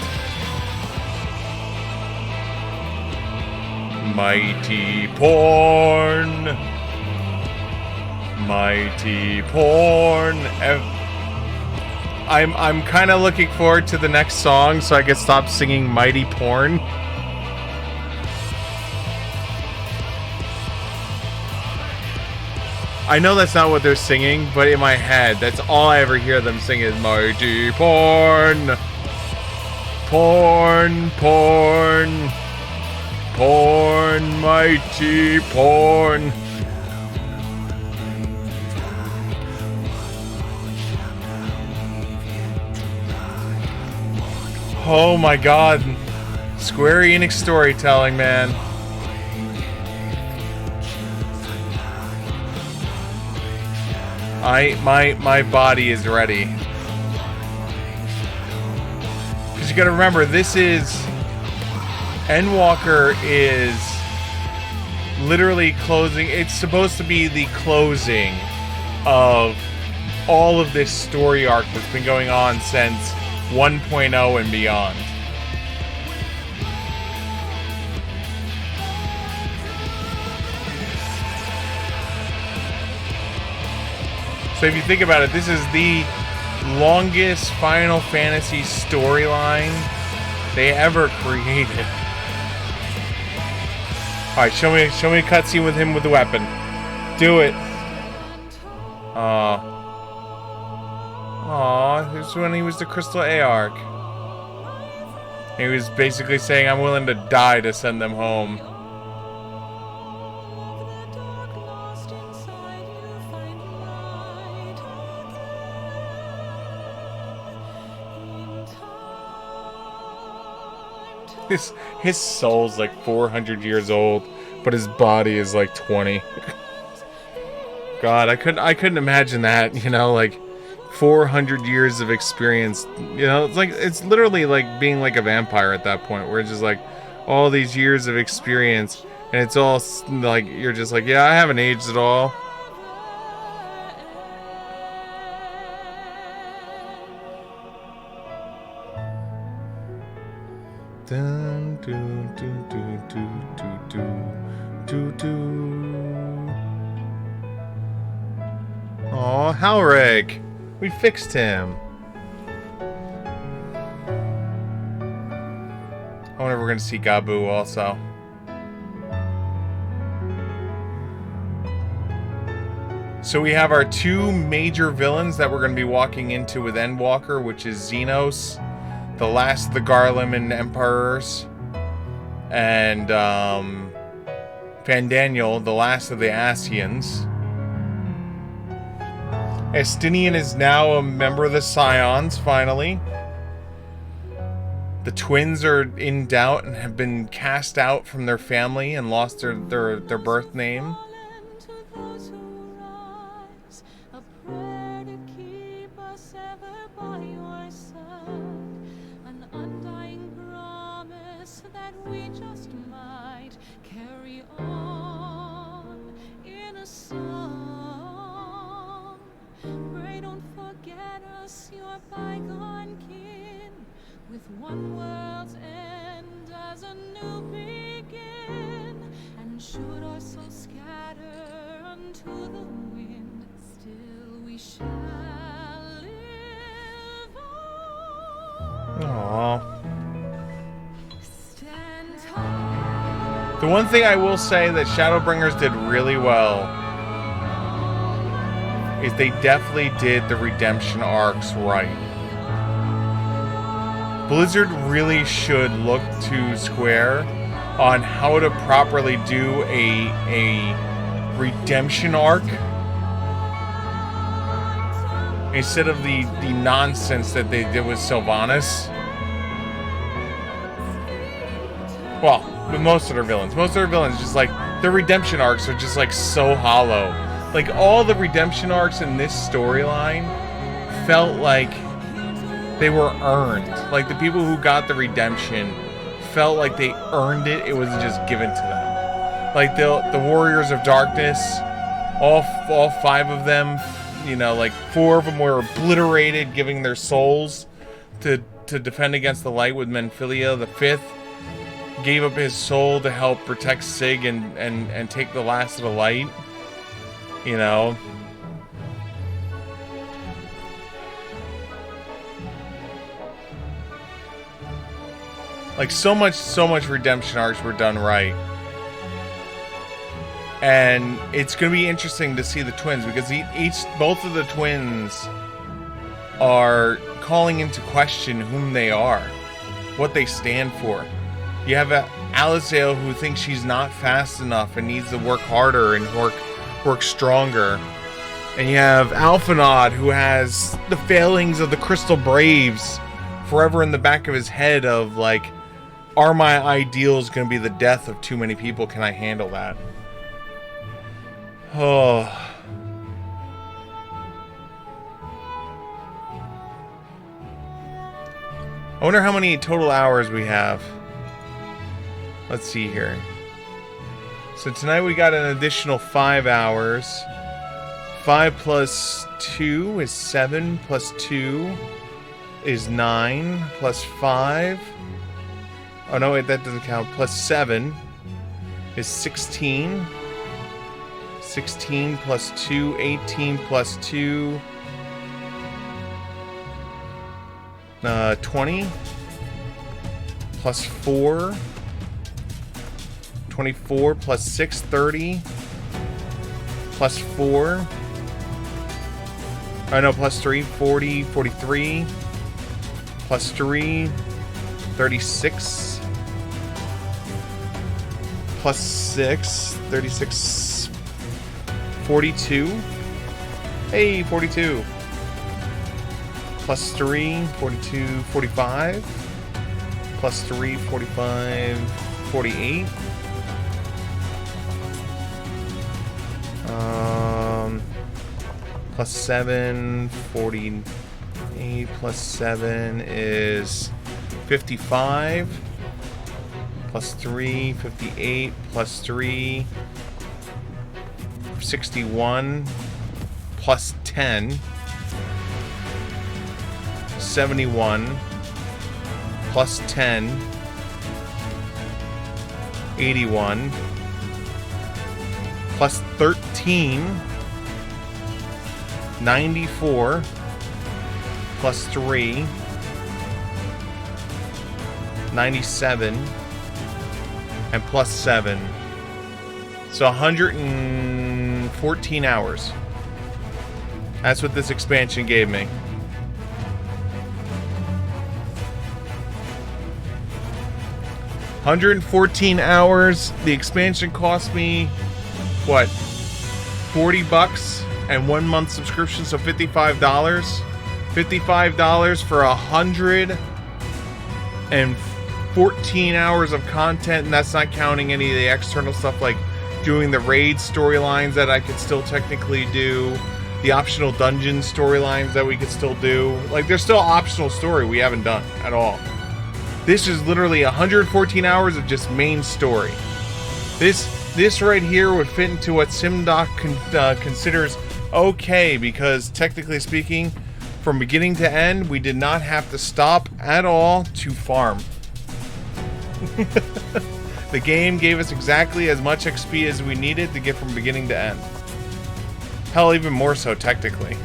Mighty porn. Mighty porn. I'm kind of looking forward to the next song so I can stop singing Mighty Porn. I know that's not what they're singing, but in my head, that's all I ever hear them sing is Mighty Porn. Porn, porn. Porn, mighty porn. Oh my god. Square Enix storytelling, man. My body is ready. Because you gotta remember, this is... Endwalker is literally closing... It's supposed to be the closing of all of this story arc that's been going on since 1.0 and beyond. So if you think about it, this is the longest Final Fantasy storyline they ever created. Alright, show me a cutscene with him with the weapon. Do it. Aw, this is when he was the Crystal Aark. He was basically saying, I'm willing to die to send them home. His soul's like 400 years old, but his body is like 20. God, I couldn't imagine that, you know, like 400 years of experience. You know, it's literally like being like a vampire at that point, where it's just like all these years of experience, and it's all like you're just like, yeah, I haven't aged at all. Dun, dun, dun, dun, dun, dun, dun, dun. Aw, Halric! We fixed him. I wonder if we're gonna see Gabu also. So we have our two major villains that we're gonna be walking into with Endwalker, which is Xenos, the last of the Garleman Emperors, and Fandaniel, the last of the Ascians. Estinian is now a member of the Scions, finally. The twins are in doubt and have been cast out from their family and lost their birth name. With one world's end as a new begin, and should our souls scatter unto the wind, still we shall live on. Aww. The one thing I will say that Shadowbringers did really well is they definitely did the redemption arcs right. Blizzard really should look to Square on how to properly do a redemption arc instead of the nonsense that they did with Sylvanas. Well, with most of their villains. Most of their villains, just like, their redemption arcs are just like so hollow. Like, all the redemption arcs in this storyline felt like they were earned. Like, the people who got the redemption felt like they earned it. It wasn't just given to them. Like, the Warriors of Darkness, all 5 of them, you know, like 4 of them were obliterated, giving their souls to defend against the light with Menphilia. The 5th gave up his soul to help protect Sig and take the last of the light. You know. Like, so much redemption arcs were done right. And it's going to be interesting to see the twins, because both of the twins are calling into question whom they are, what they stand for. You have Alisael, who thinks she's not fast enough and needs to work harder and work stronger. And you have Alphinaud, who has the failings of the Crystal Braves forever in the back of his head of, like, are my ideals going to be the death of too many people? Can I handle that? Oh. I wonder how many total hours we have. Let's see here. So tonight we got an additional 5 hours. 5 plus 2 is 7, plus 2 is 9, plus 5. Oh no, wait, that doesn't count. Plus 7 is 16. 16 plus 2, 18 plus 2, 20. Plus 4, 24 plus 6, 30. Plus 4. Oh no, plus 3, 40, 43. Plus 3, 36. Plus 6, 36, 42. Hey, 42. Plus 3, 42, 45. Plus 3, 45, 48. Plus 7, 48. Plus 7 is 55. Plus 3, 58. Plus 3, 61. Plus 10, 71. Plus 10, 81. Plus 13, 94. Plus 3, 97. And plus 7. So 114 hours. That's what this expansion gave me. $114 hours. The expansion cost me, what, $40 and 1 month subscription, so $55. $55 for 114 hours of content, and that's not counting any of the external stuff like doing the raid storylines that I could still technically do, the optional dungeon storylines that we could still do. Like, there's still optional story we haven't done at all. This is literally 114 hours of just main story. This right here would fit into what SimDoc considers okay, because technically speaking, from beginning to end, we did not have to stop at all to farm. The game gave us exactly as much XP as we needed to get from beginning to end. Hell, even more so technically.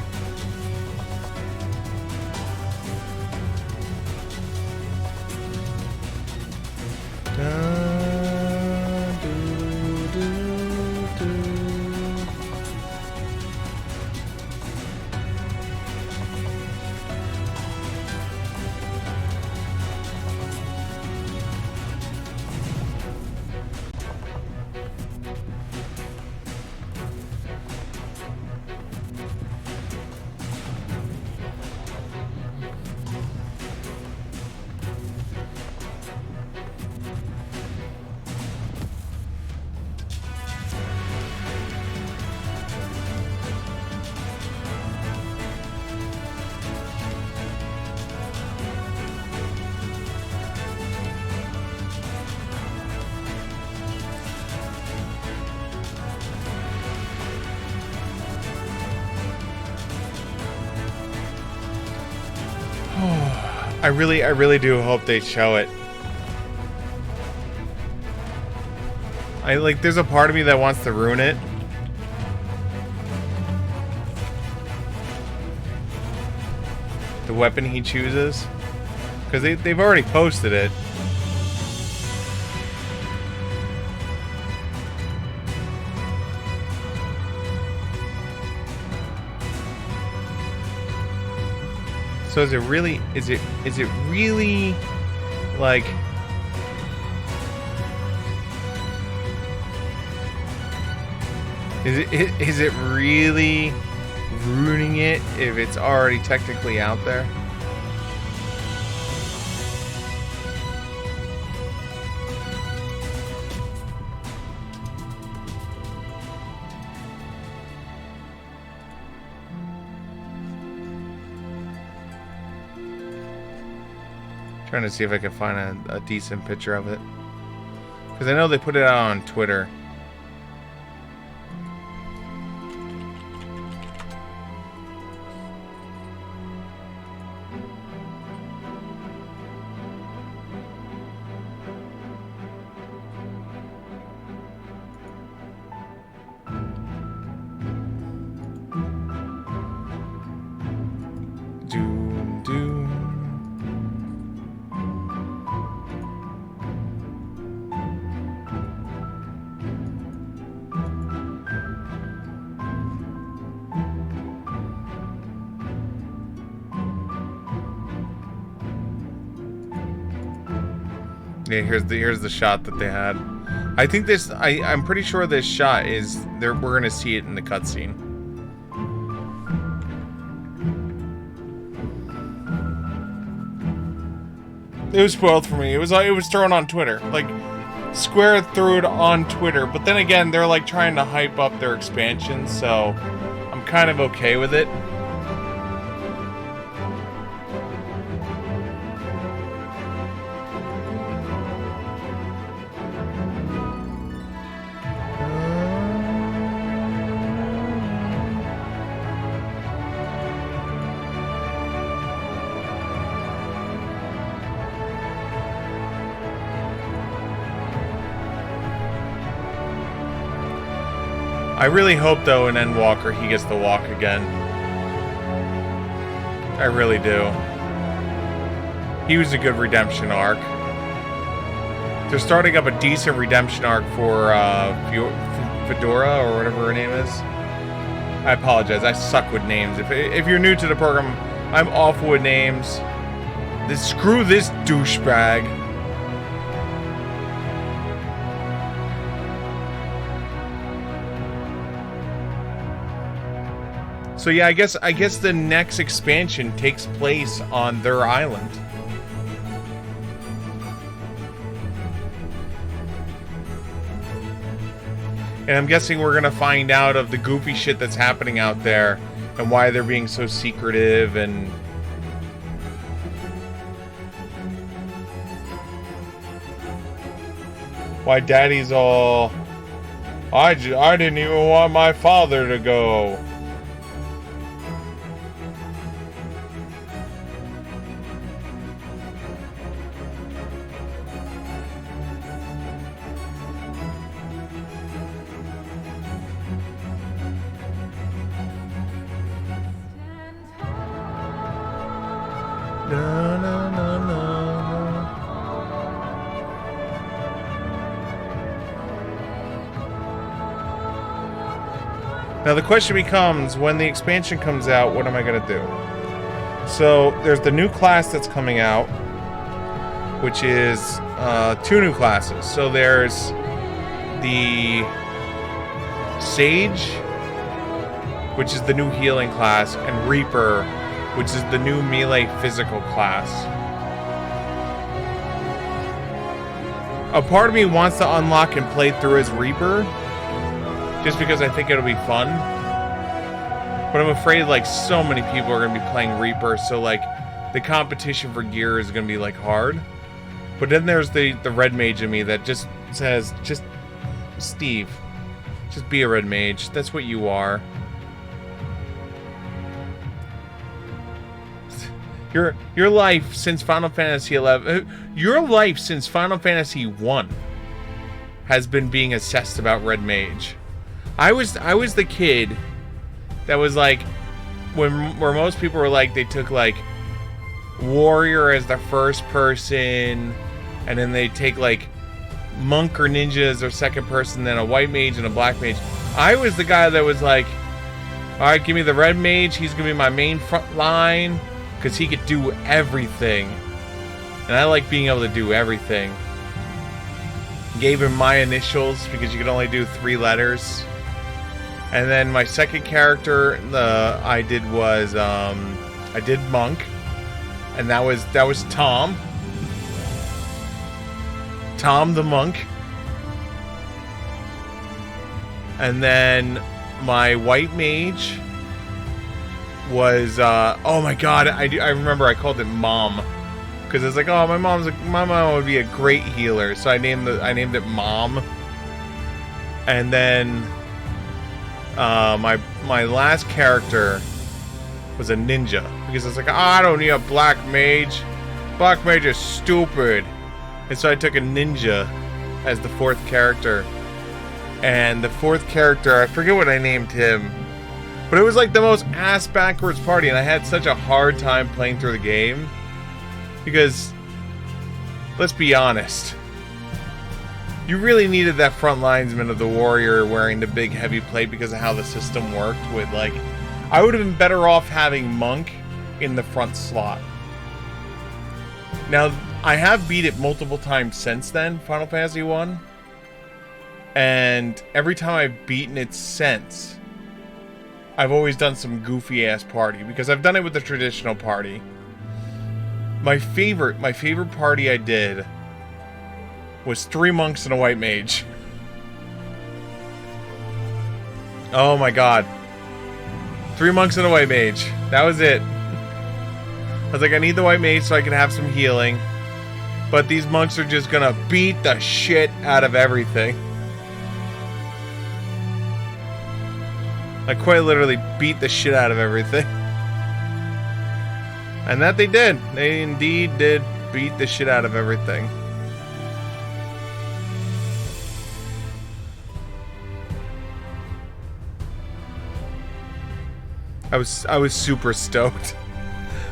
I really do hope they show it. There's a part of me that wants to ruin it. The weapon he chooses. Because they've already posted it. So is it really like is it really ruining it if it's already technically out there? Trying to see if I can find a decent picture of it. Because I know they put it out on Twitter. Yeah, here's the shot that they had. I think this. I'm pretty sure this shot is there. We're gonna see it in the cutscene. It was spoiled for me. It was thrown on Twitter. Like Square threw it on Twitter, but then again, they're like trying to hype up their expansion, so I'm kind of okay with it. I really hope, though, in Endwalker, he gets to walk again. I really do. He was a good redemption arc. They're starting up a decent redemption arc for Fedora, or whatever her name is. I apologize, I suck with names. If you're new to the program, I'm awful with names. Screw this douchebag. So yeah, I guess the next expansion takes place on their island. And I'm guessing we're gonna find out of the goofy shit that's happening out there and why they're being so secretive and why Daddy's all I didn't even want my father to go. Now the question becomes, when the expansion comes out, what am I going to do? So there's the new class that's coming out, which is 2 new classes. So there's the Sage, which is the new healing class, and Reaper, which is the new melee physical class. A part of me wants to unlock and play through as Reaper, just because I think it'll be fun. But I'm afraid like so many people are going to be playing Reaper, so like the competition for gear is going to be like hard. But then there's the red mage in me that just says, just Steve, just be a red mage. That's what you are. Your life since Final Fantasy 11, your life since Final Fantasy 1 has been being assessed about Red Mage. I was the kid that was like, where most people were like, they took like warrior as the first person, and then they take like monk or ninja as their second person, then a white mage and a black mage. I was the guy that was like, all right, give me the red mage. He's gonna be my main front line because he could do everything, and I like being able to do everything. Gave him my initials because you could only do 3 letters. And then my second character I did monk, and that was Tom. Tom the monk. And then my white mage was oh my god, I remember I called it Mom, because it's like, oh, my mom would be a great healer, so I named it Mom. And then my last character was a ninja, because it's like, oh, I don't need a black mage. Black mage is stupid. And so I took a ninja as the 4th character. And the 4th character, I forget what I named him, but it was like the most ass-backwards party, and I had such a hard time playing through the game. Because, let's be honest, you really needed that front linesman of the warrior wearing the big heavy plate because of how the system worked with, like, I would have been better off having monk in the front slot. Now, I have beat it multiple times since then, Final Fantasy 1. And every time I've beaten it since, I've always done some goofy ass party, because I've done it with the traditional party. My favorite party I did was 3 monks and a white mage. Oh my god. 3 monks and a white mage. That was it. I was like, I need the white mage so I can have some healing. But these monks are just gonna beat the shit out of everything. Like, quite literally beat the shit out of everything. And that they did. They indeed did beat the shit out of everything. I was super stoked.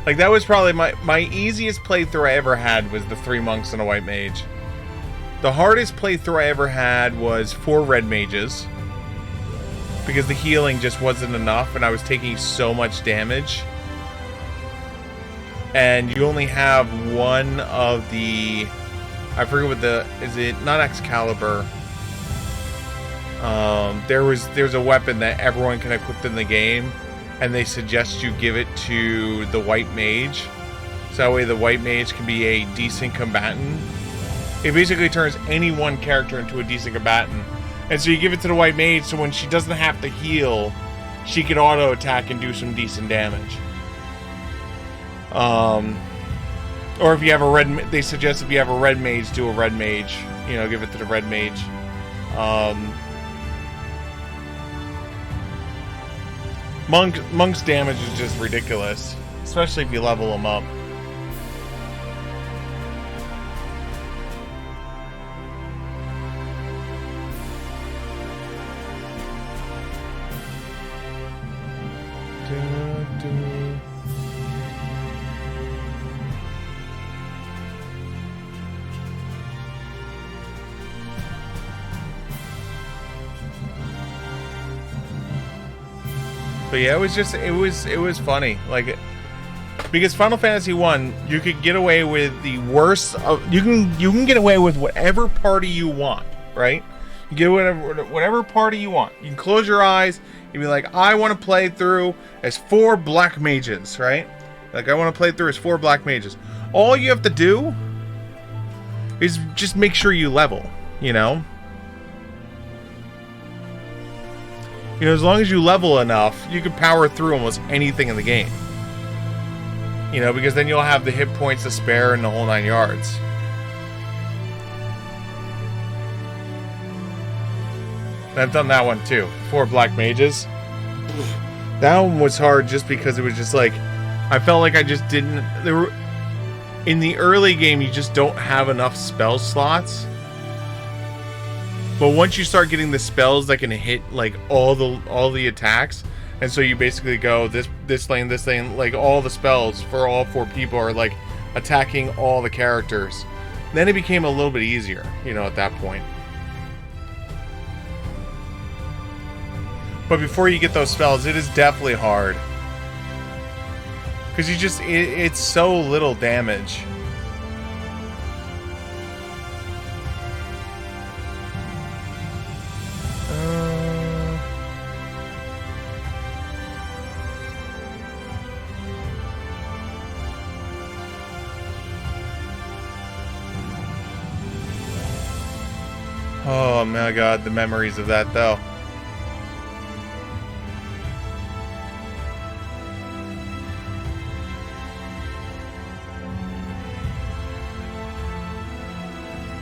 Like, that was probably my easiest playthrough I ever had was the 3 monks and a white mage. The hardest playthrough I ever had was 4 red mages, because the healing just wasn't enough and I was taking so much damage. And you only have one of the, I forget what is it not Excalibur? There's a weapon that everyone can equip in the game, and they suggest you give it to the white mage, so that way the white mage can be a decent combatant. It basically turns any one character into a decent combatant. And so you give it to the white mage, so when she doesn't have to heal, she can auto attack and do some decent damage. Or if you have a red, they suggest if you have a red mage, do a red mage. You know, give it to the red mage. Monk's damage is just ridiculous, especially if you level them up. But yeah, it was funny, like, because Final Fantasy 1, you could get away with the worst of, you can get away with whatever party you want, right? You get whatever party you want. You can close your eyes and be like, I want to play through as 4 black mages, right? Like, I want to play through as 4 black mages. All you have to do is just make sure you level, you know? You know, as long as you level enough, you can power through almost anything in the game. You know, because then you'll have the hit points to spare and the whole 9 yards. And I've done that one too. 4 black mages. That one was hard just because it was just like, I felt like I just didn't. In the early game, you just don't have enough spell slots. But once you start getting the spells that can hit like all the attacks, and so you basically go this lane, like all the spells for all 4 people are like attacking all the characters. Then it became a little bit easier, you know, at that point. But before you get those spells, it is definitely hard. Because you just, it's so little damage. Oh my god, the memories of that though.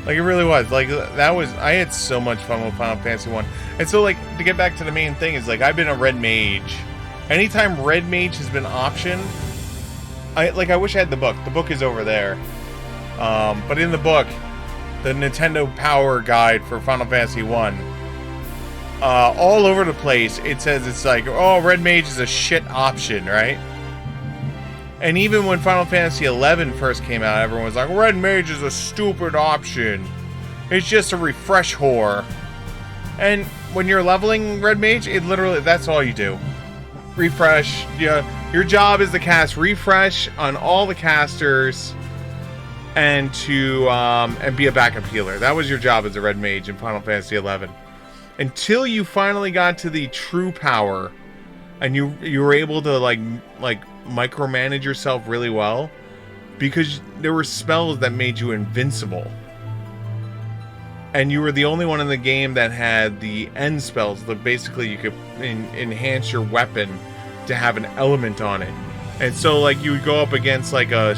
Like, it really was. Like, that was... I had so much fun with Final Fantasy 1. And so, like, to get back to the main thing is, like, I've been a red mage. Anytime red mage has been optioned... I wish I had the book. The book is over there. But in the book, the Nintendo Power Guide for Final Fantasy 1, all over the place, it says it's like, oh, red mage is a shit option, right? And even when Final Fantasy XI first came out, everyone was like, red mage is a stupid option. It's just a refresh whore. And when you're leveling red mage, it literally, that's all you do. Refresh. Yeah, your job is to cast refresh on all the casters and to and be a backup healer. That was your job as a red mage in Final Fantasy XI. Until you finally got to the true power and you were able to like micromanage yourself really well, because there were spells that made you invincible, and you were the only one in the game that had the end spells that basically you could enhance your weapon to have an element on it. And so like you would go up against like a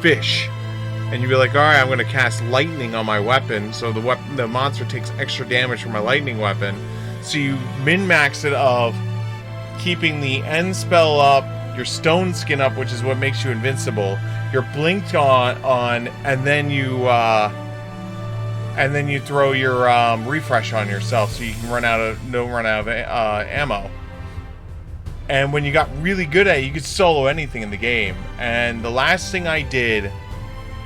fish, and you'd be like, all right, I'm going to cast lightning on my weapon, so the monster takes extra damage from my lightning weapon. So you min-max it of keeping the end spell up, your stone skin up, which is what makes you invincible. You're blinked on, and then you throw your refresh on yourself, so you can don't run out of ammo. And when you got really good at it, you could solo anything in the game. And the last thing I did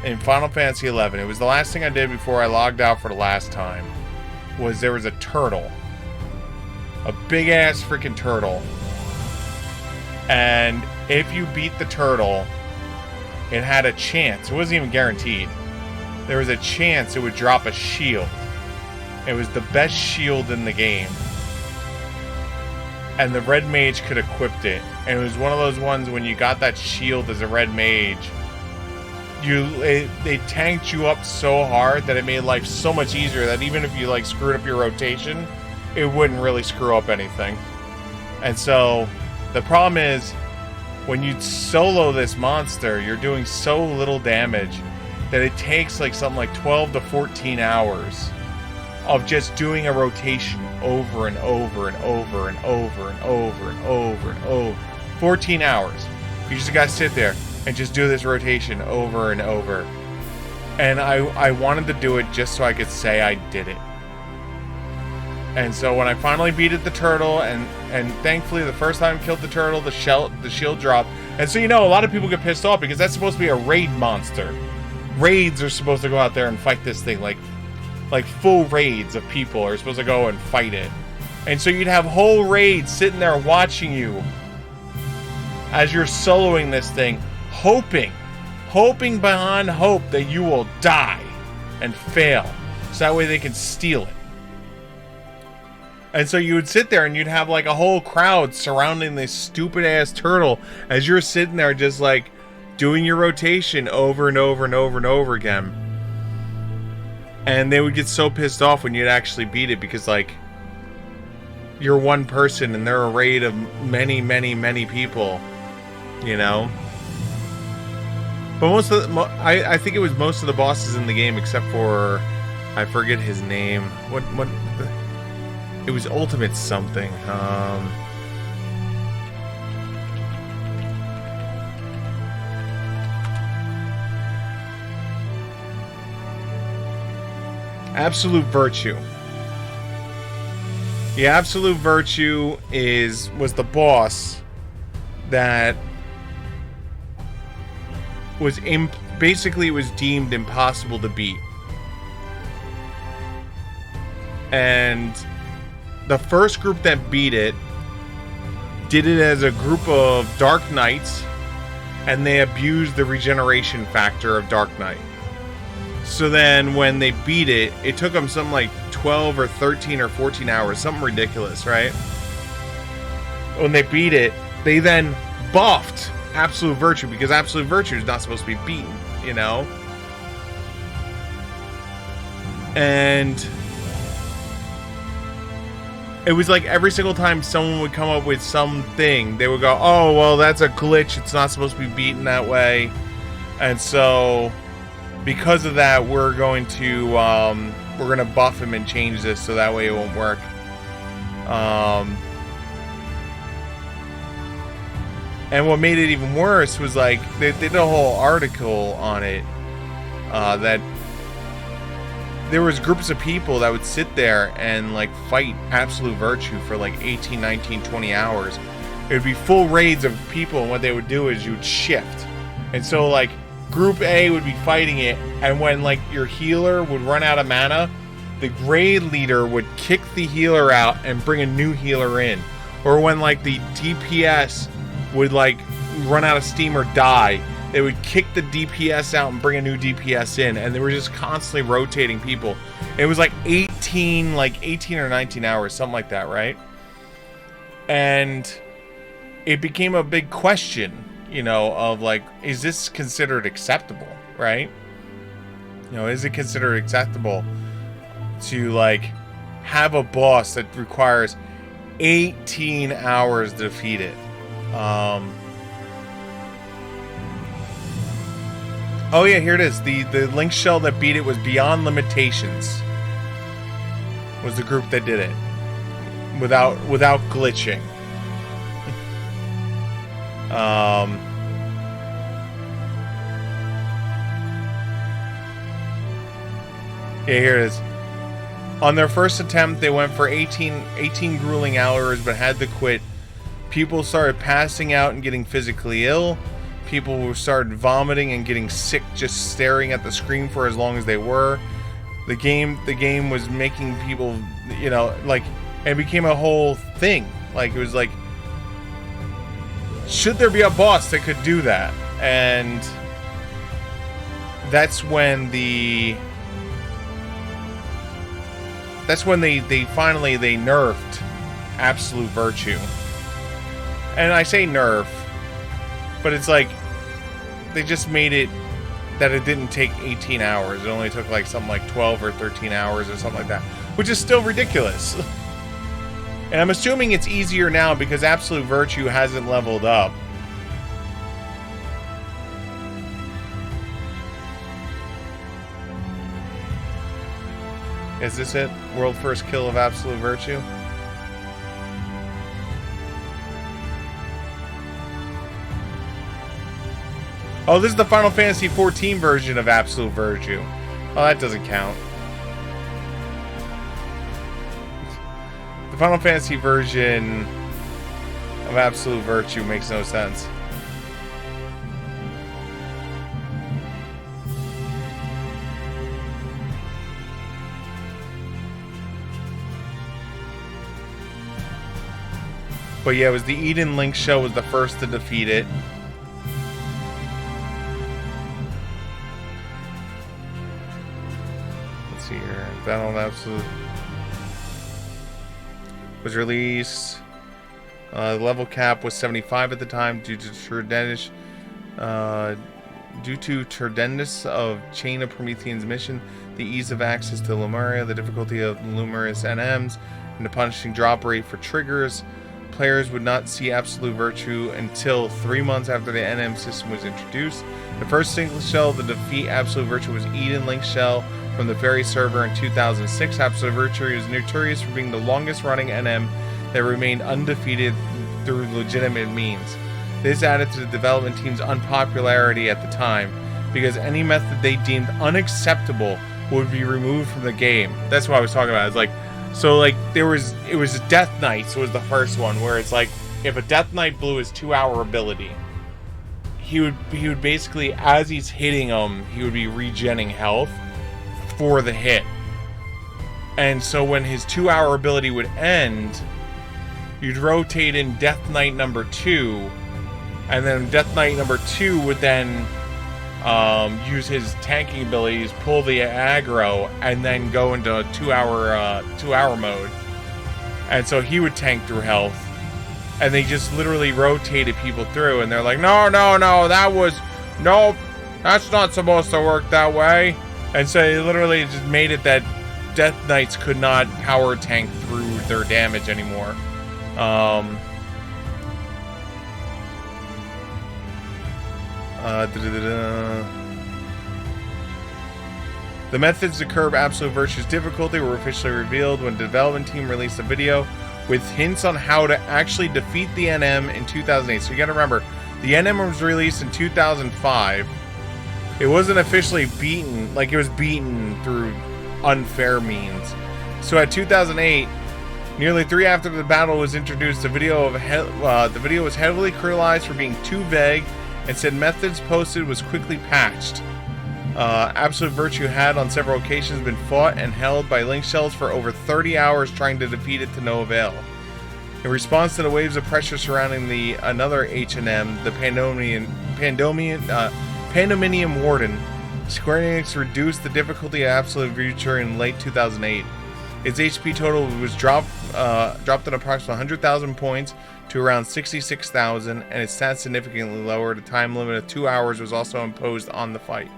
in Final Fantasy XI, it was the last thing I did before I logged out for the last time, was there was a turtle, a big ass freaking turtle. And if you beat the turtle, it had a chance. It wasn't even guaranteed. There was a chance it would drop a shield. It was the best shield in the game. And the red mage could equip it. And it was one of those ones when you got that shield as a red mage, they tanked you up so hard that it made life so much easier that even if you like screwed up your rotation, it wouldn't really screw up anything. And so the problem is, when you solo this monster, you're doing so little damage that it takes like something like 12 to 14 hours of just doing a rotation over and over and over and over and over and over and over. 14 hours. You just gotta sit there and just do this rotation over and over. And I wanted to do it just so I could say I did it. And so when I finally beat the turtle, and thankfully the first time I killed the turtle, the shield dropped. And so, you know, a lot of people get pissed off because that's supposed to be a raid monster. Raids are supposed to go out there and fight this thing, like full raids of people are supposed to go and fight it. And so you'd have whole raids sitting there watching you as you're soloing this thing, hoping beyond hope that you will die and fail, so that way they can steal it. And so you would sit there and you'd have like a whole crowd surrounding this stupid ass turtle as you're sitting there just like doing your rotation over and over and over and over again. And they would get so pissed off when you'd actually beat it, because like you're one person and they're a raid of many, many, many people, you know. But most of the, I think it was most of the bosses in the game except for, I forget his name. It was Ultimate something. Absolute Virtue. The Absolute Virtue was the boss that was basically it was deemed impossible to beat. And the first group that beat it did it as a group of Dark Knights, and they abused the regeneration factor of Dark Knight. So then when they beat it, it took them something like 12 or 13 or 14 hours, something ridiculous, right? When they beat it, they then buffed Absolute Virtue, because Absolute Virtue is not supposed to be beaten, you know? And it was like every single time someone would come up with something, they would go, oh, well, that's a glitch. It's not supposed to be beaten that way. And so because of that, we're going to buff him and change this so that way it won't work. And what made it even worse was, like, they did a whole article on it, that there was groups of people that would sit there and, like, fight Absolute Virtue for, like, 18, 19, 20 hours. It would be full raids of people, and what they would do is you would shift. And so, like, Group A would be fighting it, and when, like, your healer would run out of mana, the raid leader would kick the healer out and bring a new healer in. Or when, like, the DPS would, like, run out of steam or die, they would kick the DPS out and bring a new DPS in, and they were just constantly rotating people. It was like 18 or 19 hours, something like that, right? And it became a big question, you know, of like, is this considered acceptable, right? You know, is it considered acceptable to, like, have a boss that requires 18 hours to defeat it? Oh yeah, here it is. The Link Shell that beat it was Beyond Limitations. Was the group that did it without glitching. Yeah, here it is. On their first attempt, they went for 18 grueling hours, but had to quit. People started passing out and getting physically ill. People started vomiting and getting sick just staring at the screen for as long as they were. The game was making people, you know, like, it became a whole thing. Like, it was like, should there be a boss that could do that? And that's when they finally nerfed Absolute Virtue. And I say nerf, but it's like they just made it that it didn't take 18 hours. It only took like something like 12 or 13 hours or something like that, which is still ridiculous. And I'm assuming it's easier now because Absolute Virtue hasn't leveled up. Is this it? World first kill of Absolute Virtue? Oh, this is the Final Fantasy XIV version of Absolute Virtue. Oh, that doesn't count. The Final Fantasy version of Absolute Virtue makes no sense. But yeah, it was the Eden Link Shell was the first to defeat it. Here, Battle of Absolute was released. The level cap was 75 at the time due to Turdendus of Chain of Promethean's mission, the ease of access to Lemuria, the difficulty of numerous NMs, and the punishing drop rate for triggers. Players would not see Absolute Virtue until 3 months after the NM system was introduced. The first single shell to defeat Absolute Virtue was Eden Link Shell from the Fairy server in 2006. Absolute Virtue is notorious for being the longest running NM that remained undefeated through legitimate means. This added to the development team's unpopularity at the time, because any method they deemed unacceptable would be removed from the game. That's what I was talking about. It's like, so like it was Death Knights was the first one, where it's like if a Death Knight blew his 2-hour ability, he would basically, as he's hitting him, he would be regenning health for the hit. And so when his 2-hour ability would end, you'd rotate in Death Knight number 2, and then Death Knight number 2 would then use his tanking abilities, pull the aggro, and then go into 2-hour mode. And so he would tank through health, and they just literally rotated people through, and they're like, no, that's not supposed to work that way. And so they literally just made it that Death Knights could not power tank through their damage anymore. The methods to curb Absolute Virtue's difficulty were officially revealed when the development team released a video with hints on how to actually defeat the NM in 2008. So you gotta remember, the NM was released in 2005. It wasn't officially beaten, like it was beaten through unfair means. So at 2008, nearly 3 after the battle was introduced, the video was heavily criticized for being too vague, and said methods posted was quickly patched. Absolute Virtue had on several occasions been fought and held by link shells for over 30 hours trying to defeat it to no avail. In response to the waves of pressure surrounding another H&M, the Pandominium Warden, Square Enix reduced the difficulty of Absolute Virtue in late 2008. Its HP total was dropped at approximately 100,000 points to around 66,000, and its stats significantly lowered. A time limit of 2 hours was also imposed on the fight.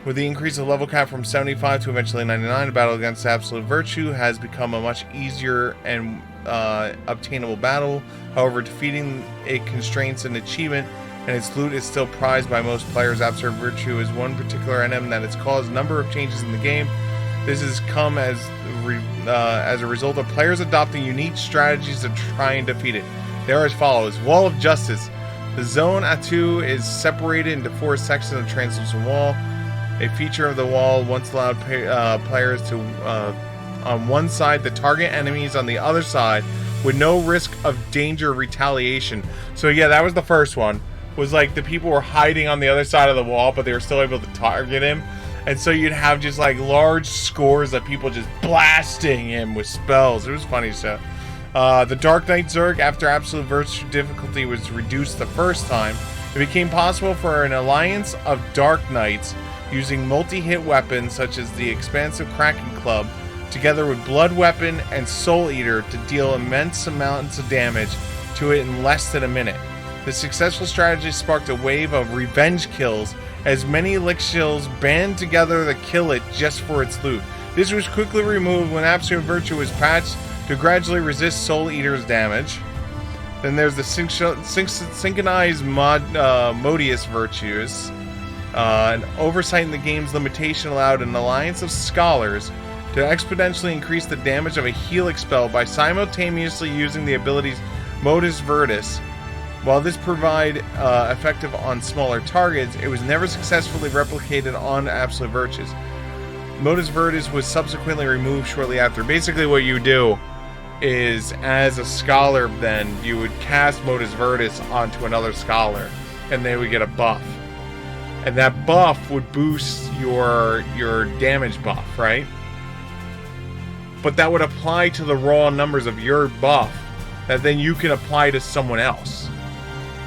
With the increase of level cap from 75 to eventually 99, the battle against Absolute Virtue has become a much easier and obtainable battle. However, defeating it constrains an achievement, and its loot is still prized by most players. Absolute Virtue is one particular NM that has caused a number of changes in the game. This has come as a result of players adopting unique strategies to try and defeat it. They are as follows. Wall of Justice. The zone Atu is separated into 4 sections of translucent wall. A feature of the wall once allowed players to, on one side, the target enemies on the other side with no risk of danger of retaliation. So yeah, that was the first one. Was like the people were hiding on the other side of the wall, but they were still able to target him. And so you'd have just like large scores of people just blasting him with spells. It was funny stuff. The Dark Knight Zerg, after Absolute Virtue difficulty was reduced the first time, it became possible for an alliance of Dark Knights using multi-hit weapons such as the expansive Kraken Club, together with Blood Weapon and Soul Eater, to deal immense amounts of damage to it in less than a minute. The successful strategy sparked a wave of revenge kills as many Lixials band together to kill it just for its loot. This was quickly removed when Absolute Virtue was patched to gradually resist Soul Eater's damage. Then there's the synchronized Modius Virtues. An oversight in the game's limitation allowed an alliance of scholars to exponentially increase the damage of a Helix spell by simultaneously using the abilities Modus Virtus. While this proved effective on smaller targets, it was never successfully replicated on Absolute Virtues. Modus Virtus was subsequently removed shortly after. Basically what you do is, as a scholar, then you would cast Modus Virtus onto another scholar, and they would get a buff. And that buff would boost your damage buff, right? But that would apply to the raw numbers of your buff that then you can apply to someone else.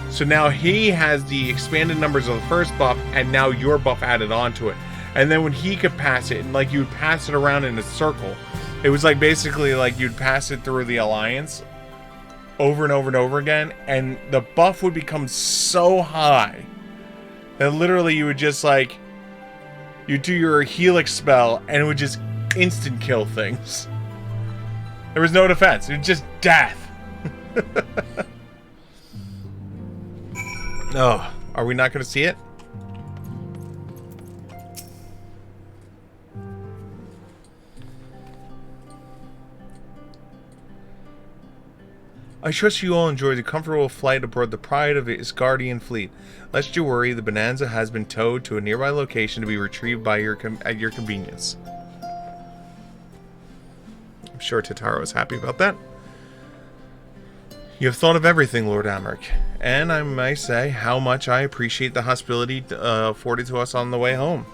So now he has the expanded numbers of the first buff, and now your buff added onto it. And then when he could pass it, and like you would pass it around in a circle, it was like basically like you'd pass it through the alliance over and over and over again, and the buff would become so high that literally you would just like, you do your Helix spell and it would just instant kill things. There was no defense, it was just death. Oh, are we not going to see it? I trust you all enjoyed the comfortable flight aboard the pride of its guardian fleet. Lest you worry, the Bonanza has been towed to a nearby location to be retrieved by at your convenience. I'm sure Tataru is happy about that. You have thought of everything, Lord Amric, and I may say how much I appreciate the hospitality afforded to us on the way home.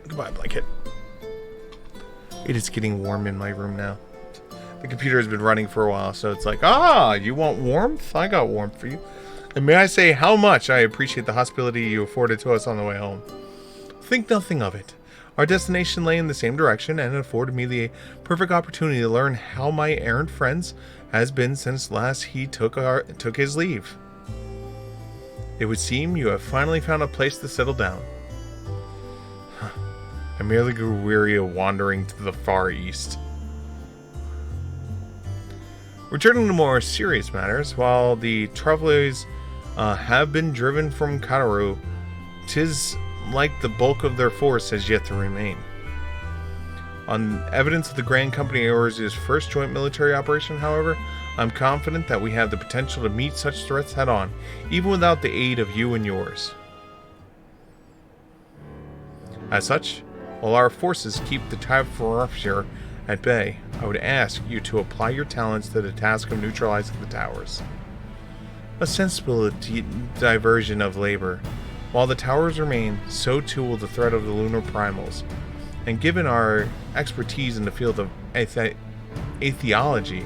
Goodbye, blanket. It is getting warm in my room now. The computer has been running for a while, so it's like, you want warmth? I got warmth for you. And may I say how much I appreciate the hospitality you afforded to us on the way home. Think nothing of it. Our destination lay in the same direction, and it afforded me the perfect opportunity to learn how my errant friends has been since last he took his leave. It would seem you have finally found a place to settle down. I merely grew weary of wandering to the far east. Returning to more serious matters, while the travelers have been driven from Kataru, 'tis like the bulk of their force has yet to remain. On evidence of the Grand Company Eorzea's first joint military operation, however, I'm confident that we have the potential to meet such threats head-on, even without the aid of you and yours. As such, while our forces keep the Typhorafshire at bay, I would ask you to apply your talents to the task of neutralizing the towers. A sensible diversion of labor. While the towers remain, so too will the threat of the lunar primals. And given our expertise in the field of atheology,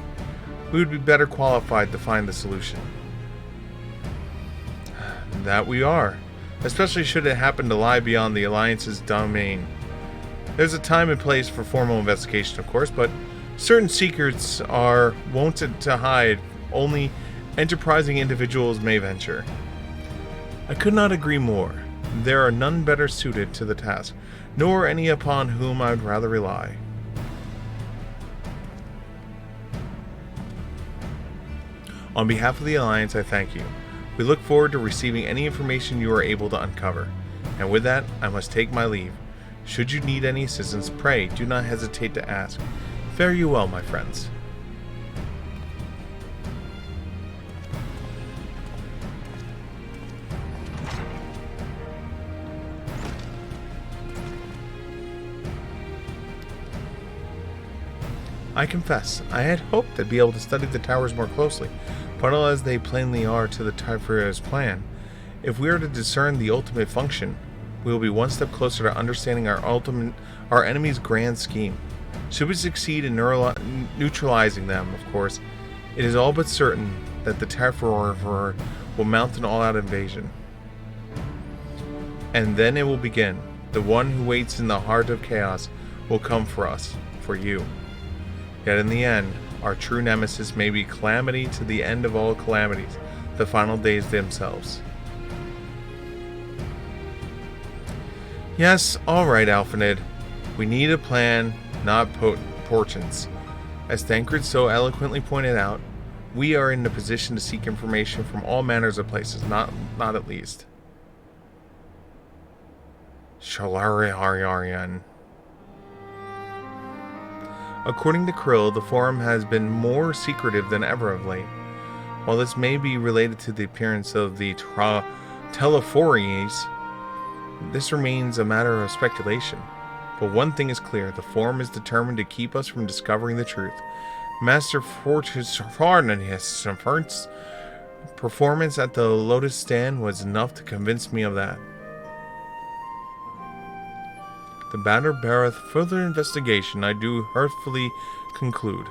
we would be better qualified to find the solution. That we are, especially should it happen to lie beyond the Alliance's domain. There's a time and place for formal investigation, of course, but certain secrets are wonted to hide only enterprising individuals may venture. I could not agree more. There are none better suited to the task, nor any upon whom I would rather rely. On behalf of the Alliance, I thank you. We look forward to receiving any information you are able to uncover. And with that, I must take my leave. Should you need any assistance, pray do not hesitate to ask. Fare you well, my friends. I confess, I had hoped to be able to study the towers more closely, but as they plainly are to the Typhorafshire's plan, if we are to discern the ultimate function, we will be one step closer to understanding our enemy's grand scheme. Should we succeed in neutralizing them, of course, it is all but certain that the Typhorafshire will mount an all-out invasion. And then it will begin. The one who waits in the heart of chaos will come for us, for you. Yet in the end, our true nemesis may be calamity to the end of all calamities, the final days themselves. Yes, alright, Alphanid. We need a plan, not portents. As Thancred so eloquently pointed out, we are in the position to seek information from all manners of places, not at least. Shalariarian. According to Krill, the Forum has been more secretive than ever of late. While this may be related to the appearance of the Telephories, this remains a matter of speculation. But one thing is clear, the Forum is determined to keep us from discovering the truth. Master Fortis performance at the Lotus Stand was enough to convince me of that. The matter beareth further investigation, I do heartfully conclude.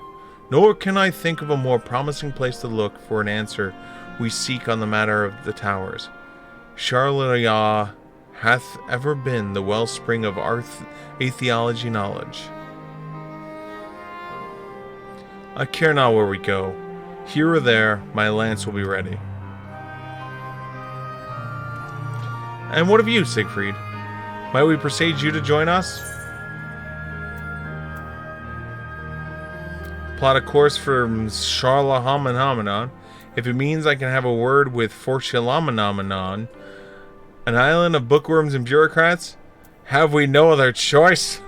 Nor can I think of a more promising place to look for an answer we seek on the matter of the towers. Charloya hath ever been the wellspring of our atheology knowledge. I care not where we go. Here or there, my lance will be ready. And what of you, Siegfried? Might we persuade you to join us? Plot a course for Sharlahamanaman. If it means I can have a word with Forshalamanamanon, an island of bookworms and bureaucrats, have we no other choice?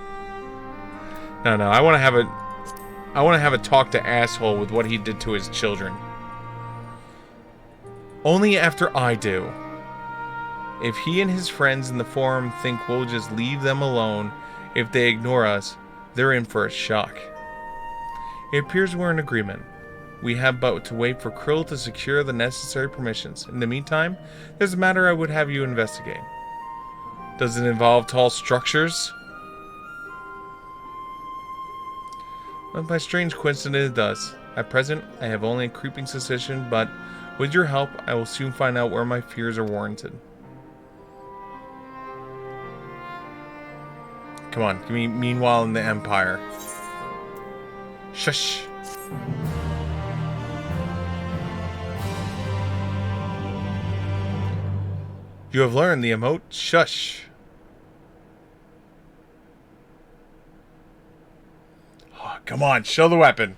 No, I want to have I want to have a talk to asshole with what he did to his children. Only after I do. If he and his friends in the forum think we'll just leave them alone if they ignore us, they're in for a shock. It appears we're in agreement. We have but to wait for Krill to secure the necessary permissions. In the meantime, there's a matter I would have you investigate. Does it involve tall structures? Well, by strange coincidence, it does. At present, I have only a creeping suspicion, but with your help, I will soon find out where my fears are warranted. Come on, give me Meanwhile in the Empire. Shush. You have learned the emote shush. Oh, come on, show the weapon.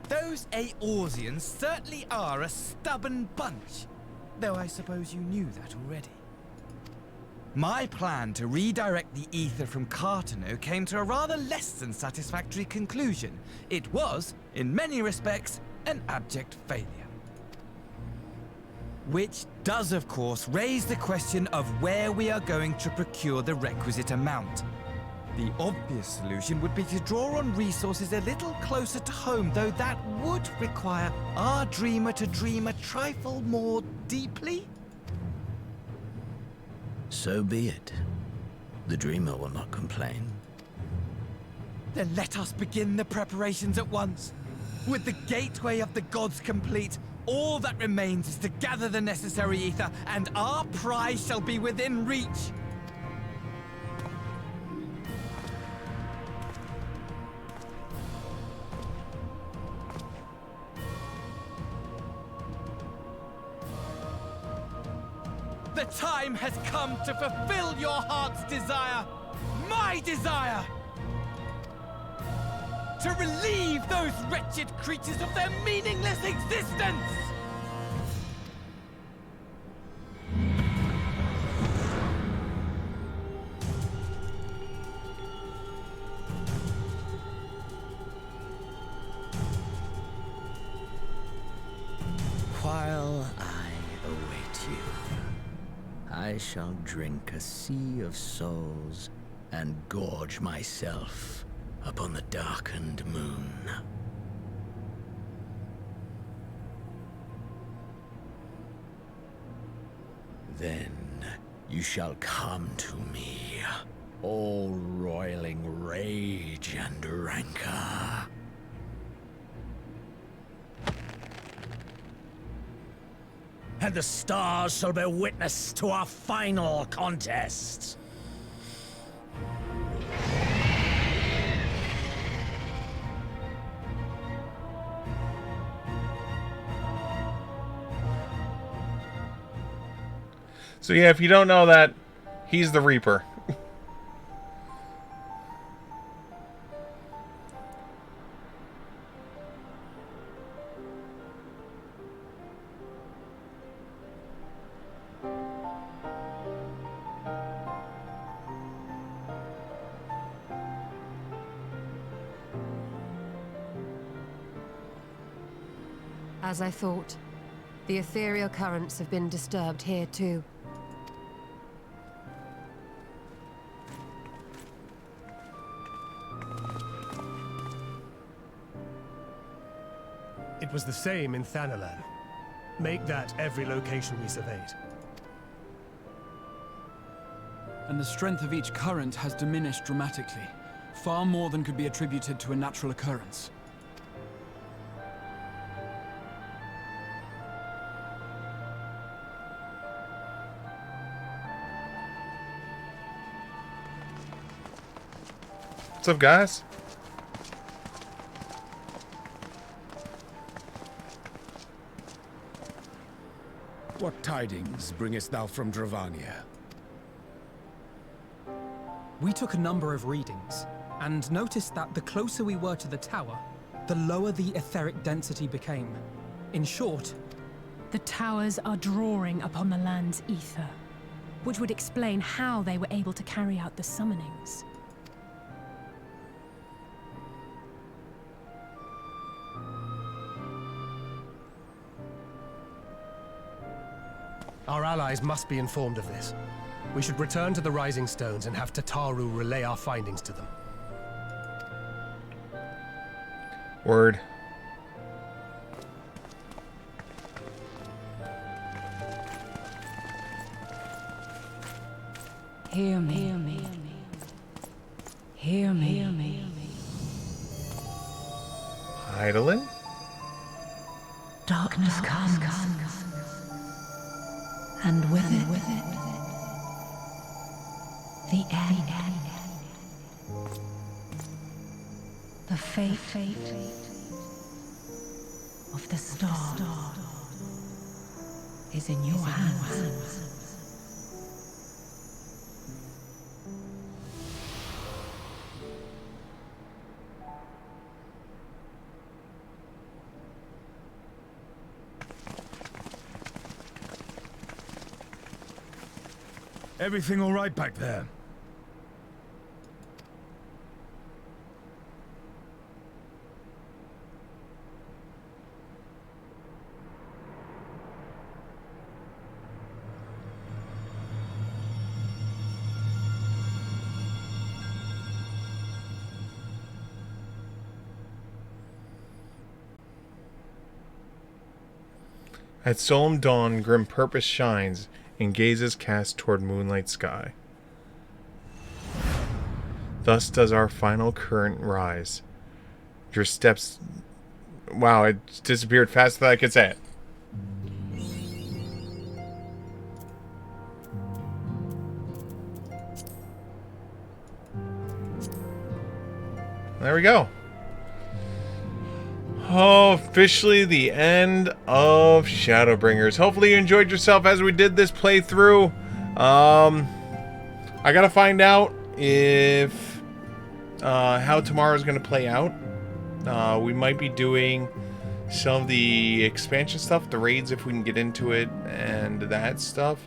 Those Eorzeans certainly are a stubborn bunch, though I suppose you knew that already. My plan to redirect the ether from Cartano came to a rather less than satisfactory conclusion. It was, in many respects, an abject failure. Which does, of course, raise the question of where we are going to procure the requisite amount. The obvious solution would be to draw on resources a little closer to home, though that would require our dreamer to dream a trifle more deeply. So be it. The dreamer will not complain. Then let us begin the preparations at once. With the gateway of the gods complete, all that remains is to gather the necessary ether, and our prize shall be within reach. The time has come to fulfill your heart's desire, my desire! To relieve those wretched creatures of their meaningless existence! While I await you, I shall drink a sea of souls and gorge myself upon the darkened moon. Then you shall come to me, all roiling rage and rancor. And the stars shall bear witness to our final contest. So yeah, if you don't know that, he's the Reaper. As I thought, the ethereal currents have been disturbed here too. It was the same in Thanalan. Make that every location we surveyed. And the strength of each current has diminished dramatically, far more than could be attributed to a natural occurrence. What's up, guys? What tidings bringest thou from Dravania? We took a number of readings, and noticed that the closer we were to the tower, the lower the etheric density became. In short, the towers are drawing upon the land's ether, which would explain how they were able to carry out the summonings. Our allies must be informed of this. We should return to the Rising Stones and have Tataru relay our findings to them. Word. Hear me. Hear me. Hear me. Hear me. Heidelin? Darkness comes. And with it, the end. The fate of the star is in your hands. Everything all right back there? At solemn dawn, grim purpose shines, and gazes cast toward moonlight sky. Thus does our final current rise. Your steps... Wow, it disappeared faster than I could say it. There we go. Oh, officially the end of Shadowbringers. Hopefully you enjoyed yourself as we did this playthrough. I gotta find out if how tomorrow's gonna play out. We might be doing some of the expansion stuff, the raids if we can get into it, and that stuff.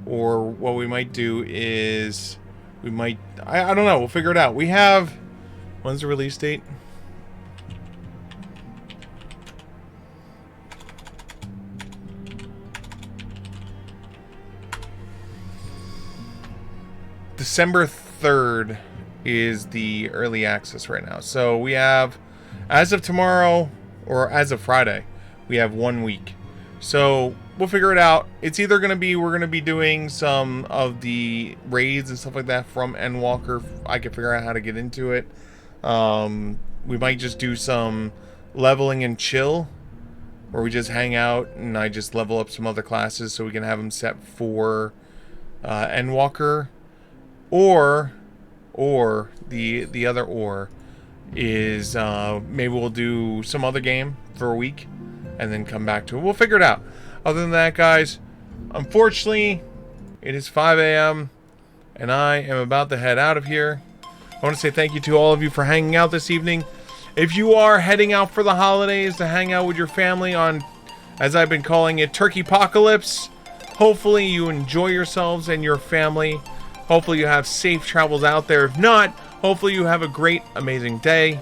Or what we might do is we might I don't know, we'll figure it out. We have, when's the release date? December 3rd is the early access right now. So we have, as of tomorrow, or as of Friday, we have 1 week. So we'll figure it out. It's either going to be, we're going to be doing some of the raids and stuff like that from Endwalker. I can figure out how to get into it. We might just do some leveling and chill, where we just hang out and I just level up some other classes so we can have them set for Endwalker. Or the other or is maybe we'll do some other game for a week and then come back to it. We'll figure it out. Other than that, guys, unfortunately, it is 5 a.m. and I am about to head out of here. I want to say thank you to all of you for hanging out this evening. If you are heading out for the holidays to hang out with your family on, as I've been calling it, Turkeypocalypse, hopefully you enjoy yourselves and your family. Hopefully you have safe travels out there. If not, hopefully you have a great, amazing day.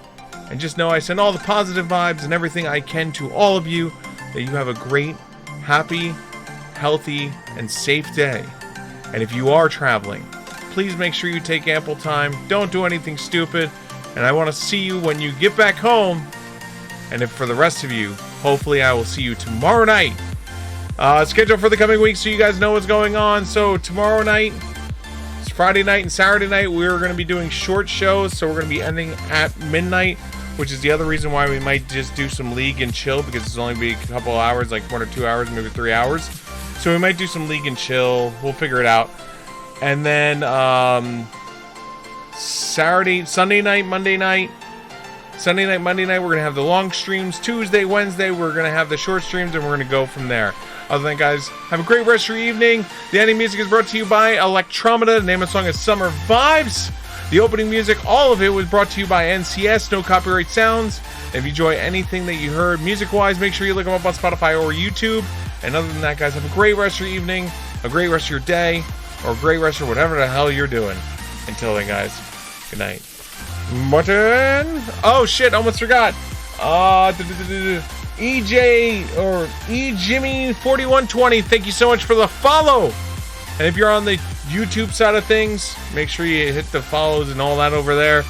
And just know I send all the positive vibes and everything I can to all of you, that you have a great, happy, healthy, and safe day. And if you are traveling, please make sure you take ample time. Don't do anything stupid. And I want to see you when you get back home. And if for the rest of you, hopefully I will see you tomorrow night. Schedule for the coming week so you guys know what's going on. So tomorrow night, Friday night and Saturday night, we're going to be doing short shows, so we're going to be ending at midnight, which is the other reason why we might just do some League and chill, because it's only be a couple of hours, like 1 or 2 hours, maybe 3 hours. So we might do some League and chill. We'll figure it out. And then Sunday night, Monday night, Sunday night, Monday night, we're going to have the long streams. Tuesday, Wednesday, we're going to have the short streams, and we're going to go from there. Other than that, guys, have a great rest of your evening. The ending music is brought to you by Electromata. The name of the song is Summer Vibes. The opening music, all of it was brought to you by NCS, no copyright sounds. If you enjoy anything that you heard music-wise, make sure you look them up on Spotify or YouTube. And other than that, guys, have a great rest of your evening, a great rest of your day, or a great rest of whatever the hell you're doing. Until then, guys, good night. Mutton! Oh, shit, almost forgot. EJ, or eJimmy4120, thank you so much for the follow. And if you're on the YouTube side of things, make sure you hit the follows and all that over there.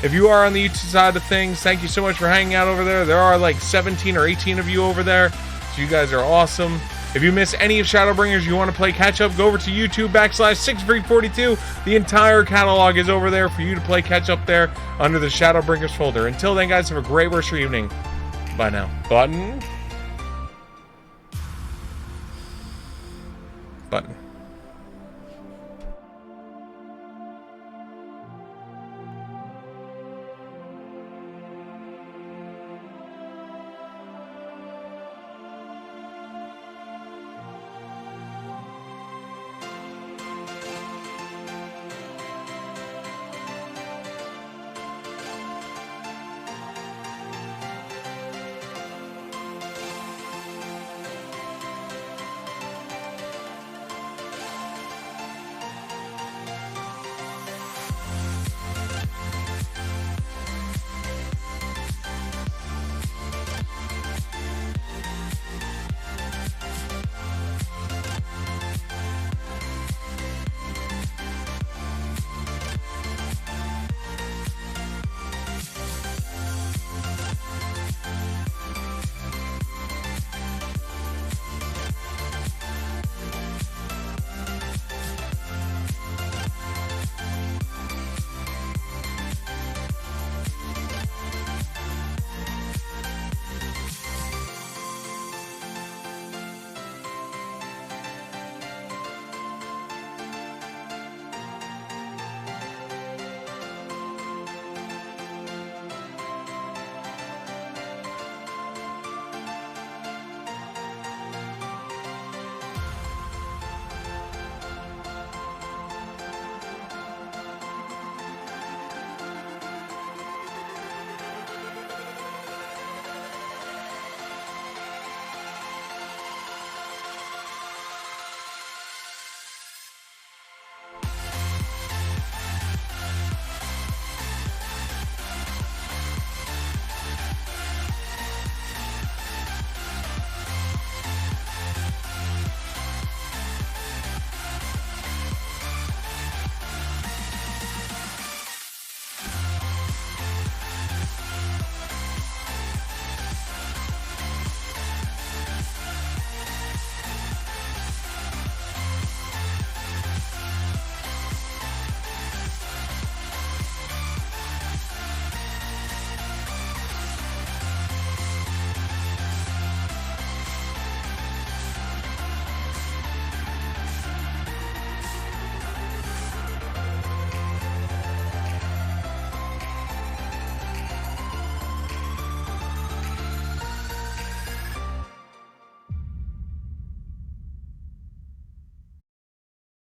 If you are on the YouTube side of things, thank you so much for hanging out over there. There are like 17 or 18 of you over there, so you guys are awesome. If you miss any of Shadowbringers, you want to play catch-up, go over to YouTube /6342. The entire catalog is over there for you to play catch-up there under the Shadowbringers folder. Until then, guys, have a great rest of your evening. Bye now. Button.